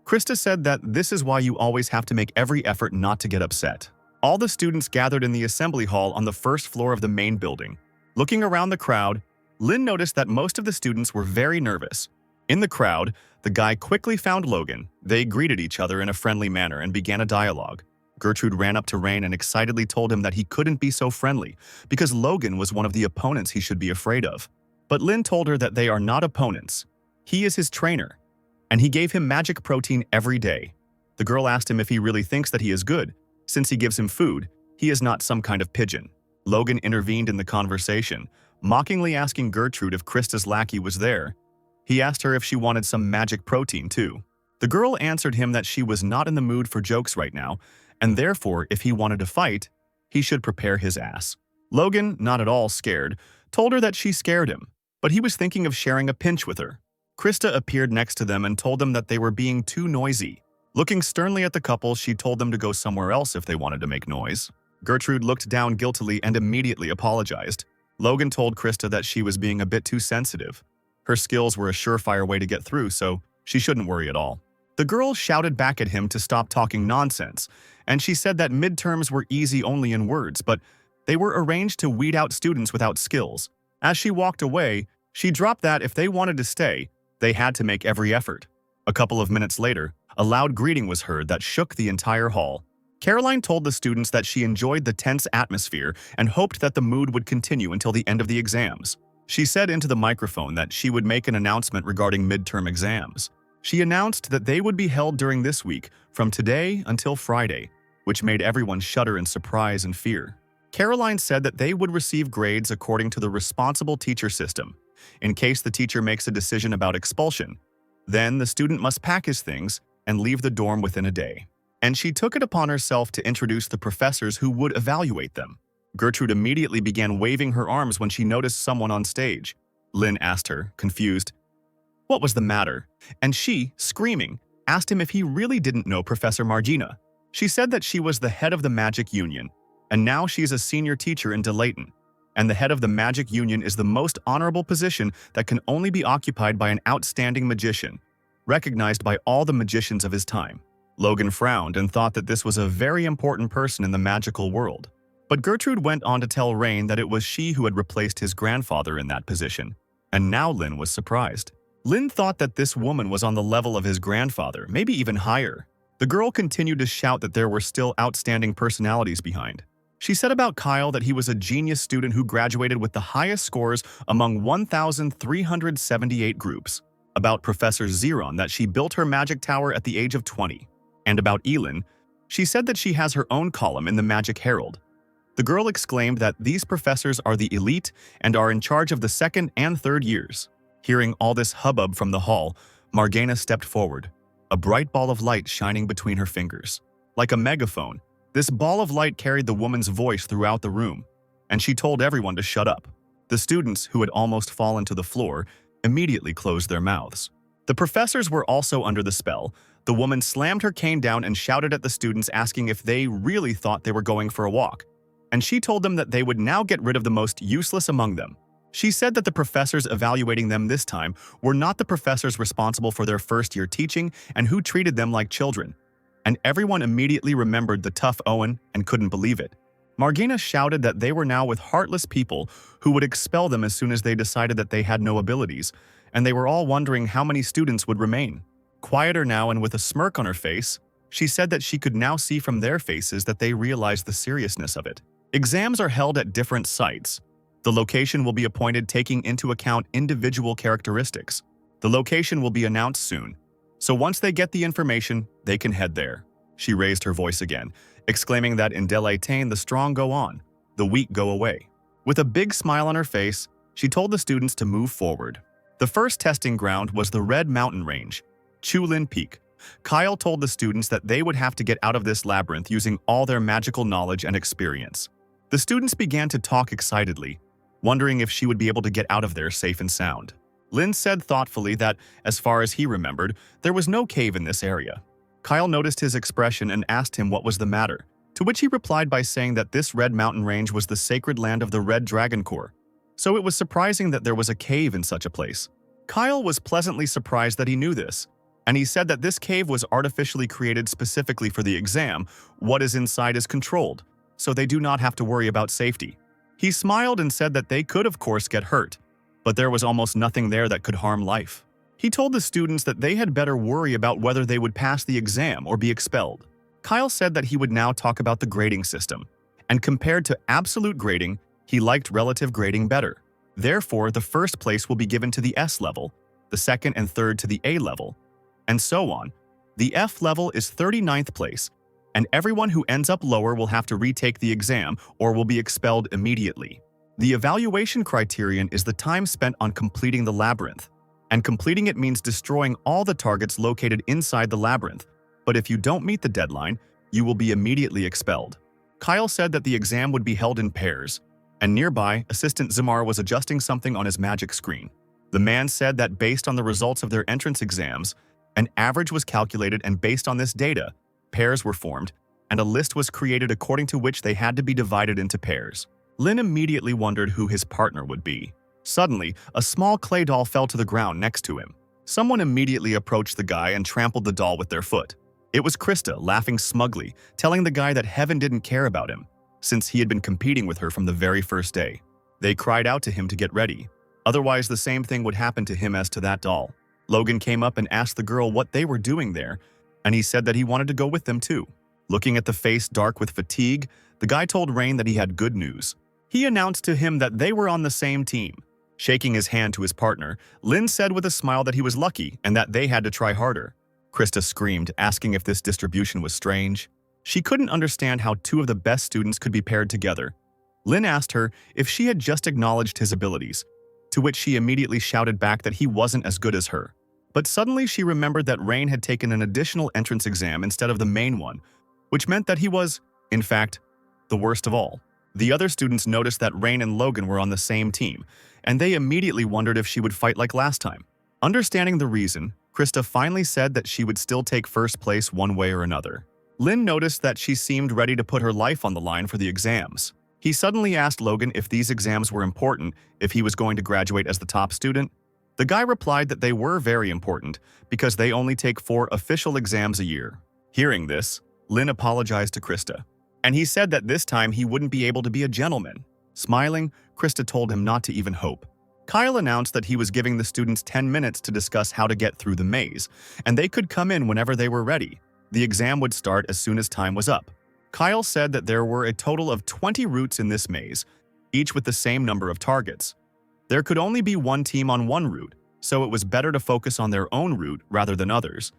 Krista said that this is why you always have to make every effort not to get upset. All the students gathered in the assembly hall on the first floor of the main building. Looking around the crowd, Lynn noticed that most of the students were very nervous. In the crowd, the guy quickly found Logan. They greeted each other in a friendly manner and began a dialogue. Gertrude ran up to Rain and excitedly told him that he couldn't be so friendly because Logan was one of the opponents he should be afraid of. But Lynn told her that they are not opponents. He is his trainer, and he gave him magic protein every day. The girl asked him if he really thinks that he is good. Since he gives him food, he is not some kind of pigeon. Logan intervened in the conversation, mockingly asking Gertrude if Krista's lackey was there. He asked her if she wanted some magic protein too. The girl answered him that she was not in the mood for jokes right now, and therefore if he wanted to fight, he should prepare his ass. Logan, not at all scared, told her that she scared him, but he was thinking of sharing a pinch with her. Krista appeared next to them and told them that they were being too noisy. Looking sternly at the couple, she told them to go somewhere else if they wanted to make noise. Gertrude looked down guiltily and immediately apologized. Logan told Krista that she was being a bit too sensitive. Her skills were a surefire way to get through, so she shouldn't worry at all. The girl shouted back at him to stop talking nonsense, and she said that midterms were easy only in words, but they were arranged to weed out students without skills. As she walked away, she dropped that if they wanted to stay, they had to make every effort. A couple of minutes later, a loud greeting was heard that shook the entire hall. Caroline told the students that she enjoyed the tense atmosphere and hoped that the mood would continue until the end of the exams. She said into the microphone that she would make an announcement regarding midterm exams. She announced that they would be held during this week, from today until Friday, which made everyone shudder in surprise and fear. Caroline said that they would receive grades according to the responsible teacher system. In case the teacher makes a decision about expulsion, then the student must pack his things and leave the dorm within a day. And she took it upon herself to introduce the professors who would evaluate them. Gertrude immediately began waving her arms when she noticed someone on stage. Lynn asked her, confused, what was the matter? And she, screaming, asked him if he really didn't know Professor Margina. She said that she was the head of the Magic Union, and now she's a senior teacher in Day-Layton. And the head of the Magic Union is the most honorable position that can only be occupied by an outstanding magician, recognized by all the magicians of his time. Logan frowned and thought that this was a very important person in the magical world. But Gertrude went on to tell Rain that it was she who had replaced his grandfather in that position. And now Lin was surprised. Lin thought that this woman was on the level of his grandfather, maybe even higher. The girl continued to shout that there were still outstanding personalities behind. She said about Kyle that he was a genius student who graduated with the highest scores among 1,378 groups. About Professor Zeron that she built her magic tower at the age of 20. And about Elin, she said that she has her own column in the Magic Herald. The girl exclaimed that these professors are the elite and are in charge of the second and third years. Hearing all this hubbub from the hall, Margana stepped forward, a bright ball of light shining between her fingers. Like a megaphone, this ball of light carried the woman's voice throughout the room, and she told everyone to shut up. The students, who had almost fallen to the floor, immediately closed their mouths. The professors were also under the spell. The woman slammed her cane down and shouted at the students, asking if they really thought they were going for a walk. And she told them that they would now get rid of the most useless among them. She said that the professors evaluating them this time were not the professors responsible for their first-year teaching and who treated them like children. And everyone immediately remembered the tough Owen and couldn't believe it. Margana shouted that they were now with heartless people who would expel them as soon as they decided that they had no abilities, and they were all wondering how many students would remain. Quieter now and with a smirk on her face, she said that she could now see from their faces that they realized the seriousness of it. Exams are held at different sites. The location will be appointed taking into account individual characteristics. The location will be announced soon, so once they get the information, they can head there. She raised her voice again, exclaiming that in Delatain the strong go on, the weak go away. With a big smile on her face, she told the students to move forward. The first testing ground was the Red Mountain Range, Chulin Peak. Kyle told the students that they would have to get out of this labyrinth using all their magical knowledge and experience. The students began to talk excitedly, wondering if she would be able to get out of there safe and sound. Lin said thoughtfully that, as far as he remembered, there was no cave in this area. Kyle noticed his expression and asked him what was the matter, to which he replied by saying that this Red Mountain Range was the sacred land of the Red Dragon Corps, so it was surprising that there was a cave in such a place. Kyle was pleasantly surprised that he knew this, and he said that this cave was artificially created specifically for the exam. What is inside is controlled, so they do not have to worry about safety. He smiled and said that they could of course get hurt, but there was almost nothing there that could harm life. He told the students that they had better worry about whether they would pass the exam or be expelled. Kyle said that he would now talk about the grading system, and compared to absolute grading, he liked relative grading better. Therefore, the first place will be given to the S level, the second and third to the A level, and so on. The F level is 39th place, and everyone who ends up lower will have to retake the exam or will be expelled immediately. The evaluation criterion is the time spent on completing the labyrinth, and completing it means destroying all the targets located inside the labyrinth, but if you don't meet the deadline, you will be immediately expelled. Kyle said that the exam would be held in pairs, and nearby, Assistant Zamar was adjusting something on his magic screen. The man said that based on the results of their entrance exams, an average was calculated, and based on this data, pairs were formed, and a list was created according to which they had to be divided into pairs. Lin immediately wondered who his partner would be. Suddenly, a small clay doll fell to the ground next to him. Someone immediately approached the guy and trampled the doll with their foot. It was Krista, laughing smugly, telling the guy that heaven didn't care about him, since he had been competing with her from the very first day. They cried out to him to get ready. Otherwise, the same thing would happen to him as to that doll. Logan came up and asked the girl what they were doing there, and he said that he wanted to go with them too. Looking at the face dark with fatigue, the guy told Rain that he had good news. He announced to him that they were on the same team. Shaking his hand to his partner, Lin said with a smile that he was lucky and that they had to try harder. Krista screamed, asking if this distribution was strange. She couldn't understand how two of the best students could be paired together. Lin asked her if she had just acknowledged his abilities, to which she immediately shouted back that he wasn't as good as her. But suddenly she remembered that Rain had taken an additional entrance exam instead of the main one, which meant that he was, in fact, the worst of all. The other students noticed that Rain and Logan were on the same team, and they immediately wondered if she would fight like last time. Understanding the reason, Krista finally said that she would still take first place one way or another. Lin noticed that she seemed ready to put her life on the line for the exams. He suddenly asked Logan if these exams were important, if he was going to graduate as the top student. The guy replied that they were very important because they only take 4 official exams a year. Hearing this, Lin apologized to Krista, and he said that this time he wouldn't be able to be a gentleman. Smiling, Krista told him not to even hope. Kyle announced that he was giving the students 10 minutes to discuss how to get through the maze, and they could come in whenever they were ready. The exam would start as soon as time was up. Kyle said that there were a total of 20 routes in this maze, each with the same number of targets. There could only be one team on one route, so it was better to focus on their own route rather than others.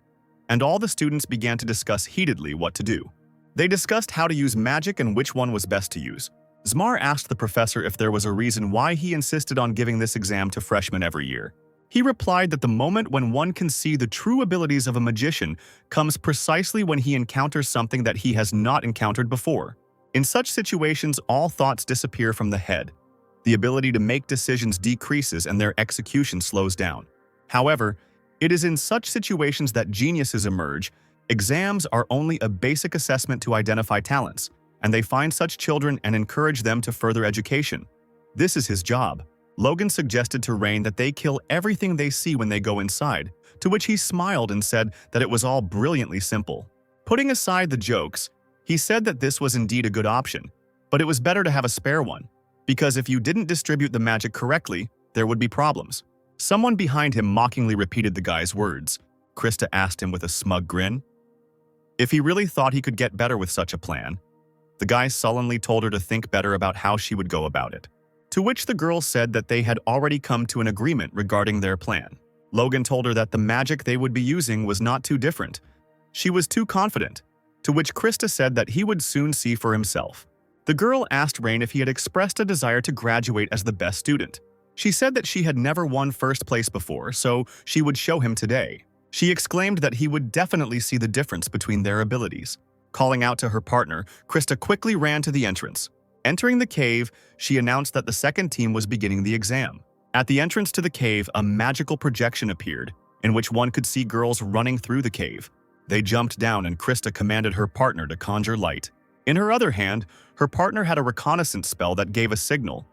And all the students began to discuss heatedly what to do. They discussed how to use magic and which one was best to use. Zmar asked the professor if there was a reason why he insisted on giving this exam to freshmen every year. He replied that the moment when one can see the true abilities of a magician comes precisely when he encounters something that he has not encountered before. In such situations, all thoughts disappear from the head. The ability to make decisions decreases and their execution slows down. However, it is in such situations that geniuses emerge. Exams are only a basic assessment to identify talents, and they find such children and encourage them to further education. This is his job. Logan suggested to Rain that they kill everything they see when they go inside, to which he smiled and said that it was all brilliantly simple. Putting aside the jokes, he said that this was indeed a good option, but it was better to have a spare one, because if you didn't distribute the magic correctly, there would be problems. Someone behind him mockingly repeated the guy's words. Krista asked him with a smug grin if he really thought he could get better with such a plan. The guy sullenly told her to think better about how she would go about it, to which the girl said that they had already come to an agreement regarding their plan. Logan told her that the magic they would be using was not too different. She was too confident, to which Krista said that he would soon see for himself. The girl asked Rain if he had expressed a desire to graduate as the best student. She said that she had never won first place before, so she would show him today. She exclaimed that he would definitely see the difference between their abilities. Calling out to her partner, Krista quickly ran to the entrance. Entering the cave, she announced that the second team was beginning the exam. At the entrance to the cave, a magical projection appeared, in which one could see girls running through the cave. They jumped down and Krista commanded her partner to conjure light. In her other hand, her partner had a reconnaissance spell that gave a signal.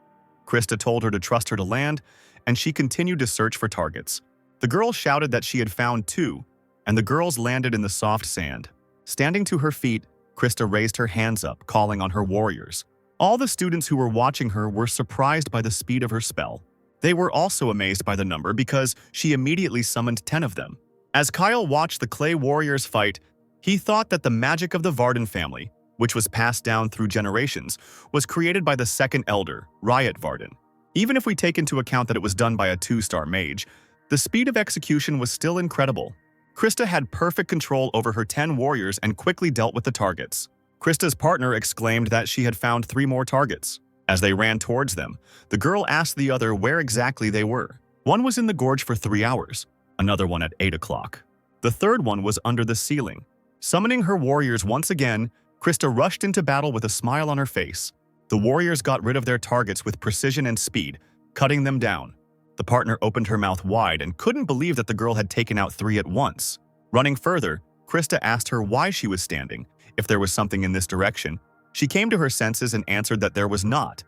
Krista told her to trust her to land, and she continued to search for targets. The girl shouted that she had found two, and the girls landed in the soft sand. Standing to her feet, Krista raised her hands up, calling on her warriors. All the students who were watching her were surprised by the speed of her spell. They were also amazed by the number because she immediately summoned 10 of them. As Kyle watched the clay warriors fight, he thought that the magic of the Varden family, which was passed down through generations, was created by the second elder, Riot Varden. Even if we take into account that it was done by a 2-star mage, the speed of execution was still incredible. Krista had perfect control over her 10 warriors and quickly dealt with the targets. Krista's partner exclaimed that she had found 3 more targets. As they ran towards them, the girl asked the other where exactly they were. One was in the gorge for 3 hours, another one at 8 o'clock. The third one was under the ceiling. Summoning her warriors once again, Krista rushed into battle with a smile on her face. The warriors got rid of their targets with precision and speed, cutting them down. The partner opened her mouth wide and couldn't believe that the girl had taken out 3 at once. Running further, Krista asked her why she was standing, if there was something in this direction. She came to her senses and answered that there was not.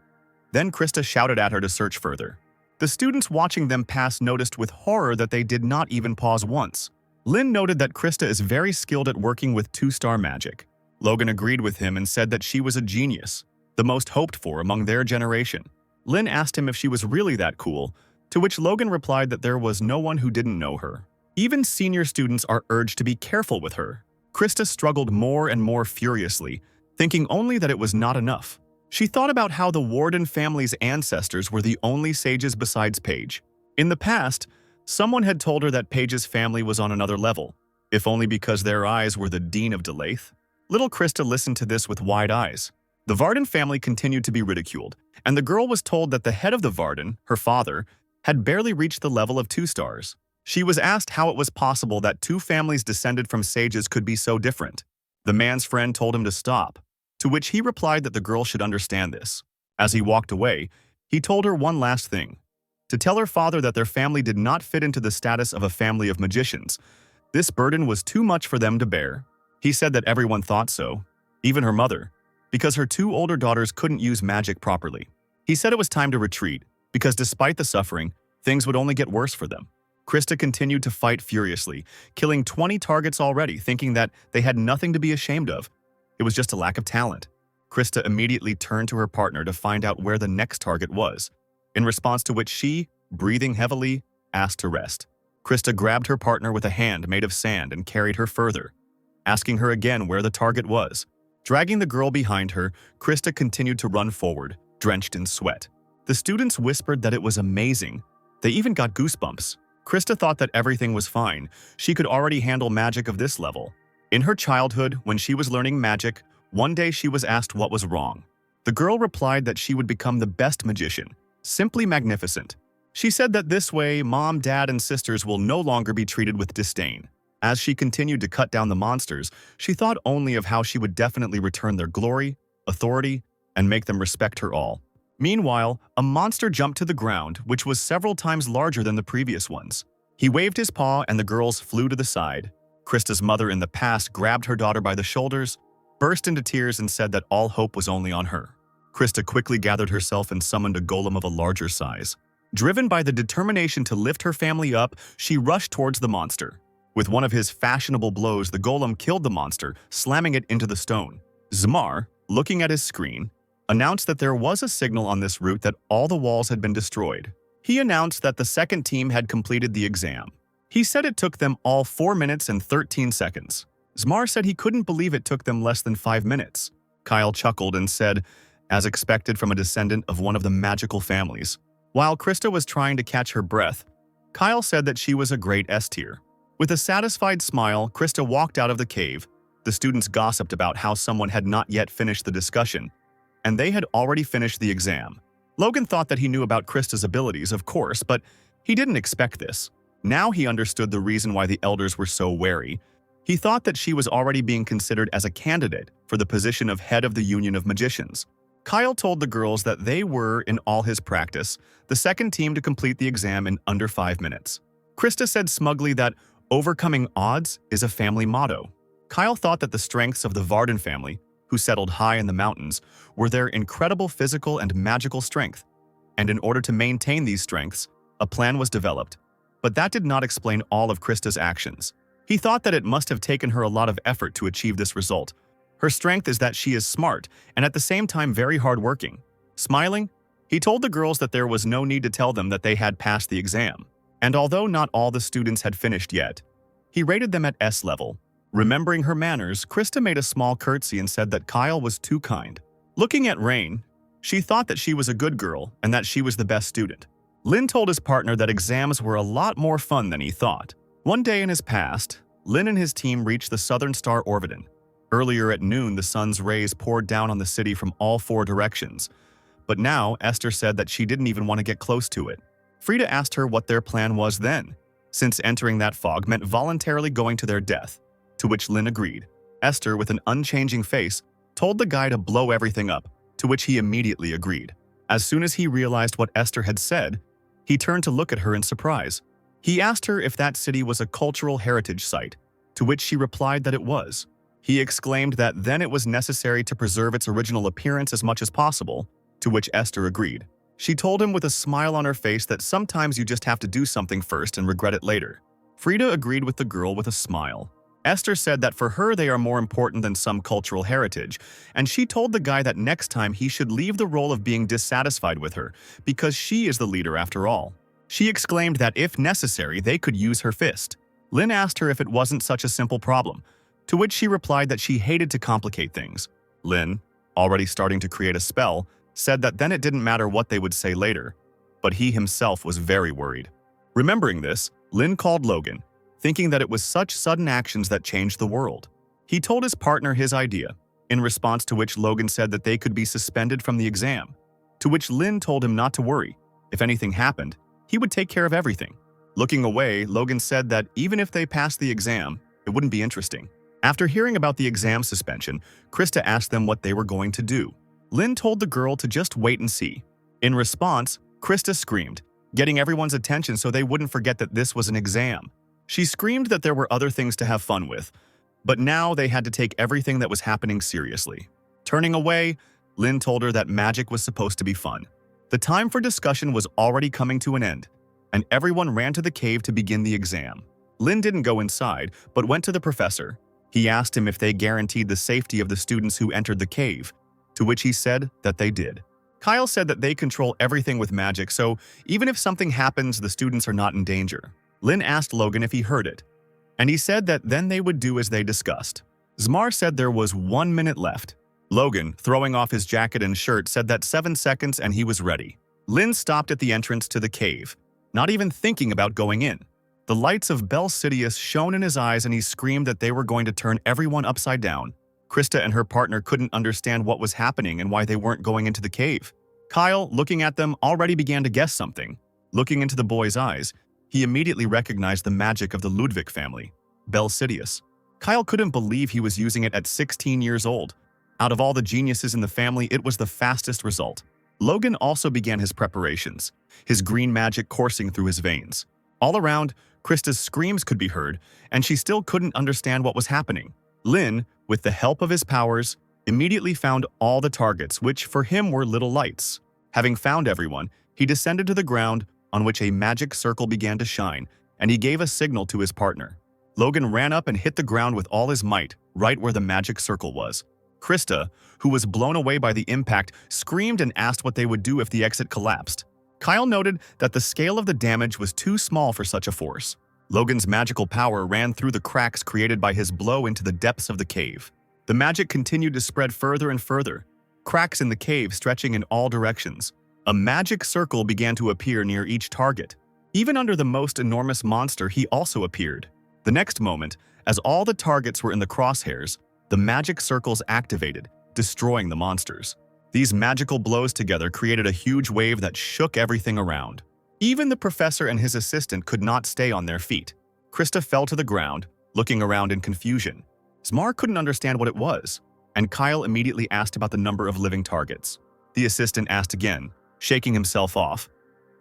Then Krista shouted at her to search further. The students watching them pass noticed with horror that they did not even pause once. Lin noted that Krista is very skilled at working with 2-star magic. Logan agreed with him and said that she was a genius, the most hoped for among their generation. Lin asked him if she was really that cool, to which Logan replied that there was no one who didn't know her. Even senior students are urged to be careful with her. Krista struggled more and more furiously, thinking only that it was not enough. She thought about how the Warden family's ancestors were the only sages besides Paige. In the past, someone had told her that Paige's family was on another level, if only because their eyes were the Dean of Delaith. Little Krista listened to this with wide eyes. The Varden family continued to be ridiculed, and the girl was told that the head of the Varden, her father, had barely reached the level of 2 stars. She was asked how it was possible that 2 families descended from sages could be so different. The man's friend told him to stop, to which he replied that the girl should understand this. As he walked away, he told her one last thing: to tell her father that their family did not fit into the status of a family of magicians. This burden was too much for them to bear. He said that everyone thought so, even her mother, because her 2 older daughters couldn't use magic properly. He said it was time to retreat, because despite the suffering, things would only get worse for them. Krista continued to fight furiously, killing 20 targets already, thinking that they had nothing to be ashamed of. It was just a lack of talent. Krista immediately turned to her partner to find out where the next target was, in response to which she, breathing heavily, asked to rest. Krista grabbed her partner with a hand made of sand and carried her further, asking her again where the target was. Dragging the girl behind her, Krista continued to run forward, drenched in sweat. The students whispered that it was amazing. They even got goosebumps. Krista thought that everything was fine. She could already handle magic of this level. In her childhood, when she was learning magic, one day she was asked what was wrong. The girl replied that she would become the best magician, simply magnificent. She said that this way, mom, dad, and sisters will no longer be treated with disdain. As she continued to cut down the monsters, she thought only of how she would definitely return their glory, authority, and make them respect her all. Meanwhile, a monster jumped to the ground, which was several times larger than the previous ones. He waved his paw and the girls flew to the side. Krista's mother in the past grabbed her daughter by the shoulders, burst into tears and said that all hope was only on her. Krista quickly gathered herself and summoned a golem of a larger size. Driven by the determination to lift her family up, she rushed towards the monster. With one of his fashionable blows, the golem killed the monster, slamming it into the stone. Zmar, looking at his screen, announced that there was a signal on this route that all the walls had been destroyed. He announced that the second team had completed the exam. He said it took them all 4 minutes and 13 seconds. Zmar said he couldn't believe it took them less than 5 minutes. Kyle chuckled and said, as expected from a descendant of one of the magical families. While Krista was trying to catch her breath, Kyle said that she was a great S-tier. With a satisfied smile, Krista walked out of the cave. The students gossiped about how someone had not yet finished the discussion, and they had already finished the exam. Logan thought that he knew about Krista's abilities, of course, but he didn't expect this. Now he understood the reason why the elders were so wary. He thought that she was already being considered as a candidate for the position of head of the Union of Magicians. Kyle told the girls that they were, in all his practice, the second team to complete the exam in under 5 minutes. Krista said smugly that overcoming odds is a family motto. Kyle thought that the strengths of the Varden family, who settled high in the mountains, were their incredible physical and magical strength. And in order to maintain these strengths, a plan was developed. But that did not explain all of Krista's actions. He thought that it must have taken her a lot of effort to achieve this result. Her strength is that she is smart and at the same time very hardworking. Smiling, he told the girls that there was no need to tell them that they had passed the exam. And although not all the students had finished yet, he rated them at S level. Remembering her manners, Krista made a small curtsy and said that Kyle was too kind. Looking at Rain, she thought that she was a good girl and that she was the best student. Lin told his partner that exams were a lot more fun than he thought. One day in his past, Lin and his team reached the southern star Orvidon. Earlier at noon, the sun's rays poured down on the city from all 4 directions. But now, Esther said that she didn't even want to get close to it. Frida asked her what their plan was then, since entering that fog meant voluntarily going to their death, to which Lin agreed. Esther, with an unchanging face, told the guy to blow everything up, to which he immediately agreed. As soon as he realized what Esther had said, he turned to look at her in surprise. He asked her if that city was a cultural heritage site, to which she replied that it was. He exclaimed that then it was necessary to preserve its original appearance as much as possible, to which Esther agreed. She told him with a smile on her face that sometimes you just have to do something first and regret it later. Frida agreed with the girl with a smile. Esther said that for her they are more important than some cultural heritage, and she told the guy that next time he should leave the role of being dissatisfied with her, because she is the leader after all. She exclaimed that if necessary they could use her fist. Lin asked her if it wasn't such a simple problem, to which she replied that she hated to complicate things. Lin, already starting to create a spell, said that then it didn't matter what they would say later, but he himself was very worried. Remembering this, Lin called Logan, thinking that it was such sudden actions that changed the world. He told his partner his idea, in response to which Logan said that they could be suspended from the exam, to which Lin told him not to worry. If anything happened, he would take care of everything. Looking away, Logan said that even if they passed the exam, it wouldn't be interesting. After hearing about the exam suspension, Krista asked them what they were going to do. Lin told the girl to just wait and see. In response, Krista screamed, getting everyone's attention so they wouldn't forget that this was an exam. She screamed that there were other things to have fun with, but now they had to take everything that was happening seriously. Turning away, Lin told her that magic was supposed to be fun. The time for discussion was already coming to an end. and everyone ran to the cave to begin the exam. Lin didn't go inside, but went to the professor. He asked him if they guaranteed the safety of the students who entered the cave, to which he said that they did. Kyle said that they control everything with magic, so even if something happens, the students are not in danger. Lin asked Logan if he heard it, and he said that then they would do as they discussed. Zmar said there was 1 minute left. Logan, throwing off his jacket and shirt, said that 7 seconds and he was ready. Lin stopped at the entrance to the cave, not even thinking about going in. The lights of Belsidius shone in his eyes and he screamed that they were going to turn everyone upside down. Krista and her partner couldn't understand what was happening and why they weren't going into the cave. Kyle, looking at them, already began to guess something. Looking into the boy's eyes, he immediately recognized the magic of the Ludwig family, Belsidius. Kyle couldn't believe he was using it at 16 years old. Out of all the geniuses in the family, it was the fastest result. Logan also began his preparations, his green magic coursing through his veins. All around, Krista's screams could be heard, and she still couldn't understand what was happening. Lin, with the help of his powers, immediately found all the targets, which for him were little lights. Having found everyone, he descended to the ground, on which a magic circle began to shine, and he gave a signal to his partner. Logan ran up and hit the ground with all his might, right where the magic circle was. Krista, who was blown away by the impact, screamed and asked what they would do if the exit collapsed. Kyle noted that the scale of the damage was too small for such a force. Logan's magical power ran through the cracks created by his blow into the depths of the cave. The magic continued to spread further and further, cracks in the cave stretching in all directions. A magic circle began to appear near each target. Even under the most enormous monster, he also appeared. The next moment, as all the targets were in the crosshairs, the magic circles activated, destroying the monsters. These magical blows together created a huge wave that shook everything around. Even the professor and his assistant could not stay on their feet. Krista fell to the ground, looking around in confusion. Zmar couldn't understand what it was, and Kyle immediately asked about the number of living targets. The assistant asked again, shaking himself off.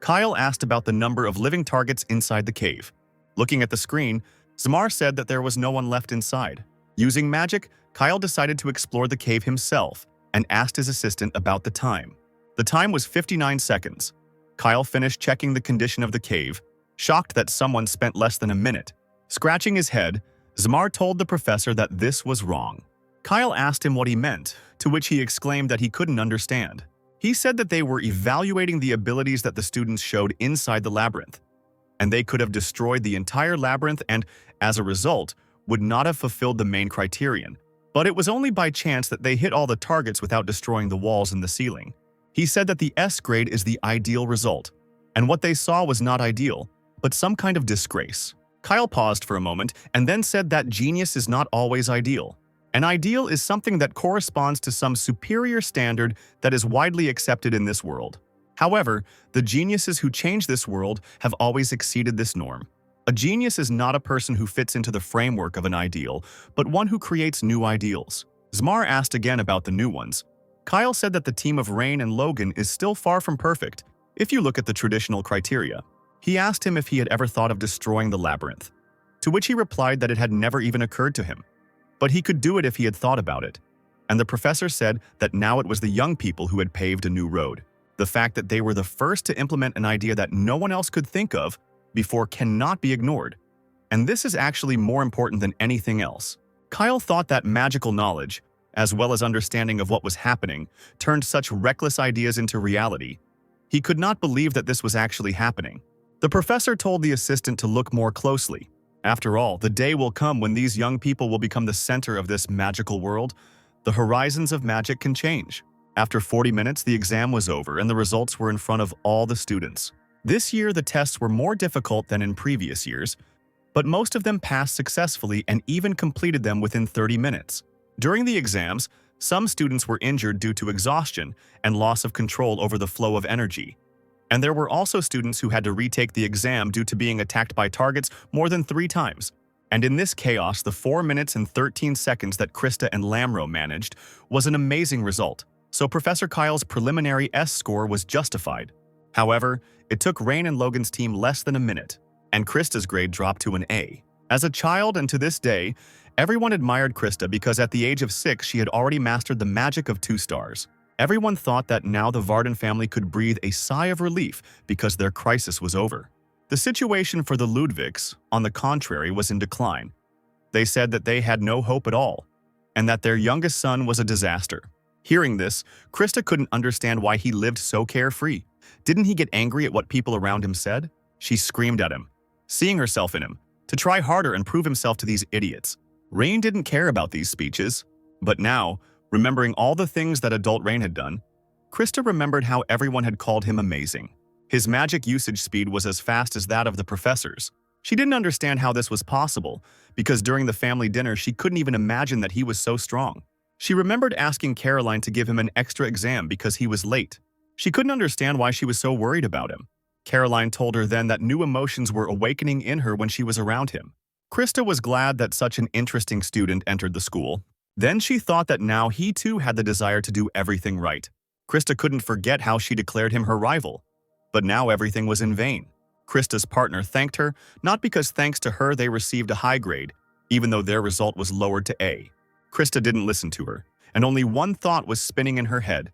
Kyle asked about the number of living targets inside the cave. Looking at the screen, Zmar said that there was no one left inside. Using magic, Kyle decided to explore the cave himself and asked his assistant about the time. The time was 59 seconds. Kyle finished checking the condition of the cave, shocked that someone spent less than a minute. Scratching his head, Zmar told the professor that this was wrong. Kyle asked him what he meant, to which he exclaimed that he couldn't understand. He said that they were evaluating the abilities that the students showed inside the labyrinth, and they could have destroyed the entire labyrinth and, as a result, would not have fulfilled the main criterion. But it was only by chance that they hit all the targets without destroying the walls and the ceiling. He said that the S grade is the ideal result, and what they saw was not ideal, but some kind of disgrace. Kyle paused for a moment and then said that genius is not always ideal. An ideal is something that corresponds to some superior standard that is widely accepted in this world. However, the geniuses who change this world have always exceeded this norm. A genius is not a person who fits into the framework of an ideal, but one who creates new ideals. Zmar asked again about the new ones. Kyle said that the team of Rain and Logan is still far from perfect, if you look at the traditional criteria. He asked him if he had ever thought of destroying the labyrinth, to which he replied that it had never even occurred to him. But he could do it if he had thought about it. And the professor said that now it was the young people who had paved a new road. The fact that they were the first to implement an idea that no one else could think of before cannot be ignored. And this is actually more important than anything else. Kyle thought that magical knowledge, as well as understanding of what was happening, turned such reckless ideas into reality. He could not believe that this was actually happening. The professor told the assistant to look more closely. After all, the day will come when these young people will become the center of this magical world. The horizons of magic can change. After 40 minutes, the exam was over and the results were in front of all the students. This year, the tests were more difficult than in previous years, but most of them passed successfully and even completed them within 30 minutes. During the exams, some students were injured due to exhaustion and loss of control over the flow of energy. And there were also students who had to retake the exam due to being attacked by targets more than 3 times. And in this chaos, the 4 minutes and 13 seconds that Krista and Lamro managed was an amazing result. So Professor Kyle's preliminary S score was justified. However, it took Rain and Logan's team less than a minute, and Krista's grade dropped to an A. As a child and to this day, everyone admired Krista because at the age of 6 she had already mastered the magic of 2 stars. Everyone thought that now the Varden family could breathe a sigh of relief because their crisis was over. The situation for the Ludwigs, on the contrary, was in decline. They said that they had no hope at all, and that their youngest son was a disaster. Hearing this, Krista couldn't understand why he lived so carefree. Didn't he get angry at what people around him said? She screamed at him, seeing herself in him, to try harder and prove himself to these idiots. Rain didn't care about these speeches, but now, remembering all the things that adult Rain had done, Krista remembered how everyone had called him amazing. His magic usage speed was as fast as that of the professors. She didn't understand how this was possible, because during the family dinner she couldn't even imagine that he was so strong. She remembered asking Caroline to give him an extra exam because he was late. She couldn't understand why she was so worried about him. Caroline told her then that new emotions were awakening in her when she was around him. Krista was glad that such an interesting student entered the school. Then she thought that now he too had the desire to do everything right. Krista couldn't forget how she declared him her rival. But now everything was in vain. Krista's partner thanked her, not because thanks to her they received a high grade, even though their result was lowered to A. Krista didn't listen to her, and only one thought was spinning in her head.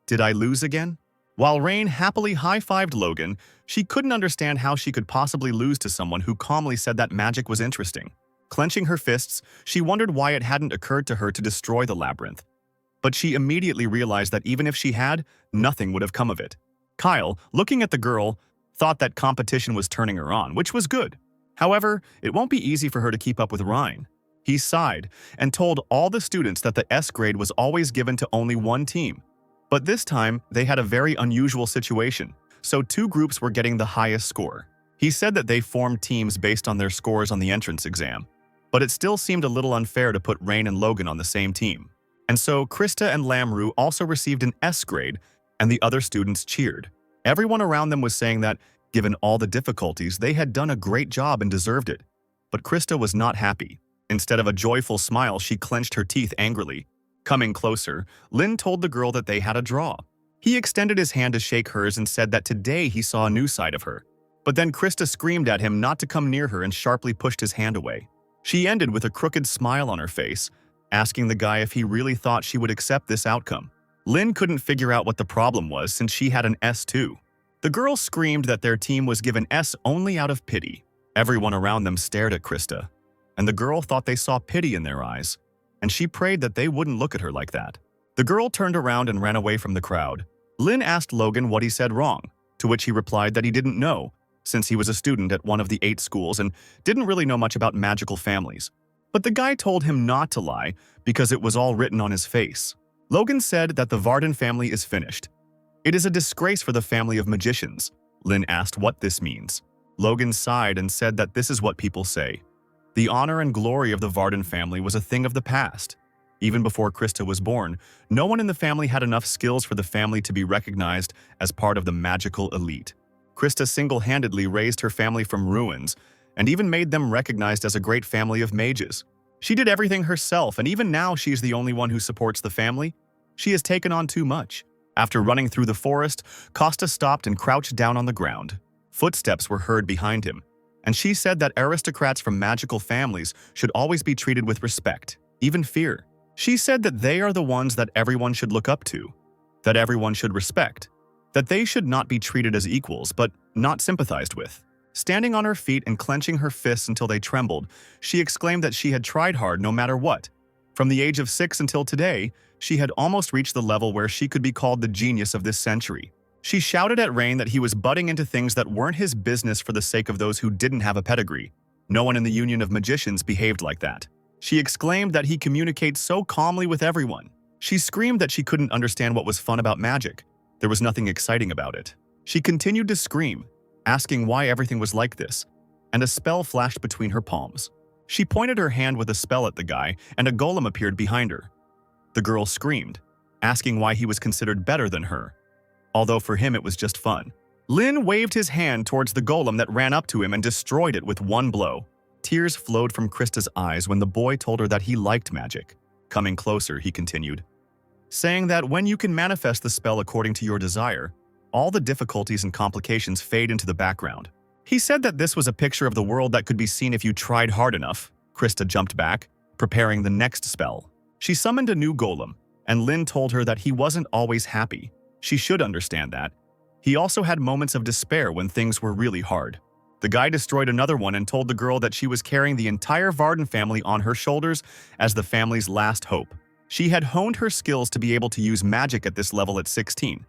Did I lose again? While Rain happily high-fived Logan, she couldn't understand how she could possibly lose to someone who calmly said that magic was interesting. Clenching her fists, she wondered why it hadn't occurred to her to destroy the labyrinth. But she immediately realized that even if she had, nothing would have come of it. Kyle, looking at the girl, thought that competition was turning her on, which was good. However, it won't be easy for her to keep up with Ryan. He sighed and told all the students that the S grade was always given to only one team. But this time, they had a very unusual situation, so two groups were getting the highest score. He said that they formed teams based on their scores on the entrance exam, but it still seemed a little unfair to put Rain and Logan on the same team. And so Krista and Lamru also received an S grade, and the other students cheered. Everyone around them was saying that, given all the difficulties, they had done a great job and deserved it. But Krista was not happy. Instead of a joyful smile, she clenched her teeth angrily. Coming closer, Lin told the girl that they had a draw. He extended his hand to shake hers and said that today he saw a new side of her. But then Krista screamed at him not to come near her and sharply pushed his hand away. She ended with a crooked smile on her face, asking the guy if he really thought she would accept this outcome. Lin couldn't figure out what the problem was since she had an S too. The girl screamed that their team was given S only out of pity. Everyone around them stared at Krista, and the girl thought they saw pity in their eyes, and she prayed that they wouldn't look at her like that. The girl turned around and ran away from the crowd. Lin asked Logan what he said wrong, to which he replied that he didn't know, since he was a student at one of the 8 schools and didn't really know much about magical families. But the guy told him not to lie because it was all written on his face. Logan said that the Varden family is finished. It is a disgrace for the family of magicians. Lin asked what this means. Logan sighed and said that this is what people say. The honor and glory of the Varden family was a thing of the past. Even before Krista was born, no one in the family had enough skills for the family to be recognized as part of the magical elite. Krista single-handedly raised her family from ruins and even made them recognized as a great family of mages. She did everything herself, and even now she is the only one who supports the family. She has taken on too much. After running through the forest, Costa stopped and crouched down on the ground. Footsteps were heard behind him, and she said that aristocrats from magical families should always be treated with respect, even fear. She said that they are the ones that everyone should look up to, that everyone should respect, that they should not be treated as equals but not sympathized with. Standing on her feet and clenching her fists until they trembled, she exclaimed that she had tried hard no matter what. From the age of 6 until today, she had almost reached the level where she could be called the genius of this century. She shouted at Rain that he was butting into things that weren't his business for the sake of those who didn't have a pedigree. No one in the Union of Magicians behaved like that. She exclaimed that he communicates so calmly with everyone. She screamed that she couldn't understand what was fun about magic. There was nothing exciting about it. She continued to scream, asking why everything was like this, and a spell flashed between her palms. She pointed her hand with a spell at the guy, and a golem appeared behind her. The girl screamed, asking why he was considered better than her, although for him it was just fun. Lin waved his hand towards the golem that ran up to him and destroyed it with one blow. Tears flowed from Krista's eyes when the boy told her that he liked magic. Coming closer, he continued, saying that when you can manifest the spell according to your desire, all the difficulties and complications fade into the background. He said that this was a picture of the world that could be seen if you tried hard enough. Krista jumped back, preparing the next spell. She summoned a new golem, and Lin told her that he wasn't always happy. She should understand that. He also had moments of despair when things were really hard. The guy destroyed another one and told the girl that she was carrying the entire Varden family on her shoulders as the family's last hope. She had honed her skills to be able to use magic at this level at 16,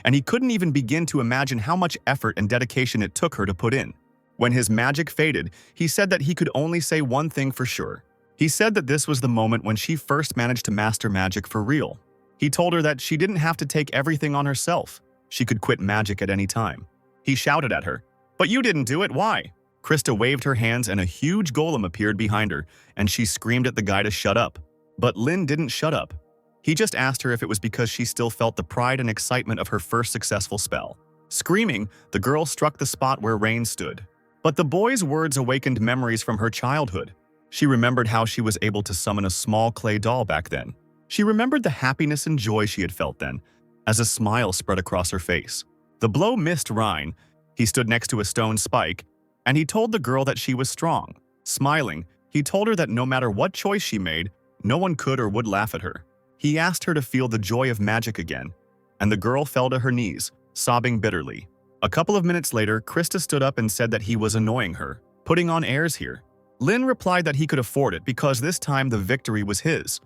and he couldn't even begin to imagine how much effort and dedication it took her to put in. When his magic faded, he said that he could only say one thing for sure. He said that this was the moment when she first managed to master magic for real. He told her that she didn't have to take everything on herself. She could quit magic at any time. He shouted at her, "But you didn't do it, why?" Krista waved her hands and a huge golem appeared behind her, and she screamed at the guy to shut up. But Lin didn't shut up. He just asked her if it was because she still felt the pride and excitement of her first successful spell. Screaming, the girl struck the spot where Rain stood. But the boy's words awakened memories from her childhood. She remembered how she was able to summon a small clay doll back then. She remembered the happiness and joy she had felt then, as a smile spread across her face. The blow missed Ryan. He stood next to a stone spike, and he told the girl that she was strong. Smiling, he told her that no matter what choice she made, no one could or would laugh at her. He asked her to feel the joy of magic again, and the girl fell to her knees, sobbing bitterly. A couple of minutes later, Krista stood up and said that he was annoying her, putting on airs here. Lin replied that he could afford it because this time the victory was his.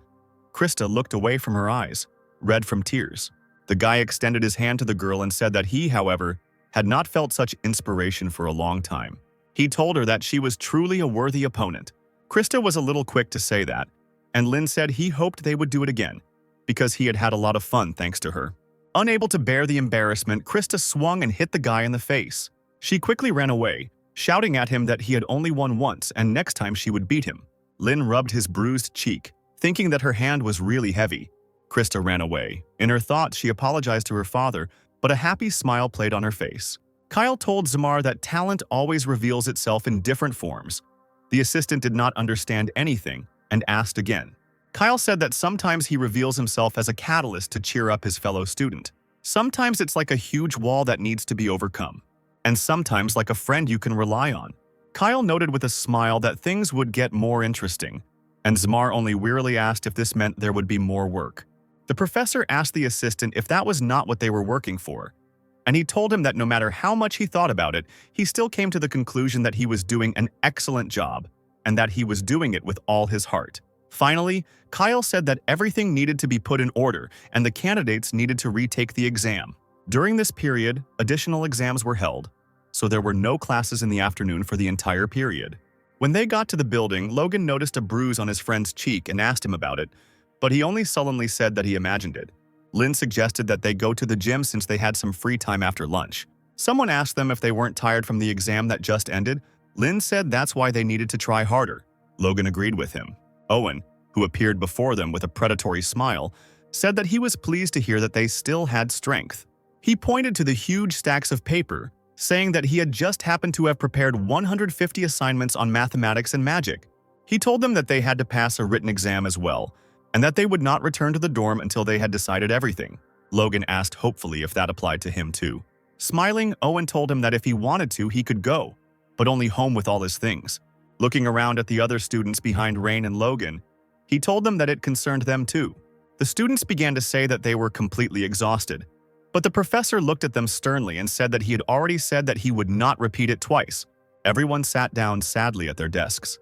Krista looked away from her eyes, red from tears. The guy extended his hand to the girl and said that he, however, had not felt such inspiration for a long time. He told her that she was truly a worthy opponent. Krista was a little quick to say that, and Lin said he hoped they would do it again, because he had had a lot of fun thanks to her. Unable to bear the embarrassment, Krista swung and hit the guy in the face. She quickly ran away, shouting at him that he had only won once and next time she would beat him. Lin rubbed his bruised cheek, thinking that her hand was really heavy. Krista ran away. In her thoughts, she apologized to her father, but a happy smile played on her face. Kyle told Zamar that talent always reveals itself in different forms. The assistant did not understand anything and asked again. Kyle said that sometimes he reveals himself as a catalyst to cheer up his fellow student. Sometimes it's like a huge wall that needs to be overcome, and sometimes like a friend you can rely on. Kyle noted with a smile that things would get more interesting, and Zamar only wearily asked if this meant there would be more work. The professor asked the assistant if that was not what they were working for, and he told him that no matter how much he thought about it, he still came to the conclusion that he was doing an excellent job, and that he was doing it with all his heart. Finally, Kyle said that everything needed to be put in order and the candidates needed to retake the exam. During this period, additional exams were held, so there were no classes in the afternoon for the entire period. When they got to the building, Logan noticed a bruise on his friend's cheek and asked him about it, but he only sullenly said that he imagined it. Lin suggested that they go to the gym since they had some free time after lunch. Someone asked them if they weren't tired from the exam that just ended. Lin said that's why they needed to try harder. Logan agreed with him. Owen, who appeared before them with a predatory smile, said that he was pleased to hear that they still had strength. He pointed to the huge stacks of paper, saying that he had just happened to have prepared 150 assignments on mathematics and magic. He told them that they had to pass a written exam as well, and that they would not return to the dorm until they had decided everything. Logan asked hopefully if that applied to him too. Smiling, Owen told him that if he wanted to, he could go, but only home with all his things. Looking around at the other students behind Rain and Logan, he told them that it concerned them too. The students began to say that they were completely exhausted, but the professor looked at them sternly and said that he had already said that he would not repeat it twice. Everyone sat down sadly at their desks.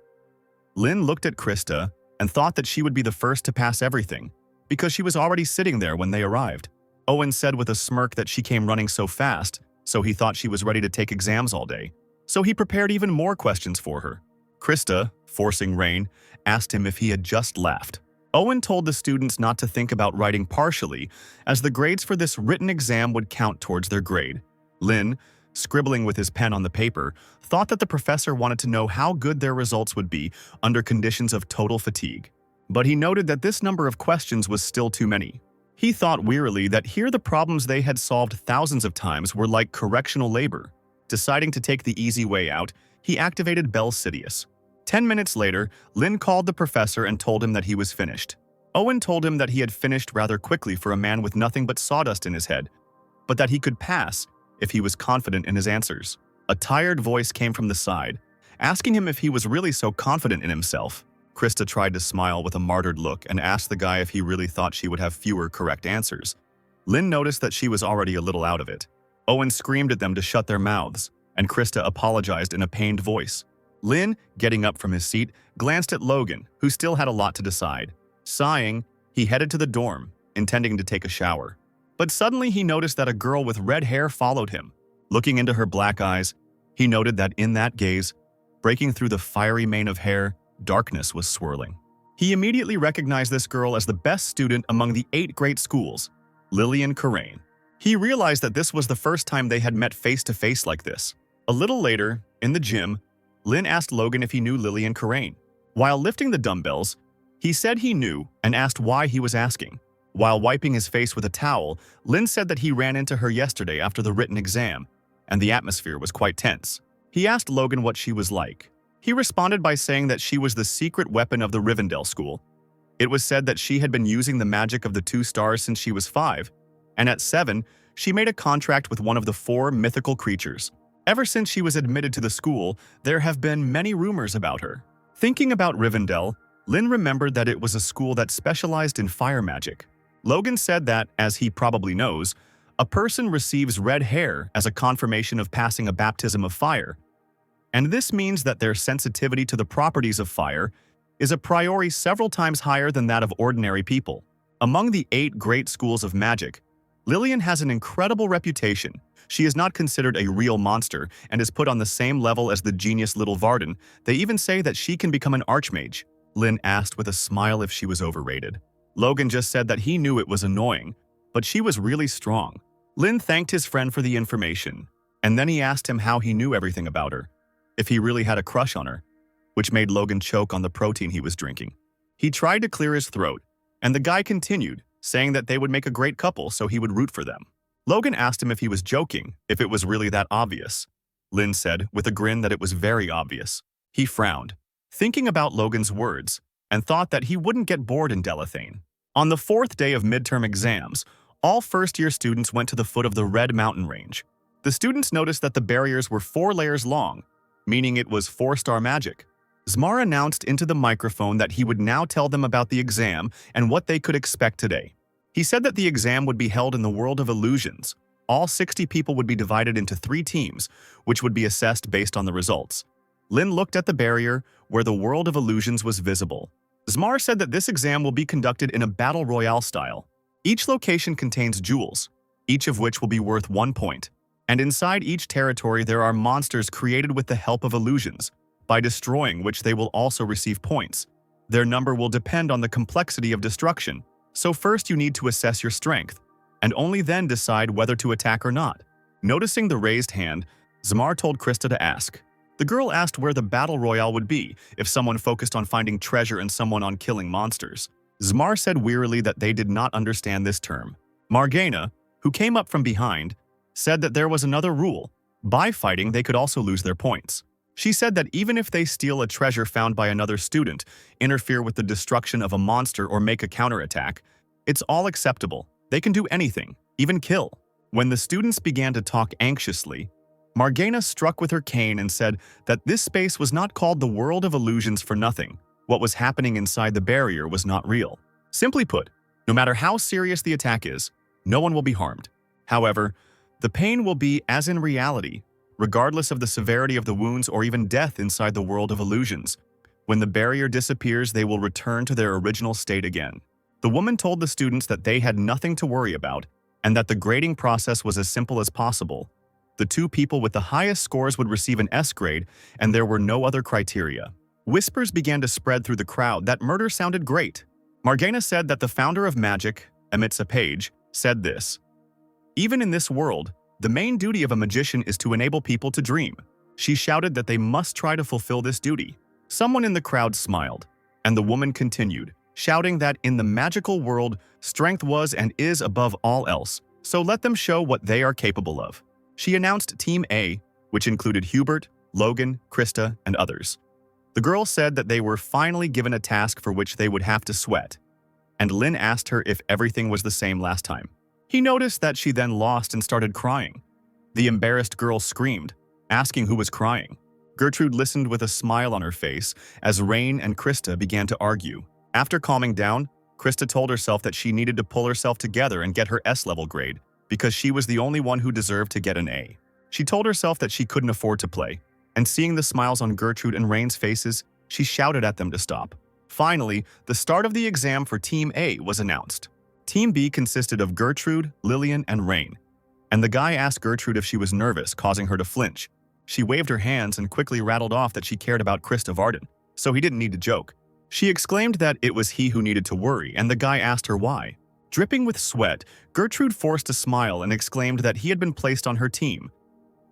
Lin looked at Krista and thought that she would be the first to pass everything, because she was already sitting there when they arrived. Owen said with a smirk that she came running so fast, so he thought she was ready to take exams all day, so he prepared even more questions for her. Krista, forcing Rain, asked him if he had just laughed. Owen told the students not to think about writing partially, as the grades for this written exam would count towards their grade. Lin, scribbling with his pen on the paper, thought that the professor wanted to know how good their results would be under conditions of total fatigue. But he noted that this number of questions was still too many. He thought wearily that here the problems they had solved thousands of times were like correctional labor. Deciding to take the easy way out, he activated Bell Sidious. 10 minutes later, Lin called the professor and told him that he was finished. Owen told him that he had finished rather quickly for a man with nothing but sawdust in his head, but that he could pass if he was confident in his answers. A tired voice came from the side, asking him if he was really so confident in himself. Krista tried to smile with a martyred look and asked the guy if he really thought she would have fewer correct answers. Lin noticed that she was already a little out of it. Owen screamed at them to shut their mouths, and Krista apologized in a pained voice. Lin, getting up from his seat, glanced at Logan, who still had a lot to decide. Sighing, he headed to the dorm, intending to take a shower. But suddenly he noticed that a girl with red hair followed him. Looking into her black eyes, he noted that in that gaze, breaking through the fiery mane of hair, darkness was swirling. He immediately recognized this girl as the best student among the 8 great schools, Lillian Karain. He realized that this was the first time they had met face-to-face like this. A little later, in the gym, Lin asked Logan if he knew Lillian Karain. While lifting the dumbbells, he said he knew and asked why he was asking. While wiping his face with a towel, Lin said that he ran into her yesterday after the written exam, and the atmosphere was quite tense. He asked Logan what she was like. He responded by saying that she was the secret weapon of the Rivendell school. It was said that she had been using the magic of the 2 stars since she was 5, and at 7, she made a contract with one of the 4 mythical creatures. Ever since she was admitted to the school, there have been many rumors about her. Thinking about Rivendell, Lin remembered that it was a school that specialized in fire magic. Logan said that, as he probably knows, a person receives red hair as a confirmation of passing a baptism of fire, and this means that their sensitivity to the properties of fire is a priori several times higher than that of ordinary people. Among the 8 great schools of magic, Lillian has an incredible reputation. She is not considered a real monster and is put on the same level as the genius Little Varden. They even say that she can become an archmage. Lin asked with a smile if she was overrated. Logan just said that he knew it was annoying, but she was really strong. Lin thanked his friend for the information, and then he asked him how he knew everything about her, if he really had a crush on her, which made Logan choke on the protein he was drinking. He tried to clear his throat, and the guy continued, saying that they would make a great couple so he would root for them. Logan asked him if he was joking, if it was really that obvious. Lin said, with a grin, that it was very obvious. He frowned, thinking about Logan's words, and thought that he wouldn't get bored in Delathane. On the 4th day of midterm exams, all first-year students went to the foot of the Red Mountain Range. The students noticed that the barriers were 4 layers long, meaning it was 4-star magic. Zmar announced into the microphone that he would now tell them about the exam and what they could expect today. He said that the exam would be held in the world of illusions. All 60 people would be divided into 3 teams, which would be assessed based on the results. Lin looked at the barrier, where the world of illusions was visible. Zmar said that this exam will be conducted in a battle royale style. Each location contains jewels, each of which will be worth 1 point. And inside each territory there are monsters created with the help of illusions, by destroying which they will also receive points. Their number will depend on the complexity of destruction, so first you need to assess your strength, and only then decide whether to attack or not. Noticing the raised hand, Zmar told Krista to ask. The girl asked where the battle royale would be, if someone focused on finding treasure and someone on killing monsters. Zmar said wearily that they did not understand this term. Margana, who came up from behind, said that there was another rule. By fighting, they could also lose their points. She said that even if they steal a treasure found by another student, interfere with the destruction of a monster or make a counterattack, it's all acceptable. They can do anything, even kill. When the students began to talk anxiously, Margana struck with her cane and said that this space was not called the world of illusions for nothing. What was happening inside the barrier was not real. Simply put, no matter how serious the attack is, no one will be harmed. However, the pain will be as in reality, regardless of the severity of the wounds or even death inside the world of illusions. When the barrier disappears, they will return to their original state again. The woman told the students that they had nothing to worry about and that the grading process was as simple as possible. The 2 people with the highest scores would receive an S grade, and there were no other criteria. Whispers began to spread through the crowd that murder sounded great. Margana said that the founder of magic, Amitsa Page, said this. Even in this world, the main duty of a magician is to enable people to dream. She shouted that they must try to fulfill this duty. Someone in the crowd smiled, and the woman continued, shouting that in the magical world, strength was and is above all else, so let them show what they are capable of. She announced Team A, which included Hubert, Logan, Krista, and others. The girl said that they were finally given a task for which they would have to sweat, and Lin asked her if everything was the same last time. He noticed that she then lost and started crying. The embarrassed girl screamed, asking who was crying. Gertrude listened with a smile on her face as Rain and Krista began to argue. After calming down, Krista told herself that she needed to pull herself together and get her S-level grade. because she was the only one who deserved to get an A. She told herself that she couldn't afford to play, and seeing the smiles on Gertrude and Rain's faces, she shouted at them to stop. Finally, the start of the exam for Team A was announced. Team B consisted of Gertrude, Lillian, and Rain, and the guy asked Gertrude if she was nervous, causing her to flinch. She waved her hands and quickly rattled off that she cared about Krista Varden, so he didn't need to joke. She exclaimed that it was he who needed to worry, and the guy asked her why. Dripping with sweat, Gertrude forced a smile and exclaimed that he had been placed on her team,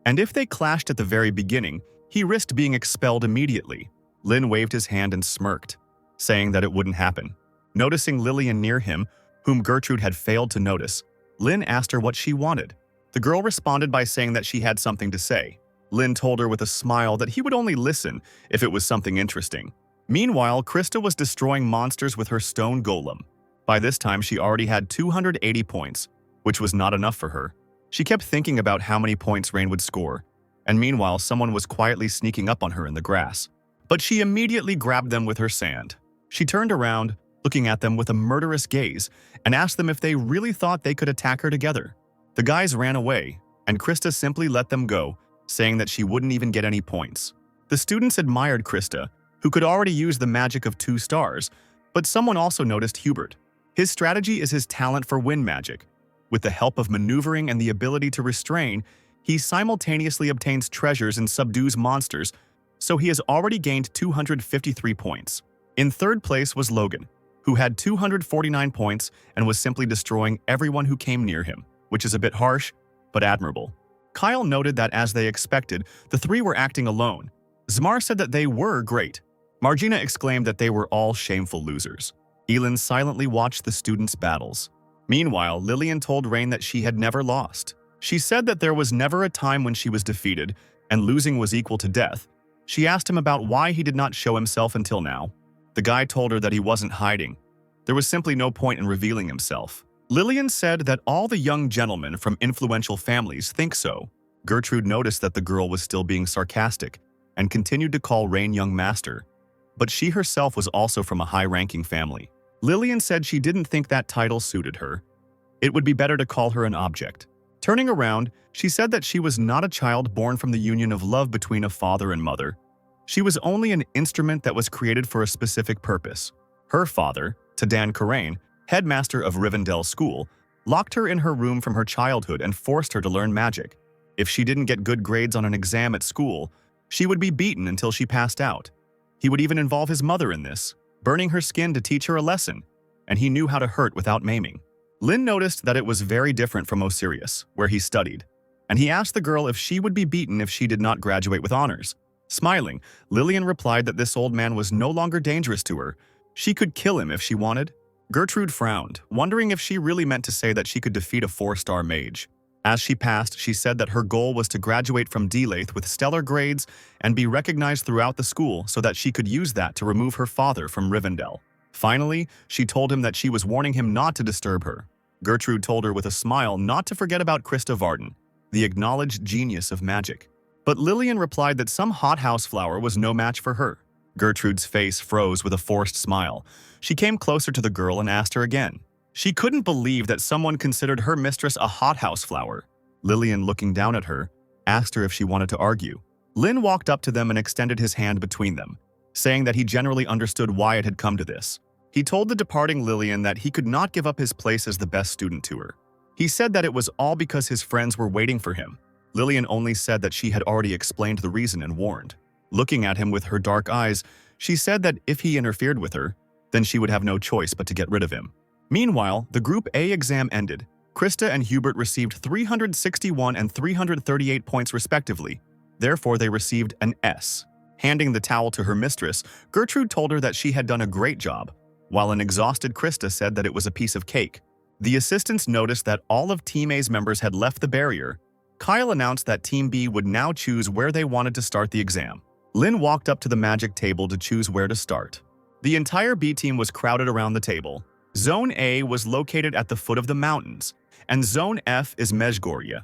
and if they clashed at the very beginning, he risked being expelled immediately. Lin waved his hand and smirked, saying that it wouldn't happen. Noticing Lillian near him, whom Gertrude had failed to notice, Lin asked her what she wanted. The girl responded by saying that she had something to say. Lin told her with a smile that he would only listen if it was something interesting. Meanwhile, Krista was destroying monsters with her stone golem. By this time, she already had 280 points, which was not enough for her. She kept thinking about how many points Rain would score, and meanwhile someone was quietly sneaking up on her in the grass. But she immediately grabbed them with her sand. She turned around, looking at them with a murderous gaze, and asked them if they really thought they could attack her together. The guys ran away, and Krista simply let them go, saying that she wouldn't even get any points. The students admired Krista, who could already use the magic of 2 stars, but someone also noticed Hubert. His strategy is his talent for wind magic. With the help of maneuvering and the ability to restrain, he simultaneously obtains treasures and subdues monsters, so he has already gained 253 points. In third place was Logan, who had 249 points and was simply destroying everyone who came near him, which is a bit harsh, but admirable. Kyle noted that as they expected, the 3 were acting alone. Zmar said that they were great. Margina exclaimed that they were all shameful losers. Elin silently watched the students' battles. Meanwhile, Lillian told Rain that she had never lost. She said that there was never a time when she was defeated, and losing was equal to death. She asked him about why he did not show himself until now. The guy told her that he wasn't hiding. There was simply no point in revealing himself. Lillian said that all the young gentlemen from influential families think so. Gertrude noticed that the girl was still being sarcastic and continued to call Rain young master, but she herself was also from a high-ranking family. Lillian said she didn't think that title suited her. It would be better to call her an object. Turning around, she said that she was not a child born from the union of love between a father and mother. She was only an instrument that was created for a specific purpose. Her father, Tadan Karain, headmaster of Rivendell School, locked her in her room from her childhood and forced her to learn magic. If she didn't get good grades on an exam at school, she would be beaten until she passed out. He would even involve his mother in this, burning her skin to teach her a lesson, and he knew how to hurt without maiming. Lin noticed that it was very different from Osirius, where he studied, and he asked the girl if she would be beaten if she did not graduate with honors. Smiling, Lillian replied that this old man was no longer dangerous to her. She could kill him if she wanted. Gertrude frowned, wondering if she really meant to say that she could defeat a 4-star mage. As she passed, she said that her goal was to graduate from D-Lathe with stellar grades and be recognized throughout the school so that she could use that to remove her father from Rivendell. Finally, she told him that she was warning him not to disturb her. Gertrude told her with a smile not to forget about Krista Varden, the acknowledged genius of magic. But Lillian replied that some hothouse flower was no match for her. Gertrude's face froze with a forced smile. She came closer to the girl and asked her again. She couldn't believe that someone considered her mistress a hothouse flower. Lillian, looking down at her, asked her if she wanted to argue. Lin walked up to them and extended his hand between them, saying that he generally understood why it had come to this. He told the departing Lillian that he could not give up his place as the best student to her. He said that it was all because his friends were waiting for him. Lillian only said that she had already explained the reason and warned. Looking at him with her dark eyes, she said that if he interfered with her, then she would have no choice but to get rid of him. Meanwhile, the Group A exam ended. Krista and Hubert received 361 and 338 points respectively. Therefore, they received an S. Handing the towel to her mistress, Gertrude told her that she had done a great job, while an exhausted Krista said that it was a piece of cake. The assistants noticed that all of Team A's members had left the barrier. Kyle announced that Team B would now choose where they wanted to start the exam. Lin walked up to the magic table to choose where to start. The entire B team was crowded around the table. Zone A was located at the foot of the mountains, and Zone F is Mejgoria.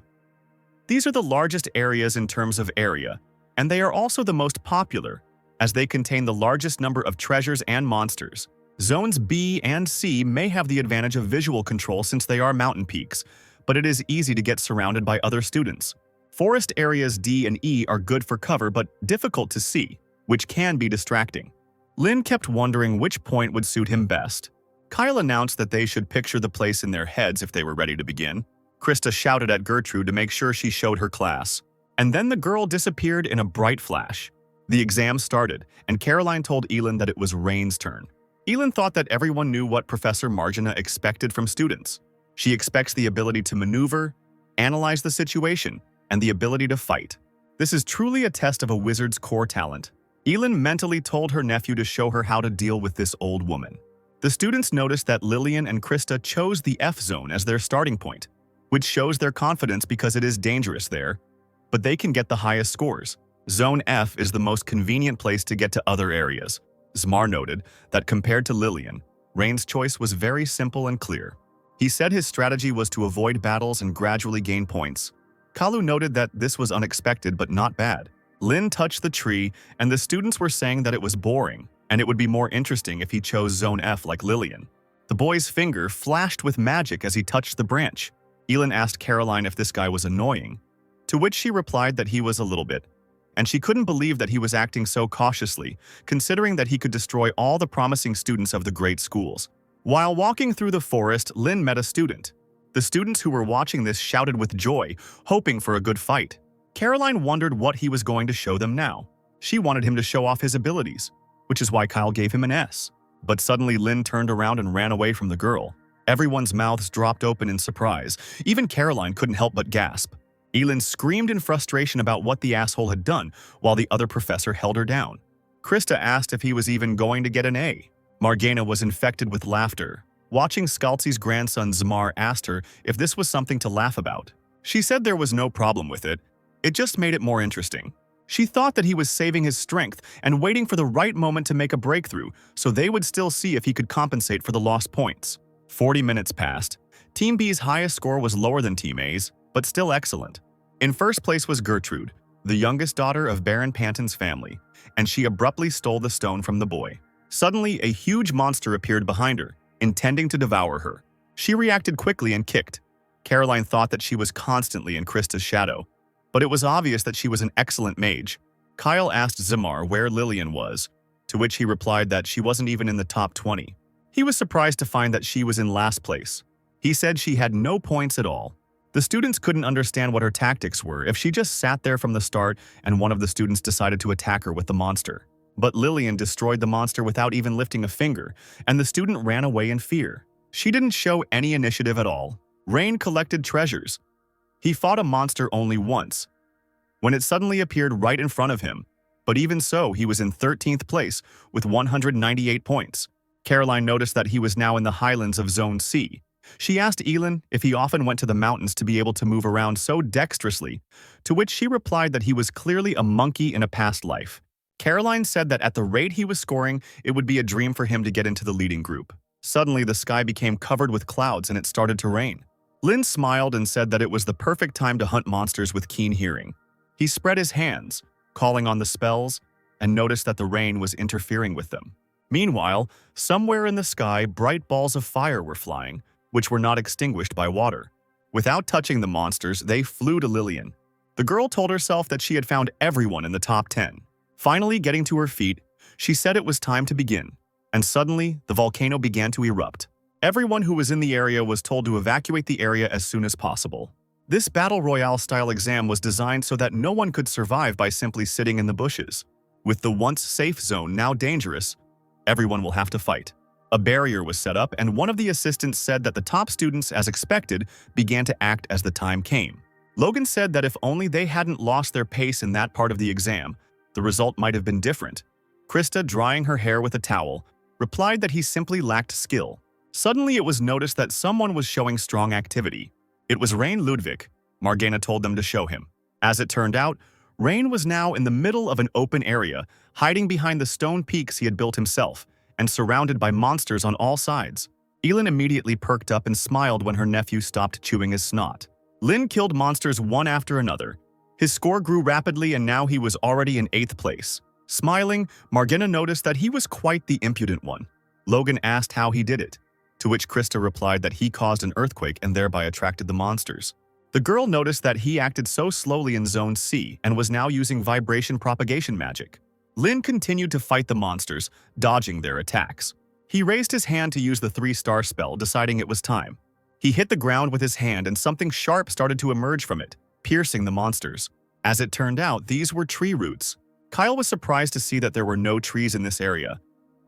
These are the largest areas in terms of area, and they are also the most popular, as they contain the largest number of treasures and monsters. Zones B and C may have the advantage of visual control since they are mountain peaks, but it is easy to get surrounded by other students. Forest areas D and E are good for cover but difficult to see, which can be distracting. Lin kept wondering which point would suit him best. Kyle announced that they should picture the place in their heads if they were ready to begin. Krista shouted at Gertrude to make sure she showed her class. And then the girl disappeared in a bright flash. The exam started, and Caroline told Elin that it was Rain's turn. Elin thought that everyone knew what Professor Margina expected from students. She expects the ability to maneuver, analyze the situation, and the ability to fight. This is truly a test of a wizard's core talent. Elin mentally told her nephew to show her how to deal with this old woman. The students noticed that Lillian and Krista chose the F zone as their starting point, which shows their confidence because it is dangerous there, but they can get the highest scores. Zone F is the most convenient place to get to other areas. Zmar noted that compared to Lillian, Rain's choice was very simple and clear. He said his strategy was to avoid battles and gradually gain points. Kalu noted that this was unexpected but not bad. Lin touched the tree, and the students were saying that it was boring, and it would be more interesting if he chose Zone F like Lillian. The boy's finger flashed with magic as he touched the branch. Elin asked Caroline if this guy was annoying, to which she replied that he was a little bit, and she couldn't believe that he was acting so cautiously, considering that he could destroy all the promising students of the great schools. While walking through the forest, Lin met a student. The students who were watching this shouted with joy, hoping for a good fight. Caroline wondered what he was going to show them now. She wanted him to show off his abilities, which is why Kyle gave him an S. But suddenly Lin turned around and ran away from the girl. Everyone's mouths dropped open in surprise. Even Caroline couldn't help but gasp. Elin screamed in frustration about what the asshole had done, while the other professor held her down. Krista asked if he was even going to get an A. Margana was infected with laughter. Watching Scalzi's grandson Zmar asked her if this was something to laugh about. She said there was no problem with it. It just made it more interesting. She thought that he was saving his strength and waiting for the right moment to make a breakthrough, so they would still see if he could compensate for the lost points. 40 minutes passed. Team B's highest score was lower than Team A's, but still excellent. In first place was Gertrude, the youngest daughter of Baron Panton's family, and she abruptly stole the stone from the boy. Suddenly, a huge monster appeared behind her, intending to devour her. She reacted quickly and kicked. Caroline thought that she was constantly in Krista's shadow, but it was obvious that she was an excellent mage. Kyle asked Zmar where Lillian was, to which he replied that she wasn't even in the top 20. He was surprised to find that she was in last place. He said she had no points at all. The students couldn't understand what her tactics were if she just sat there from the start and one of the students decided to attack her with the monster. But Lillian destroyed the monster without even lifting a finger, and the student ran away in fear. She didn't show any initiative at all. Rain collected treasures. He fought a monster only once, when it suddenly appeared right in front of him. But even so, he was in 13th place with 198 points. Caroline noticed that he was now in the highlands of Zone C. She asked Elin if he often went to the mountains to be able to move around so dexterously, to which she replied that he was clearly a monkey in a past life. Caroline said that at the rate he was scoring, it would be a dream for him to get into the leading group. Suddenly, the sky became covered with clouds and it started to rain. Lin smiled and said that it was the perfect time to hunt monsters with keen hearing. He spread his hands, calling on the spells, and noticed that the rain was interfering with them. Meanwhile, somewhere in the sky, bright balls of fire were flying, which were not extinguished by water. Without touching the monsters, they flew to Lillian. The girl told herself that she had found everyone in the top 10. Finally getting to her feet, she said it was time to begin, and suddenly the volcano began to erupt. Everyone who was in the area was told to evacuate the area as soon as possible. This Battle Royale-style exam was designed so that no one could survive by simply sitting in the bushes. With the once safe zone now dangerous, everyone will have to fight. A barrier was set up, and one of the assistants said that the top students, as expected, began to act as the time came. Logan said that if only they hadn't lost their pace in that part of the exam, the result might have been different. Krista, drying her hair with a towel, replied that he simply lacked skill. Suddenly it was noticed that someone was showing strong activity. It was Rain Ludwig. Margana told them to show him. As it turned out, Rain was now in the middle of an open area, hiding behind the stone peaks he had built himself, and surrounded by monsters on all sides. Elin immediately perked up and smiled when her nephew stopped chewing his snot. Lin killed monsters one after another. His score grew rapidly and now he was already in 8th place. Smiling, Margana noticed that he was quite the impudent one. Logan asked how he did it, to which Krista replied that he caused an earthquake and thereby attracted the monsters. The girl noticed that he acted so slowly in Zone C and was now using vibration propagation magic. Lin continued to fight the monsters, dodging their attacks. He raised his hand to use the 3-star spell, deciding it was time. He hit the ground with his hand and something sharp started to emerge from it, piercing the monsters. As it turned out, these were tree roots. Kyle was surprised to see that there were no trees in this area,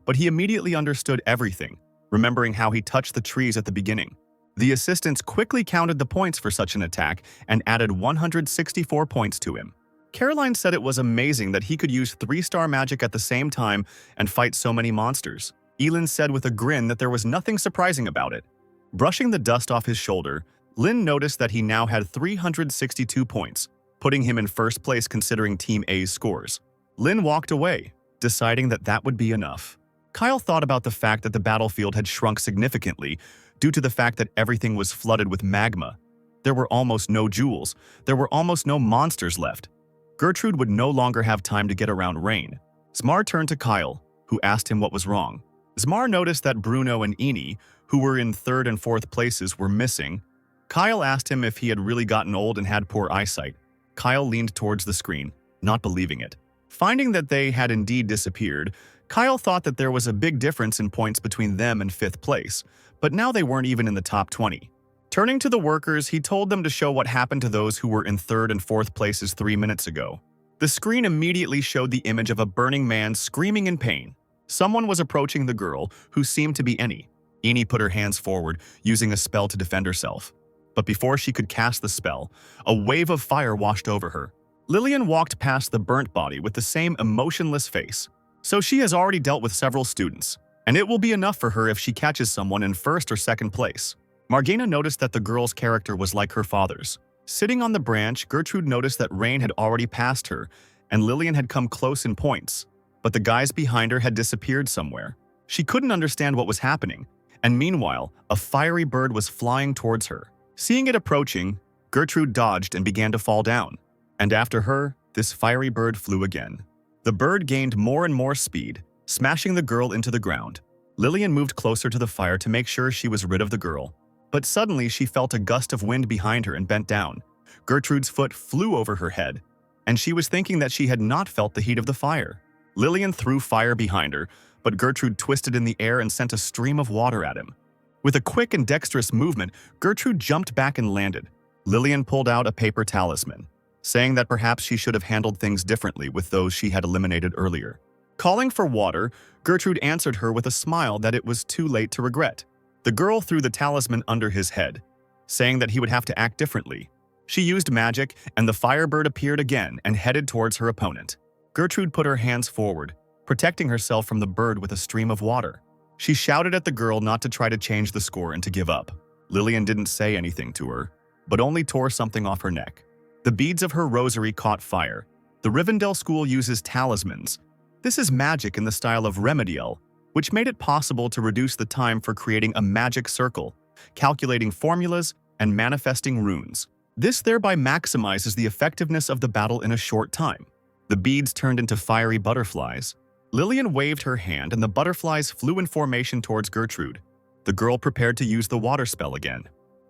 but he immediately understood everything, remembering how he touched the trees at the beginning. The assistants quickly counted the points for such an attack and added 164 points to him. Caroline said it was amazing that he could use 3-star magic at the same time and fight so many monsters. Elin said with a grin that there was nothing surprising about it. Brushing the dust off his shoulder, Lin noticed that he now had 362 points, putting him in first place considering Team A's scores. Lin walked away, deciding that that would be enough. Kyle thought about the fact that the battlefield had shrunk significantly due to the fact that everything was flooded with magma. There were almost no jewels, there were almost no monsters left. Gertrude would no longer have time to get around Rain. Smar turned to Kyle, who asked him what was wrong. Smar noticed that Bruno and Eni, who were in 3rd and 4th places, were missing. Kyle asked him if he had really gotten old and had poor eyesight. Kyle leaned towards the screen, not believing it. Finding that they had indeed disappeared, Kyle thought that there was a big difference in points between them and 5th place, but now they weren't even in the top 20. Turning to the workers, he told them to show what happened to those who were in 3rd and 4th places 3 minutes ago. The screen immediately showed the image of a burning man screaming in pain. Someone was approaching the girl, who seemed to be Eni. Eni put her hands forward, using a spell to defend herself. But before she could cast the spell, a wave of fire washed over her. Lillian walked past the burnt body with the same emotionless face. So she has already dealt with several students, and it will be enough for her if she catches someone in 1st or 2nd place. Margana noticed that the girl's character was like her father's. Sitting on the branch, Gertrude noticed that Rain had already passed her, and Lillian had come close in points, but the guys behind her had disappeared somewhere. She couldn't understand what was happening, and meanwhile, a fiery bird was flying towards her. Seeing it approaching, Gertrude dodged and began to fall down. And after her, this fiery bird flew again. The bird gained more and more speed, smashing the girl into the ground. Lillian moved closer to the fire to make sure she was rid of the girl. But suddenly she felt a gust of wind behind her and bent down. Gertrude's foot flew over her head, and she was thinking that she had not felt the heat of the fire. Lillian threw fire behind her, but Gertrude twisted in the air and sent a stream of water at him. With a quick and dexterous movement, Gertrude jumped back and landed. Lillian pulled out a paper talisman, saying that perhaps she should have handled things differently with those she had eliminated earlier. Calling for water, Gertrude answered her with a smile that it was too late to regret. The girl threw the talisman under his head, saying that he would have to act differently. She used magic, and the firebird appeared again and headed towards her opponent. Gertrude put her hands forward, protecting herself from the bird with a stream of water. She shouted at the girl not to try to change the score and to give up. Lillian didn't say anything to her, but only tore something off her neck. The beads of her rosary caught fire. The Rivendell school uses talismans. This is magic in the style of remedial, which made it possible to reduce the time for creating a magic circle, calculating formulas, and manifesting runes. This thereby maximizes the effectiveness of the battle in a short time. The beads turned into fiery butterflies. Lillian waved her hand and the butterflies flew in formation towards Gertrude. The girl prepared to use the water spell again.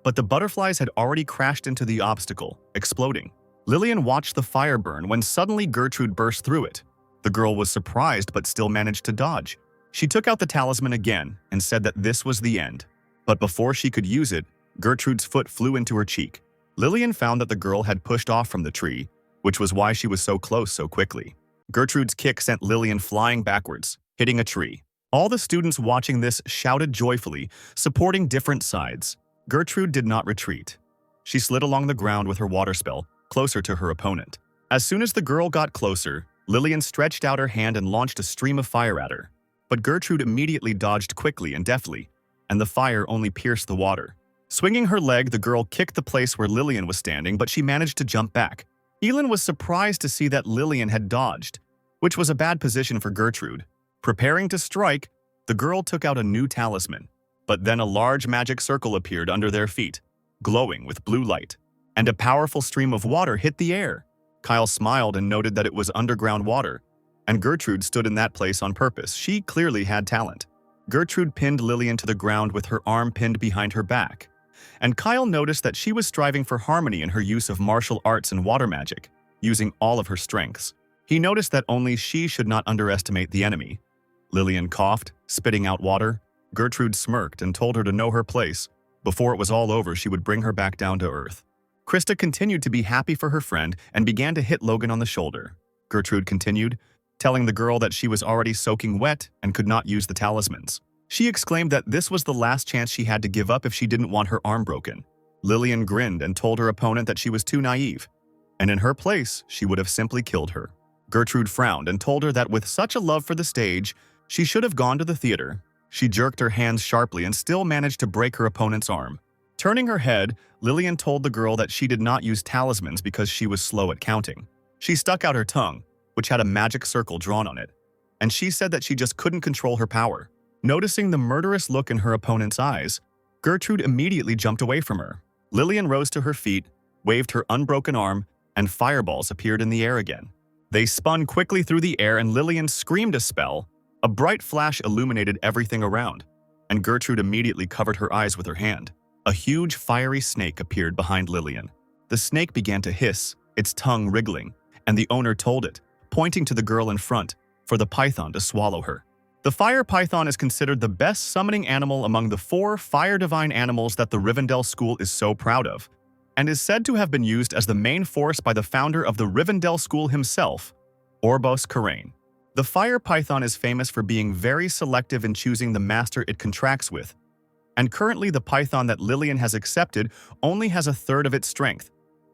But the butterflies had already crashed into the obstacle, exploding. Lillian watched the fire burn when suddenly Gertrude burst through it. The girl was surprised but still managed to dodge. She took out the talisman again and said that this was the end. But before she could use it, Gertrude's foot flew into her cheek. Lillian found that the girl had pushed off from the tree, which was why she was so close so quickly. Gertrude's kick sent Lillian flying backwards, hitting a tree. All the students watching this shouted joyfully, supporting different sides. Gertrude did not retreat. She slid along the ground with her water spell, closer to her opponent. As soon as the girl got closer, Lillian stretched out her hand and launched a stream of fire at her. But Gertrude immediately dodged quickly and deftly, and the fire only pierced the water. Swinging her leg, the girl kicked the place where Lillian was standing, but she managed to jump back. Elin was surprised to see that Lillian had dodged, which was a bad position for Gertrude. Preparing to strike, the girl took out a new talisman. But then a large magic circle appeared under their feet, glowing with blue light, and a powerful stream of water hit the air. Kyle smiled and noted that it was underground water, and Gertrude stood in that place on purpose. She clearly had talent. Gertrude pinned Lillian to the ground with her arm pinned behind her back. And Kyle noticed that she was striving for harmony in her use of martial arts and water magic, using all of her strengths. He noticed that only she should not underestimate the enemy. Lillian coughed, spitting out water. Gertrude smirked and told her to know her place. Before it was all over, she would bring her back down to earth. Krista continued to be happy for her friend and began to hit Logan on the shoulder. Gertrude continued, telling the girl that she was already soaking wet and could not use the talismans. She exclaimed that this was the last chance she had to give up if she didn't want her arm broken. Lillian grinned and told her opponent that she was too naive, and in her place, she would have simply killed her. Gertrude frowned and told her that with such a love for the stage, she should have gone to the theater. She jerked her hands sharply and still managed to break her opponent's arm. Turning her head, Lillian told the girl that she did not use talismans because she was slow at counting. She stuck out her tongue, which had a magic circle drawn on it, and she said that she just couldn't control her power. Noticing the murderous look in her opponent's eyes, Gertrude immediately jumped away from her. Lillian rose to her feet, waved her unbroken arm, and fireballs appeared in the air again. They spun quickly through the air and Lillian screamed a spell. A bright flash illuminated everything around, and Gertrude immediately covered her eyes with her hand. A huge fiery snake appeared behind Lillian. The snake began to hiss, its tongue wriggling, and the owner told it, pointing to the girl in front, for the python to swallow her. The fire python is considered the best summoning animal among the 4 fire divine animals that the Rivendell School is so proud of, and is said to have been used as the main force by the founder of the Rivendell School himself, Orbos Karain. The fire python is famous for being very selective in choosing the master it contracts with, and currently the python that Lillian has accepted only has 1/3 of its strength,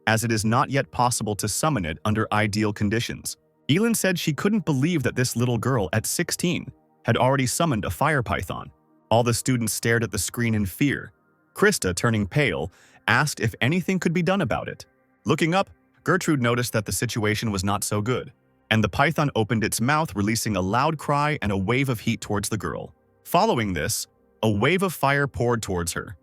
as it is not yet possible to summon it under ideal conditions. Elin said she couldn't believe that this little girl at 16 had already summoned a fire python. All the students stared at the screen in fear. Krista, turning pale, asked if anything could be done about it. Looking up, Gertrude noticed that the situation was not so good, and the python opened its mouth, releasing a loud cry and a wave of heat towards the girl. Following this, a wave of fire poured towards her,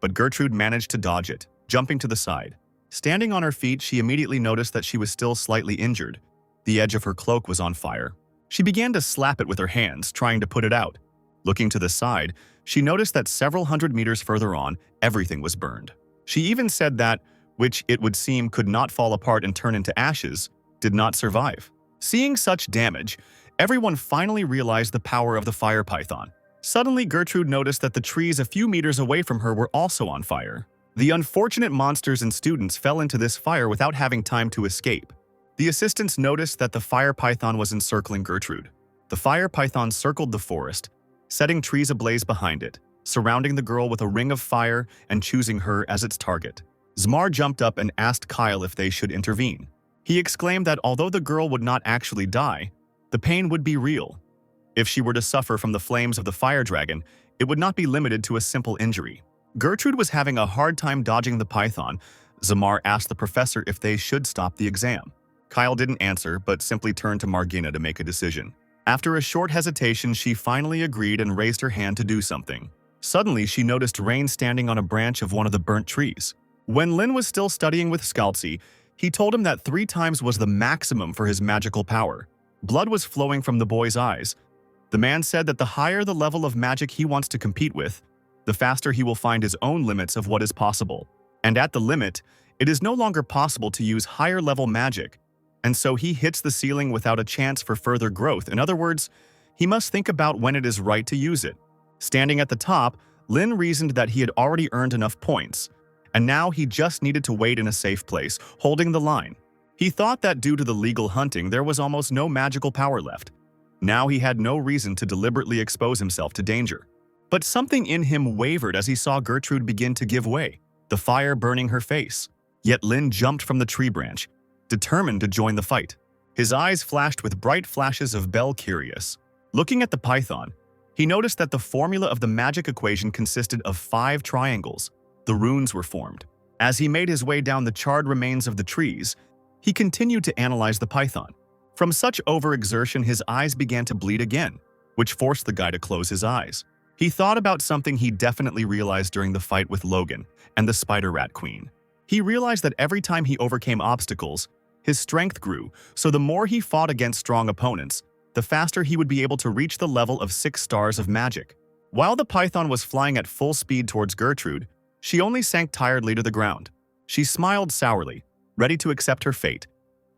but Gertrude managed to dodge it, jumping to the side. Standing on her feet, she immediately noticed that she was still slightly injured. The edge of her cloak was on fire. She began to slap it with her hands, trying to put it out. Looking to the side, she noticed that several hundred meters further on, everything was burned. She even said that, which it would seem could not fall apart and turn into ashes, did not survive. Seeing such damage, everyone finally realized the power of the fire python. Suddenly, Gertrude noticed that the trees a few meters away from her were also on fire. The unfortunate monsters and students fell into this fire without having time to escape. The assistants noticed that the fire python was encircling Gertrude. The fire python circled the forest, setting trees ablaze behind it, surrounding the girl with a ring of fire and choosing her as its target. Zmar jumped up and asked Kyle if they should intervene. He exclaimed that although the girl would not actually die, the pain would be real. If she were to suffer from the flames of the fire dragon, it would not be limited to a simple injury. Gertrude was having a hard time dodging the python. Zmar asked the professor if they should stop the exam. Kyle didn't answer, but simply turned to Margina to make a decision. After a short hesitation, she finally agreed and raised her hand to do something. Suddenly, she noticed Rain standing on a branch of one of the burnt trees. When Lin was still studying with Scalzi, he told him that 3 times was the maximum for his magical power. Blood was flowing from the boy's eyes. The man said that the higher the level of magic he wants to compete with, the faster he will find his own limits of what is possible. And at the limit, it is no longer possible to use higher level magic, and so he hits the ceiling without a chance for further growth. In other words, he must think about when it is right to use it. Standing at the top, Lin reasoned that he had already earned enough points, and now he just needed to wait in a safe place, holding the line. He thought that due to the legal hunting, there was almost no magical power left. Now he had no reason to deliberately expose himself to danger. But something in him wavered as he saw Gertrude begin to give way, the fire burning her face. Yet Lin jumped from the tree branch, determined to join the fight. His eyes flashed with bright flashes of Bel Curious. Looking at the python, he noticed that the formula of the magic equation consisted of 5 triangles. The runes were formed. As he made his way down the charred remains of the trees, he continued to analyze the python. From such overexertion, his eyes began to bleed again, which forced the guy to close his eyes. He thought about something he definitely realized during the fight with Logan and the Spider Rat Queen. He realized that every time he overcame obstacles, his strength grew, so the more he fought against strong opponents, the faster he would be able to reach the level of 6 stars of magic. While the python was flying at full speed towards Gertrude, she only sank tiredly to the ground. She smiled sourly, ready to accept her fate,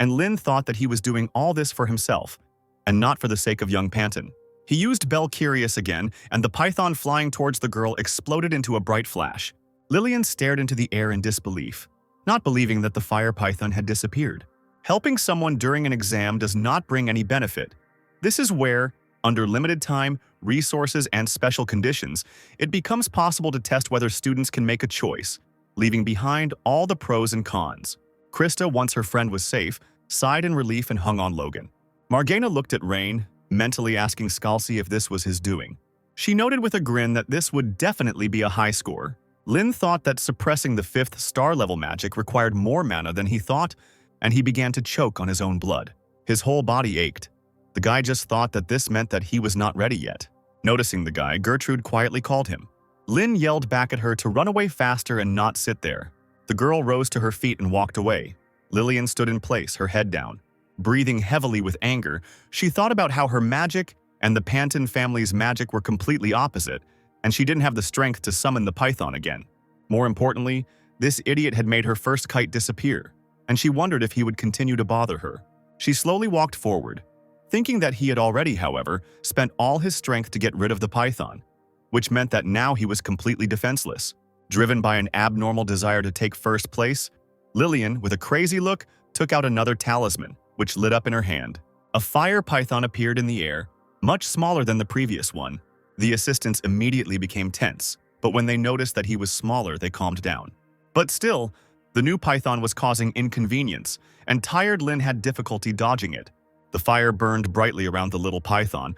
and Lin thought that he was doing all this for himself, and not for the sake of young Panton. He used Bell Curious again, and the python flying towards the girl exploded into a bright flash. Lillian stared into the air in disbelief, not believing that the fire python had disappeared. Helping someone during an exam does not bring any benefit. This is where, under limited time, resources, and special conditions, it becomes possible to test whether students can make a choice, leaving behind all the pros and cons. Krista, once her friend was safe, sighed in relief and hung on Logan. Margana looked at Rain, mentally asking Scalzi if this was his doing. She noted with a grin that this would definitely be a high score. Lin thought that suppressing the 5th star-level magic required more mana than he thought, and he began to choke on his own blood. His whole body ached. The guy just thought that this meant that he was not ready yet. Noticing the guy, Gertrude quietly called him. Lin yelled back at her to run away faster and not sit there. The girl rose to her feet and walked away. Lillian stood in place, her head down. Breathing heavily with anger, she thought about how her magic and the Panton family's magic were completely opposite, and she didn't have the strength to summon the python again. More importantly, this idiot had made her first kite disappear, and she wondered if he would continue to bother her. She slowly walked forward, thinking that he had already, however, spent all his strength to get rid of the python, which meant that now he was completely defenseless. Driven by an abnormal desire to take first place, Lillian, with a crazy look, took out another talisman, which lit up in her hand. A fire python appeared in the air, much smaller than the previous one. The assistants immediately became tense, but when they noticed that he was smaller, they calmed down. But still, the new python was causing inconvenience, and tired Lin had difficulty dodging it. The fire burned brightly around the little python,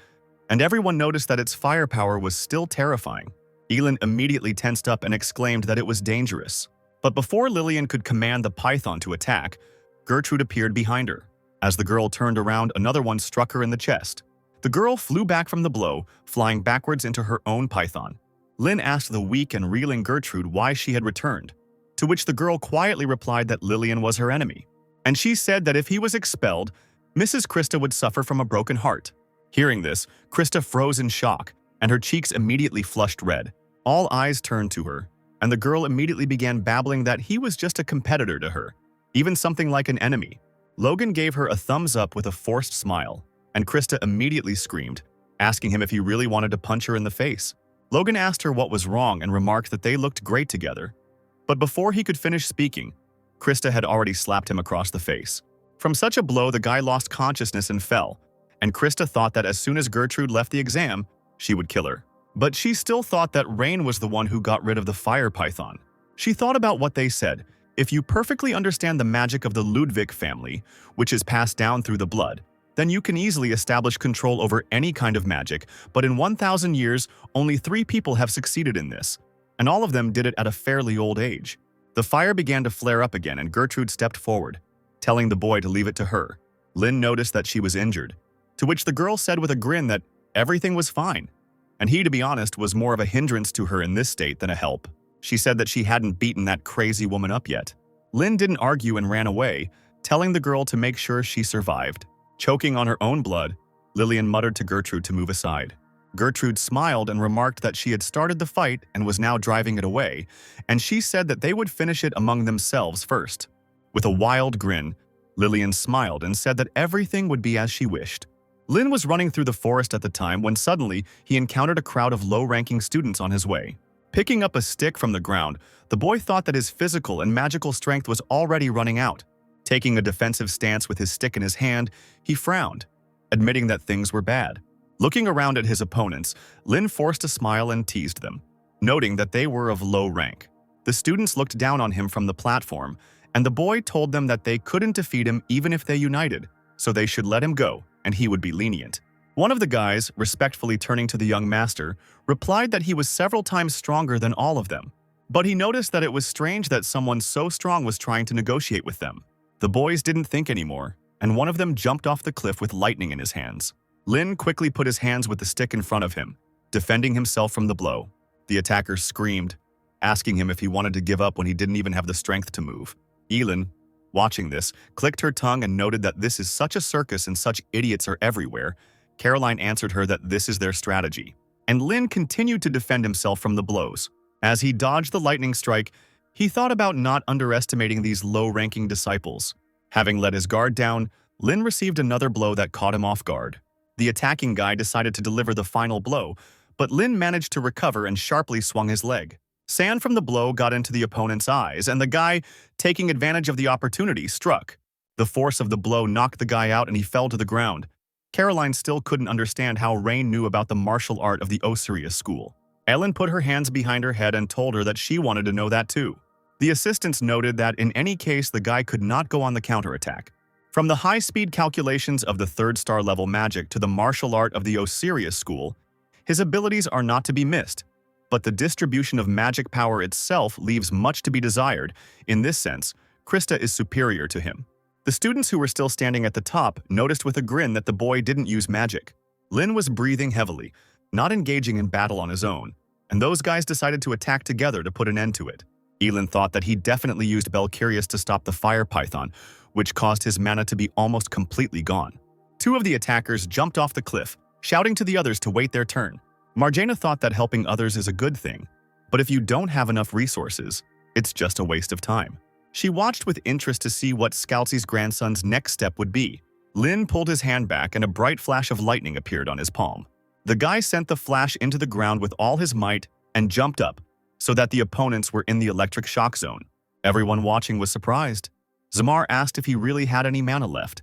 and everyone noticed that its firepower was still terrifying. Elin immediately tensed up and exclaimed that it was dangerous. But before Lillian could command the python to attack, Gertrude appeared behind her. As the girl turned around, another one struck her in the chest. The girl flew back from the blow, flying backwards into her own python. Lin asked the weak and reeling Gertrude why she had returned, to which the girl quietly replied that Lillian was her enemy. And she said that if he was expelled, Mrs. Krista would suffer from a broken heart. Hearing this, Krista froze in shock, and her cheeks immediately flushed red. All eyes turned to her, and the girl immediately began babbling that he was just a competitor to her, even something like an enemy. Logan gave her a thumbs up with a forced smile, and Krista immediately screamed, asking him if he really wanted to punch her in the face. Logan asked her what was wrong and remarked that they looked great together. But before he could finish speaking, Krista had already slapped him across the face. From such a blow, the guy lost consciousness and fell, and Krista thought that as soon as Gertrude left the exam, she would kill her. But she still thought that Rain was the one who got rid of the fire python. She thought about what they said. If you perfectly understand the magic of the Ludwig family, which is passed down through the blood, then you can easily establish control over any kind of magic, but in 1,000 years, only 3 people have succeeded in this, and all of them did it at a fairly old age. The fire began to flare up again, and Gertrude stepped forward, telling the boy to leave it to her. Lin noticed that she was injured, to which the girl said with a grin that everything was fine, and he, to be honest, was more of a hindrance to her in this state than a help. She said that she hadn't beaten that crazy woman up yet. Lin didn't argue and ran away, telling the girl to make sure she survived. Choking on her own blood, Lillian muttered to Gertrude to move aside. Gertrude smiled and remarked that she had started the fight and was now driving it away, and she said that they would finish it among themselves first. With a wild grin, Lillian smiled and said that everything would be as she wished. Lin was running through the forest at the time when suddenly he encountered a crowd of low-ranking students on his way. Picking up a stick from the ground, the boy thought that his physical and magical strength was already running out. Taking a defensive stance with his stick in his hand, he frowned, admitting that things were bad. Looking around at his opponents, Lin forced a smile and teased them, noting that they were of low rank. The students looked down on him from the platform, and the boy told them that they couldn't defeat him even if they united, so they should let him go, and he would be lenient. One of the guys, respectfully turning to the young master, replied that he was several times stronger than all of them. But he noticed that it was strange that someone so strong was trying to negotiate with them. The boys didn't think anymore, and one of them jumped off the cliff with lightning in his hands. Lin quickly put his hands with the stick in front of him, defending himself from the blow. The attacker screamed, asking him if he wanted to give up when he didn't even have the strength to move. Elin, watching this, clicked her tongue and noted that this is such a circus and such idiots are everywhere. Caroline answered her that this is their strategy. and Lin continued to defend himself from the blows. As he dodged the lightning strike, he thought about not underestimating these low-ranking disciples. Having let his guard down, Lin received another blow that caught him off guard. The attacking guy decided to deliver the final blow, but Lin managed to recover and sharply swung his leg. Sand from the blow got into the opponent's eyes, and the guy, taking advantage of the opportunity, struck. The force of the blow knocked the guy out and he fell to the ground. Caroline still couldn't understand how Rain knew about the martial art of the Asura school. Ellen put her hands behind her head and told her that she wanted to know that too. The assistants noted that in any case the guy could not go on the counterattack. From the high-speed calculations of the 3rd-star level magic to the martial art of the Asura school, his abilities are not to be missed, but the distribution of magic power itself leaves much to be desired. In this sense, Krista is superior to him. The students who were still standing at the top noticed with a grin that the boy didn't use magic. Lin was breathing heavily, not engaging in battle on his own, and those guys decided to attack together to put an end to it. Elin thought that he definitely used Belcurious to stop the fire python, which caused his mana to be almost completely gone. 2 of the attackers jumped off the cliff, shouting to the others to wait their turn. Marjana thought that helping others is a good thing, but if you don't have enough resources, it's just a waste of time. She watched with interest to see what Scalzi's grandson's next step would be. Lin pulled his hand back and a bright flash of lightning appeared on his palm. The guy sent the flash into the ground with all his might and jumped up, so that the opponents were in the electric shock zone. Everyone watching was surprised. Zamar asked if he really had any mana left,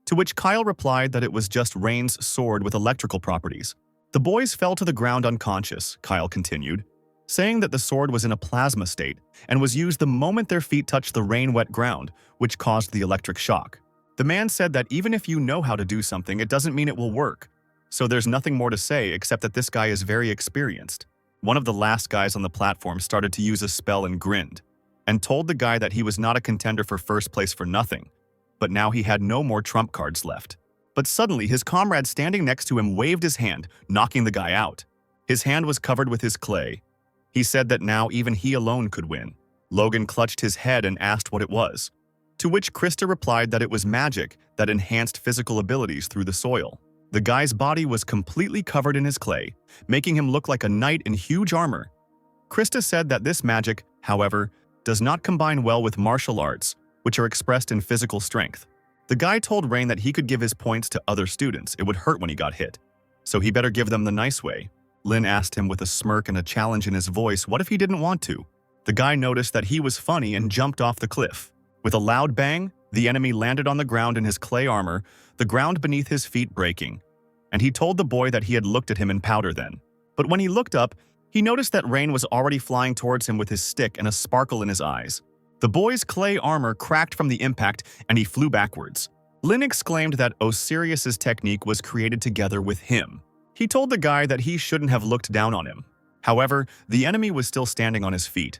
to which Kyle replied that it was just Rain's sword with electrical properties. The boys fell to the ground unconscious, Kyle continued, saying that the sword was in a plasma state and was used the moment their feet touched the rain-wet ground, which caused the electric shock. The man said that even if you know how to do something, it doesn't mean it will work, so there's nothing more to say except that this guy is very experienced. One of the last guys on the platform started to use a spell and grinned, and told the guy that he was not a contender for first place for nothing, but now he had no more trump cards left. But suddenly his comrade standing next to him waved his hand, knocking the guy out. His hand was covered with his clay. He said that now even he alone could win. Logan clutched his head and asked what it was, to which Krista replied that it was magic that enhanced physical abilities through the soil. The guy's body was completely covered in his clay, making him look like a knight in huge armor. Krista said that this magic, however, does not combine well with martial arts, which are expressed in physical strength. The guy told Rain that he could give his points to other students. It would hurt when he got hit, so he better give them the nice way. Lin asked him with a smirk and a challenge in his voice what if he didn't want to. The guy noticed that he was funny and jumped off the cliff. With a loud bang, the enemy landed on the ground in his clay armor, the ground beneath his feet breaking, and he told the boy that he had looked at him in powder then. But when he looked up, he noticed that Rain was already flying towards him with his stick and a sparkle in his eyes. The boy's clay armor cracked from the impact and he flew backwards. Lin exclaimed that Osirius's technique was created together with him. He told the guy that he shouldn't have looked down on him. However, the enemy was still standing on his feet.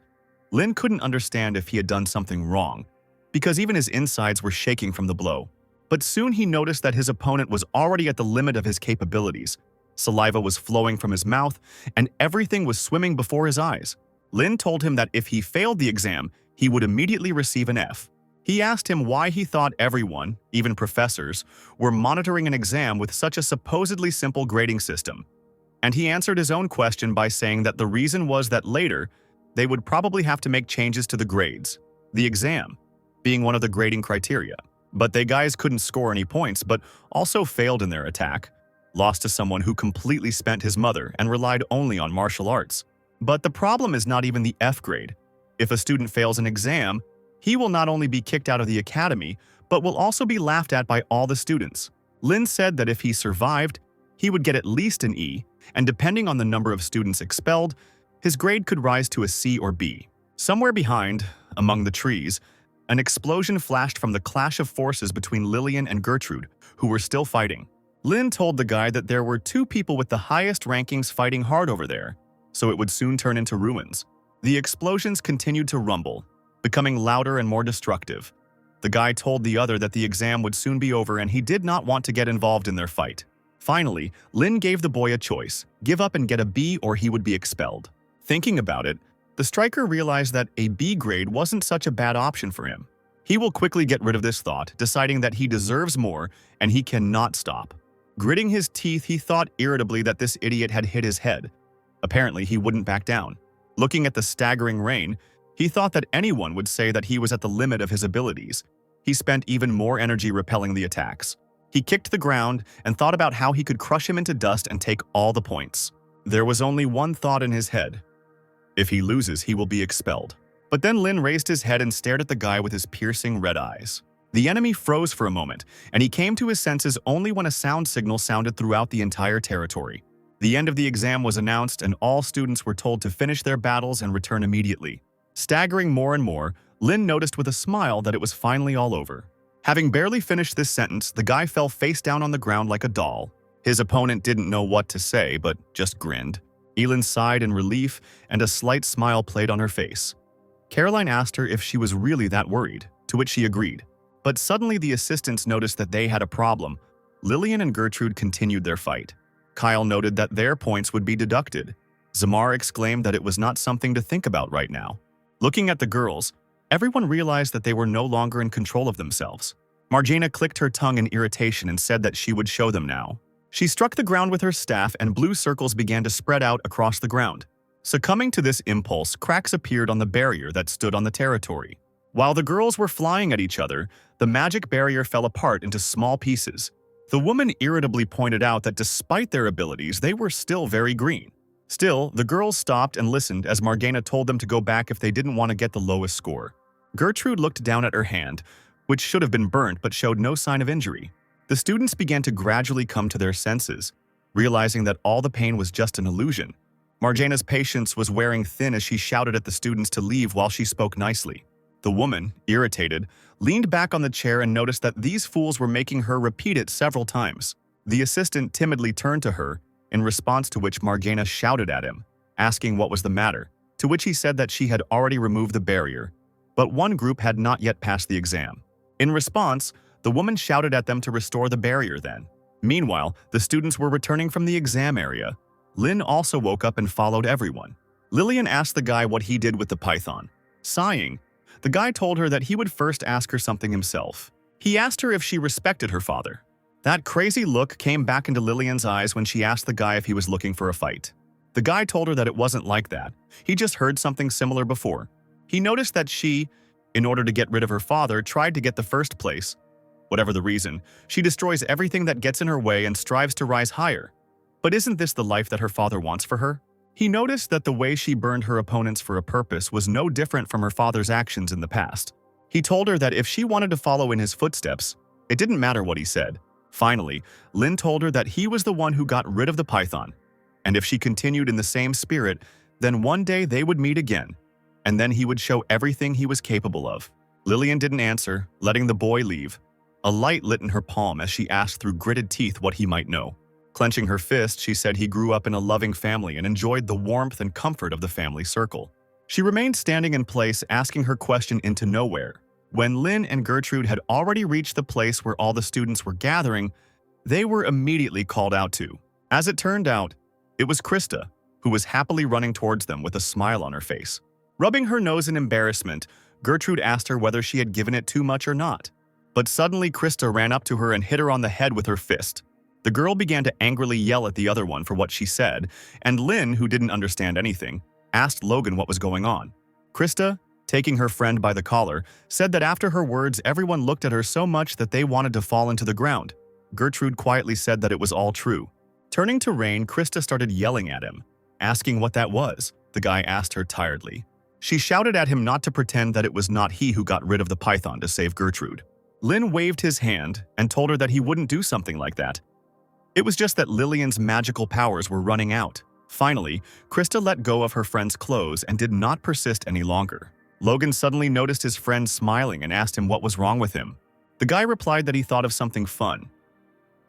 Lin couldn't understand if he had done something wrong, because even his insides were shaking from the blow. But soon he noticed that his opponent was already at the limit of his capabilities. Saliva was flowing from his mouth, and everything was swimming before his eyes. Lin told him that if he failed the exam, he would immediately receive an F. He asked him why he thought everyone, even professors, were monitoring an exam with such a supposedly simple grading system. And he answered his own question by saying that the reason was that later, they would probably have to make changes to the grades, the exam being one of the grading criteria. But they guys couldn't score any points, but also failed in their attack, lost to someone who completely spent his mother and relied only on martial arts. But the problem is not even the F grade. If a student fails an exam, he will not only be kicked out of the academy, but will also be laughed at by all the students. Lin said that if he survived, he would get at least an E, and depending on the number of students expelled, his grade could rise to a C or B. Somewhere behind, among the trees, an explosion flashed from the clash of forces between Lillian and Gertrude, who were still fighting. Lin told the guy that there were 2 people with the highest rankings fighting hard over there, so it would soon turn into ruins. The explosions continued to rumble, becoming louder and more destructive. The guy told the other that the exam would soon be over and he did not want to get involved in their fight. Finally, Lin gave the boy a choice: give up and get a B or he would be expelled. Thinking about it, the striker realized that a B grade wasn't such a bad option for him. He will quickly get rid of this thought, deciding that he deserves more and he cannot stop. Gritting his teeth, he thought irritably that this idiot had hit his head. Apparently, he wouldn't back down. Looking at the staggering rain, he thought that anyone would say that he was at the limit of his abilities. He spent even more energy repelling the attacks. He kicked the ground and thought about how he could crush him into dust and take all the points. There was only one thought in his head. If he loses, he will be expelled. But then Lin raised his head and stared at the guy with his piercing red eyes. The enemy froze for a moment, and he came to his senses only when a sound signal sounded throughout the entire territory. The end of the exam was announced, and all students were told to finish their battles and return immediately. Staggering more and more, Lin noticed with a smile that it was finally all over. Having barely finished this sentence, the guy fell face down on the ground like a doll. His opponent didn't know what to say, but just grinned. Elin sighed in relief, and a slight smile played on her face. Caroline asked her if she was really that worried, to which she agreed. But suddenly the assistants noticed that they had a problem. Lillian and Gertrude continued their fight. Kyle noted that their points would be deducted. Zamar exclaimed that it was not something to think about right now. Looking at the girls, everyone realized that they were no longer in control of themselves. Marjana clicked her tongue in irritation and said that she would show them now. She struck the ground with her staff and blue circles began to spread out across the ground. Succumbing to this impulse, cracks appeared on the barrier that stood on the territory. While the girls were flying at each other, the magic barrier fell apart into small pieces. The woman irritably pointed out that despite their abilities, they were still very green. Still, the girls stopped and listened as Marjana told them to go back if they didn't want to get the lowest score. Gertrude looked down at her hand, which should have been burnt but showed no sign of injury. The students began to gradually come to their senses, realizing that all the pain was just an illusion. Marjana's patience was wearing thin as she shouted at the students to leave while she spoke nicely. The woman, irritated, leaned back on the chair and noticed that these fools were making her repeat it several times. The assistant timidly turned to her, in response to which Marjana shouted at him, asking what was the matter, to which he said that she had already removed the barrier, but one group had not yet passed the exam. In response, the woman shouted at them to restore the barrier then. Meanwhile, the students were returning from the exam area. Lin also woke up and followed everyone. Lillian asked the guy what he did with the python. Sighing, the guy told her that he would first ask her something himself. He asked her if she respected her father. That crazy look came back into Lillian's eyes when she asked the guy if he was looking for a fight. The guy told her that it wasn't like that. He just heard something similar before. He noticed that she, in order to get rid of her father, tried to get the first place. Whatever the reason, she destroys everything that gets in her way and strives to rise higher. But isn't this the life that her father wants for her? He noticed that the way she burned her opponents for a purpose was no different from her father's actions in the past. He told her that if she wanted to follow in his footsteps, it didn't matter what he said. Finally, Lin told her that he was the one who got rid of the python, and if she continued in the same spirit, then one day they would meet again, and then he would show everything he was capable of. Lillian didn't answer, letting the boy leave. A light lit in her palm as she asked through gritted teeth what he might know. Clenching her fist, she said he grew up in a loving family and enjoyed the warmth and comfort of the family circle. She remained standing in place, asking her question into nowhere. When Lin and Gertrude had already reached the place where all the students were gathering, they were immediately called out to. As it turned out, it was Krista, who was happily running towards them with a smile on her face. Rubbing her nose in embarrassment, Gertrude asked her whether she had given it too much or not. But suddenly Krista ran up to her and hit her on the head with her fist. The girl began to angrily yell at the other one for what she said, and Lin, who didn't understand anything, asked Logan what was going on. Krista, taking her friend by the collar, said that after her words everyone looked at her so much that they wanted to fall into the ground. Gertrude quietly said that it was all true. Turning to Rain, Krista started yelling at him, asking what that was. The guy asked her tiredly. She shouted at him not to pretend that it was not he who got rid of the python to save Gertrude. Lin waved his hand and told her that he wouldn't do something like that. It was just that Lillian's magical powers were running out. Finally, Krista let go of her friend's clothes and did not persist any longer. Logan suddenly noticed his friend smiling and asked him what was wrong with him. The guy replied that he thought of something fun,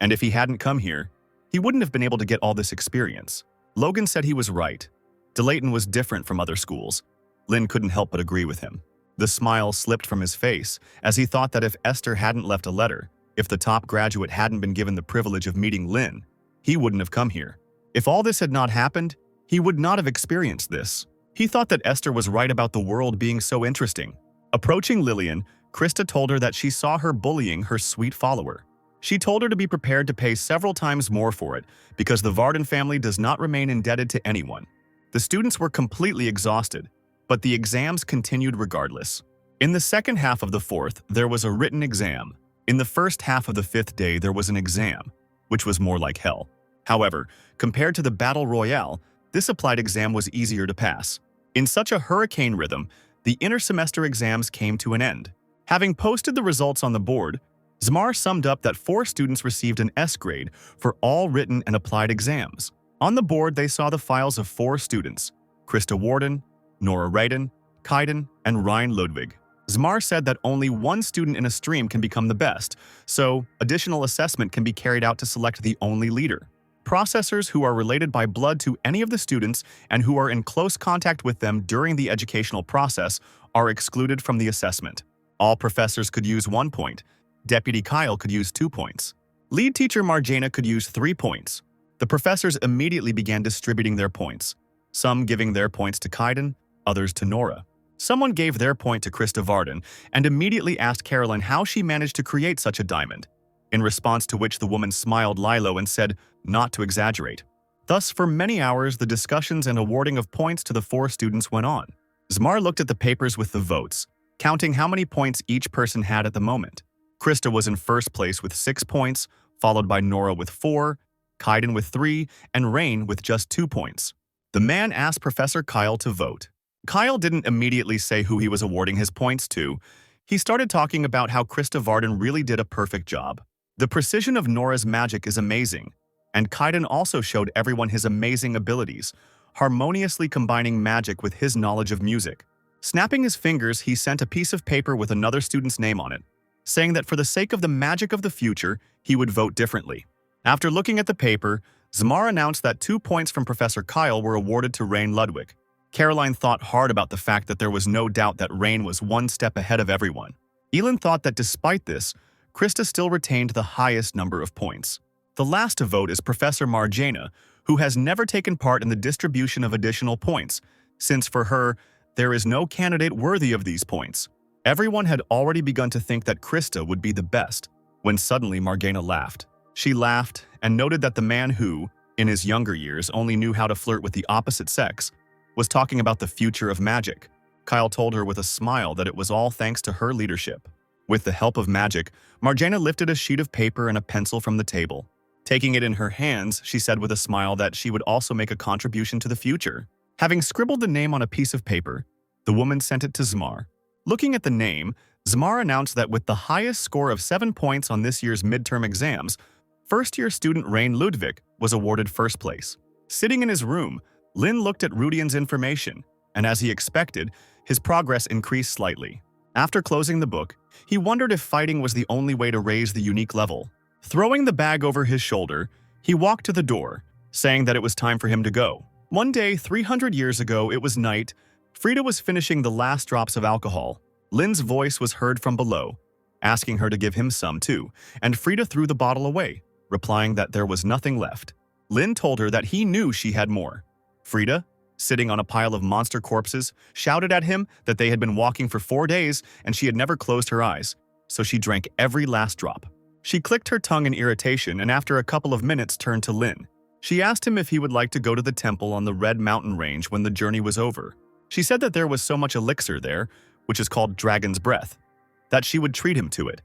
and if he hadn't come here, he wouldn't have been able to get all this experience. Logan said he was right. DeLayton was different from other schools. Lin couldn't help but agree with him. The smile slipped from his face as he thought that if Esther hadn't left a letter, if the top graduate hadn't been given the privilege of meeting Lin, he wouldn't have come here. If all this had not happened, he would not have experienced this. He thought that Esther was right about the world being so interesting. Approaching Lillian, Krista told her that she saw her bullying her sweet follower. She told her to be prepared to pay several times more for it because the Varden family does not remain indebted to anyone. The students were completely exhausted, but the exams continued regardless. In the second half of the fourth, there was a written exam. In the first half of the fifth day, there was an exam, which was more like hell. However, compared to the Battle Royale, this applied exam was easier to pass. In such a hurricane rhythm, the inter-semester exams came to an end. Having posted the results on the board, Zmar summed up that 4 students received an S grade for all written and applied exams. On the board, they saw the files of 4 students, Krista Warden, Nora Raiden, Kaiden, and Ryan Ludwig. Zmar said that only one student in a stream can become the best, so additional assessment can be carried out to select the only leader. Processors who are related by blood to any of the students and who are in close contact with them during the educational process are excluded from the assessment. All professors could use 1 point. Deputy Kyle could use 2 points. Lead teacher Marjana could use 3 points. The professors immediately began distributing their points, some giving their points to Kaiden, others to Nora. Someone gave their point to Krista Varden and immediately asked Caroline how she managed to create such a diamond, in response to which the woman smiled Lilo and said not to exaggerate. Thus, for many hours, the discussions and awarding of points to the 4 students went on. Zmar looked at the papers with the votes, counting how many points each person had at the moment. Krista was in first place with 6 points, followed by Nora with 4, Kaiden with 3, and Rain with just 2 points. The man asked Professor Kyle to vote. Kyle didn't immediately say who he was awarding his points to. He started talking about how Krista Varden really did a perfect job. The precision of Nora's magic is amazing, and Kaiden also showed everyone his amazing abilities, harmoniously combining magic with his knowledge of music. Snapping his fingers, he sent a piece of paper with another student's name on it, saying that for the sake of the magic of the future, he would vote differently. After looking at the paper, Zmar announced that 2 points from Professor Kyle were awarded to Rain Ludwig. Caroline thought hard about the fact that there was no doubt that Rain was 1 step ahead of everyone. Elin thought that despite this, Krista still retained the highest number of points. The last to vote is Professor Marjana, who has never taken part in the distribution of additional points, since for her, there is no candidate worthy of these points. Everyone had already begun to think that Krista would be the best, when suddenly Marjana laughed. She laughed and noted that the man who, in his younger years, only knew how to flirt with the opposite sex, was talking about the future of magic. Kyle told her with a smile that it was all thanks to her leadership. With the help of magic, Marjana lifted a sheet of paper and a pencil from the table. Taking it in her hands, she said with a smile that she would also make a contribution to the future. Having scribbled the name on a piece of paper, the woman sent it to Zmar. Looking at the name, Zmar announced that with the highest score of 7 points on this year's midterm exams, first-year student Rain Ludwig was awarded first place. Sitting in his room, Lin looked at Rudian's information, and as he expected, his progress increased slightly. After closing the book, he wondered if fighting was the only way to raise the unique level. Throwing the bag over his shoulder, he walked to the door, saying that it was time for him to go. One day, 300 years ago, it was night. Frida was finishing the last drops of alcohol. Lin's voice was heard from below, asking her to give him some too, and Frida threw the bottle away, replying that there was nothing left. Lin told her that he knew she had more. Frida, sitting on a pile of monster corpses, shouted at him that they had been walking for 4 days and she had never closed her eyes, so she drank every last drop. She clicked her tongue in irritation and after a couple of minutes turned to Lin. She asked him if he would like to go to the temple on the Red Mountain Range when the journey was over. She said that there was so much elixir there, which is called Dragon's Breath, that she would treat him to it,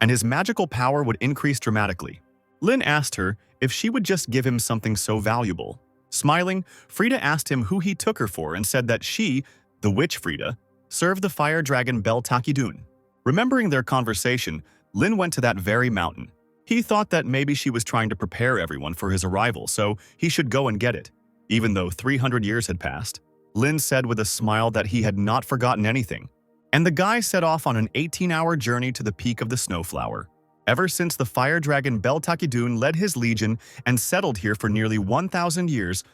and his magical power would increase dramatically. Lin asked her if she would just give him something so valuable. Smiling, Frida asked him who he took her for and said that she, the witch Frida, served the fire dragon Bel Takidun. Remembering their conversation, Lin went to that very mountain. He thought that maybe she was trying to prepare everyone for his arrival, so he should go and get it. Even though 300 years had passed, Lin said with a smile that he had not forgotten anything. And the guy set off on an 18-hour journey to the peak of the Snowflower. Ever since the fire dragon Bel Takidun led his legion and settled here for nearly 1,000 years,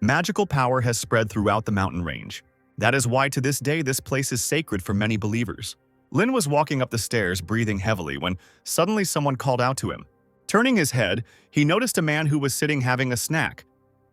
magical power has spread throughout the mountain range. That is why to this day this place is sacred for many believers. Lin was walking up the stairs breathing heavily when suddenly someone called out to him. Turning his head, he noticed a man who was sitting having a snack.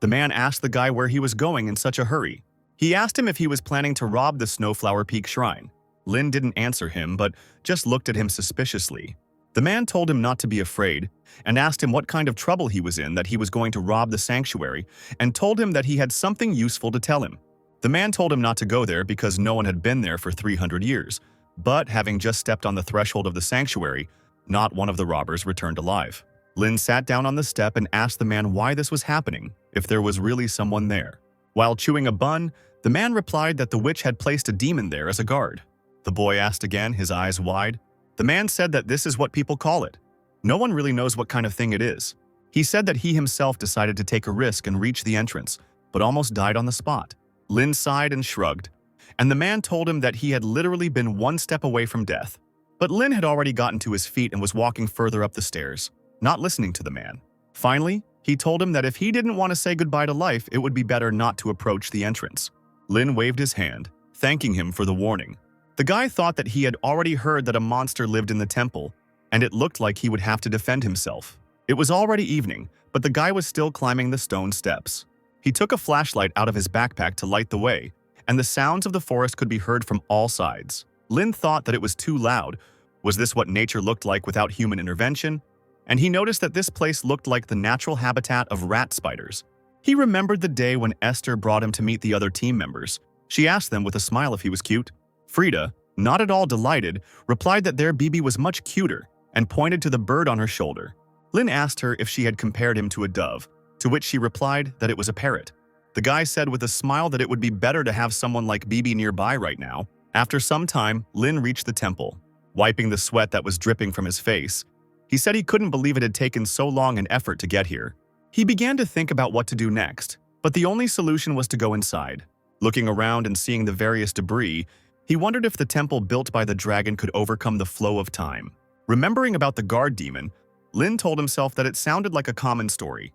The man asked the guy where he was going in such a hurry. He asked him if he was planning to rob the Snowflower Peak Shrine. Lin didn't answer him, but just looked at him suspiciously. The man told him not to be afraid and asked him what kind of trouble he was in, that he was going to rob the sanctuary, and told him that he had something useful to tell him. The man told him not to go there because no one had been there for 300 years, but having just stepped on the threshold of the sanctuary, not one of the robbers returned alive. Lin sat down on the step and asked the man why this was happening, if there was really someone there. While chewing a bun, the man replied that the witch had placed a demon there as a guard. The boy asked again, his eyes wide. The man said that this is what people call it. No one really knows what kind of thing it is. He said that he himself decided to take a risk and reach the entrance, but almost died on the spot. Lin sighed and shrugged, and the man told him that he had literally been one step away from death. But Lin had already gotten to his feet and was walking further up the stairs, not listening to the man. Finally, he told him that if he didn't want to say goodbye to life, it would be better not to approach the entrance. Lin waved his hand, thanking him for the warning. The guy thought that he had already heard that a monster lived in the temple, and it looked like he would have to defend himself. It was already evening, but the guy was still climbing the stone steps. He took a flashlight out of his backpack to light the way, and the sounds of the forest could be heard from all sides. Lin thought that it was too loud. Was this what nature looked like without human intervention? And he noticed that this place looked like the natural habitat of rat spiders. He remembered the day when Esther brought him to meet the other team members. She asked them with a smile if he was cute. Frida, not at all delighted, replied that their BB was much cuter and pointed to the bird on her shoulder. Lin asked her if she had compared him to a dove, to which she replied that it was a parrot. The guy said with a smile that it would be better to have someone like BB nearby right now. After some time, Lin reached the temple. Wiping the sweat that was dripping from his face, he said he couldn't believe it had taken so long an effort to get here. He began to think about what to do next, but the only solution was to go inside. Looking around and seeing the various debris, he wondered if the temple built by the dragon could overcome the flow of time. Remembering about the guard demon, Lin told himself that it sounded like a common story.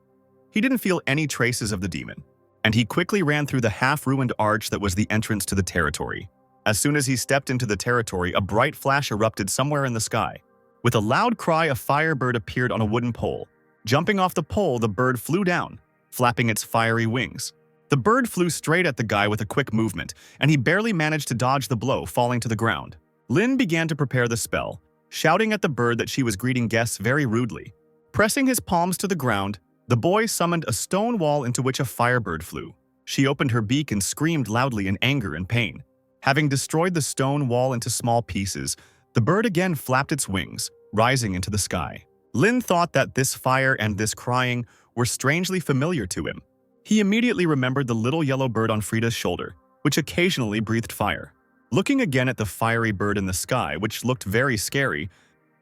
He didn't feel any traces of the demon, and he quickly ran through the half-ruined arch that was the entrance to the territory. As soon as he stepped into the territory, a bright flash erupted somewhere in the sky. With a loud cry, a firebird appeared on a wooden pole. Jumping off the pole, the bird flew down, flapping its fiery wings. The bird flew straight at the guy with a quick movement, and he barely managed to dodge the blow, falling to the ground. Lin began to prepare the spell, shouting at the bird that she was greeting guests very rudely. Pressing his palms to the ground, the boy summoned a stone wall into which a firebird flew. She opened her beak and screamed loudly in anger and pain. Having destroyed the stone wall into small pieces, the bird again flapped its wings, rising into the sky. Lin thought that this fire and this crying were strangely familiar to him. He immediately remembered the little yellow bird on Frida's shoulder, which occasionally breathed fire. Looking again at the fiery bird in the sky, which looked very scary,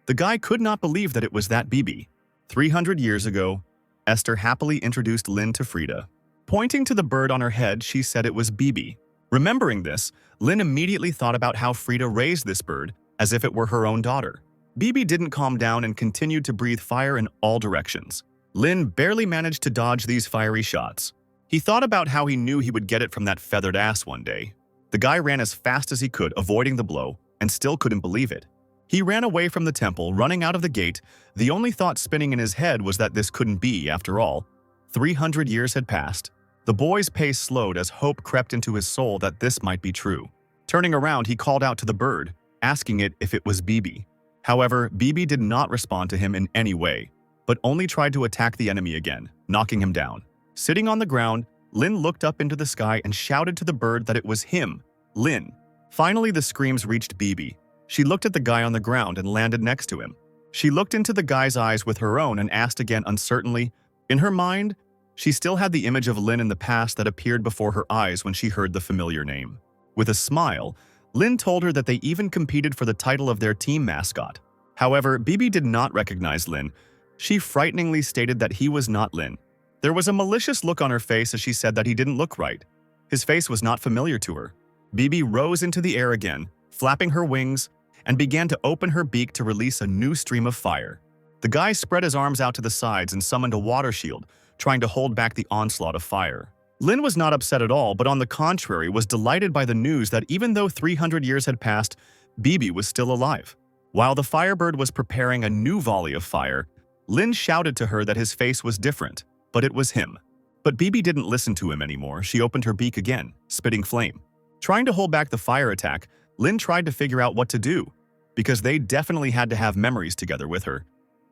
the guy could not believe that it was that BB. 300 years ago, Esther happily introduced Lin to Frida. Pointing to the bird on her head, she said it was BB. Remembering this, Lin immediately thought about how Frida raised this bird as if it were her own daughter. BB didn't calm down and continued to breathe fire in all directions. Lin barely managed to dodge these fiery shots. He thought about how he knew he would get it from that feathered ass one day. The guy ran as fast as he could, avoiding the blow, and still couldn't believe it. He ran away from the temple, running out of the gate. The only thought spinning in his head was that this couldn't be, after all. 300 years had passed. The boy's pace slowed as hope crept into his soul that this might be true. Turning around, he called out to the bird, asking it if it was BB. However, BB did not respond to him in any way, but only tried to attack the enemy again, knocking him down. Sitting on the ground, Lin looked up into the sky and shouted to the bird that it was him, Lin. Finally, the screams reached BB. She looked at the guy on the ground and landed next to him. She looked into the guy's eyes with her own and asked again uncertainly. In her mind, she still had the image of Lin in the past that appeared before her eyes when she heard the familiar name. With a smile, Lin told her that they even competed for the title of their team mascot. However, BB did not recognize Lin. She frighteningly stated that he was not Lin. There was a malicious look on her face as she said that he didn't look right. His face was not familiar to her. BB rose into the air again, flapping her wings, and began to open her beak to release a new stream of fire. The guy spread his arms out to the sides and summoned a water shield, trying to hold back the onslaught of fire. Lin was not upset at all, but on the contrary was delighted by the news that even though 300 years had passed, BB was still alive. While the firebird was preparing a new volley of fire, Lin shouted to her that his face was different, but it was him. But BB didn't listen to him anymore. She opened her beak again, spitting flame. Trying to hold back the fire attack, Lin tried to figure out what to do. because they definitely had to have memories together with her.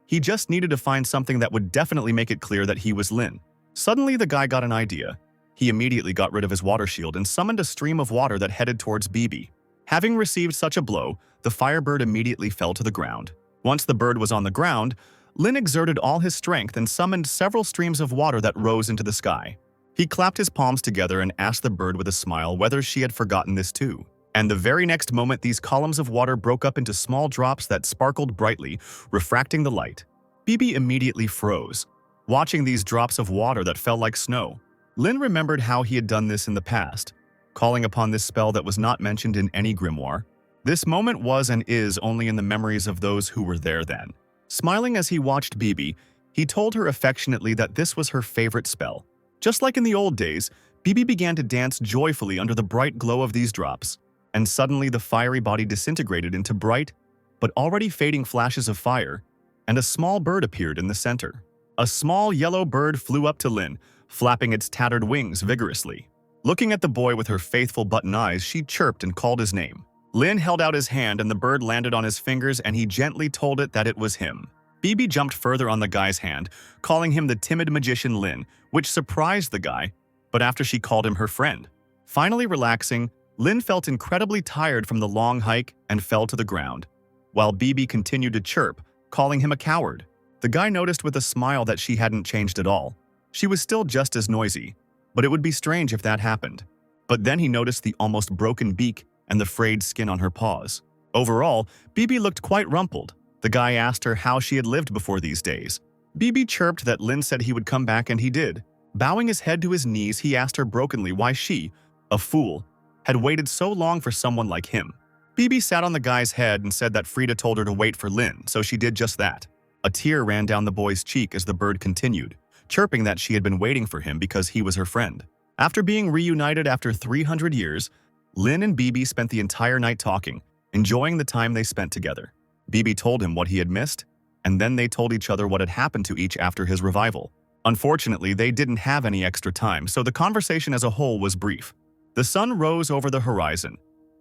He just needed to find something that would definitely make it clear that he was Lin. Suddenly, the guy got an idea. He immediately got rid of his water shield and summoned a stream of water that headed towards BB. Having received such a blow, the firebird immediately fell to the ground. Once the bird was on the ground, Lin exerted all his strength and summoned several streams of water that rose into the sky. He clapped his palms together and asked the bird with a smile whether she had forgotten this too. And the very next moment, these columns of water broke up into small drops that sparkled brightly, refracting the light. BB immediately froze, watching these drops of water that fell like snow. Lin remembered how he had done this in the past, calling upon this spell that was not mentioned in any grimoire. This moment was and is only in the memories of those who were there then. Smiling as he watched BB, he told her affectionately that this was her favorite spell. Just like in the old days, BB began to dance joyfully under the bright glow of these drops, and suddenly the fiery body disintegrated into bright, but already fading flashes of fire, and a small bird appeared in the center. A small yellow bird flew up to Lin, flapping its tattered wings vigorously. Looking at the boy with her faithful button eyes, she chirped and called his name. Lin held out his hand and the bird landed on his fingers and he gently told it that it was him. BB jumped further on the guy's hand, calling him the timid magician Lin, which surprised the guy, but after she called him her friend. Finally relaxing, Lin felt incredibly tired from the long hike and fell to the ground, while BB continued to chirp, calling him a coward. The guy noticed with a smile that she hadn't changed at all. She was still just as noisy, but it would be strange if that happened. But then he noticed the almost broken beak and the frayed skin on her paws. Overall, BB looked quite rumpled. The guy asked her how she had lived before these days. BB chirped that Lin said he would come back and he did. Bowing his head to his knees, he asked her brokenly why she, a fool, had waited so long for someone like him. BB sat on the guy's head and said that Frida told her to wait for Lin, so she did just that. A tear ran down the boy's cheek as the bird continued, chirping that she had been waiting for him because he was her friend. After being reunited after 300 years, Lin and BB spent the entire night talking, enjoying the time they spent together. BB told him what he had missed, and then they told each other what had happened to each after his revival. Unfortunately, they didn't have any extra time, so the conversation as a whole was brief. The sun rose over the horizon.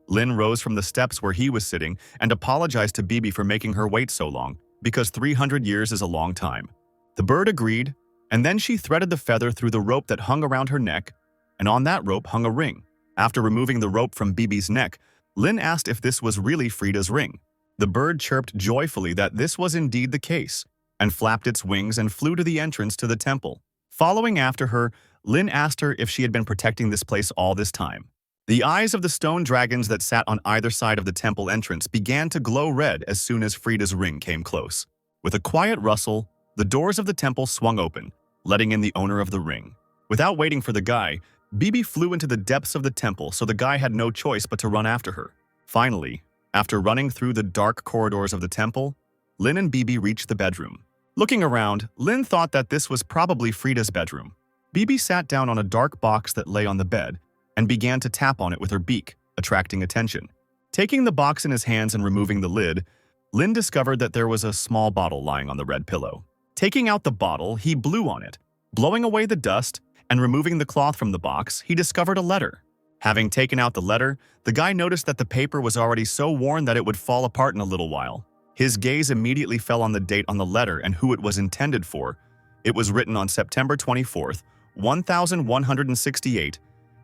Lin rose from the steps where he was sitting and apologized to BB for making her wait so long, because 300 years is a long time. The bird agreed, and then she threaded the feather through the rope that hung around her neck, and on that rope hung a ring. After removing the rope from BB's neck, Lin asked if this was really Frida's ring. The bird chirped joyfully that this was indeed the case, and flapped its wings and flew to the entrance to the temple. Following after her, Lin asked her if she had been protecting this place all this time. The eyes of the stone dragons that sat on either side of the temple entrance began to glow red as soon as Frida's ring came close. With a quiet rustle, the doors of the temple swung open, letting in the owner of the ring. Without waiting for the guy, BB flew into the depths of the temple, so the guy had no choice but to run after her. Finally, after running through the dark corridors of the temple, Lin and BB reached the bedroom. Looking around, Lin thought that this was probably Frida's bedroom. BB sat down on a dark box that lay on the bed and began to tap on it with her beak, attracting attention. Taking the box in his hands and removing the lid, Lin discovered that there was a small bottle lying on the red pillow. Taking out the bottle, he blew on it. Blowing away the dust and removing the cloth from the box, he discovered a letter. Having taken out the letter, the guy noticed that the paper was already so worn that it would fall apart in a little while. His gaze immediately fell on the date on the letter and who it was intended for. It was written on September 24th, 1168,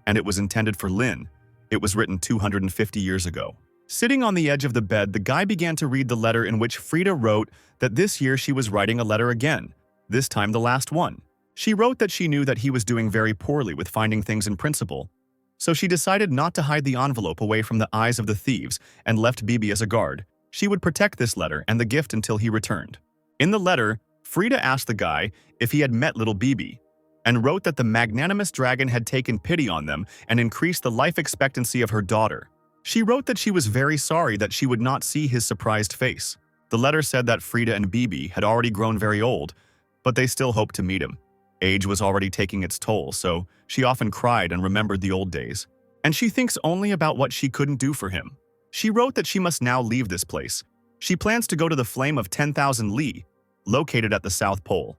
and it was intended for Lin. It was written 250 years ago. Sitting on the edge of the bed, the guy began to read the letter in which Frida wrote that this year she was writing a letter again, this time the last one. She wrote that she knew that he was doing very poorly with finding things in principle, so she decided not to hide the envelope away from the eyes of the thieves and left BB as a guard. She would protect this letter and the gift until he returned. In the letter, Frida asked the guy if he had met little BB, and wrote that the magnanimous dragon had taken pity on them and increased the life expectancy of her daughter. She wrote that she was very sorry that she would not see his surprised face. The letter said that Frida and BB had already grown very old, but they still hoped to meet him. Age was already taking its toll, so she often cried and remembered the old days. And she thinks only about what she couldn't do for him. She wrote that she must now leave this place. She plans to go to the Flame of 10,000 Li, located at the South Pole.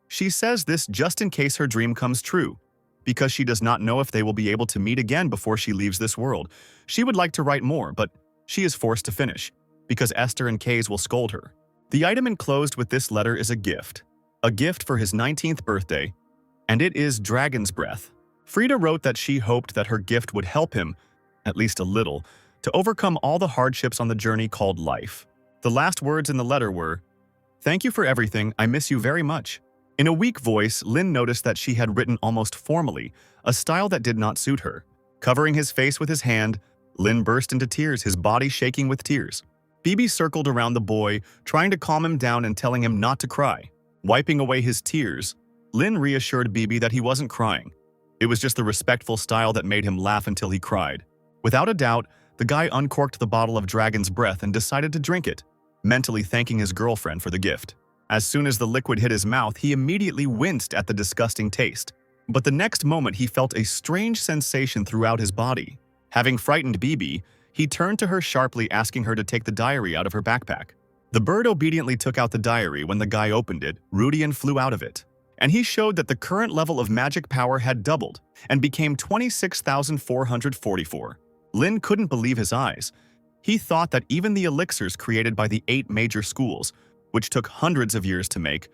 She says this just in case her dream comes true, because she does not know if they will be able to meet again before she leaves this world. She would like to write more, but she is forced to finish, because Esther and Kays will scold her. The item enclosed with this letter is a gift for his 19th birthday, and it is Dragon's Breath. Frida wrote that she hoped that her gift would help him, at least a little, to overcome all the hardships on the journey called life. The last words in the letter were, "Thank you for everything, I miss you very much." In a weak voice, Lin noticed that she had written almost formally, a style that did not suit her. Covering his face with his hand, Lin burst into tears, his body shaking with tears. Bibi circled around the boy, trying to calm him down and telling him not to cry. Wiping away his tears, Lin reassured Bibi that he wasn't crying. It was just the respectful style that made him laugh until he cried. Without a doubt, the guy uncorked the bottle of Dragon's Breath and decided to drink it, mentally thanking his girlfriend for the gift. As soon as the liquid hit his mouth, he immediately winced at the disgusting taste. But the next moment he felt a strange sensation throughout his body. Having frightened Bibi, he turned to her sharply, asking her to take the diary out of her backpack. The bird obediently took out the diary. When the guy opened it, Rudian flew out of it. And he showed that the current level of magic power had doubled and became 26,444. Lin couldn't believe his eyes. He thought that even the elixirs created by the 8 major schools, which took hundreds of years to make,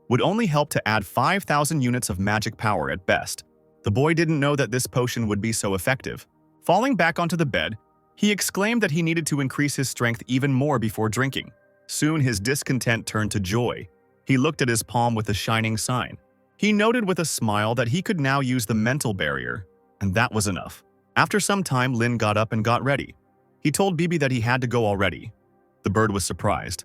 would only help to add 5,000 units of magic power at best. The boy didn't know that this potion would be so effective. Falling back onto the bed, he exclaimed that he needed to increase his strength even more before drinking. Soon his discontent turned to joy. He looked at his palm with a shining sign. He noted with a smile that he could now use the mental barrier, and that was enough. After some time, Lin got up and got ready. He told Bibi that he had to go already. The bird was surprised.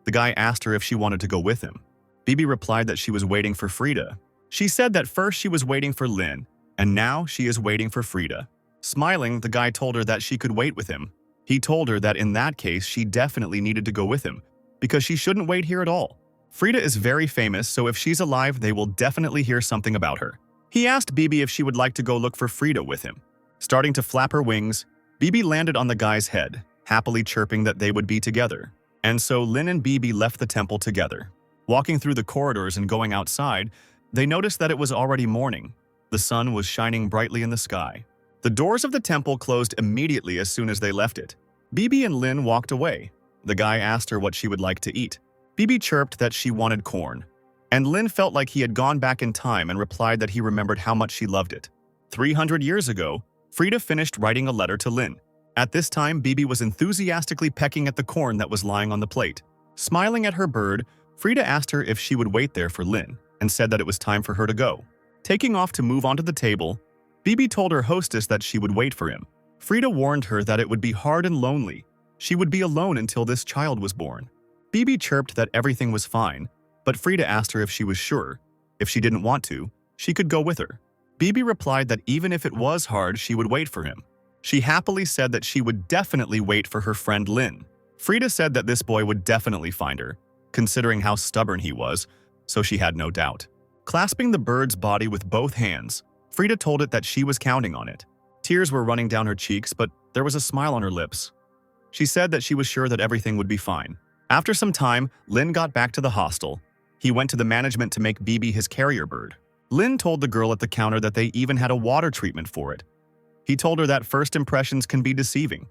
The guy asked her if she wanted to go with him. Bibi replied that she was waiting for Frida. She said that first she was waiting for Lin, and now she is waiting for Frida. Smiling, the guy told her that she could wait with him. He told her that in that case she definitely needed to go with him, because she shouldn't wait here at all. Frida is very famous, so if she's alive, they will definitely hear something about her. He asked Bibi if she would like to go look for Frida with him. Starting to flap her wings, Bibi landed on the guy's head, happily chirping that they would be together. And so Lin and Bibi left the temple together. Walking through the corridors and going outside, they noticed that it was already morning. The sun was shining brightly in the sky. The doors of the temple closed immediately as soon as they left it. Bibi and Lin walked away. The guy asked her what she would like to eat. Bibi chirped that she wanted corn. And Lin felt like he had gone back in time and replied that he remembered how much she loved it. 300 years ago, Frida finished writing a letter to Lin. At this time, Bibi was enthusiastically pecking at the corn that was lying on the plate. Smiling at her bird, Frida asked her if she would wait there for Lin and said that it was time for her to go. Taking off to move onto the table, Bibi told her hostess that she would wait for him. Frida warned her that it would be hard and lonely. She would be alone until this child was born. Bibi chirped that everything was fine, but Frida asked her if she was sure. If she didn't want to, she could go with her. Bibi replied that even if it was hard, she would wait for him. She happily said that she would definitely wait for her friend Lin. Frida said that this boy would definitely find her, considering how stubborn he was, so she had no doubt. Clasping the bird's body with both hands, Frida told it that she was counting on it. Tears were running down her cheeks, but there was a smile on her lips. She said that she was sure that everything would be fine. After some time, Lin got back to the hostel. He went to the management to make Bibi his carrier bird. Lin told the girl at the counter that they even had a water treatment for it. He told her that first impressions can be deceiving,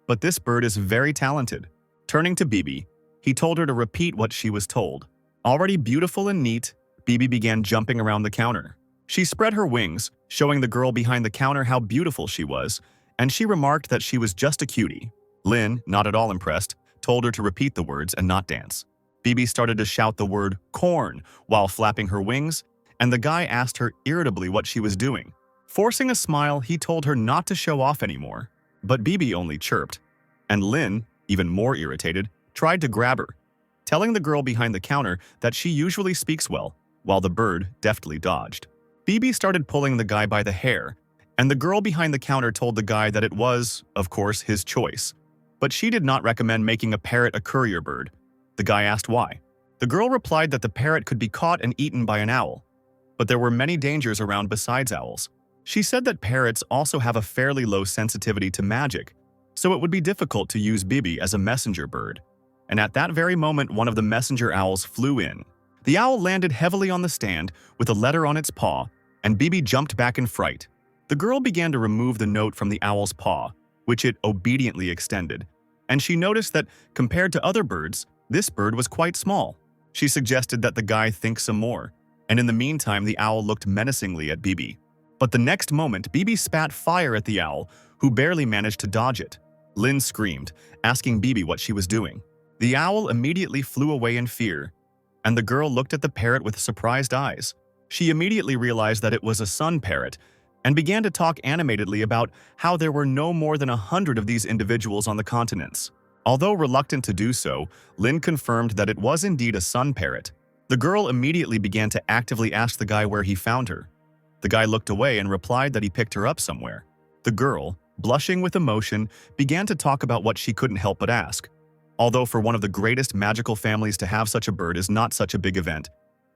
but this bird is very talented. Turning to Bibi, he told her to repeat what she was told. Already beautiful and neat, Bibi began jumping around the counter. She spread her wings, showing the girl behind the counter how beautiful she was, and she remarked that she was just a cutie. Lin, not at all impressed, told her to repeat the words and not dance. Bibi started to shout the word corn while flapping her wings, and the guy asked her irritably what she was doing. Forcing a smile, he told her not to show off anymore, but Bibi only chirped. And Lin, even more irritated, tried to grab her, telling the girl behind the counter that she usually speaks well, while the bird deftly dodged. Bibi started pulling the guy by the hair, and the girl behind the counter told the guy that it was, of course, his choice. But she did not recommend making a parrot a courier bird. The guy asked why. The girl replied that the parrot could be caught and eaten by an owl, but there were many dangers around besides owls. She said that parrots also have a fairly low sensitivity to magic, so it would be difficult to use Bibi as a messenger bird. And at that very moment, one of the messenger owls flew in. The owl landed heavily on the stand with a letter on its paw, and Bibi jumped back in fright. The girl began to remove the note from the owl's paw, which it obediently extended. and she noticed that, compared to other birds, this bird was quite small. She suggested that the guy think some more, and in the meantime the owl looked menacingly at Bibi. But the next moment, Bibi spat fire at the owl, who barely managed to dodge it. Lin screamed, asking Bibi what she was doing. The owl immediately flew away in fear, and the girl looked at the parrot with surprised eyes. She immediately realized that it was a sun parrot, and began to talk animatedly about how there were no more than 100 of these individuals on the continents. Although reluctant to do so, Lin confirmed that it was indeed a sun parrot. The girl immediately began to actively ask the guy where he found her. The guy looked away and replied that he picked her up somewhere. The girl, blushing with emotion, began to talk about what she couldn't help but ask. Although for one of the greatest magical families to have such a bird is not such a big event,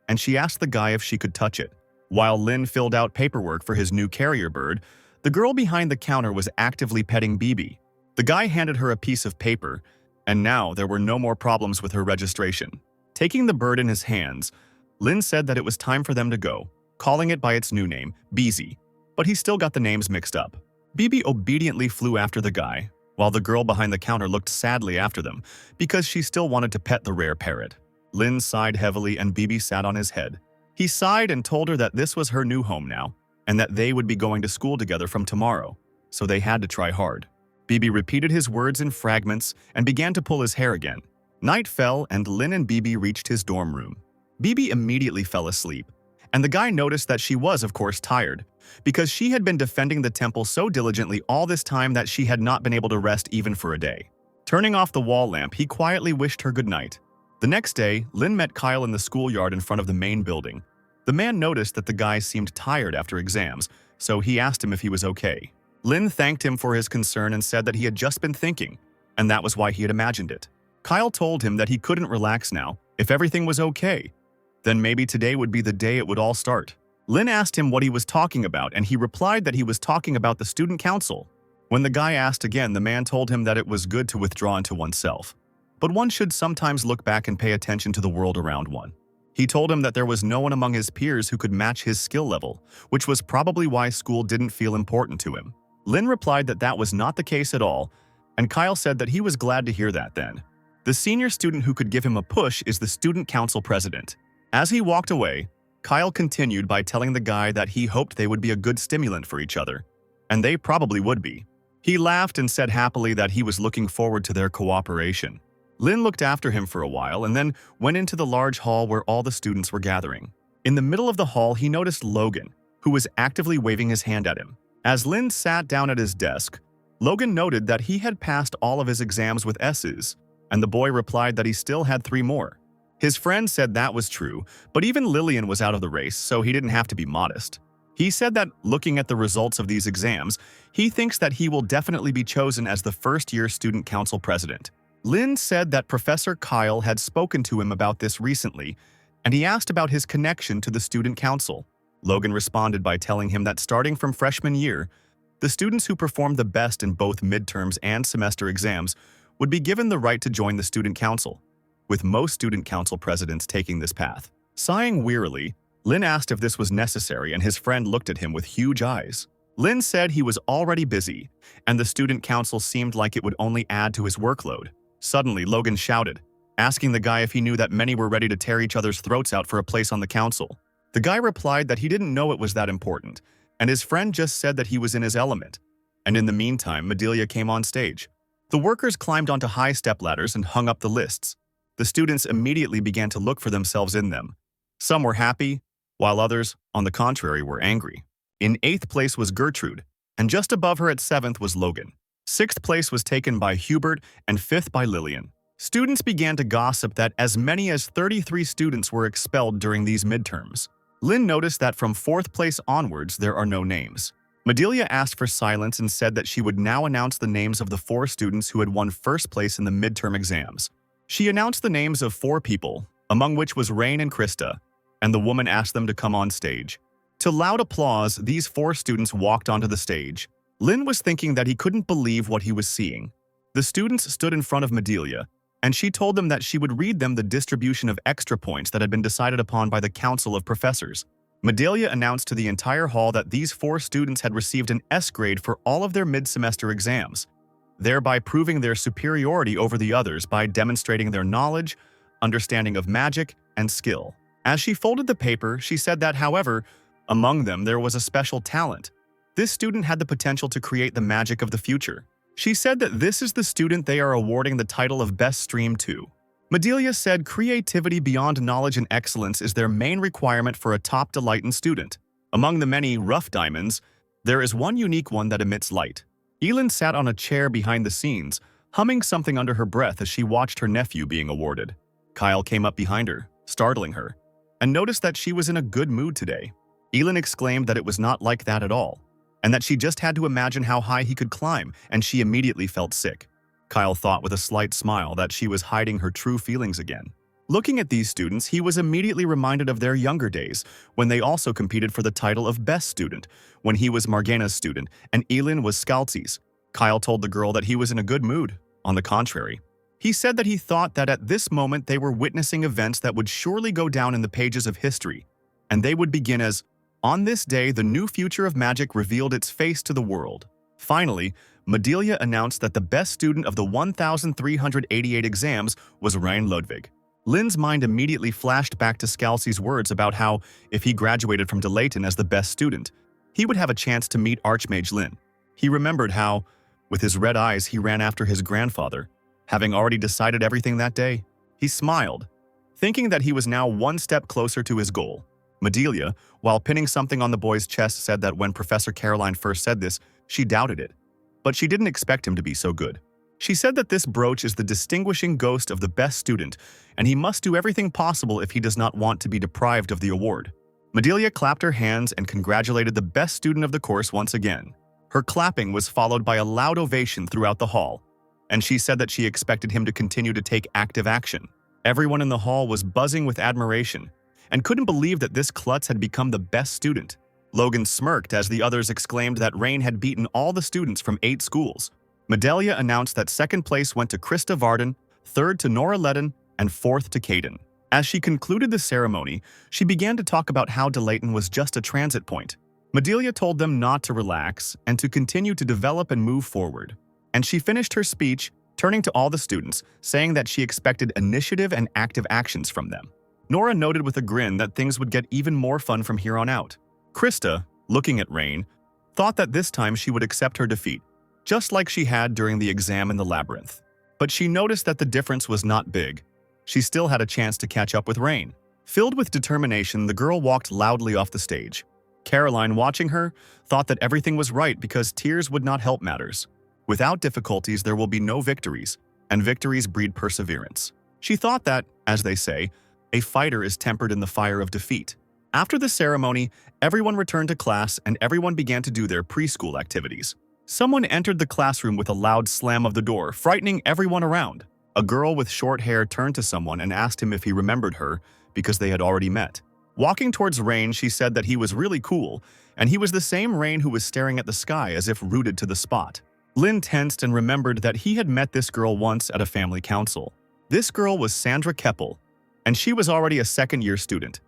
and she asked the guy if she could touch it. While Lin filled out paperwork for his new carrier bird, the girl behind the counter was actively petting Bibi. The guy handed her a piece of paper, and now there were no more problems with her registration. Taking the bird in his hands, Lin said that it was time for them to go, calling it by its new name, Bizi, but he still got the names mixed up. Bibi obediently flew after the guy, while the girl behind the counter looked sadly after them because she still wanted to pet the rare parrot. Lin sighed heavily and Bibi sat on his head. He sighed and told her that this was her new home now, and that they would be going to school together from tomorrow, so they had to try hard. Bibi repeated his words in fragments and began to pull his hair again. Night fell and Lin and Bibi reached his dorm room. Bibi immediately fell asleep, and the guy noticed that she was, of course, tired, because she had been defending the temple so diligently all this time that she had not been able to rest even for a day. Turning off the wall lamp, he quietly wished her good night. The next day, Lin met Kyle in the schoolyard in front of the main building. The man noticed that the guy seemed tired after exams, so he asked him if he was okay. Lin thanked him for his concern and said that he had just been thinking, and that was why he had imagined it. Kyle told him that he couldn't relax now. If everything was okay, then maybe today would be the day it would all start. Lin asked him what he was talking about, and he replied that he was talking about the student council. When the guy asked again, the man told him that it was good to withdraw into oneself, but one should sometimes look back and pay attention to the world around one. He told him that there was no one among his peers who could match his skill level, which was probably why school didn't feel important to him. Lin replied that that was not the case at all, and Kyle said that he was glad to hear that then. The senior student who could give him a push is the student council president. As he walked away, Kyle continued by telling the guy that he hoped they would be a good stimulant for each other, and they probably would be. He laughed and said happily that he was looking forward to their cooperation. Lin looked after him for a while and then went into the large hall where all the students were gathering. In the middle of the hall, he noticed Logan, who was actively waving his hand at him. As Lin sat down at his desk, Logan noted that he had passed all of his exams with S's, and the boy replied that he still had 3 more. His friend said that was true, but even Lillian was out of the race, so he didn't have to be modest. He said that, looking at the results of these exams, he thinks that he will definitely be chosen as the first-year student council president. Lin said that Professor Kyle had spoken to him about this recently, and he asked about his connection to the student council. Logan responded by telling him that starting from freshman year, the students who performed the best in both midterms and semester exams would be given the right to join the student council, with most student council presidents taking this path. Sighing wearily, Lin asked if this was necessary, and his friend looked at him with huge eyes. Lin said he was already busy, and the student council seemed like it would only add to his workload. Suddenly, Logan shouted, asking the guy if he knew that many were ready to tear each other's throats out for a place on the council. The guy replied that he didn't know it was that important, and his friend just said that he was in his element. And in the meantime, Medelia came on stage. The workers climbed onto high stepladders and hung up the lists. The students immediately began to look for themselves in them. Some were happy, while others, on the contrary, were angry. In 8th place was Gertrude, and just above her at 7th was Logan. 6th place was taken by Hubert, and 5th by Lillian. Students began to gossip that as many as 33 students were expelled during these midterms. Lin noticed that from 4th place onwards there are no names. Medelia asked for silence and said that she would now announce the names of the 4 students who had won 1st place in the midterm exams. She announced the names of 4 people, among which was Rain and Krista, and the woman asked them to come on stage. To loud applause, these 4 students walked onto the stage. Lin was thinking that he couldn't believe what he was seeing. The students stood in front of Medelia, and she told them that she would read them the distribution of extra points that had been decided upon by the Council of Professors. Medelia announced to the entire hall that these 4 students had received an S grade for all of their mid-semester exams. thereby proving their superiority over the others by demonstrating their knowledge, understanding of magic, and skill. As she folded the paper, she said that, however, among them there was a special talent. This student had the potential to create the magic of the future. She said that this is the student they are awarding the title of Best Stream to. Madelia said creativity beyond knowledge and excellence is their main requirement for a top delighted student. Among the many rough diamonds, there is one unique one that emits light. Elin sat on a chair behind the scenes, humming something under her breath as she watched her nephew being awarded. Kyle came up behind her, startling her, and noticed that she was in a good mood today. Elin exclaimed that it was not like that at all, and that she just had to imagine how high he could climb, and she immediately felt sick. Kyle thought with a slight smile that she was hiding her true feelings again. Looking at these students, he was immediately reminded of their younger days, when they also competed for the title of Best Student, when he was Margana's student and Elin was Scalzi's. Kyle told the girl that he was in a good mood. On the contrary, he said that he thought that at this moment they were witnessing events that would surely go down in the pages of history, and they would begin as, on this day, the new future of magic revealed its face to the world. Finally, Madelia announced that the best student of the 1,388 exams was Rein Ludwig. Lin's mind immediately flashed back to Scalzi's words about how, if he graduated from Delayton as the best student, he would have a chance to meet Archmage Lin. He remembered how, with his red eyes, he ran after his grandfather, having already decided everything that day. He smiled, thinking that he was now one step closer to his goal. Madelia, while pinning something on the boy's chest, said that when Professor Caroline first said this, she doubted it, but she didn't expect him to be so good. She said that this brooch is the distinguishing ghost of the best student, and he must do everything possible if he does not want to be deprived of the award. Madelia clapped her hands and congratulated the best student of the course once again. Her clapping was followed by a loud ovation throughout the hall, and she said that she expected him to continue to take active action. Everyone in the hall was buzzing with admiration and couldn't believe that this klutz had become the best student. Logan smirked as the others exclaimed that Rain had beaten all the students from 8 schools. Madelia announced that second place went to Krista Varden, third to Nora Ledden, and fourth to Caden. As she concluded the ceremony, she began to talk about how Delayton was just a transit point. Madelia told them not to relax and to continue to develop and move forward. And she finished her speech, turning to all the students, saying that she expected initiative and active actions from them. Nora noted with a grin that things would get even more fun from here on out. Krista, looking at Rain, thought that this time she would accept her defeat, just like she had during the exam in the labyrinth. But she noticed that the difference was not big. She still had a chance to catch up with Rain. Filled with determination, the girl walked loudly off the stage. Caroline, watching her, thought that everything was right because tears would not help matters. Without difficulties, there will be no victories, and victories breed perseverance. She thought that, as they say, a fighter is tempered in the fire of defeat. After the ceremony, everyone returned to class and everyone began to do their preschool activities. Someone entered the classroom with a loud slam of the door, frightening everyone around. A girl with short hair turned to someone and asked him if he remembered her because they had already met. Walking towards Rain, she said that he was really cool, and he was the same Rain who was staring at the sky as if rooted to the spot. Lynn tensed and remembered that he had met this girl once at a family council. This girl was Sandra Keppel, and she was already a second-year student.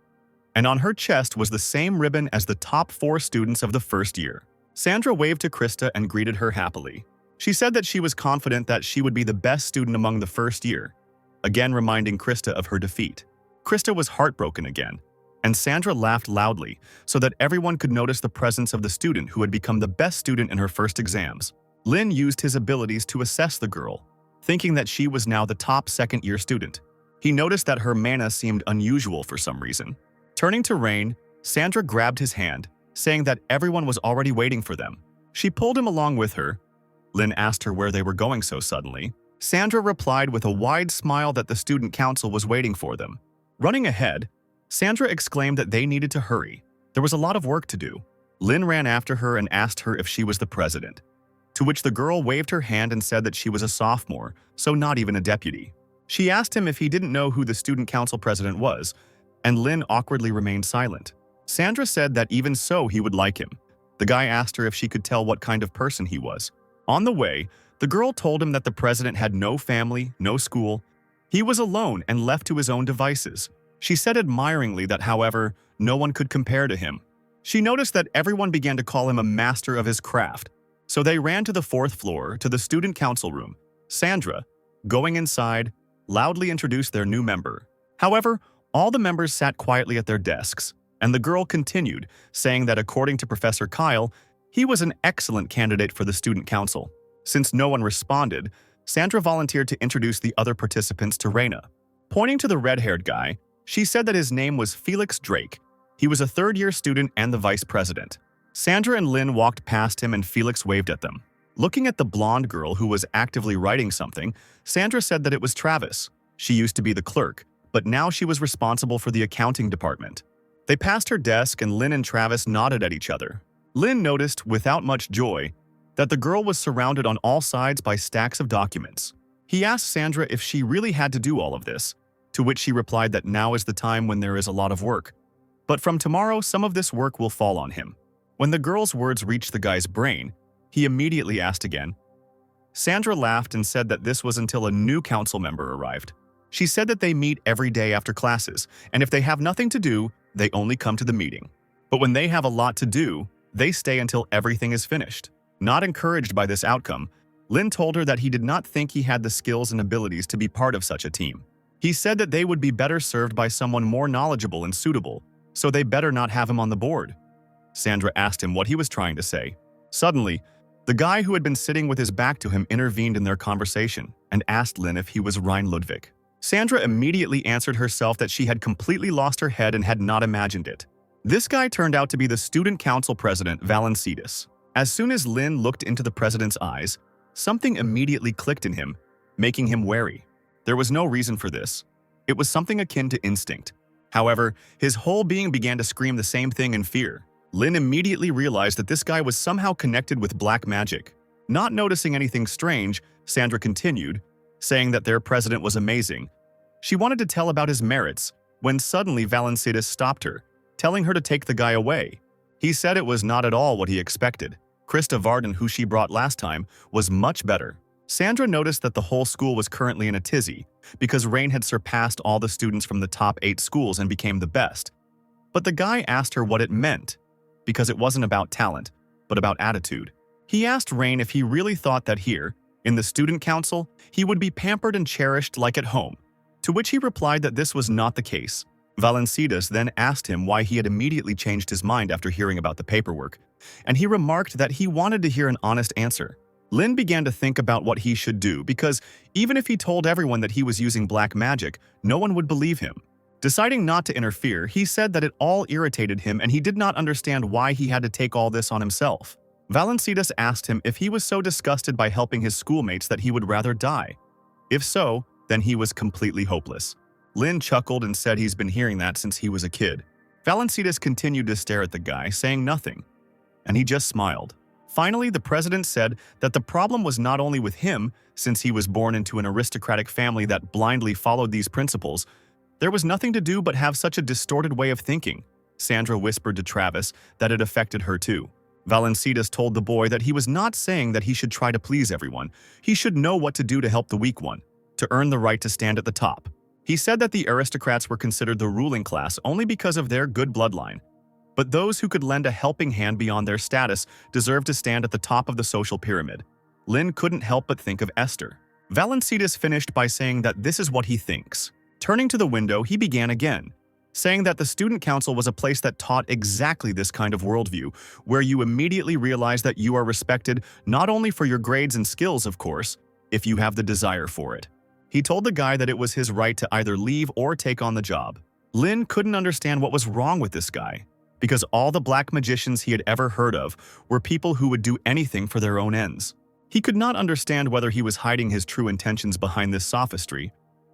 And on her chest was the same ribbon as the top 4 students of the first year. Sandra waved to Krista and greeted her happily. She said that she was confident that she would be the best student among the first year, again reminding Krista of her defeat. Krista was heartbroken again, and Sandra laughed loudly so that everyone could notice the presence of the student who had become the best student in her first exams. Lynn used his abilities to assess the girl, thinking that she was now the top second-year student. He noticed that her mana seemed unusual for some reason. Turning to Rain, Sandra grabbed his hand, saying that everyone was already waiting for them. She pulled him along with her. Lynn asked her where they were going so suddenly. Sandra replied with a wide smile that the student council was waiting for them. Running ahead, Sandra exclaimed that they needed to hurry. There was a lot of work to do. Lynn ran after her and asked her if she was the president, to which the girl waved her hand and said that she was a sophomore, so not even a deputy. She asked him if he didn't know who the student council president was, and Lynn awkwardly remained silent. Sandra said that even so he would like him. The guy asked her if she could tell what kind of person he was. On the way, the girl told him that the president had no family, no school. He was alone and left to his own devices. She said admiringly that, however, no one could compare to him. She noticed that everyone began to call him a master of his craft, So they ran to the fourth floor, to the student council room. Sandra, going inside, loudly introduced their new member. However, all the members sat quietly at their desks, and the girl continued, saying that according to Professor Kyle, he was an excellent candidate for the student council. Since no one responded, Sandra volunteered to introduce the other participants to Reina. Pointing to the red-haired guy, she said that his name was Felix Drake. He was a third-year student and the vice president. Sandra and Lynn walked past him and Felix waved at them. Looking at the blonde girl who was actively writing something, Sandra said that it was Travis. She used to be the clerk, but now she was responsible for the accounting department. They passed her desk and Lynn and Travis nodded at each other. Lynn noticed, without much joy, that the girl was surrounded on all sides by stacks of documents. He asked Sandra if she really had to do all of this, to which she replied that now is the time when there is a lot of work. But from tomorrow, some of this work will fall on him. When the girl's words reached the guy's brain, he immediately asked again. Sandra laughed and said that this was until a new council member arrived. She said that they meet every day after classes, and if they have nothing to do, they only come to the meeting. But when they have a lot to do, they stay until everything is finished. Not encouraged by this outcome, Lynn told her that he did not think he had the skills and abilities to be part of such a team. He said that they would be better served by someone more knowledgeable and suitable, so they better not have him on the board. Sandra asked him what he was trying to say. Suddenly, the guy who had been sitting with his back to him intervened in their conversation and asked Lynn if he was Rein Ludwig. Sandra immediately answered herself that she had completely lost her head and had not imagined it. This guy turned out to be the student council president, Valencidis. As soon as Lynn looked into the president's eyes, something immediately clicked in him, making him wary. There was no reason for this. It was something akin to instinct. However, his whole being began to scream the same thing in fear. Lynn immediately realized that this guy was somehow connected with black magic. Not noticing anything strange, Sandra continued, saying that their president was amazing. She wanted to tell about his merits, when suddenly Valencidis stopped her, telling her to take the guy away. He said it was not at all what he expected. Krista Varden, who she brought last time, was much better. Sandra noticed that the whole school was currently in a tizzy, because Rein had surpassed all the students from the top 8 schools and became the best. But the guy asked her what it meant, because it wasn't about talent, but about attitude. He asked Rein if he really thought that here, in the student council, he would be pampered and cherished like at home, to which he replied that this was not the case. Valencidis then asked him why he had immediately changed his mind after hearing about the paperwork, and he remarked that he wanted to hear an honest answer. Lynn began to think about what he should do because even if he told everyone that he was using black magic, no one would believe him. Deciding not to interfere, he said that it all irritated him and he did not understand why he had to take all this on himself. Valencidis asked him if he was so disgusted by helping his schoolmates that he would rather die. If so, then he was completely hopeless. Lynn chuckled and said he's been hearing that since he was a kid. Valencidis continued to stare at the guy, saying nothing, and he just smiled. Finally, the president said that the problem was not only with him, since he was born into an aristocratic family that blindly followed these principles. There was nothing to do but have such a distorted way of thinking. Sandra whispered to Travis that it affected her too. Valencidis told the boy that he was not saying that he should try to please everyone. He should know what to do to help the weak one, to earn the right to stand at the top. He said that the aristocrats were considered the ruling class only because of their good bloodline. But those who could lend a helping hand beyond their status deserved to stand at the top of the social pyramid. Lynn couldn't help but think of Esther. Valencidis finished by saying that this is what he thinks. Turning to the window, he began again, saying that the student council was a place that taught exactly this kind of worldview, where you immediately realize that you are respected not only for your grades and skills, of course, if you have the desire for it. He told the guy that it was his right to either leave or take on the job. Lynn couldn't understand what was wrong with this guy, because all the black magicians he had ever heard of were people who would do anything for their own ends. He could not understand whether he was hiding his true intentions behind this sophistry,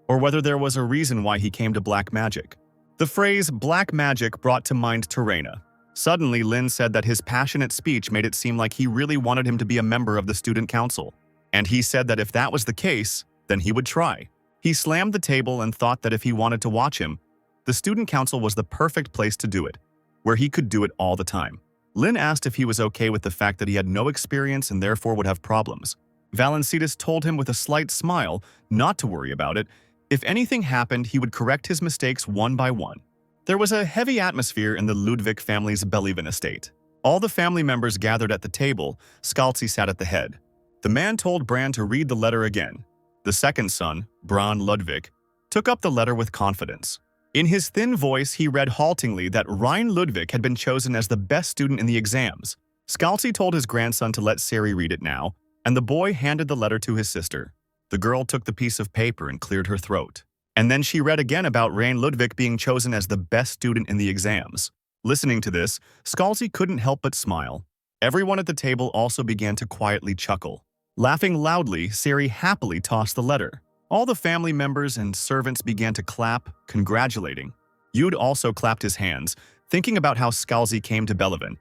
or whether there was a reason why he came to black magic. The phrase black magic brought to mind Terena. Suddenly, Lynn said that his passionate speech made it seem like he really wanted him to be a member of the student council. And he said that if that was the case, then he would try. He slammed the table and thought that if he wanted to watch him, the student council was the perfect place to do it, where he could do it all the time. Lynn asked if he was okay with the fact that he had no experience and therefore would have problems. Valencidis told him with a slight smile not to worry about it. If anything happened, he would correct his mistakes one by one. There was a heavy atmosphere in the Ludwig family's Bellevin estate. All the family members gathered at the table. Scalzi sat at the head. The man told Bran to read the letter again. The second son, Bran Ludwig, took up the letter with confidence. In his thin voice, he read haltingly that Rein Ludwig had been chosen as the best student in the exams. Scalzi told his grandson to let Ciri read it now, and the boy handed the letter to his sister. The girl took the piece of paper and cleared her throat. And then she read again about Rein Ludwig being chosen as the best student in the exams. Listening to this, Scalzi couldn't help but smile. Everyone at the table also began to quietly chuckle. Laughing loudly, Ciri happily tossed the letter. All the family members and servants began to clap, congratulating. Yud also clapped his hands, thinking about how Scalzi came to Bellevin.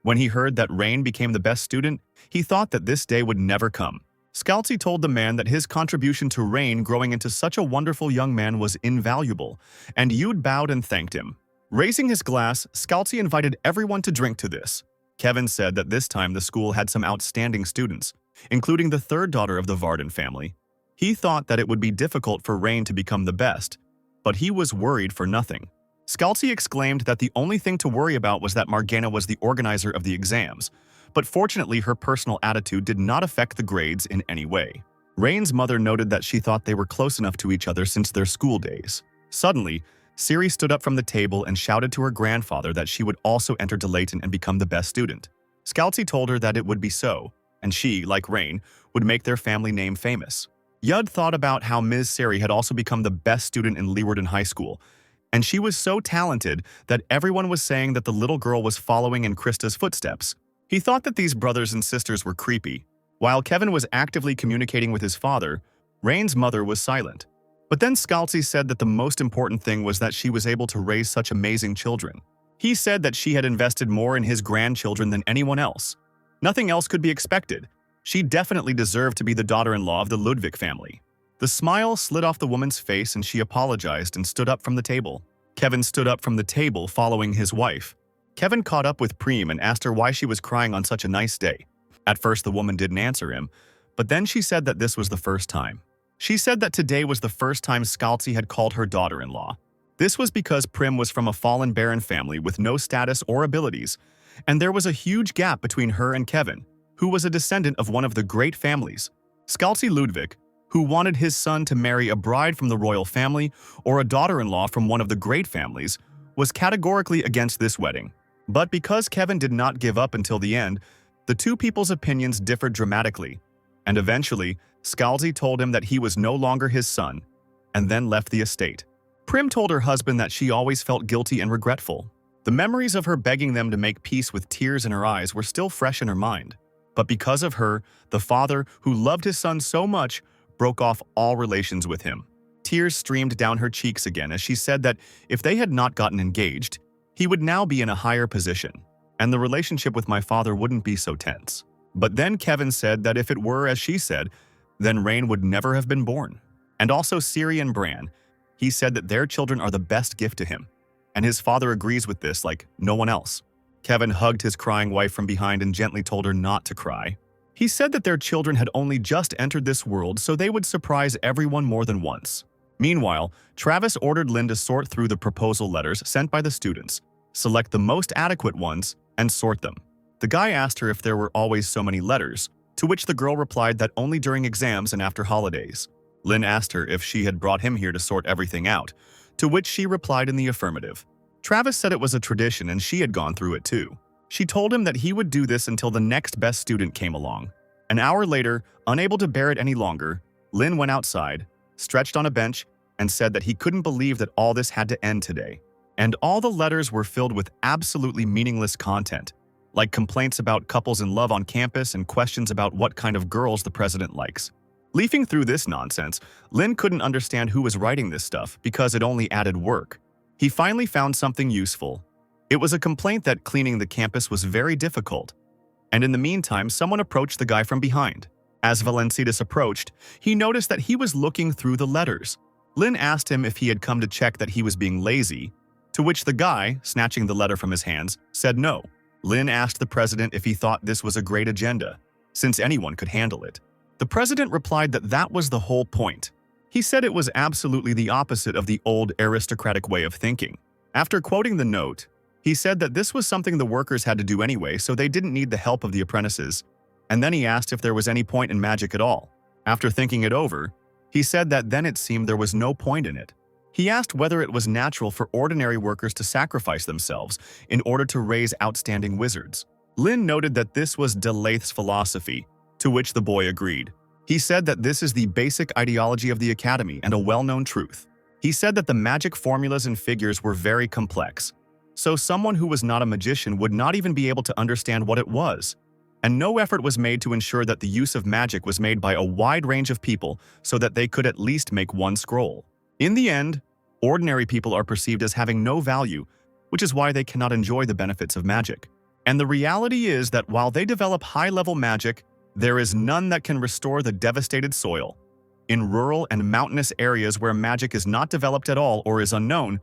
When he heard that Rein became the best student, he thought that this day would never come. Scalzi told the man that his contribution to Rein growing into such a wonderful young man was invaluable, and Yud bowed and thanked him. Raising his glass, Scalzi invited everyone to drink to this. Kevin said that this time the school had some outstanding students, including the third daughter of the Varden family. He thought that it would be difficult for Rein to become the best, but he was worried for nothing. Scalzi exclaimed that the only thing to worry about was that Margana was the organizer of the exams, but fortunately her personal attitude did not affect the grades in any way. Rein's mother noted that she thought they were close enough to each other since their school days. Suddenly, Ciri stood up from the table and shouted to her grandfather that she would also enter Delayton and become the best student. Scalzi told her that it would be so, and she, like Rein, would make their family name famous. Yud thought about how Ms. Ciri had also become the best student in Leeuwarden High School, and she was so talented that everyone was saying that the little girl was following in Krista's footsteps. He thought that these brothers and sisters were creepy. While Kevin was actively communicating with his father, Rein's mother was silent. But then Scalzi said that the most important thing was that she was able to raise such amazing children. He said that she had invested more in his grandchildren than anyone else. Nothing else could be expected. She definitely deserved to be the daughter-in-law of the Ludwig family. The smile slid off the woman's face and she apologized and stood up from the table. Kevin stood up from the table following his wife. Kevin caught up with Preem and asked her why she was crying on such a nice day. At first the woman didn't answer him, but then she said that this was the first time. She said that today was the first time Scalzi had called her daughter-in-law. This was because Prim was from a fallen baron family with no status or abilities, and there was a huge gap between her and Kevin, who was a descendant of one of the great families. Scalzi Ludwig, who wanted his son to marry a bride from the royal family or a daughter-in-law from one of the great families, was categorically against this wedding. But because Kevin did not give up until the end, the two people's opinions differed dramatically, and eventually, Scalzi told him that he was no longer his son, and then left the estate. Prim told her husband that she always felt guilty and regretful. The memories of her begging them to make peace with tears in her eyes were still fresh in her mind. But because of her, the father, who loved his son so much, broke off all relations with him. Tears streamed down her cheeks again as she said that if they had not gotten engaged, he would now be in a higher position, and the relationship with my father wouldn't be so tense. But then Kevin said that if it were as she said, then Rein would never have been born. And also Ciri and Bran. He said that their children are the best gift to him, and his father agrees with this like no one else. Kevin hugged his crying wife from behind and gently told her not to cry. He said that their children had only just entered this world so they would surprise everyone more than once. Meanwhile, Travis ordered Lynn to sort through the proposal letters sent by the students, select the most adequate ones, and sort them. The guy asked her if there were always so many letters, to which the girl replied that only during exams and after holidays. Lynn asked her if she had brought him here to sort everything out, to which she replied in the affirmative. Travis said it was a tradition and she had gone through it too. She told him that he would do this until the next best student came along. An hour later, unable to bear it any longer, Lynn went outside, stretched on a bench, and said that he couldn't believe that all this had to end today. And all the letters were filled with absolutely meaningless content, like complaints about couples in love on campus and questions about what kind of girls the president likes. Leafing through this nonsense, Lynn couldn't understand who was writing this stuff because it only added work. He finally found something useful. It was a complaint that cleaning the campus was very difficult. And in the meantime, someone approached the guy from behind. As Valencidas approached, he noticed that he was looking through the letters. Lynn asked him if he had come to check that he was being lazy, to which the guy, snatching the letter from his hands, said no. Lynn asked the president if he thought this was a great agenda, since anyone could handle it. The president replied that that was the whole point. He said it was absolutely the opposite of the old aristocratic way of thinking. After quoting the note, He said that this was something the workers had to do anyway, so they didn't need the help of the apprentices. And then he asked if there was any point in magic at all. After thinking it over, he said that then it seemed there was no point in it. He asked whether it was natural for ordinary workers to sacrifice themselves in order to raise outstanding wizards. Lin noted that this was Delaith's philosophy, to which the boy agreed. He said that this is the basic ideology of the academy and a well-known truth. He said that the magic formulas and figures were very complex, so someone who was not a magician would not even be able to understand what it was. And no effort was made to ensure that the use of magic was made by a wide range of people so that they could at least make one scroll. In the end, ordinary people are perceived as having no value, which is why they cannot enjoy the benefits of magic. And the reality is that while they develop high-level magic, there is none that can restore the devastated soil. In rural and mountainous areas where magic is not developed at all or is unknown,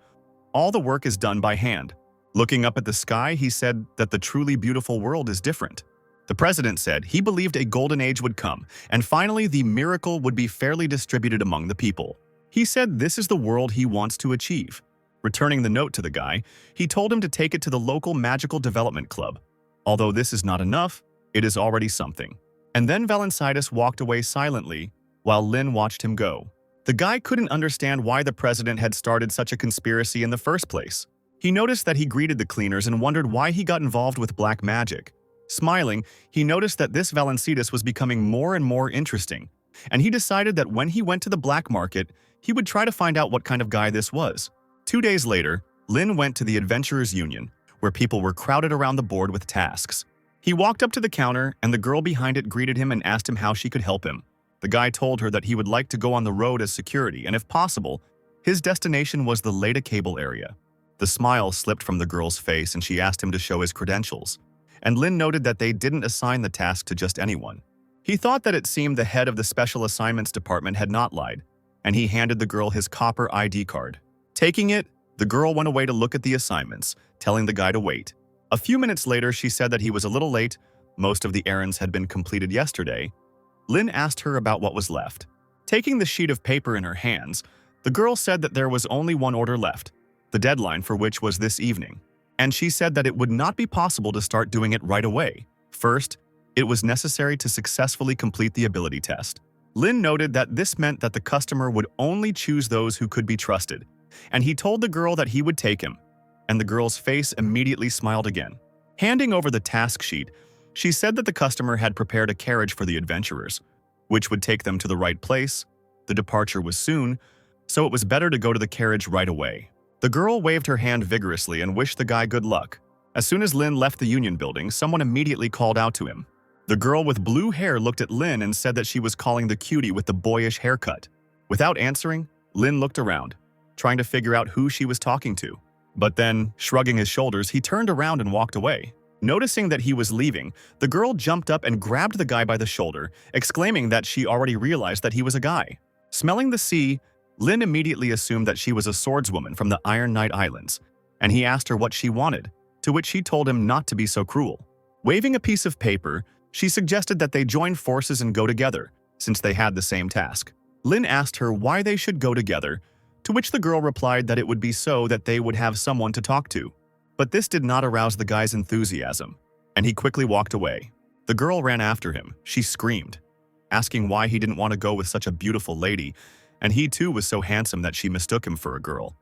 all the work is done by hand. Looking up at the sky, he said that the truly beautiful world is different. The president said he believed a golden age would come, and finally the miracle would be fairly distributed among the people. He said this is the world he wants to achieve. Returning the note to the guy, he told him to take it to the local magical development club. Although this is not enough, it is already something. And then Valencidus walked away silently, while Lin watched him go. The guy couldn't understand why the president had started such a conspiracy in the first place. He noticed that he greeted the cleaners and wondered why he got involved with black magic. Smiling, he noticed that this Valencidus was becoming more and more interesting, and he decided that when he went to the black market, he would try to find out what kind of guy this was. 2 days later, Lin went to the Adventurers Union, where people were crowded around the board with tasks. He walked up to the counter, and the girl behind it greeted him and asked him how she could help him. The guy told her that he would like to go on the road as security, and if possible, his destination was the Leda Cable area. The smile slipped from the girl's face, and she asked him to show his credentials. And Lin noted that they didn't assign the task to just anyone. He thought that it seemed the head of the Special Assignments Department had not lied, and he handed the girl his copper ID card. Taking it, the girl went away to look at the assignments, telling the guy to wait. A few minutes later, she said that he was a little late. Most of the errands had been completed yesterday. Lin asked her about what was left. Taking the sheet of paper in her hands, the girl said that there was only one order left, the deadline for which was this evening. And she said that it would not be possible to start doing it right away. First, it was necessary to successfully complete the ability test. Lin noted that this meant that the customer would only choose those who could be trusted, and he told the girl that he would take him, and the girl's face immediately smiled again. Handing over the task sheet, she said that the customer had prepared a carriage for the adventurers, which would take them to the right place. The departure was soon, so it was better to go to the carriage right away. The girl waved her hand vigorously and wished the guy good luck. As soon as Lin left the Union building, someone immediately called out to him. The girl with blue hair looked at Lin and said that she was calling the cutie with the boyish haircut. Without answering, Lin looked around, trying to figure out who she was talking to. But then, shrugging his shoulders, he turned around and walked away. Noticing that he was leaving, the girl jumped up and grabbed the guy by the shoulder, exclaiming that she already realized that he was a guy. Smelling the sea, Lin immediately assumed that she was a swordswoman from the Iron Knight Islands, and he asked her what she wanted, to which she told him not to be so cruel. Waving a piece of paper, she suggested that they join forces and go together, since they had the same task. Lin asked her why they should go together, to which the girl replied that it would be so that they would have someone to talk to. But this did not arouse the guy's enthusiasm, and he quickly walked away. The girl ran after him. She screamed, asking why he didn't want to go with such a beautiful lady, and he too was so handsome that she mistook him for a girl.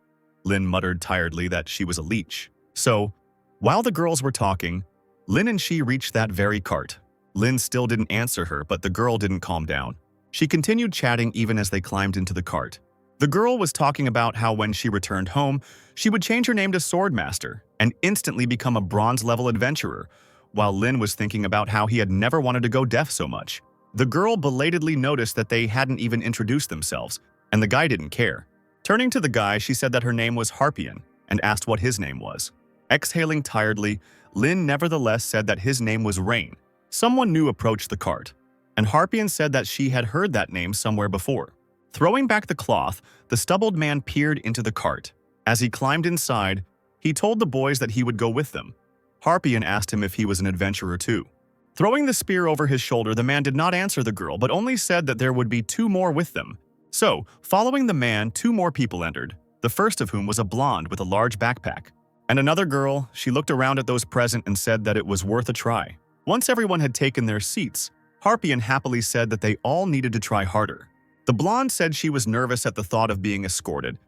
Lin muttered tiredly that she was a leech. So, while the girls were talking, Lin and she reached that very cart. Lin still didn't answer her, but the girl didn't calm down. She continued chatting even as they climbed into the cart. The girl was talking about how when she returned home, she would change her name to Swordmaster and instantly become a bronze-level adventurer, while Lin was thinking about how he had never wanted to go deaf so much. The girl belatedly noticed that they hadn't even introduced themselves, and the guy didn't care. Turning to the guy, she said that her name was Harpian and asked what his name was. Exhaling tiredly, Lin nevertheless said that his name was Rain. Someone new approached the cart, and Harpian said that she had heard that name somewhere before. Throwing back the cloth, the stubbled man peered into the cart. As he climbed inside, he told the boys that he would go with them. Harpian asked him if he was an adventurer too. Throwing the spear over his shoulder, the man did not answer the girl, but only said that there would be 2 more with them. So, following the man, 2 more people entered, the first of whom was a blonde with a large backpack. And another girl, she looked around at those present and said that it was worth a try. Once everyone had taken their seats, Harpian happily said that they all needed to try harder. The blonde said she was nervous at the thought of being escorted,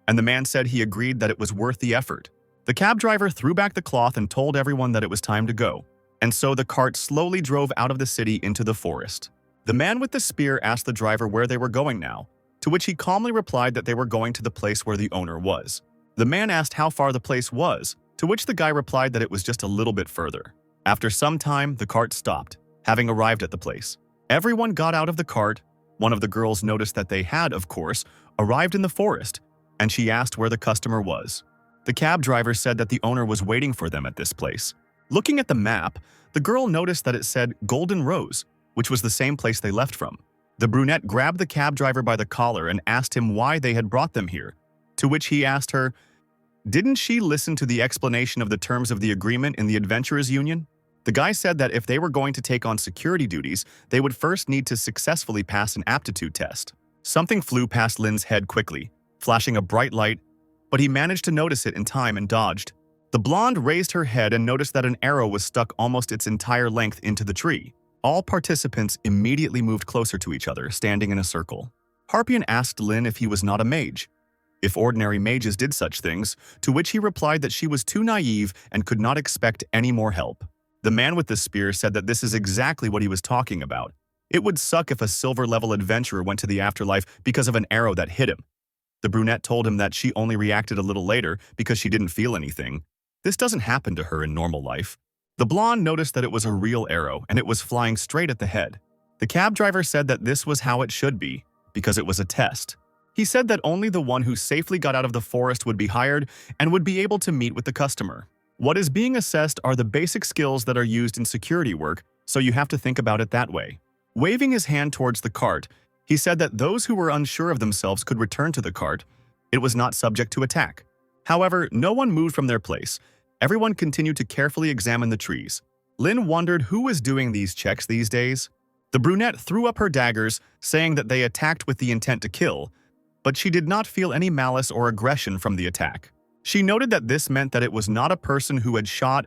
and the man said he agreed that it was worth the effort. The cab driver threw back the cloth and told everyone that it was time to go, and so the cart slowly drove out of the city into the forest. The man with the spear asked the driver where they were going now, to which he calmly replied that they were going to the place where the owner was. The man asked how far the place was, to which the guy replied that it was just a little bit further. After some time, the cart stopped, having arrived at the place. Everyone got out of the cart. One of the girls noticed that they had, of course, arrived in the forest, and she asked where the customer was. The cab driver said that the owner was waiting for them at this place. Looking at the map, the girl noticed that it said Golden Rose, which was the same place they left from. The brunette grabbed the cab driver by the collar and asked him why they had brought them here, to which he asked her, didn't she listen to the explanation of the terms of the agreement in the Adventurers Union? The guy said that if they were going to take on security duties, they would first need to successfully pass an aptitude test. Something flew past Lin's head quickly, flashing a bright light, but he managed to notice it in time and dodged. The blonde raised her head and noticed that an arrow was stuck almost its entire length into the tree. All participants immediately moved closer to each other, standing in a circle. Harpian asked Lin if he was not a mage, if ordinary mages did such things, to which he replied that she was too naive and could not expect any more help. The man with the spear said that this is exactly what he was talking about. It would suck if a silver-level adventurer went to the afterlife because of an arrow that hit him. The brunette told him that she only reacted a little later because she didn't feel anything. This doesn't happen to her in normal life. The blonde noticed that it was a real arrow and it was flying straight at the head. The cab driver said that this was how it should be, because it was a test. He said that only the one who safely got out of the forest would be hired and would be able to meet with the customer. What is being assessed are the basic skills that are used in security work, so you have to think about it that way. Waving his hand towards the cart, he said that those who were unsure of themselves could return to the cart. It was not subject to attack. However, no one moved from their place. Everyone continued to carefully examine the trees. Lin wondered who was doing these checks these days. The brunette threw up her daggers, saying that they attacked with the intent to kill, but she did not feel any malice or aggression from the attack. She noted that this meant that it was not a person who had shot,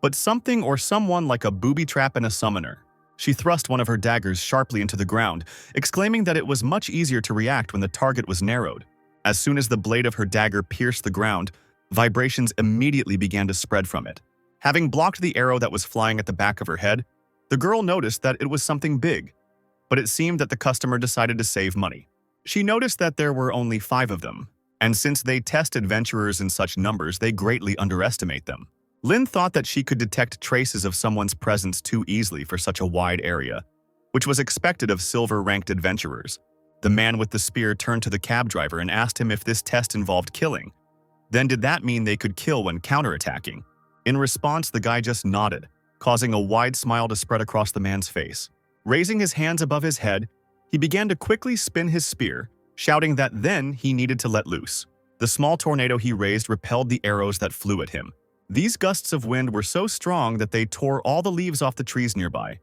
but something or someone like a booby trap and a summoner. She thrust one of her daggers sharply into the ground, exclaiming that it was much easier to react when the target was narrowed. As soon as the blade of her dagger pierced the ground, vibrations immediately began to spread from it. Having blocked the arrow that was flying at the back of her head, the girl noticed that it was something big, but it seemed that the customer decided to save money. She noticed that there were only 5 of them, and since they test adventurers in such numbers, they greatly underestimate them. Lin thought that she could detect traces of someone's presence too easily for such a wide area, which was expected of silver-ranked adventurers. The man with the spear turned to the cab driver and asked him if this test involved killing. Then did that mean they could kill when counterattacking? In response, the guy just nodded, causing a wide smile to spread across the man's face. Raising his hands above his head, he began to quickly spin his spear, shouting that then he needed to let loose. The small tornado he raised repelled the arrows that flew at him. These gusts of wind were so strong that they tore all the leaves off the trees nearby,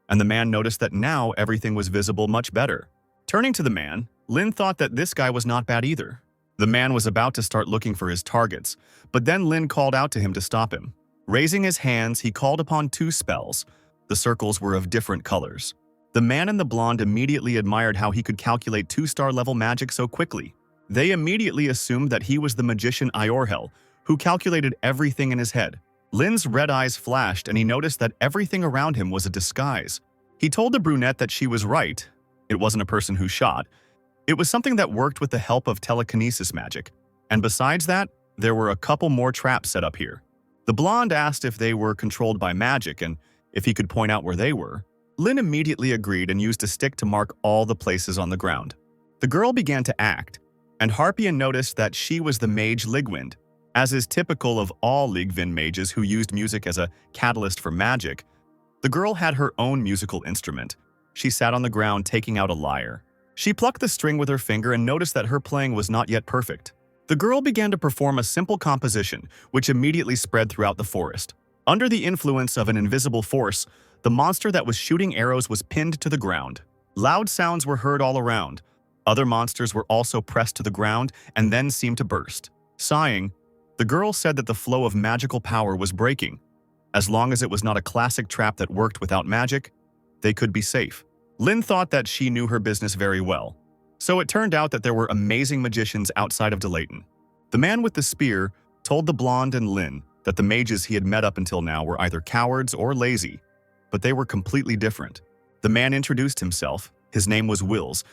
and the man noticed that now everything was visible much better. Turning to the man, Lin thought that this guy was not bad either. The man was about to start looking for his targets, but then Lin called out to him to stop him. Raising his hands, he called upon 2 spells. The circles were of different colors. The man and the blonde immediately admired how he could calculate 2-star level magic so quickly. They immediately assumed that he was the magician Yahello, who calculated everything in his head. Lin's red eyes flashed and he noticed that everything around him was a disguise. He told the brunette that she was right. It wasn't a person who shot. It was something that worked with the help of telekinesis magic. And besides that, there were a couple more traps set up here. The blonde asked if they were controlled by magic and if he could point out where they were. Lin immediately agreed and used a stick to mark all the places on the ground. The girl began to act, and Harpian noticed that she was the mage Ligwind. As is typical of all Ligwind mages who used music as a catalyst for magic, the girl had her own musical instrument. She sat on the ground taking out a lyre. She plucked the string with her finger and noticed that her playing was not yet perfect. The girl began to perform a simple composition, which immediately spread throughout the forest. Under the influence of an invisible force, the monster that was shooting arrows was pinned to the ground. Loud sounds were heard all around. Other monsters were also pressed to the ground and then seemed to burst. Sighing, The girl said that the flow of magical power was breaking. As long as it was not a classic trap that worked without magic, they could be safe. Lin thought that she knew her business very well. So it turned out that there were amazing magicians outside of Delayton. The man with the spear told the blonde and Lin that the mages he had met up until now were either cowards or lazy, but they were completely different. The man introduced himself, his name was Wills,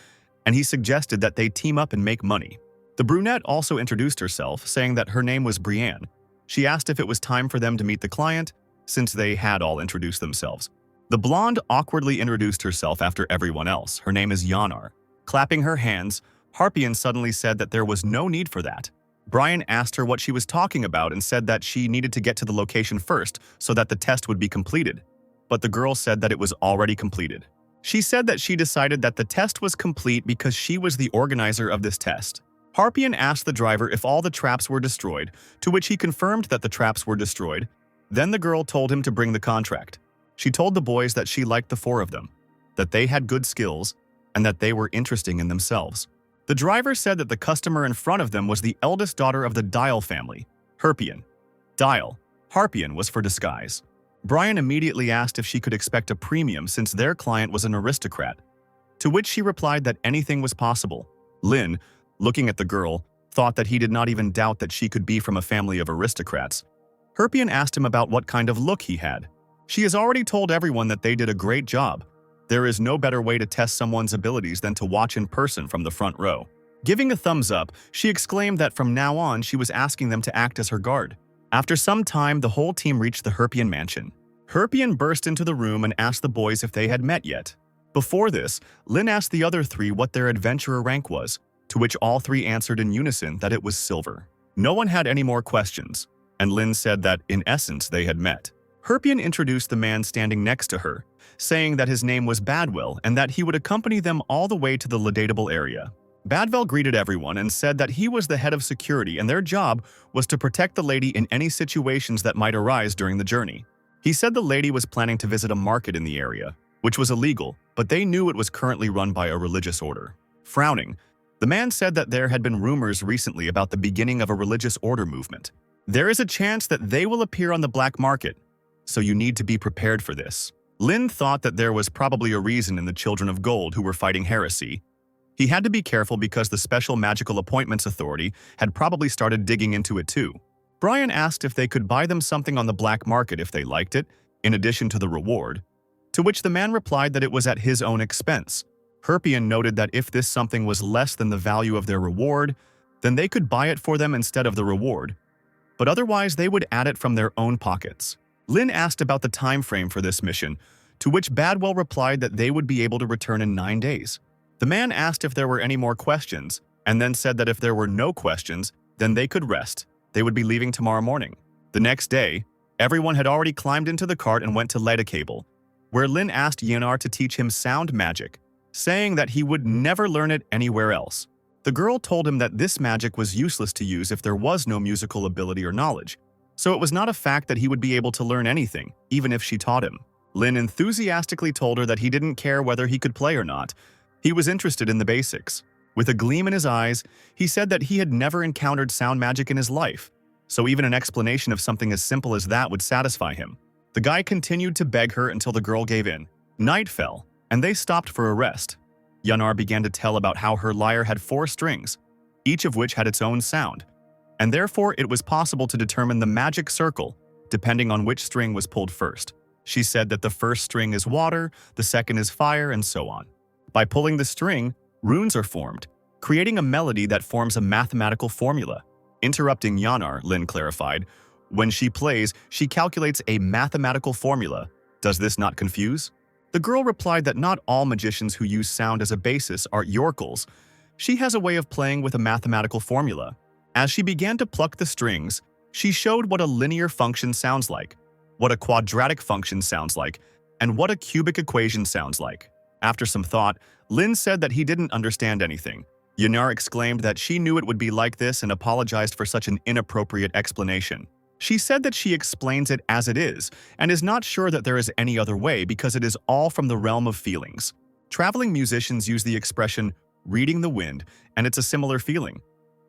and he suggested that they team up and make money. The brunette also introduced herself, saying that her name was Brienne. She asked if it was time for them to meet the client, since they had all introduced themselves. The blonde awkwardly introduced herself after everyone else. Her name is Yanar. Clapping her hands, Harpian suddenly said that there was no need for that. Brian asked her what she was talking about and said that she needed to get to the location first so that the test would be completed. But the girl said that it was already completed. She said that she decided that the test was complete because she was the organizer of this test. Harpian asked the driver if all the traps were destroyed, to which he confirmed that the traps were destroyed. Then the girl told him to bring the contract. She told the boys that she liked the four of them, that they had good skills, and that they were interesting in themselves. The driver said that the customer in front of them was the eldest daughter of the Dial family, Harpian. Dial, Harpian was for disguise. Brian immediately asked if she could expect a premium since their client was an aristocrat, to which she replied that anything was possible. Lin, looking at the girl, thought that he did not even doubt that she could be from a family of aristocrats. Harpian asked him about what kind of look he had. She has already told everyone that they did a great job. There is no better way to test someone's abilities than to watch in person from the front row. Giving a thumbs up, she exclaimed that from now on she was asking them to act as her guard. After some time, the whole team reached the Harpian mansion. Harpian burst into the room and asked the boys if they had met yet. Before this, Lin asked the other three what their adventurer rank was, to which all three answered in unison that it was silver. No one had any more questions, and Lin said that, in essence, they had met. Harpian introduced the man standing next to her, saying that his name was Badwell and that he would accompany them all the way to the Ladatable area. Badwell greeted everyone and said that he was the head of security and their job was to protect the lady in any situations that might arise during the journey. He said the lady was planning to visit a market in the area, which was illegal, but they knew it was currently run by a religious order. Frowning, the man said that there had been rumors recently about the beginning of a religious order movement. There is a chance that they will appear on the black market, so you need to be prepared for this. Lin thought that there was probably a reason in the Children of Gold who were fighting heresy. He had to be careful because the Special Magical Appointments Authority had probably started digging into it too. Brian asked if they could buy them something on the black market if they liked it, in addition to the reward, to which the man replied that it was at his own expense. Harpian noted that if this something was less than the value of their reward, then they could buy it for them instead of the reward, but otherwise they would add it from their own pockets. Lin asked about the time frame for this mission, to which Badwell replied that they would be able to return in 9 days. The man asked if there were any more questions, and then said that if there were no questions, then they could rest. They would be leaving tomorrow morning. The next day, everyone had already climbed into the cart and went to Ledicable, where Lin asked Yanar to teach him sound magic, saying that he would never learn it anywhere else. The girl told him that this magic was useless to use if there was no musical ability or knowledge, so it was not a fact that he would be able to learn anything, even if she taught him. Lin enthusiastically told her that he didn't care whether he could play or not. He was interested in the basics. With a gleam in his eyes, he said that he had never encountered sound magic in his life, so even an explanation of something as simple as that would satisfy him. The guy continued to beg her until the girl gave in. Night fell, and they stopped for a rest. Yanar began to tell about how her lyre had 4 strings, each of which had its own sound, and therefore it was possible to determine the magic circle depending on which string was pulled first. She said that the first string is water, the second is fire, and so on. By pulling the string, runes are formed, creating a melody that forms a mathematical formula. Interrupting Yanar, Lin clarified, when she plays, she calculates a mathematical formula. Does this not confuse? The girl replied that not all magicians who use sound as a basis are Yorkles. She has a way of playing with a mathematical formula. As she began to pluck the strings, she showed what a linear function sounds like, what a quadratic function sounds like, and what a cubic equation sounds like. After some thought, Lin said that he didn't understand anything. Yanar exclaimed that she knew it would be like this and apologized for such an inappropriate explanation. She said that she explains it as it is and is not sure that there is any other way because it is all from the realm of feelings. Traveling musicians use the expression reading the wind, and it's a similar feeling.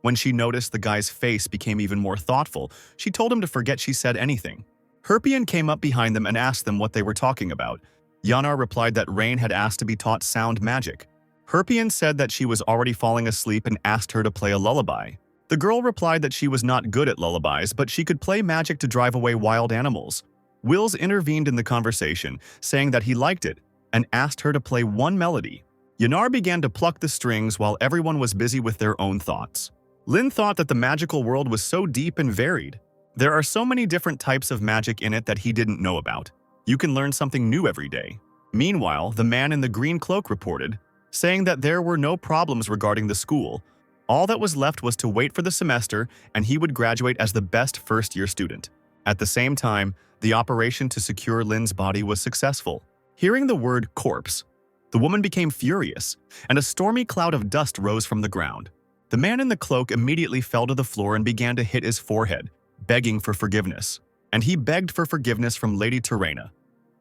When she noticed the guy's face became even more thoughtful, she told him to forget she said anything. Herpian came up behind them and asked them what they were talking about. Yanar replied that Rain had asked to be taught sound magic. Herpian said that she was already falling asleep and asked her to play a lullaby. The girl replied that she was not good at lullabies, but she could play magic to drive away wild animals. Wills intervened in the conversation, saying that he liked it, and asked her to play one melody. Yanar began to pluck the strings while everyone was busy with their own thoughts. Lin thought that the magical world was so deep and varied. There are so many different types of magic in it that he didn't know about. You can learn something new every day. Meanwhile, the man in the green cloak reported, saying that there were no problems regarding the school. All that was left was to wait for the semester, and he would graduate as the best first-year student. At the same time, the operation to secure Lin's body was successful. Hearing the word corpse, the woman became furious, and a stormy cloud of dust rose from the ground. The man in the cloak immediately fell to the floor and began to hit his forehead, begging for forgiveness. And he begged for forgiveness from Lady Terena,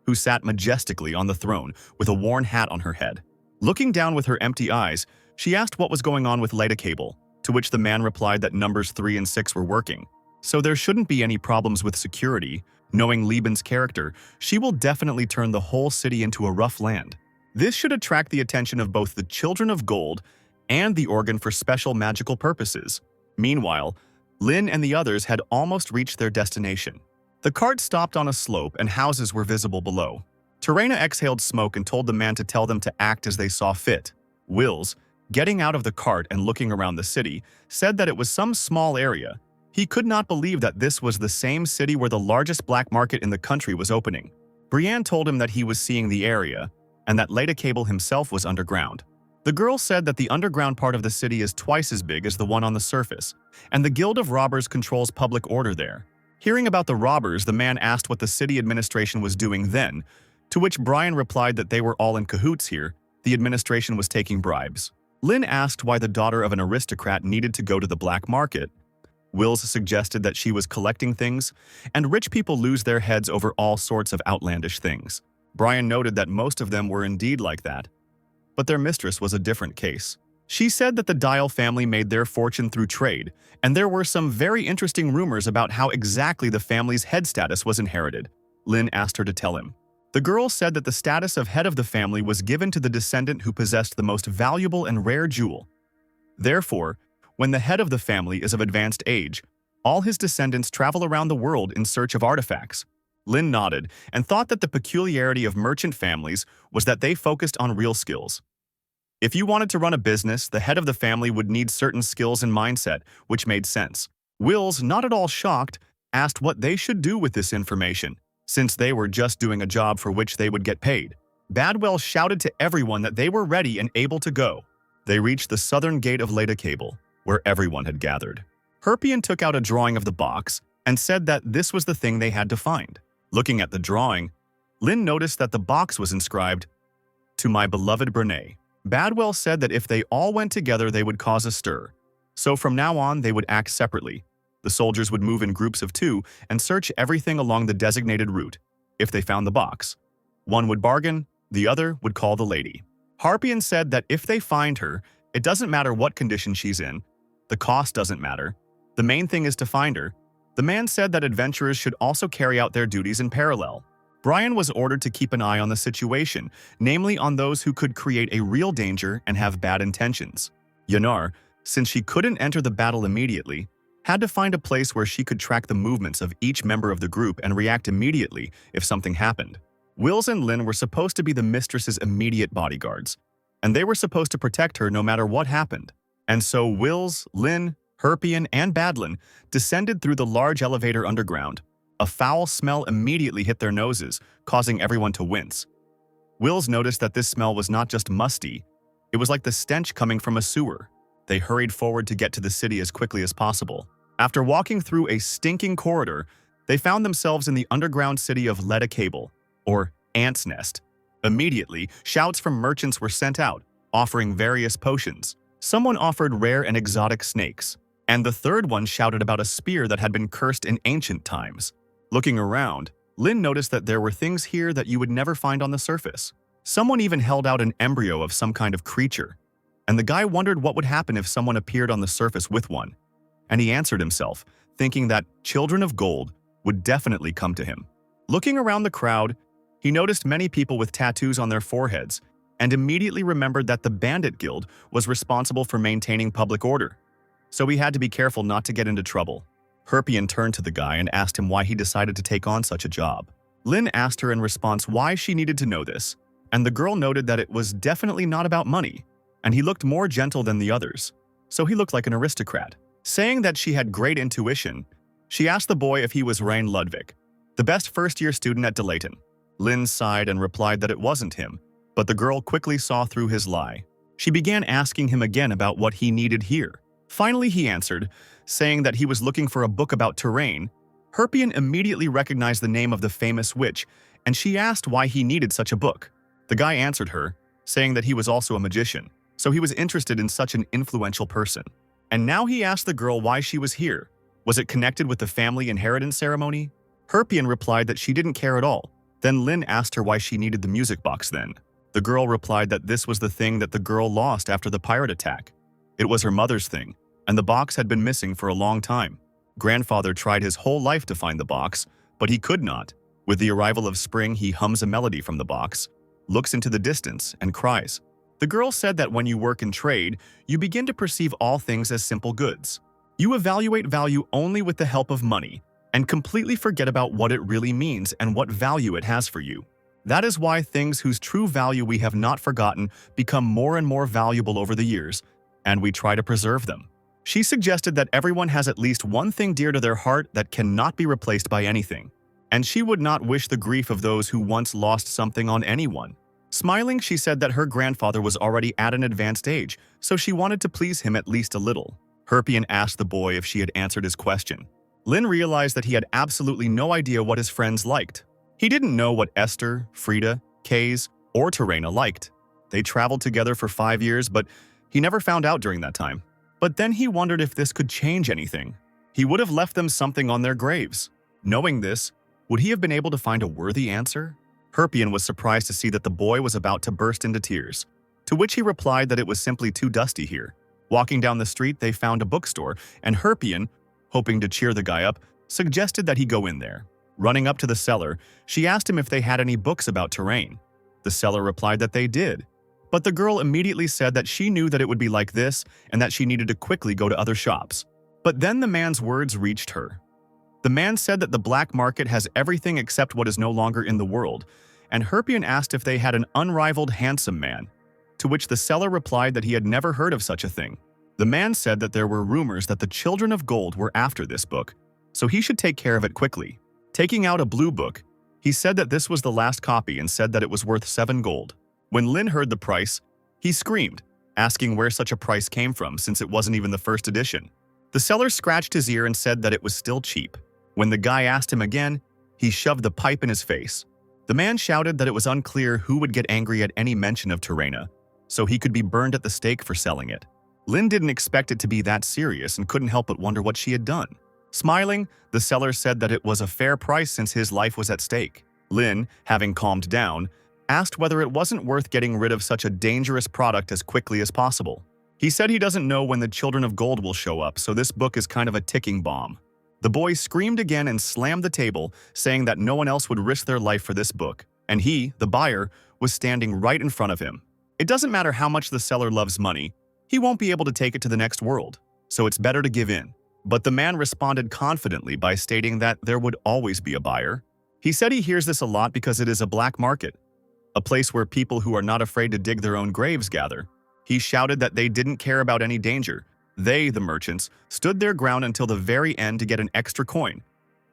who sat majestically on the throne with a worn hat on her head. Looking down with her empty eyes, she asked what was going on with Leda Cable, to which the man replied that numbers 3 and 6 were working. So there shouldn't be any problems with security. Knowing Liben's character, she will definitely turn the whole city into a rough land. This should attract the attention of both the Children of Gold and the organ for special magical purposes. Meanwhile, Lin and the others had almost reached their destination. The cart stopped on a slope and houses were visible below. Terena exhaled smoke and told the man to tell them to act as they saw fit. Wills, getting out of the cart and looking around the city, said that it was some small area. He could not believe that this was the same city where the largest black market in the country was opening. Brienne told him that he was seeing the area, and that Leda Cable himself was underground. The girl said that the underground part of the city is twice as big as the one on the surface, and the Guild of Robbers controls public order there. Hearing about the robbers, the man asked what the city administration was doing then, to which Brian replied that they were all in cahoots here. The administration was taking bribes. Lin asked why the daughter of an aristocrat needed to go to the black market. Wills suggested that she was collecting things, and rich people lose their heads over all sorts of outlandish things. Brian noted that most of them were indeed like that, but their mistress was a different case. She said that the Dial family made their fortune through trade, and there were some very interesting rumors about how exactly the family's head status was inherited. Lin asked her to tell him. The girl said that the status of head of the family was given to the descendant who possessed the most valuable and rare jewel. Therefore, when the head of the family is of advanced age, all his descendants travel around the world in search of artifacts. Lin nodded and thought that the peculiarity of merchant families was that they focused on real skills. If you wanted to run a business, the head of the family would need certain skills and mindset, which made sense. Wills, not at all shocked, asked what they should do with this information, since they were just doing a job for which they would get paid. Badwell shouted to everyone that they were ready and able to go. They reached the southern gate of Leda Cable, where everyone had gathered. Herpian took out a drawing of the box and said that this was the thing they had to find. Looking at the drawing, Lin noticed that the box was inscribed, "To my beloved Brene." Badwell said that if they all went together, they would cause a stir. So from now on, they would act separately. The soldiers would move in groups of 2 and search everything along the designated route. If they found the box, one would bargain, the other would call the lady. Harpian said that if they find her, it doesn't matter what condition she's in. The cost doesn't matter. The main thing is to find her. The man said that adventurers should also carry out their duties in parallel. Brian was ordered to keep an eye on the situation, namely on those who could create a real danger and have bad intentions. Yanar, since she couldn't enter the battle immediately, had to find a place where she could track the movements of each member of the group and react immediately if something happened. Wills and Lin were supposed to be the mistress's immediate bodyguards, and they were supposed to protect her no matter what happened. And so Wills, Lin, Herpian, and Badlin descended through the large elevator underground. A foul smell immediately hit their noses, causing everyone to wince. Wills noticed that this smell was not just musty, it was like the stench coming from a sewer. They hurried forward to get to the city as quickly as possible. After walking through a stinking corridor, they found themselves in the underground city of Leda Cable, or Ant's Nest. Immediately, shouts from merchants were sent out, offering various potions. Someone offered rare and exotic snakes, and the third one shouted about a spear that had been cursed in ancient times. Looking around, Lin noticed that there were things here that you would never find on the surface. Someone even held out an embryo of some kind of creature. and the guy wondered what would happen if someone appeared on the surface with one. And he answered himself, thinking that children of gold would definitely come to him. Looking around the crowd, he noticed many people with tattoos on their foreheads and immediately remembered that the Bandit Guild was responsible for maintaining public order. So he had to be careful not to get into trouble. Herpian turned to the guy and asked him why he decided to take on such a job. Lin asked her in response why she needed to know this, and the girl noted that it was definitely not about money, and he looked more gentle than the others, so he looked like an aristocrat. Saying that she had great intuition, she asked the boy if he was Rain Ludwig, the best first-year student at Delayton. Lin sighed and replied that it wasn't him, but the girl quickly saw through his lie. She began asking him again about what he needed here. Finally, he answered, saying that he was looking for a book about terrain. Herpian immediately recognized the name of the famous witch, and she asked why he needed such a book. The guy answered her, saying that he was also a magician, so he was interested in such an influential person. And now he asked the girl why she was here. Was it connected with the family inheritance ceremony? Herpian replied that she didn't care at all. Then Lin asked her why she needed the music box then. The girl replied that this was the thing that the girl lost after the pirate attack. It was her mother's thing, and the box had been missing for a long time. Grandfather tried his whole life to find the box, but he could not. With the arrival of spring, he hums a melody from the box, looks into the distance, and cries. The girl said that when you work in trade, you begin to perceive all things as simple goods. You evaluate value only with the help of money, and completely forget about what it really means and what value it has for you. That is why things whose true value we have not forgotten become more and more valuable over the years, and we try to preserve them. She suggested that everyone has at least one thing dear to their heart that cannot be replaced by anything, and she would not wish the grief of those who once lost something on anyone. Smiling, she said that her grandfather was already at an advanced age, so she wanted to please him at least a little. Herpian asked the boy if she had answered his question. Lin realized that he had absolutely no idea what his friends liked. He didn't know what Esther, Frida, Kays, or Terena liked. They traveled together for 5 years, but he never found out during that time. But then he wondered if this could change anything. He would have left them something on their graves. Knowing this, would he have been able to find a worthy answer? Herpian was surprised to see that the boy was about to burst into tears, to which he replied that it was simply too dusty here. Walking down the street, they found a bookstore, and Herpian, hoping to cheer the guy up, suggested that he go in there. Running up to the seller, she asked him if they had any books about terrain. The seller replied that they did. But the girl immediately said that she knew that it would be like this and that she needed to quickly go to other shops. But then the man's words reached her. The man said that the black market has everything except what is no longer in the world, and Herpian asked if they had an unrivaled handsome man, to which the seller replied that he had never heard of such a thing. The man said that there were rumors that the children of gold were after this book, so he should take care of it quickly. Taking out a blue book, he said that this was the last copy and said that it was worth 7 gold. When Lin heard the price, he screamed, asking where such a price came from since it wasn't even the first edition. The seller scratched his ear and said that it was still cheap. When the guy asked him again, he shoved the pipe in his face. The man shouted that it was unclear who would get angry at any mention of Terena, so he could be burned at the stake for selling it. Lin didn't expect it to be that serious and couldn't help but wonder what she had done. Smiling, the seller said that it was a fair price since his life was at stake. Lin, having calmed down, asked whether it wasn't worth getting rid of such a dangerous product as quickly as possible. He said he doesn't know when the Children of Gold will show up, so this book is kind of a ticking bomb. The boy screamed again and slammed the table, saying that no one else would risk their life for this book, and he, the buyer, was standing right in front of him. It doesn't matter how much the seller loves money, he won't be able to take it to the next world, so it's better to give in. But the man responded confidently by stating that there would always be a buyer. He said he hears this a lot because it is a black market, a place where people who are not afraid to dig their own graves gather. He shouted that they didn't care about any danger. They, the merchants, stood their ground until the very end to get an extra coin,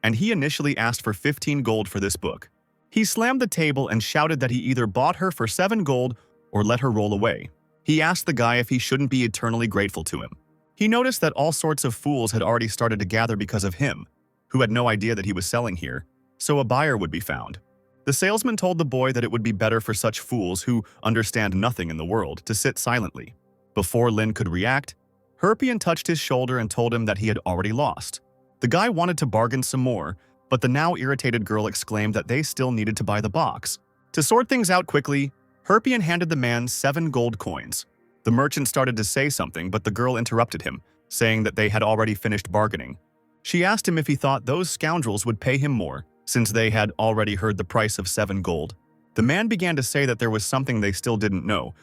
and he initially asked for 15 gold for this book. He slammed the table and shouted that he either bought her for 7 gold or let her roll away. He asked the guy if he shouldn't be eternally grateful to him. He noticed that all sorts of fools had already started to gather because of him, who had no idea that he was selling here, so a buyer would be found. The salesman told the boy that it would be better for such fools who understand nothing in the world to sit silently. Before Lin could react, Herpian touched his shoulder and told him that he had already lost. The guy wanted to bargain some more, but the now irritated girl exclaimed that they still needed to buy the box. To sort things out quickly, Herpian handed the man 7 gold coins. The merchant started to say something, but the girl interrupted him, saying that they had already finished bargaining. She asked him if he thought those scoundrels would pay him more, since they had already heard the price of 7 gold. The man began to say that there was something they still didn't know,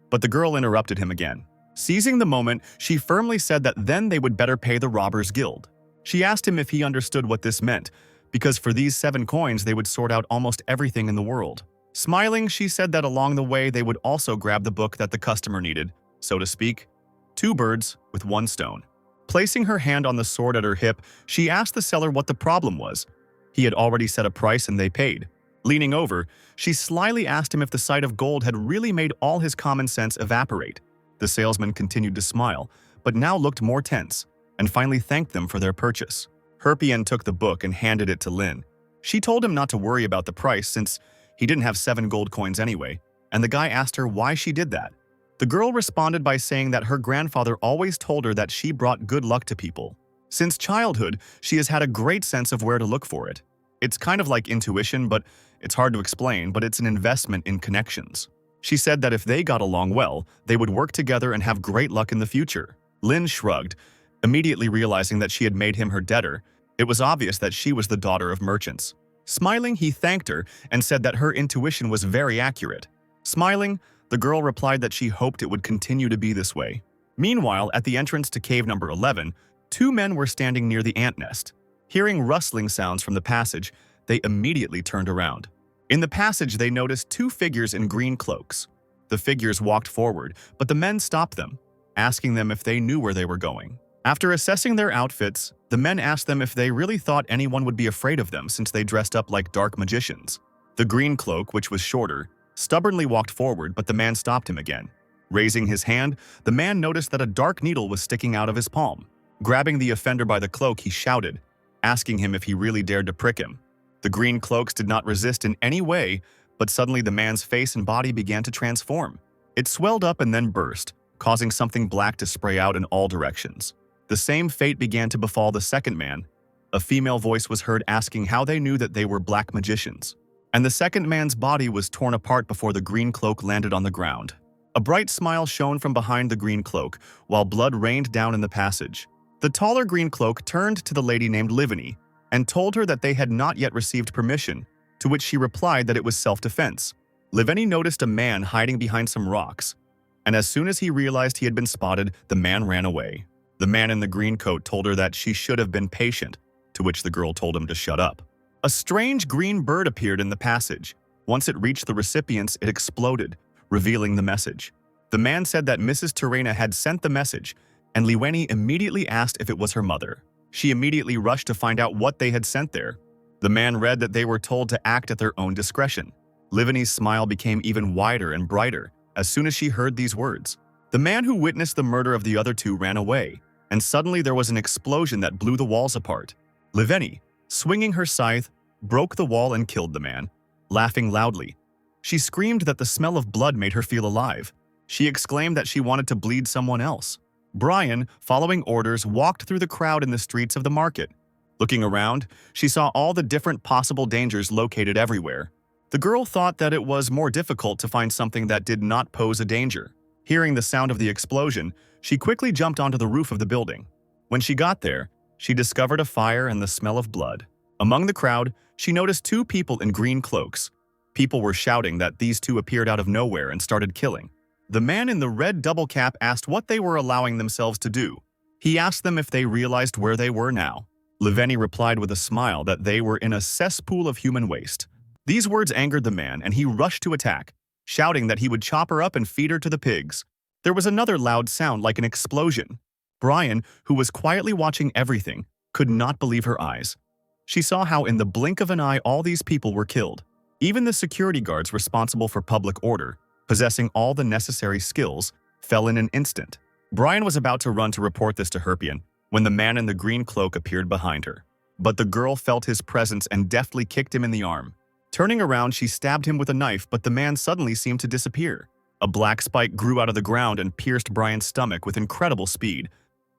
but the girl interrupted him again. Seizing the moment, she firmly said that then they would better pay the robbers' guild. She asked him if he understood what this meant, because for these 7 coins they would sort out almost everything in the world. Smiling, she said that along the way they would also grab the book that the customer needed, so to speak. 2 birds with 1 stone. Placing her hand on the sword at her hip, she asked the seller what the problem was. He had already set a price and they paid. Leaning over, she slyly asked him if the sight of gold had really made all his common sense evaporate. The salesman continued to smile, but now looked more tense, and finally thanked them for their purchase. Herpian took the book and handed it to Lin. She told him not to worry about the price since he didn't have 7 gold coins anyway, and the guy asked her why she did that. The girl responded by saying that her grandfather always told her that she brought good luck to people. Since childhood, she has had a great sense of where to look for it. It's kind of like intuition, but it's hard to explain, but it's an investment in connections. She said that if they got along well, they would work together and have great luck in the future. Lin shrugged, immediately realizing that she had made him her debtor. It was obvious that she was the daughter of merchants. Smiling, he thanked her and said that her intuition was very accurate. Smiling, the girl replied that she hoped it would continue to be this way. Meanwhile, at the entrance to cave number 11, 2 men were standing near the ant nest. Hearing rustling sounds from the passage, they immediately turned around. In the passage, they noticed 2 figures in green cloaks. The figures walked forward, but the men stopped them, asking them if they knew where they were going. After assessing their outfits, the men asked them if they really thought anyone would be afraid of them since they dressed up like dark magicians. The green cloak, which was shorter, stubbornly walked forward, but the man stopped him again. Raising his hand, the man noticed that a dark needle was sticking out of his palm. Grabbing the offender by the cloak, he shouted, asking him if he really dared to prick him. The green cloaks did not resist in any way, but suddenly the man's face and body began to transform. It swelled up and then burst, causing something black to spray out in all directions. The same fate began to befall the second man. A female voice was heard asking how they knew that they were black magicians. And the second man's body was torn apart before the green cloak landed on the ground. A bright smile shone from behind the green cloak, while blood rained down in the passage. The taller green cloak turned to the lady named Livany and told her that they had not yet received permission, to which she replied that it was self-defense. Livany noticed a man hiding behind some rocks, and as soon as he realized he had been spotted, the man ran away. The man in the green coat told her that she should have been patient, to which the girl told him to shut up. A strange green bird appeared in the passage. Once it reached the recipients, it exploded, revealing the message. The man said that Mrs. Terena had sent the message, and Liweni immediately asked if it was her mother. She immediately rushed to find out what they had sent there. The man read that they were told to act at their own discretion. Livany's smile became even wider and brighter as soon as she heard these words. The man who witnessed the murder of the other 2 ran away, and suddenly there was an explosion that blew the walls apart. Liveny, swinging her scythe, broke the wall and killed the man, laughing loudly. She screamed that the smell of blood made her feel alive. She exclaimed that she wanted to bleed someone else. Brian, following orders, walked through the crowd in the streets of the market. Looking around, she saw all the different possible dangers located everywhere. The girl thought that it was more difficult to find something that did not pose a danger. Hearing the sound of the explosion, she quickly jumped onto the roof of the building. When she got there, she discovered a fire and the smell of blood. Among the crowd, she noticed 2 people in green cloaks. People were shouting that these 2 appeared out of nowhere and started killing. The man in the red double cap asked what they were allowing themselves to do. He asked them if they realized where they were now. Liveny replied with a smile that they were in a cesspool of human waste. These words angered the man, and he rushed to attack, shouting that he would chop her up and feed her to the pigs. There was another loud sound like an explosion. Brian, who was quietly watching everything, could not believe her eyes. She saw how in the blink of an eye all these people were killed. Even the security guards responsible for public order, possessing all the necessary skills, fell in an instant. Brian was about to run to report this to Herpian when the man in the green cloak appeared behind her. But the girl felt his presence and deftly kicked him in the arm. Turning around, she stabbed him with a knife, but the man suddenly seemed to disappear. A black spike grew out of the ground and pierced Brian's stomach with incredible speed.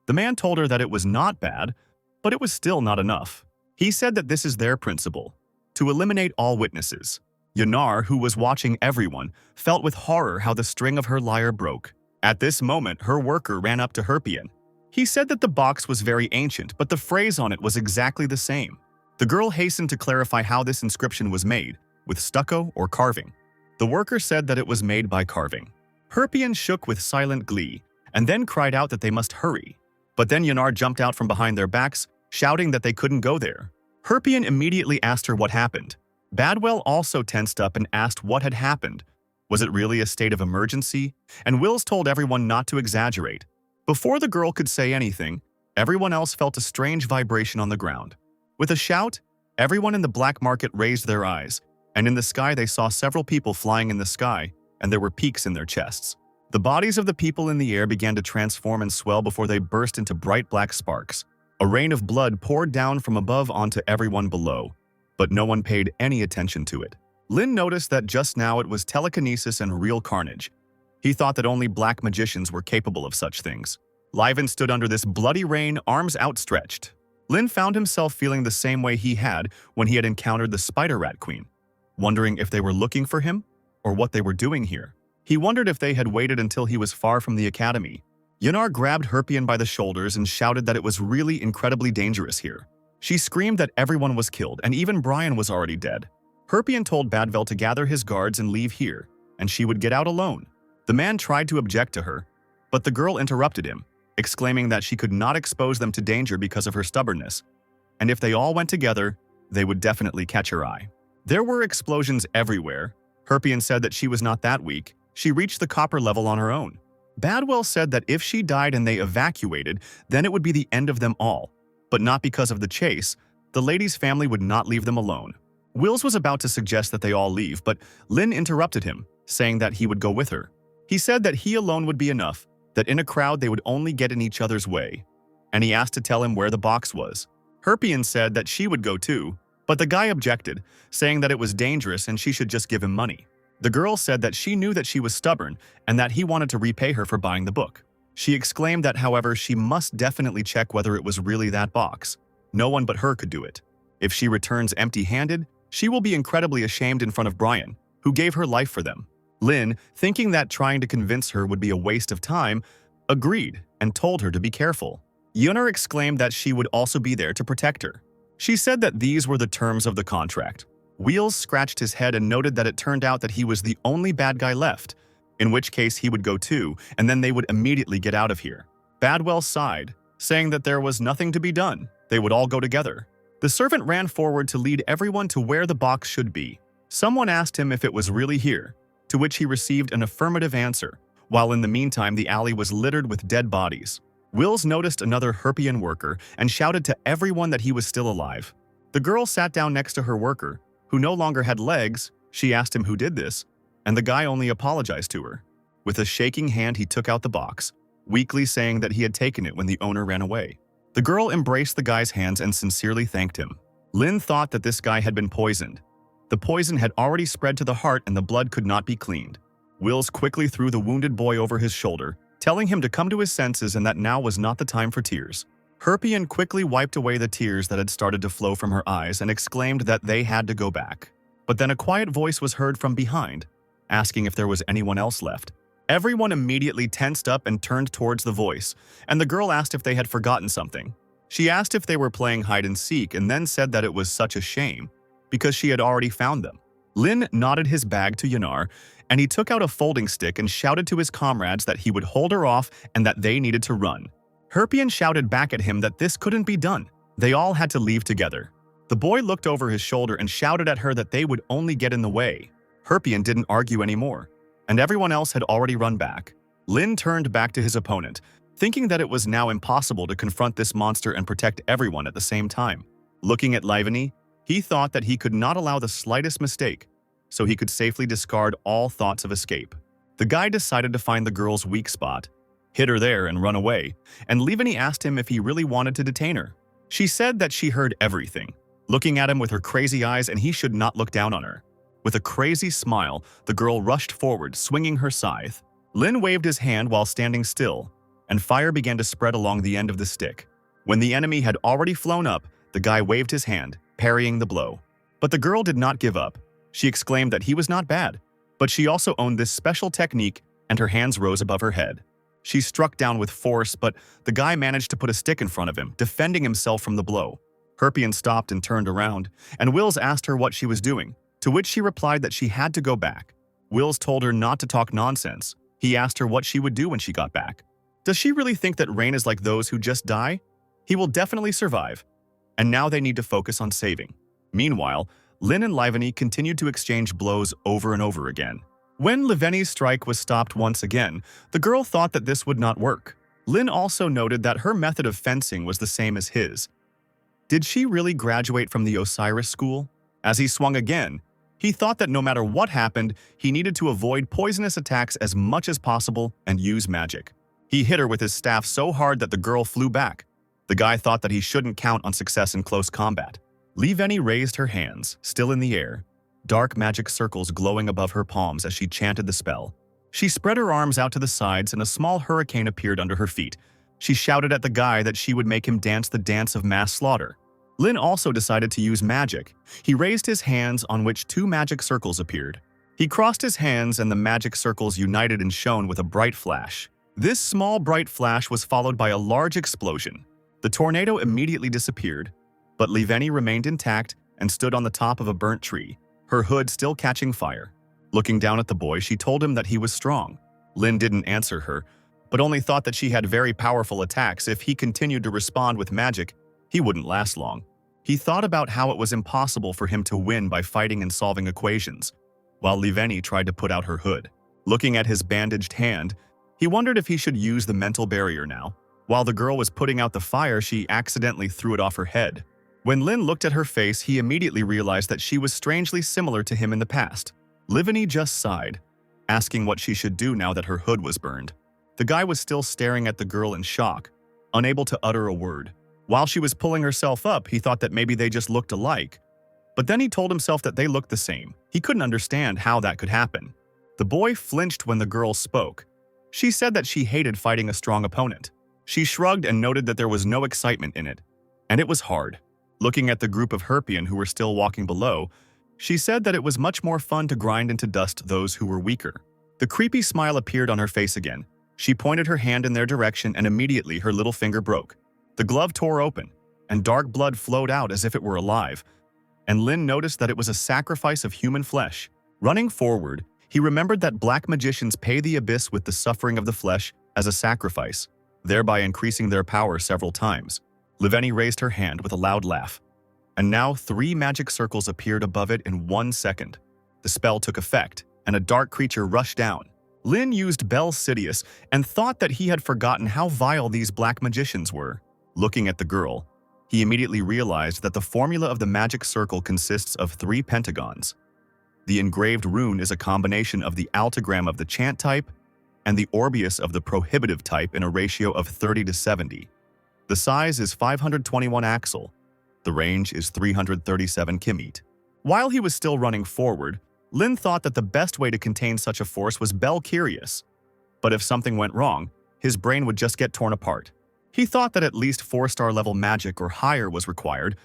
The man told her that it was not bad, but it was still not enough. He said that this is their principle, to eliminate all witnesses. Yanar, who was watching everyone, felt with horror how the string of her lyre broke. At this moment, her worker ran up to Herpian. He said that the box was very ancient, but the phrase on it was exactly the same. The girl hastened to clarify how this inscription was made, with stucco or carving. The worker said that it was made by carving. Herpian shook with silent glee, and then cried out that they must hurry. But then Yanar jumped out from behind their backs, shouting that they couldn't go there. Herpian immediately asked her what happened. Badwell also tensed up and asked what had happened. Was it really a state of emergency? And Wills told everyone not to exaggerate. Before the girl could say anything, everyone else felt a strange vibration on the ground. With a shout, everyone in the black market raised their eyes, and in the sky they saw several people flying in the sky, and there were peaks in their chests. The bodies of the people in the air began to transform and swell before they burst into bright black sparks. A rain of blood poured down from above onto everyone below, but no one paid any attention to it. Lin noticed that just now it was telekinesis and real carnage. He thought that only black magicians were capable of such things. Liven stood under this bloody rain, arms outstretched. Lin found himself feeling the same way he had when he had encountered the Spider Rat Queen, wondering if they were looking for him or what they were doing here. He wondered if they had waited until he was far from the academy. Yanar grabbed Herpian by the shoulders and shouted that it was really incredibly dangerous here. She screamed that everyone was killed and even Brian was already dead. Herpian told Badvel to gather his guards and leave here, and she would get out alone. The man tried to object to her, but the girl interrupted him, exclaiming that she could not expose them to danger because of her stubbornness, and if they all went together, they would definitely catch her eye. There were explosions everywhere. Herpian said that she was not that weak. She reached the copper level on her own. Badwell said that if she died and they evacuated, then it would be the end of them all, but not because of the chase. The lady's family would not leave them alone. Wills was about to suggest that they all leave, but Lin interrupted him, saying that he would go with her. He said that he alone would be enough, that in a crowd they would only get in each other's way, and he asked to tell him where the box was. Herpian said that she would go too, but the guy objected, saying that it was dangerous and she should just give him money. The girl said that she knew that she was stubborn and that he wanted to repay her for buying the book. She exclaimed that, however, she must definitely check whether it was really that box. No one but her could do it. If she returns empty-handed, she will be incredibly ashamed in front of Brian, who gave her life for them. Lin, thinking that trying to convince her would be a waste of time, agreed and told her to be careful. Yunar exclaimed that she would also be there to protect her. She said that these were the terms of the contract. Wheels scratched his head and noted that it turned out that he was the only bad guy left, in which case he would go too, and then they would immediately get out of here. Badwell sighed, saying that there was nothing to be done. They would all go together. The servant ran forward to lead everyone to where the box should be. Someone asked him if it was really here, to which he received an affirmative answer, while in the meantime the alley was littered with dead bodies. Wills noticed another Herpian worker and shouted to everyone that he was still alive. The girl sat down next to her worker, who no longer had legs. She asked him who did this, and the guy only apologized to her. With a shaking hand, he took out the box, weakly saying that he had taken it when the owner ran away. The girl embraced the guy's hands and sincerely thanked him. Lin thought that this guy had been poisoned. The poison had already spread to the heart and the blood could not be cleaned. Wills quickly threw the wounded boy over his shoulder, telling him to come to his senses and that now was not the time for tears. Herpian quickly wiped away the tears that had started to flow from her eyes and exclaimed that they had to go back. But then a quiet voice was heard from behind, asking if there was anyone else left. Everyone immediately tensed up and turned towards the voice, and the girl asked if they had forgotten something. She asked if they were playing hide-and-seek and then said that it was such a shame, because she had already found them. Lin nodded his bag to Yanar, and he took out a folding stick and shouted to his comrades that he would hold her off and that they needed to run. Herpian shouted back at him that this couldn't be done. They all had to leave together. The boy looked over his shoulder and shouted at her that they would only get in the way. Herpian didn't argue anymore, and everyone else had already run back. Lin turned back to his opponent, thinking that it was now impossible to confront this monster and protect everyone at the same time. Looking at Liveny, he thought that he could not allow the slightest mistake, so he could safely discard all thoughts of escape. The guy decided to find the girl's weak spot, hit her there and run away, and Liveny asked him if he really wanted to detain her. She said that she heard everything, looking at him with her crazy eyes and he should not look down on her. With a crazy smile, the girl rushed forward, swinging her scythe. Lin waved his hand while standing still, and fire began to spread along the end of the stick. When the enemy had already flown up, the guy waved his hand, parrying the blow. But the girl did not give up. She exclaimed that he was not bad, but she also owned this special technique, and her hands rose above her head. She struck down with force, but the guy managed to put a stick in front of him, defending himself from the blow. Herpian stopped and turned around, and Wills asked her what she was doing, to which she replied that she had to go back. Wills told her not to talk nonsense. He asked her what she would do when she got back. Does she really think that Rain is like those who just die? He will definitely survive. And now they need to focus on saving. Meanwhile, Lin and Liveni continued to exchange blows over and over again. When Liveni's strike was stopped once again, the girl thought that this would not work. Lin also noted that her method of fencing was the same as his. Did she really graduate from the Osiris school? As he swung again, he thought that no matter what happened, he needed to avoid poisonous attacks as much as possible and use magic. He hit her with his staff so hard that the girl flew back. The guy thought that he shouldn't count on success in close combat. Liveni raised her hands, still in the air, dark magic circles glowing above her palms as she chanted the spell. She spread her arms out to the sides and a small hurricane appeared under her feet. She shouted at the guy that she would make him dance the dance of mass slaughter. Lin also decided to use magic. He raised his hands on which two magic circles appeared. He crossed his hands and the magic circles united and shone with a bright flash. This small bright flash was followed by a large explosion. The tornado immediately disappeared, but Liveni remained intact and stood on the top of a burnt tree, her hood still catching fire. Looking down at the boy, she told him that he was strong. Lin didn't answer her, but only thought that she had very powerful attacks. If he continued to respond with magic, he wouldn't last long. He thought about how it was impossible for him to win by fighting and solving equations, while Liveni tried to put out her hood. Looking at his bandaged hand, he wondered if he should use the mental barrier now. While the girl was putting out the fire, she accidentally threw it off her head. When Lin looked at her face, he immediately realized that she was strangely similar to him in the past. Liveni just sighed, asking what she should do now that her hood was burned. The guy was still staring at the girl in shock, unable to utter a word. While she was pulling herself up, he thought that maybe they just looked alike. But then he told himself that they looked the same. He couldn't understand how that could happen. The boy flinched when the girl spoke. She said that she hated fighting a strong opponent. She shrugged and noted that there was no excitement in it, and it was hard. Looking at the group of Herpian who were still walking below, she said that it was much more fun to grind into dust those who were weaker. The creepy smile appeared on her face again. She pointed her hand in their direction and immediately her little finger broke. The glove tore open, and dark blood flowed out as if it were alive, and Lin noticed that it was a sacrifice of human flesh. Running forward, he remembered that black magicians pay the abyss with the suffering of the flesh as a sacrifice, thereby increasing their power several times. Liveni raised her hand with a loud laugh, and now 3 magic circles appeared above it in 1 second. The spell took effect, and a dark creature rushed down. Lin used Bel Sidious and thought that he had forgotten how vile these black magicians were. Looking at the girl, he immediately realized that the formula of the magic circle consists of 3 pentagons. The engraved rune is a combination of the altogram of the chant type and the orbeus of the prohibitive type in a ratio of 30:70. The size is 521 axel. The range is 337 kimet. While he was still running forward, Lin thought that the best way to contain such a force was Bel Curious. But if something went wrong, his brain would just get torn apart. He thought that at least 4-star level magic or higher was required,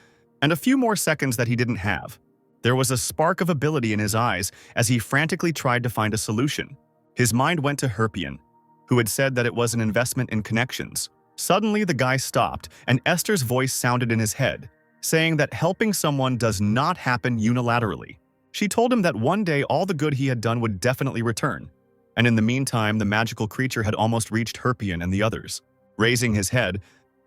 and a few more seconds that he didn't have. There was a spark of ability in his eyes as he frantically tried to find a solution. His mind went to Herpian, who had said that it was an investment in connections. Suddenly, the guy stopped, and Esther's voice sounded in his head, saying that helping someone does not happen unilaterally. She told him that one day all the good he had done would definitely return, and in the meantime, the magical creature had almost reached Herpian and the others. Raising his head,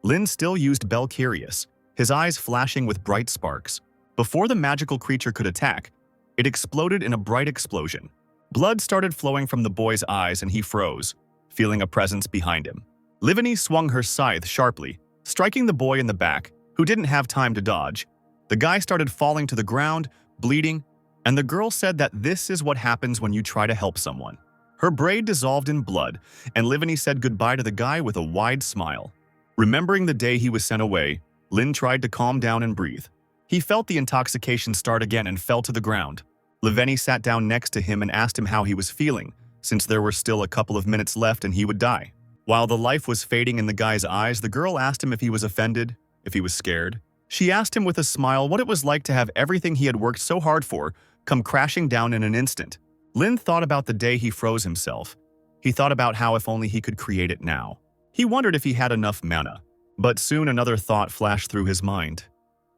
Lin still used Bel Curious, his eyes flashing with bright sparks. Before the magical creature could attack, it exploded in a bright explosion. Blood started flowing from the boy's eyes and he froze, feeling a presence behind him. Liveni swung her scythe sharply, striking the boy in the back, who didn't have time to dodge. The guy started falling to the ground, bleeding, and the girl said that this is what happens when you try to help someone. Her braid dissolved in blood, and Liveni said goodbye to the guy with a wide smile. Remembering the day he was sent away, Lin tried to calm down and breathe. He felt the intoxication start again and fell to the ground. Liveni sat down next to him and asked him how he was feeling, since there were still a couple of minutes left and he would die. While the life was fading in the guy's eyes, the girl asked him if he was offended, if he was scared. She asked him with a smile what it was like to have everything he had worked so hard for come crashing down in an instant. Lin thought about the day he froze himself, He thought about how if only he could create it now. He wondered if he had enough mana. But soon another thought flashed through his mind.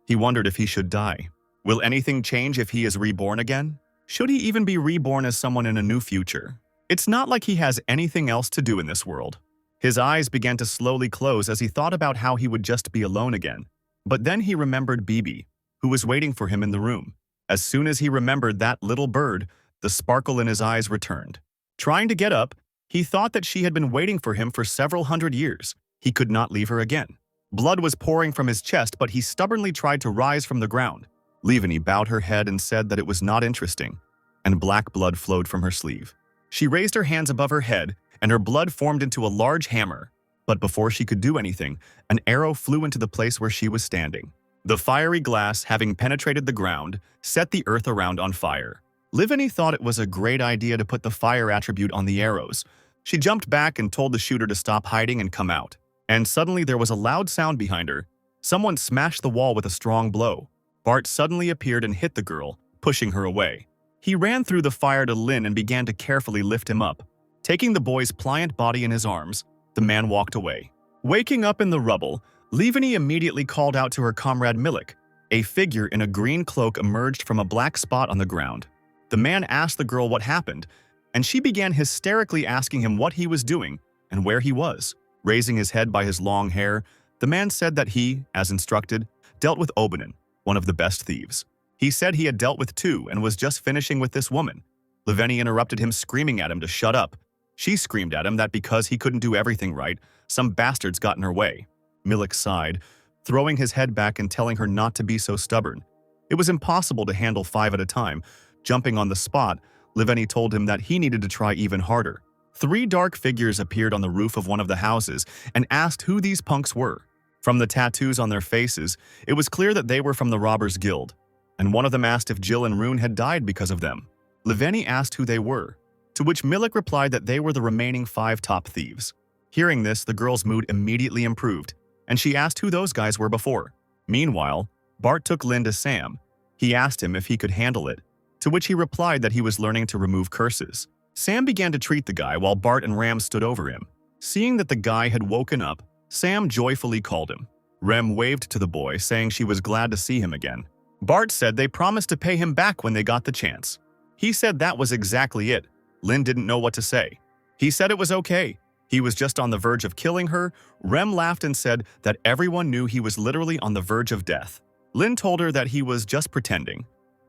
He wondered if he should die. Will anything change if he is reborn again? Should he even be reborn as someone in a new future? It's not like he has anything else to do in this world. His eyes began to slowly close as he thought about how he would just be alone again. But then he remembered Bibi, who was waiting for him in the room. As soon as he remembered that little bird, the sparkle in his eyes returned. Trying to get up, he thought that she had been waiting for him for several hundred years. He could not leave her again. Blood was pouring from his chest, but he stubbornly tried to rise from the ground. Livani bowed her head and said that it was not interesting, and black blood flowed from her sleeve. She raised her hands above her head, and her blood formed into a large hammer. But before she could do anything, an arrow flew into the place where she was standing. The fiery glass, having penetrated the ground, set the earth around on fire. Livani thought it was a great idea to put the fire attribute on the arrows. She jumped back and told the shooter to stop hiding and come out. And suddenly there was a loud sound behind her. Someone smashed the wall with a strong blow. Bart suddenly appeared and hit the girl, pushing her away. He ran through the fire to Lin and began to carefully lift him up. Taking the boy's pliant body in his arms, the man walked away. Waking up in the rubble, Livani immediately called out to her comrade Milik. A figure in a green cloak emerged from a black spot on the ground. The man asked the girl what happened, and she began hysterically asking him what he was doing and where he was. Raising his head by his long hair, the man said that he, as instructed, dealt with Obanin, one of the best thieves. He said he had dealt with two and was just finishing with this woman. Livani interrupted him, screaming at him to shut up. She screamed at him that because he couldn't do everything right, some bastards got in her way. Milik sighed, throwing his head back and telling her not to be so stubborn. It was impossible to handle 5 at a time. Jumping on the spot, Livani told him that he needed to try even harder. 3 dark figures appeared on the roof of one of the houses and asked who these punks were. From the tattoos on their faces, it was clear that they were from the Robbers Guild, and one of them asked if Jill and Rune had died because of them. Livani asked who they were, to which Milik replied that they were the remaining 5 top thieves. Hearing this, the girl's mood immediately improved, and she asked who those guys were before. Meanwhile, Bart took Lin to Sam. He asked him if he could handle it, to which he replied that he was learning to remove curses. Sam began to treat the guy while Bart and Ram stood over him. Seeing that the guy had woken up, Sam joyfully called him. Rem waved to the boy, saying she was glad to see him again. Bart said they promised to pay him back when they got the chance. He said that was exactly it. Lin didn't know what to say. He said it was okay. He was just on the verge of killing her. Rem laughed and said that everyone knew he was literally on the verge of death. Lin told her that he was just pretending.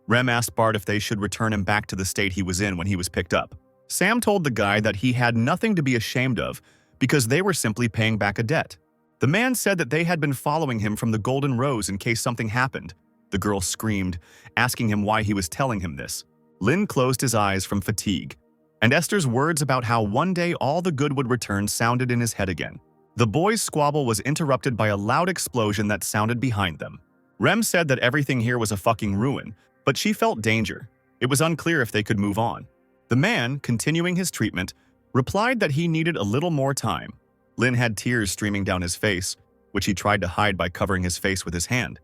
Rem asked Bart if they should return him back to the state he was in when he was picked up. Sam told the guy that he had nothing to be ashamed of because they were simply paying back a debt. The man said that they had been following him from the Golden Rose in case something happened. The girl screamed, asking him why he was telling him this. Lin closed his eyes from fatigue, and Esther's words about how one day all the good would return sounded in his head again. The boys' squabble was interrupted by a loud explosion that sounded behind them. Rem said that everything here was a fucking ruin, but she felt danger. It was unclear if they could move on. The man, continuing his treatment, replied that he needed a little more time. Lin had tears streaming down his face, which he tried to hide by covering his face with his hand.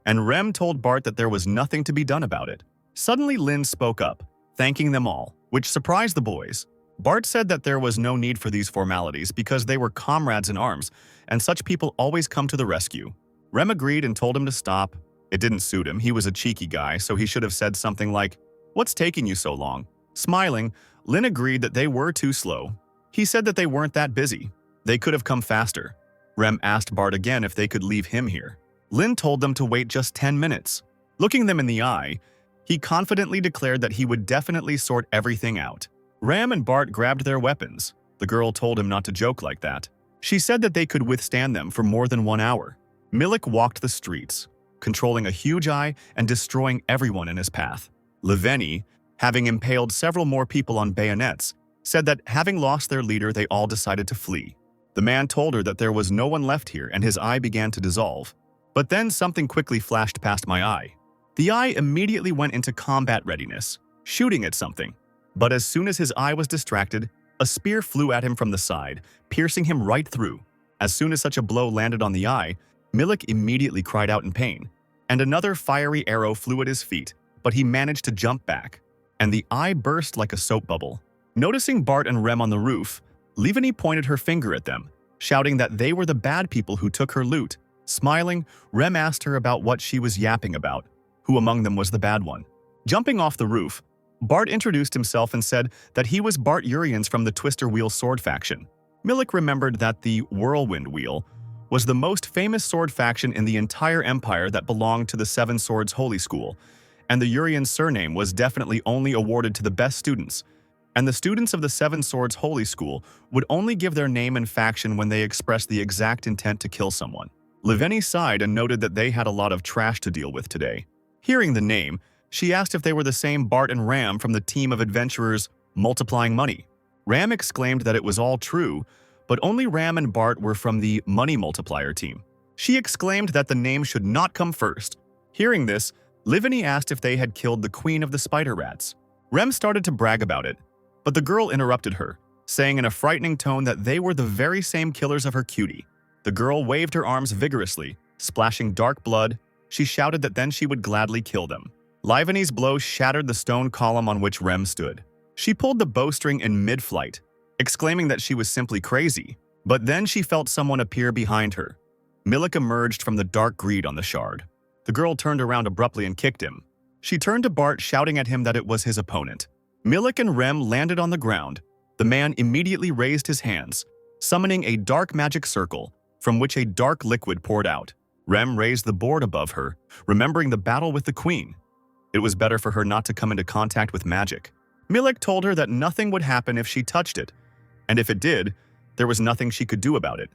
And Rem told Bart that there was nothing to be done about it. Suddenly Lin spoke up, thanking them all, which surprised the boys. Bart said that there was no need for these formalities because they were comrades in arms, and such people always come to the rescue. Rem agreed and told him to stop. It didn't suit him. He was a cheeky guy, so he should have said something like, "What's taking you so long?" Smiling, Lin agreed that they were too slow. He said that they weren't that busy. They could have come faster. Rem asked Bart again if they could leave him here. Lin told them to wait just 10 minutes. Looking them in the eye, he confidently declared that he would definitely sort everything out. Ram and Bart grabbed their weapons. The girl told him not to joke like that. She said that they could withstand them for more than 1 hour. Milik walked the streets, controlling a huge eye and destroying everyone in his path. Livani, having impaled several more people on bayonets, said that having lost their leader, they all decided to flee. The man told her that there was no one left here and his eye began to dissolve. But then something quickly flashed past my eye. The eye immediately went into combat readiness, shooting at something. But as soon as his eye was distracted, a spear flew at him from the side, piercing him right through. As soon as such a blow landed on the eye, Milik immediately cried out in pain, and another fiery arrow flew at his feet, but he managed to jump back, and the eye burst like a soap bubble. Noticing Bart and Rem on the roof, Livani pointed her finger at them, shouting that they were the bad people who took her loot. Smiling, Rem asked her about what she was yapping about, who among them was the bad one. Jumping off the roof, Bart introduced himself and said that he was Bart Urians from the Twister Wheel sword faction. Milik remembered that the Whirlwind Wheel was the most famous sword faction in the entire empire that belonged to the Seven Swords Holy School, and the Urian surname was definitely only awarded to the best students, and the students of the Seven Swords Holy School would only give their name and faction when they expressed the exact intent to kill someone. Liveni sighed and noted that they had a lot of trash to deal with today. Hearing the name, she asked if they were the same Bart and Ram from the team of adventurers multiplying money. Ram exclaimed that it was all true, but only Ram and Bart were from the Money Multiplier team. She exclaimed that the name should not come first. Hearing this, Liveni asked if they had killed the queen of the spider rats. Rem started to brag about it, but the girl interrupted her, saying in a frightening tone that they were the very same killers of her cutie. The girl waved her arms vigorously, splashing dark blood. She shouted that then she would gladly kill them. Liveni's blow shattered the stone column on which Rem stood. She pulled the bowstring in mid-flight, exclaiming that she was simply crazy. But then she felt someone appear behind her. Milik emerged from the dark greed on the shard. The girl turned around abruptly and kicked him. She turned to Bart, shouting at him that it was his opponent. Milik and Rem landed on the ground. The man immediately raised his hands, summoning a dark magic circle, from which a dark liquid poured out. Rem raised the board above her, remembering the battle with the queen. It was better for her not to come into contact with magic. Milik told her that nothing would happen if she touched it, and if it did, there was nothing she could do about it.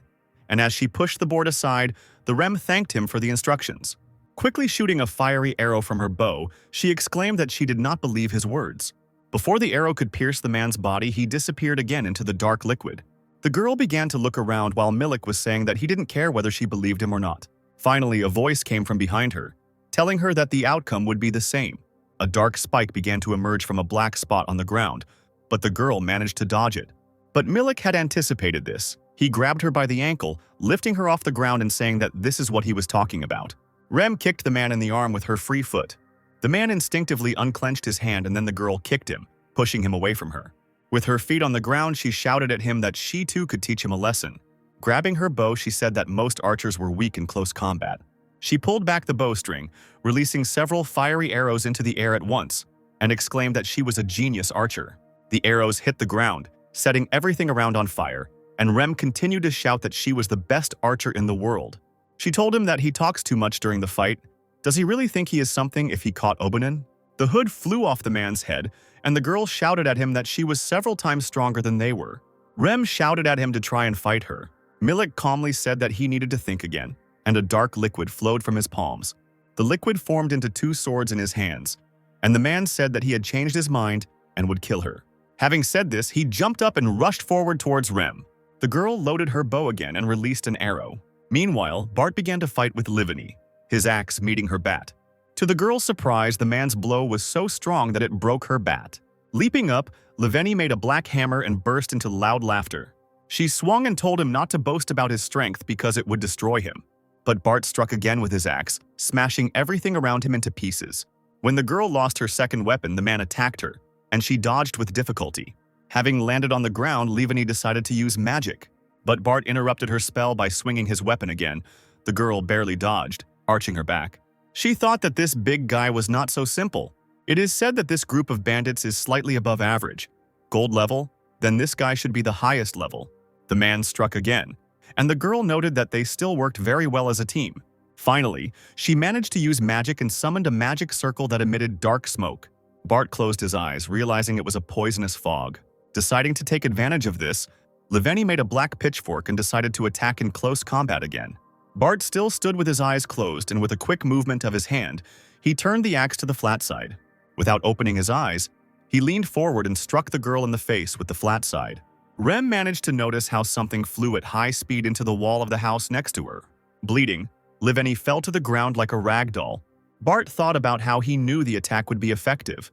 And as she pushed the board aside, the Rem thanked him for the instructions. Quickly shooting a fiery arrow from her bow, she exclaimed that she did not believe his words. Before the arrow could pierce the man's body, he disappeared again into the dark liquid. The girl began to look around while Milik was saying that he didn't care whether she believed him or not. Finally, a voice came from behind her, telling her that the outcome would be the same. A dark spike began to emerge from a black spot on the ground, but the girl managed to dodge it. But Milik had anticipated this. He grabbed her by the ankle, lifting her off the ground and saying that this is what he was talking about. Rem kicked the man in the arm with her free foot. The man instinctively unclenched his hand and then the girl kicked him, pushing him away from her. With her feet on the ground, she shouted at him that she too could teach him a lesson. Grabbing her bow, she said that most archers were weak in close combat. She pulled back the bowstring, releasing several fiery arrows into the air at once, and exclaimed that she was a genius archer. The arrows hit the ground, setting everything around on fire, and Rem continued to shout that she was the best archer in the world. She told him that he talks too much during the fight. Does he really think he is something if he caught Obonin? The hood flew off the man's head, and the girl shouted at him that she was several times stronger than they were. Rem shouted at him to try and fight her. Milik calmly said that he needed to think again, and a dark liquid flowed from his palms. The liquid formed into two swords in his hands, and the man said that he had changed his mind and would kill her. Having said this, he jumped up and rushed forward towards Rem. The girl loaded her bow again and released an arrow. Meanwhile, Bart began to fight with Liveni, his axe meeting her bat. To the girl's surprise, the man's blow was so strong that it broke her bat. Leaping up, Liveni made a black hammer and burst into loud laughter. She swung and told him not to boast about his strength because it would destroy him. But Bart struck again with his axe, smashing everything around him into pieces. When the girl lost her second weapon, the man attacked her, and she dodged with difficulty. Having landed on the ground, Liveni decided to use magic. But Bart interrupted her spell by swinging his weapon again. The girl barely dodged, arching her back. She thought that this big guy was not so simple. It is said that this group of bandits is slightly above average. Gold level? Then this guy should be the highest level. The man struck again, and the girl noted that they still worked very well as a team. Finally, she managed to use magic and summoned a magic circle that emitted dark smoke. Bart closed his eyes, realizing it was a poisonous fog. Deciding to take advantage of this, Liveni made a black pitchfork and decided to attack in close combat again. Bart still stood with his eyes closed, and with a quick movement of his hand, he turned the axe to the flat side. Without opening his eyes, he leaned forward and struck the girl in the face with the flat side. Rem managed to notice how something flew at high speed into the wall of the house next to her. Bleeding, Liveni fell to the ground like a rag doll. Bart thought about how he knew the attack would be effective.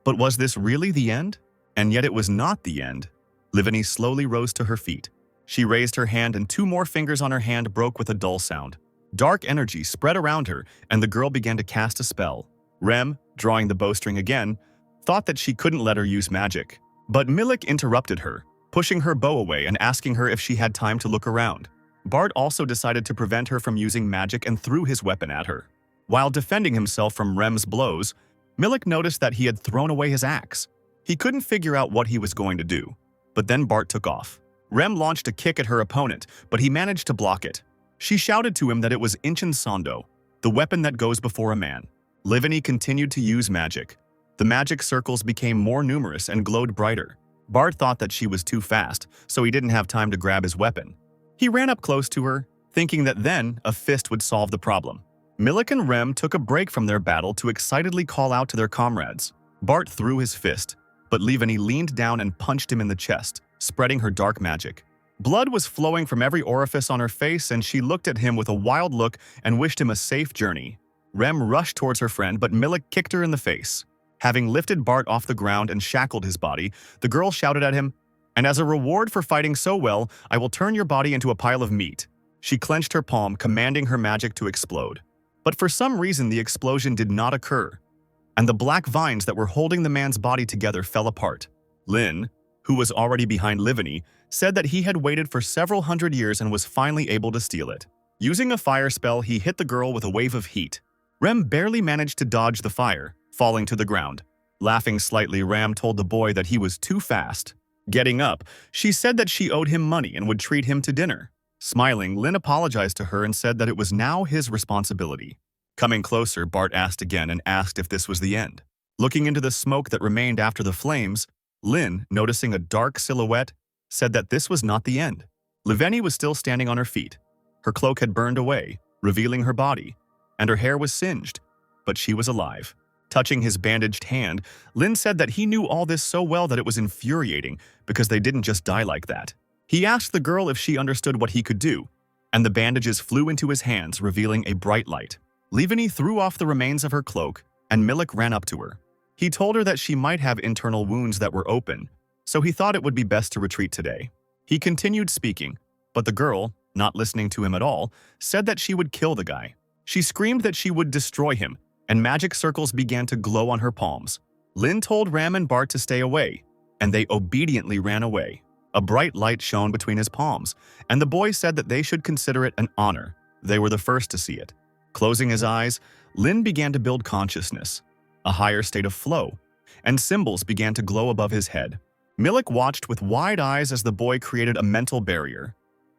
But was this really the end? And yet it was not the end. Liveni slowly rose to her feet. She raised her hand and two more fingers on her hand broke with a dull sound. Dark energy spread around her, and the girl began to cast a spell. Rem, drawing the bowstring again, thought that she couldn't let her use magic. But Milik interrupted her, pushing her bow away and asking her if she had time to look around. Bart also decided to prevent her from using magic and threw his weapon at her. While defending himself from Rem's blows, Milik noticed that he had thrown away his axe. He couldn't figure out what he was going to do. But then Bart took off. Rem launched a kick at her opponent, but he managed to block it. She shouted to him that it was Inchin Sando, the weapon that goes before a man. Livani continued to use magic. The magic circles became more numerous and glowed brighter. Bart thought that she was too fast, so he didn't have time to grab his weapon. He ran up close to her, thinking that then a fist would solve the problem. Milik and Rem took a break from their battle to excitedly call out to their comrades. Bart threw his fist, but Livani leaned down and punched him in the chest, spreading her dark magic. Blood was flowing from every orifice on her face, and she looked at him with a wild look and wished him a safe journey. Rem rushed towards her friend, but Milik kicked her in the face. Having lifted Bart off the ground and shackled his body, the girl shouted at him, "And as a reward for fighting so well, I will turn your body into a pile of meat." She clenched her palm, commanding her magic to explode. But for some reason, the explosion did not occur, and the black vines that were holding the man's body together fell apart. Lin, who was already behind Livani, said that he had waited for several hundred years and was finally able to steal it. Using a fire spell, he hit the girl with a wave of heat. Rem barely managed to dodge the fire, falling to the ground. Laughing slightly, Ram told the boy that he was too fast. Getting up, she said that she owed him money and would treat him to dinner. Smiling, Lin apologized to her and said that it was now his responsibility. Coming closer, Bart asked again and asked if this was the end. Looking into the smoke that remained after the flames, Lin, noticing a dark silhouette, said that this was not the end. Liveni was still standing on her feet. Her cloak had burned away, revealing her body, and her hair was singed, but she was alive. Touching his bandaged hand, Lin said that he knew all this so well that it was infuriating because they didn't just die like that. He asked the girl if she understood what he could do, and the bandages flew into his hands, revealing a bright light. Liveni threw off the remains of her cloak, and Milik ran up to her. He told her that she might have internal wounds that were open, so he thought it would be best to retreat today. He continued speaking, but the girl, not listening to him at all, said that she would kill the guy. She screamed that she would destroy him, and magic circles began to glow on her palms. Lin told Ram and Bart to stay away, and they obediently ran away. A bright light shone between his palms, and the boy said that they should consider it an honor. They were the first to see it. Closing his eyes, Lin began to build consciousness, a higher state of flow, and symbols began to glow above his head. Milik watched with wide eyes as the boy created a mental barrier,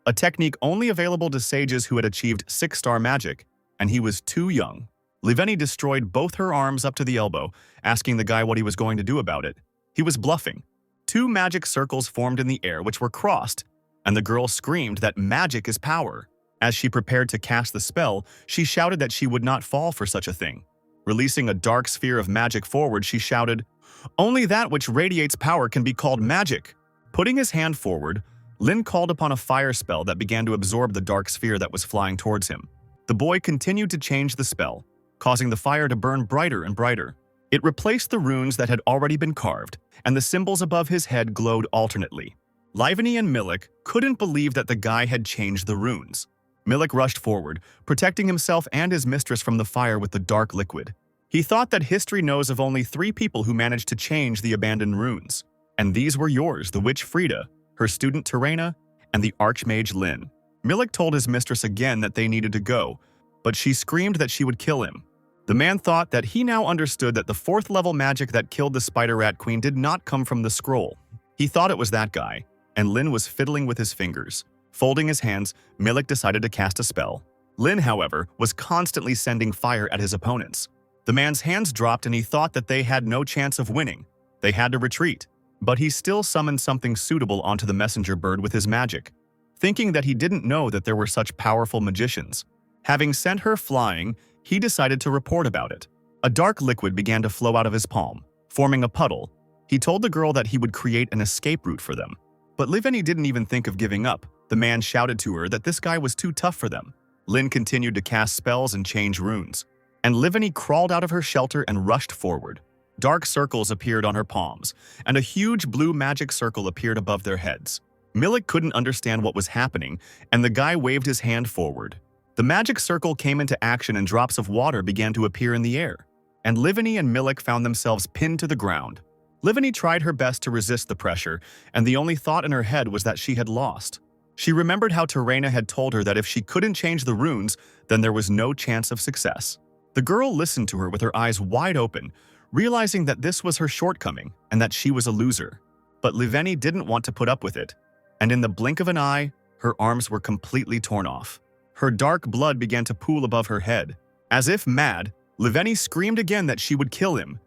a technique only available to sages who had achieved 6-star magic, and he was too young. Liveni destroyed both her arms up to the elbow, asking the guy what he was going to do about it. He was bluffing. 2 magic circles formed in the air which were crossed, and the girl screamed that magic is power. As she prepared to cast the spell, she shouted that she would not fall for such a thing. Releasing a dark sphere of magic forward, she shouted, "Only that which radiates power can be called magic." Putting his hand forward, Lin called upon a fire spell that began to absorb the dark sphere that was flying towards him. The boy continued to change the spell, causing the fire to burn brighter and brighter. It replaced the runes that had already been carved, and the symbols above his head glowed alternately. Liveni and Milik couldn't believe that the guy had changed the runes. Milik rushed forward, protecting himself and his mistress from the fire with the dark liquid. He thought that history knows of only 3 people who managed to change the abandoned runes. And these were yours, the witch Frida, her student Terena, and the archmage Lin. Milik told his mistress again that they needed to go, but she screamed that she would kill him. The man thought that he now understood that the 4th-level magic that killed the Spider Rat Queen did not come from the scroll. He thought it was that guy, and Lin was fiddling with his fingers. Folding his hands, Milik decided to cast a spell. Lin, however, was constantly sending fire at his opponents. The man's hands dropped and he thought that they had no chance of winning. They had to retreat. But he still summoned something suitable onto the messenger bird with his magic, thinking that he didn't know that there were such powerful magicians. Having sent her flying, he decided to report about it. A dark liquid began to flow out of his palm, forming a puddle. He told the girl that he would create an escape route for them. But Liveni didn't even think of giving up. The man shouted to her that this guy was too tough for them. Lin continued to cast spells and change runes, and Liveni crawled out of her shelter and rushed forward. Dark circles appeared on her palms, and a huge blue magic circle appeared above their heads. Milik couldn't understand what was happening, and the guy waved his hand forward. The magic circle came into action and drops of water began to appear in the air, and Liveni and Milik found themselves pinned to the ground. Livani tried her best to resist the pressure, and the only thought in her head was that she had lost. She remembered how Terena had told her that if she couldn't change the runes, then there was no chance of success. The girl listened to her with her eyes wide open, realizing that this was her shortcoming and that she was a loser. But Liveni didn't want to put up with it, and in the blink of an eye, her arms were completely torn off. Her dark blood began to pool above her head. As if mad, Liveni screamed again that she would kill him,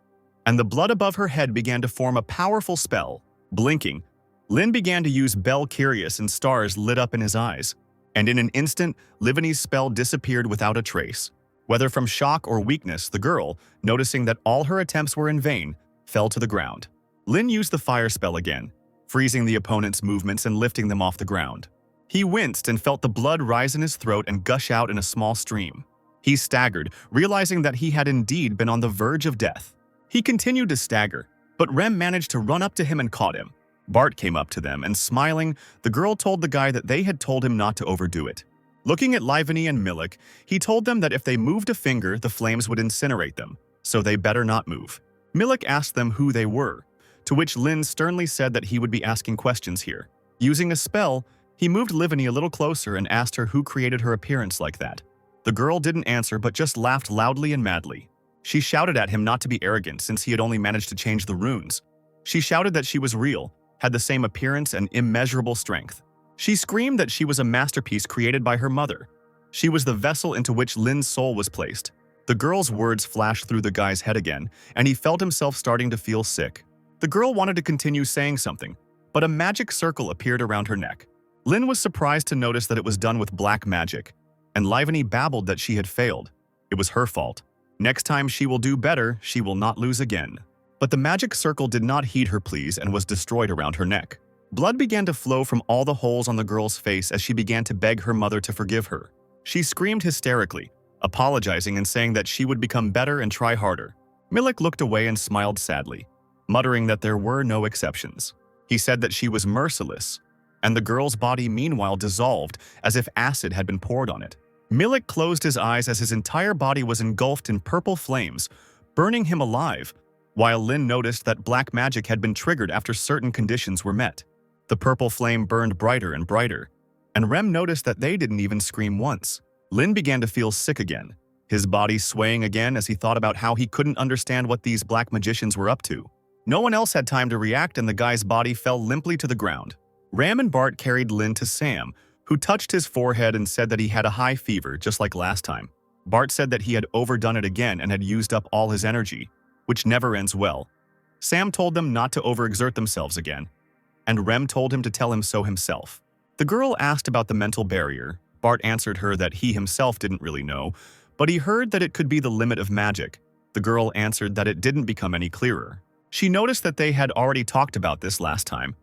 and the blood above her head began to form a powerful spell. Blinking, Lin began to use Bel Curious and stars lit up in his eyes, and in an instant, Liveni's spell disappeared without a trace. Whether from shock or weakness, the girl, noticing that all her attempts were in vain, fell to the ground. Lin used the fire spell again, freezing the opponent's movements and lifting them off the ground. He winced and felt the blood rise in his throat and gush out in a small stream. He staggered, realizing that he had indeed been on the verge of death. He continued to stagger, but Rem managed to run up to him and caught him. Bart came up to them, and smiling, the girl told the guy that they had told him not to overdo it. Looking at Liveni and Milik, he told them that if they moved a finger, the flames would incinerate them, so they better not move. Milik asked them who they were, to which Lin sternly said that he would be asking questions here. Using a spell, he moved Liveni a little closer and asked her who created her appearance like that. The girl didn't answer but just laughed loudly and madly. She shouted at him not to be arrogant since he had only managed to change the runes. She shouted that she was real, had the same appearance and immeasurable strength. She screamed that she was a masterpiece created by her mother. She was the vessel into which Lin's soul was placed. The girl's words flashed through the guy's head again, and he felt himself starting to feel sick. The girl wanted to continue saying something, but a magic circle appeared around her neck. Lin was surprised to notice that it was done with black magic, and Liveni babbled that she had failed. It was her fault. Next time she will do better, she will not lose again. But the magic circle did not heed her pleas and was destroyed around her neck. Blood began to flow from all the holes on the girl's face as she began to beg her mother to forgive her. She screamed hysterically, apologizing and saying that she would become better and try harder. Milik looked away and smiled sadly, muttering that there were no exceptions. He said that she was merciless, and the girl's body meanwhile dissolved as if acid had been poured on it. Milik closed his eyes as his entire body was engulfed in purple flames, burning him alive, while Lin noticed that black magic had been triggered after certain conditions were met. The purple flame burned brighter and brighter, and Rem noticed that they didn't even scream once. Lin began to feel sick again, his body swaying again as he thought about how he couldn't understand what these black magicians were up to. No one else had time to react, and the guy's body fell limply to the ground. Ram and Bart carried Lin to Sam, who touched his forehead and said that he had a high fever, just like last time. Bart said that he had overdone it again and had used up all his energy, which never ends well. Sam told them not to overexert themselves again, and Rem told him to tell him so himself. The girl asked about the mental barrier. Bart answered her that he himself didn't really know, but he heard that it could be the limit of magic. The girl answered that it didn't become any clearer. She noticed that they had already talked about this last time,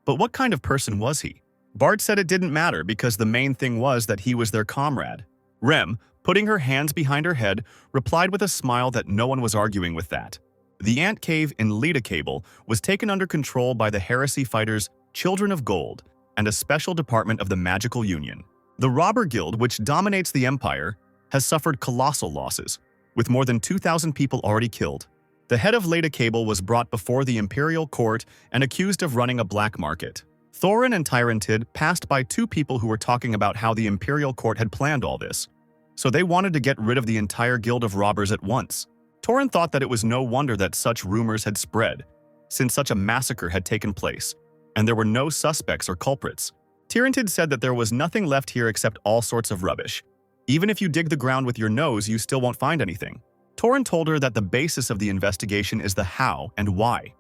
but what kind of person was he? Bart said it didn't matter because the main thing was that he was their comrade. Rem, putting her hands behind her head, replied with a smile that no one was arguing with that. The ant cave in Leda Cable was taken under control by the heresy fighters Children of Gold and a special department of the Magical Union. The Robber Guild, which dominates the Empire, has suffered colossal losses, with more than 2,000 people already killed. The head of Leda Cable was brought before the Imperial Court and accused of running a black market. Thorin and Tyrantid passed by two people who were talking about how the Imperial Court had planned all this, so they wanted to get rid of the entire guild of robbers at once. Thorin thought that it was no wonder that such rumors had spread, since such a massacre had taken place, and there were no suspects or culprits. Tyrantid said that there was nothing left here except all sorts of rubbish. Even if you dig the ground with your nose, you still won't find anything. Thorin told her that the basis of the investigation is the how and why.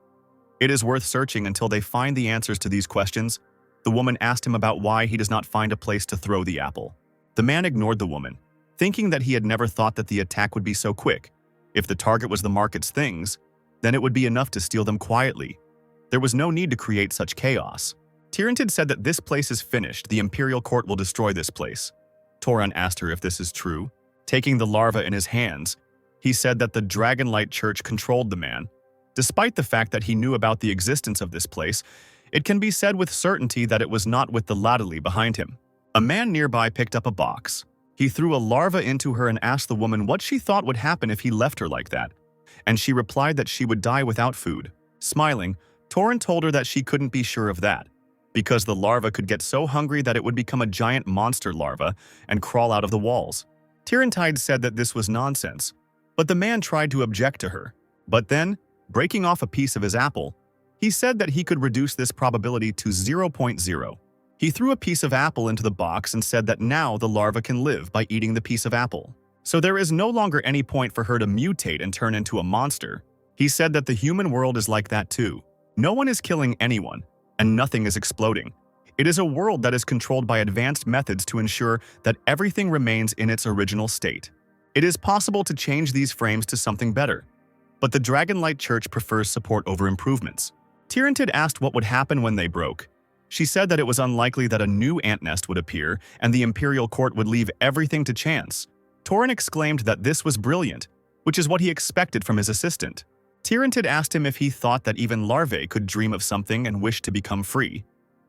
It is worth searching until they find the answers to these questions. The woman asked him about why he does not find a place to throw the apple. The man ignored the woman, thinking that he had never thought that the attack would be so quick. If the target was the market's things, then it would be enough to steal them quietly. There was no need to create such chaos. Tyrantid said that this place is finished. The Imperial Court will destroy this place. Thorin asked her if this is true. Taking the larva in his hands, he said that the Dragonlight Church controlled the man. Despite the fact that he knew about the existence of this place, it can be said with certainty that it was not with the Ladali behind him. A man nearby picked up a box. He threw a larva into her and asked the woman what she thought would happen if he left her like that, and she replied that she would die without food. Smiling, Torin told her that she couldn't be sure of that, because the larva could get so hungry that it would become a giant monster larva and crawl out of the walls. Tyrantide said that this was nonsense, but the man tried to object to her. But then, breaking off a piece of his apple, he said that he could reduce this probability to 0.0. He threw a piece of apple into the box and said that now the larva can live by eating the piece of apple. So there is no longer any point for her to mutate and turn into a monster. He said that the human world is like that too. No one is killing anyone, and nothing is exploding. It is a world that is controlled by advanced methods to ensure that everything remains in its original state. It is possible to change these frames to something better, but the Dragonlight Church prefers support over improvements. Tyrantid asked what would happen when they broke. She said that it was unlikely that a new ant nest would appear and the Imperial Court would leave everything to chance. Torin exclaimed that this was brilliant, which is what he expected from his assistant. Tyrantid asked him if he thought that even larvae could dream of something and wish to become free.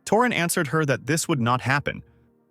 Torin answered her that this would not happen,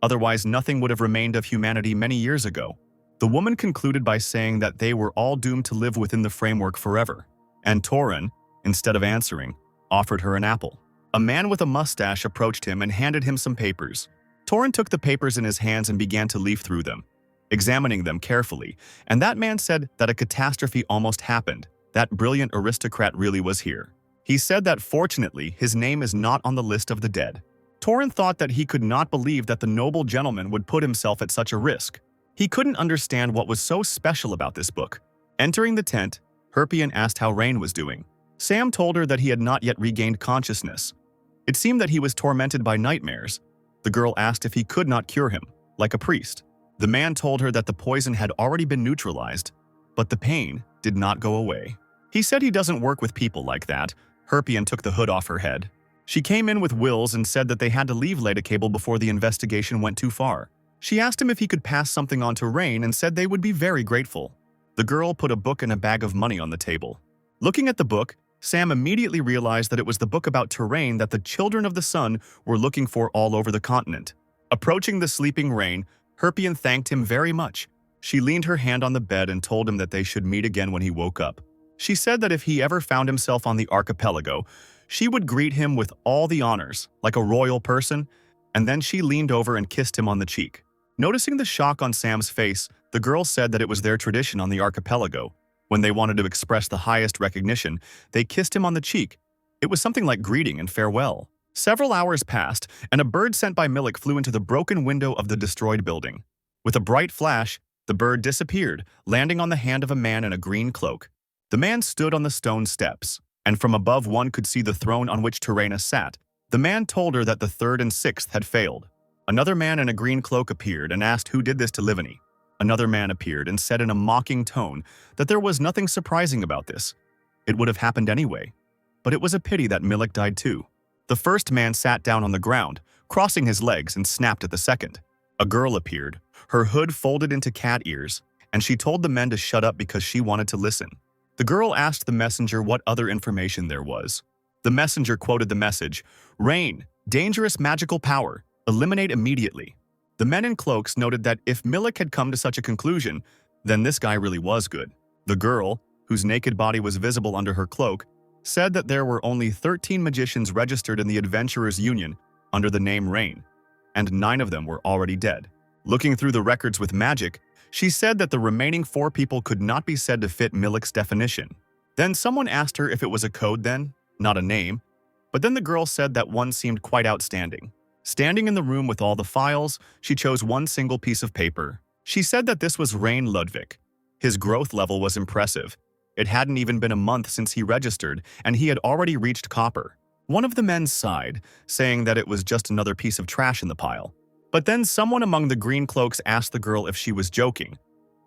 otherwise nothing would have remained of humanity many years ago. The woman concluded by saying that they were all doomed to live within the framework forever, and Torin, instead of answering, offered her an apple. A man with a mustache approached him and handed him some papers. Torin took the papers in his hands and began to leaf through them, examining them carefully, and that man said that a catastrophe almost happened. That brilliant aristocrat really was here. He said that fortunately his name is not on the list of the dead. Torin thought that he could not believe that the noble gentleman would put himself at such a risk. He couldn't understand what was so special about this book. Entering the tent, Herpian asked how Rain was doing. Sam told her that he had not yet regained consciousness. It seemed that he was tormented by nightmares. The girl asked if he could not cure him, like a priest. The man told her that the poison had already been neutralized, but the pain did not go away. He said he doesn't work with people like that. Herpian took the hood off her head. She came in with wills and said that they had to leave Ladacable before the investigation went too far. She asked him if he could pass something on to Rain and said they would be very grateful. The girl put a book and a bag of money on the table. Looking at the book, Sam immediately realized that it was the book about terrain that the Children of the Sun were looking for all over the continent. Approaching the sleeping Rain, Herpian thanked him very much. She leaned her hand on the bed and told him that they should meet again when he woke up. She said that if he ever found himself on the archipelago, she would greet him with all the honors, like a royal person, and then she leaned over and kissed him on the cheek. Noticing the shock on Sam's face, the girl said that it was their tradition on the archipelago. When they wanted to express the highest recognition, they kissed him on the cheek. It was something like greeting and farewell. Several hours passed, and a bird sent by Milik flew into the broken window of the destroyed building. With a bright flash, the bird disappeared, landing on the hand of a man in a green cloak. The man stood on the stone steps, and from above one could see the throne on which Terena sat. The man told her that the third and sixth had failed. Another man in a green cloak appeared and asked who did this to Livany. Another man appeared and said in a mocking tone that there was nothing surprising about this. It would have happened anyway. But it was a pity that Milik died too. The first man sat down on the ground, crossing his legs, and snapped at the second. A girl appeared, her hood folded into cat ears, and she told the men to shut up because she wanted to listen. The girl asked the messenger what other information there was. The messenger quoted the message, "Rain, dangerous magical power, eliminate immediately." The men in cloaks noted that if Milik had come to such a conclusion, then this guy really was good. The girl, whose naked body was visible under her cloak, said that there were only 13 magicians registered in the Adventurers Union under the name Rain, and 9 of them were already dead. Looking through the records with magic, she said that the remaining 4 people could not be said to fit Milik's definition. Then someone asked her if it was a code then, not a name, but then the girl said that one seemed quite outstanding. Standing in the room with all the files, she chose one single piece of paper. She said that this was Rain Ludwig. His growth level was impressive. It hadn't even been a month since he registered, and he had already reached copper. One of the men sighed, saying that it was just another piece of trash in the pile. But then someone among the green cloaks asked the girl if she was joking.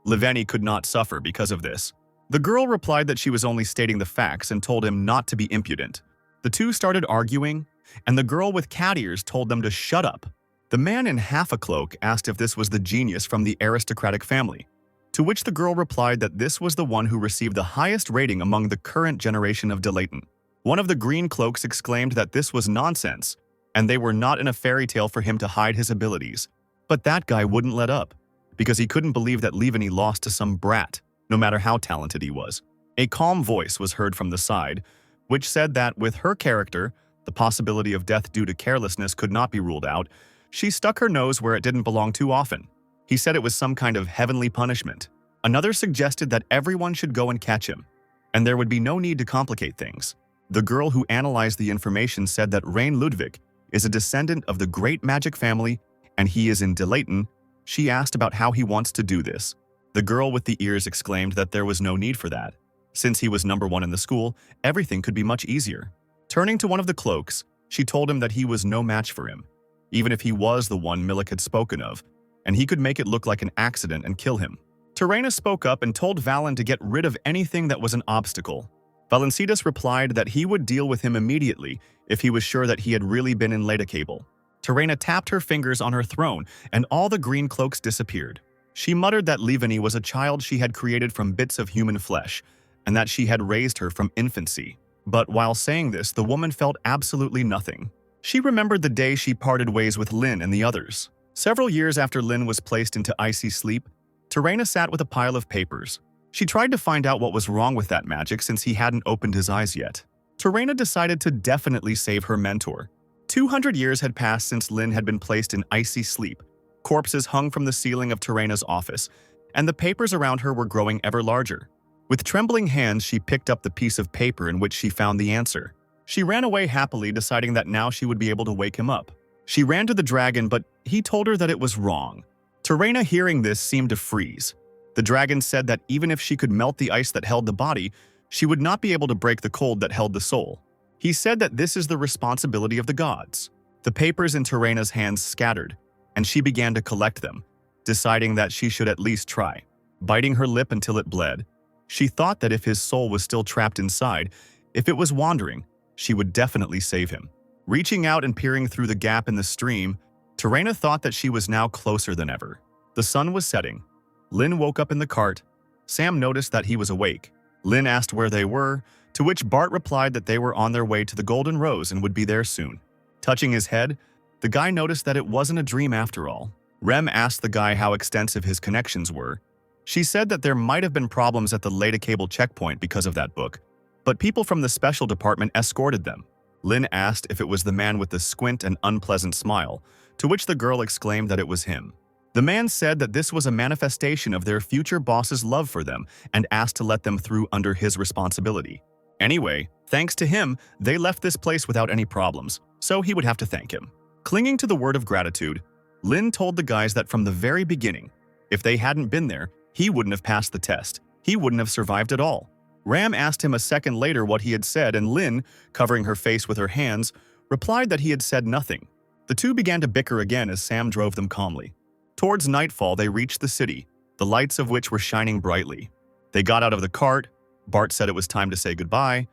Livany could not suffer because of this. The girl replied that she was only stating the facts and told him not to be impudent. The two started arguing, and the girl with cat ears told them to shut up. The man in half a cloak asked if this was the genius from the aristocratic family, to which the girl replied that this was the one who received the highest rating among the current generation of Delayton. One of the green cloaks exclaimed that this was nonsense, and they were not in a fairy tale for him to hide his abilities. But that guy wouldn't let up, because he couldn't believe that Livany lost to some brat, no matter how talented he was. A calm voice was heard from the side, which said that with her character, the possibility of death due to carelessness could not be ruled out. She stuck her nose where it didn't belong too often. He said it was some kind of heavenly punishment. Another suggested that everyone should go and catch him, and there would be no need to complicate things. The girl who analyzed the information said that Rain Ludwig is a descendant of the great magic family and he is in Delayton. She asked about how he wants to do this. The girl with the ears exclaimed that there was no need for that. Since he was number one in the school, everything could be much easier. Turning to one of the cloaks, she told him that he was no match for him, even if he was the one Milik had spoken of, and he could make it look like an accident and kill him. Terena spoke up and told Valen to get rid of anything that was an obstacle. Valencitas replied that he would deal with him immediately if he was sure that he had really been in Ladacable. Terena tapped her fingers on her throne and all the green cloaks disappeared. She muttered that Livani was a child she had created from bits of human flesh and that she had raised her from infancy. But while saying this, the woman felt absolutely nothing. She remembered the day she parted ways with Lin and the others. Several years after Lin was placed into icy sleep, Terena sat with a pile of papers. She tried to find out what was wrong with that magic since he hadn't opened his eyes yet. Terena decided to definitely save her mentor. 200 years had passed since Lin had been placed in icy sleep. Corpses hung from the ceiling of Terena's office, and the papers around her were growing ever larger. With trembling hands, she picked up the piece of paper in which she found the answer. She ran away happily, deciding that now she would be able to wake him up. She ran to the dragon, but he told her that it was wrong. Terena, hearing this, seemed to freeze. The dragon said that even if she could melt the ice that held the body, she would not be able to break the cold that held the soul. He said that this is the responsibility of the gods. The papers in Terena's hands scattered, and she began to collect them, deciding that she should at least try. Biting her lip until it bled, she thought that if his soul was still trapped inside, if it was wandering, she would definitely save him. Reaching out and peering through the gap in the stream, Terena thought that she was now closer than ever. The sun was setting. Lin woke up in the cart. Sam noticed that he was awake. Lin asked where they were, to which Bart replied that they were on their way to the Golden Rose and would be there soon. Touching his head, the guy noticed that it wasn't a dream after all. Rem asked the guy how extensive his connections were. She said that there might have been problems at the Ladacable checkpoint because of that book, but people from the special department escorted them. Lin asked if it was the man with the squint and unpleasant smile, to which the girl exclaimed that it was him. The man said that this was a manifestation of their future boss's love for them and asked to let them through under his responsibility. Anyway, thanks to him, they left this place without any problems, so he would have to thank him. Clinging to the word of gratitude, Lin told the guys that from the very beginning, if they hadn't been there, he wouldn't have passed the test. He wouldn't have survived at all. Ram asked him a second later what he had said, and Lin, covering her face with her hands, replied that he had said nothing. The two began to bicker again as Sam drove them calmly. Towards nightfall, they reached the city, the lights of which were shining brightly. They got out of the cart. Bart said it was time to say goodbye.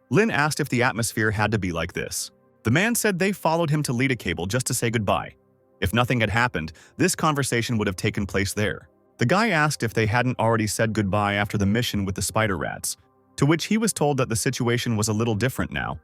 Lin asked if the atmosphere had to be like this. The man said they followed him to Ladacable just to say goodbye. If nothing had happened, this conversation would have taken place there. The guy asked if they hadn't already said goodbye after the mission with the spider rats, to which he was told that the situation was a little different now.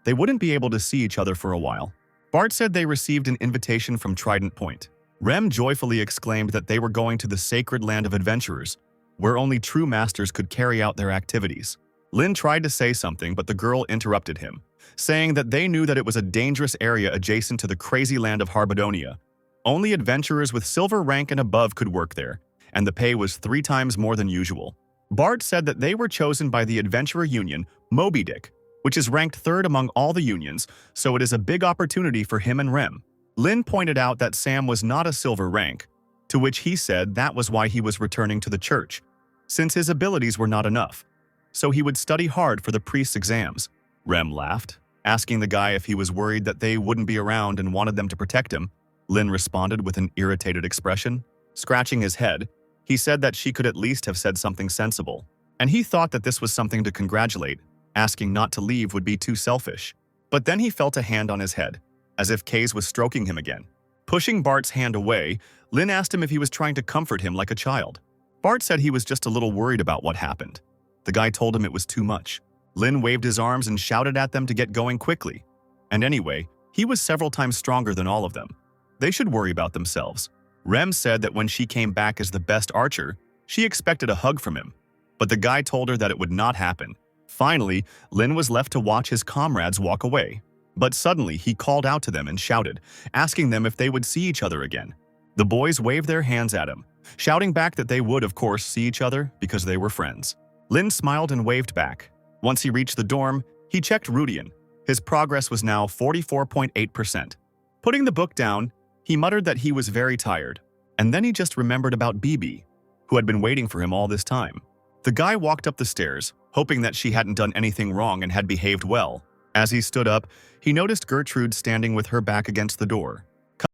They wouldn't be able to see each other for a while. Bart said they received an invitation from Trident Point. Rem joyfully exclaimed that they were going to the sacred land of adventurers, where only true masters could carry out their activities. Lin tried to say something, but the girl interrupted him, saying that they knew that it was a dangerous area adjacent to the crazy land of Harbadonia. Only adventurers with silver rank and above could work there, and the pay was 3 times more than usual. Bart said that they were chosen by the adventurer union, Moby Dick, which is ranked 3rd among all the unions, so it is a big opportunity for him and Rem. Lin pointed out that Sam was not a silver rank, to which he said that was why he was returning to the church, since his abilities were not enough, so he would study hard for the priest's exams. Rem laughed, asking the guy if he was worried that they wouldn't be around and wanted them to protect him. Lin responded with an irritated expression. Scratching his head, he said that she could at least have said something sensible, and he thought that this was something to congratulate. Asking not to leave would be too selfish. But then he felt a hand on his head, as if Kaze was stroking him again. Pushing Bart's hand away, Lin asked him if he was trying to comfort him like a child. Bart said he was just a little worried about what happened. The guy told him it was too much. Lin waved his arms and shouted at them to get going quickly. And anyway, he was several times stronger than all of them. They should worry about themselves. Rem said that when she came back as the best archer, she expected a hug from him. But the guy told her that it would not happen. Finally, Lin was left to watch his comrades walk away. But suddenly, he called out to them and shouted, asking them if they would see each other again. The boys waved their hands at him, shouting back that they would, of course, see each other because they were friends. Lin smiled and waved back. Once he reached the dorm, he checked Rudian. His progress was now 44.8%. Putting the book down, he muttered that he was very tired. And then he just remembered about Bibi, who had been waiting for him all this time. The guy walked up the stairs, hoping that she hadn't done anything wrong and had behaved well. As he stood up, he noticed Gertrude standing with her back against the door.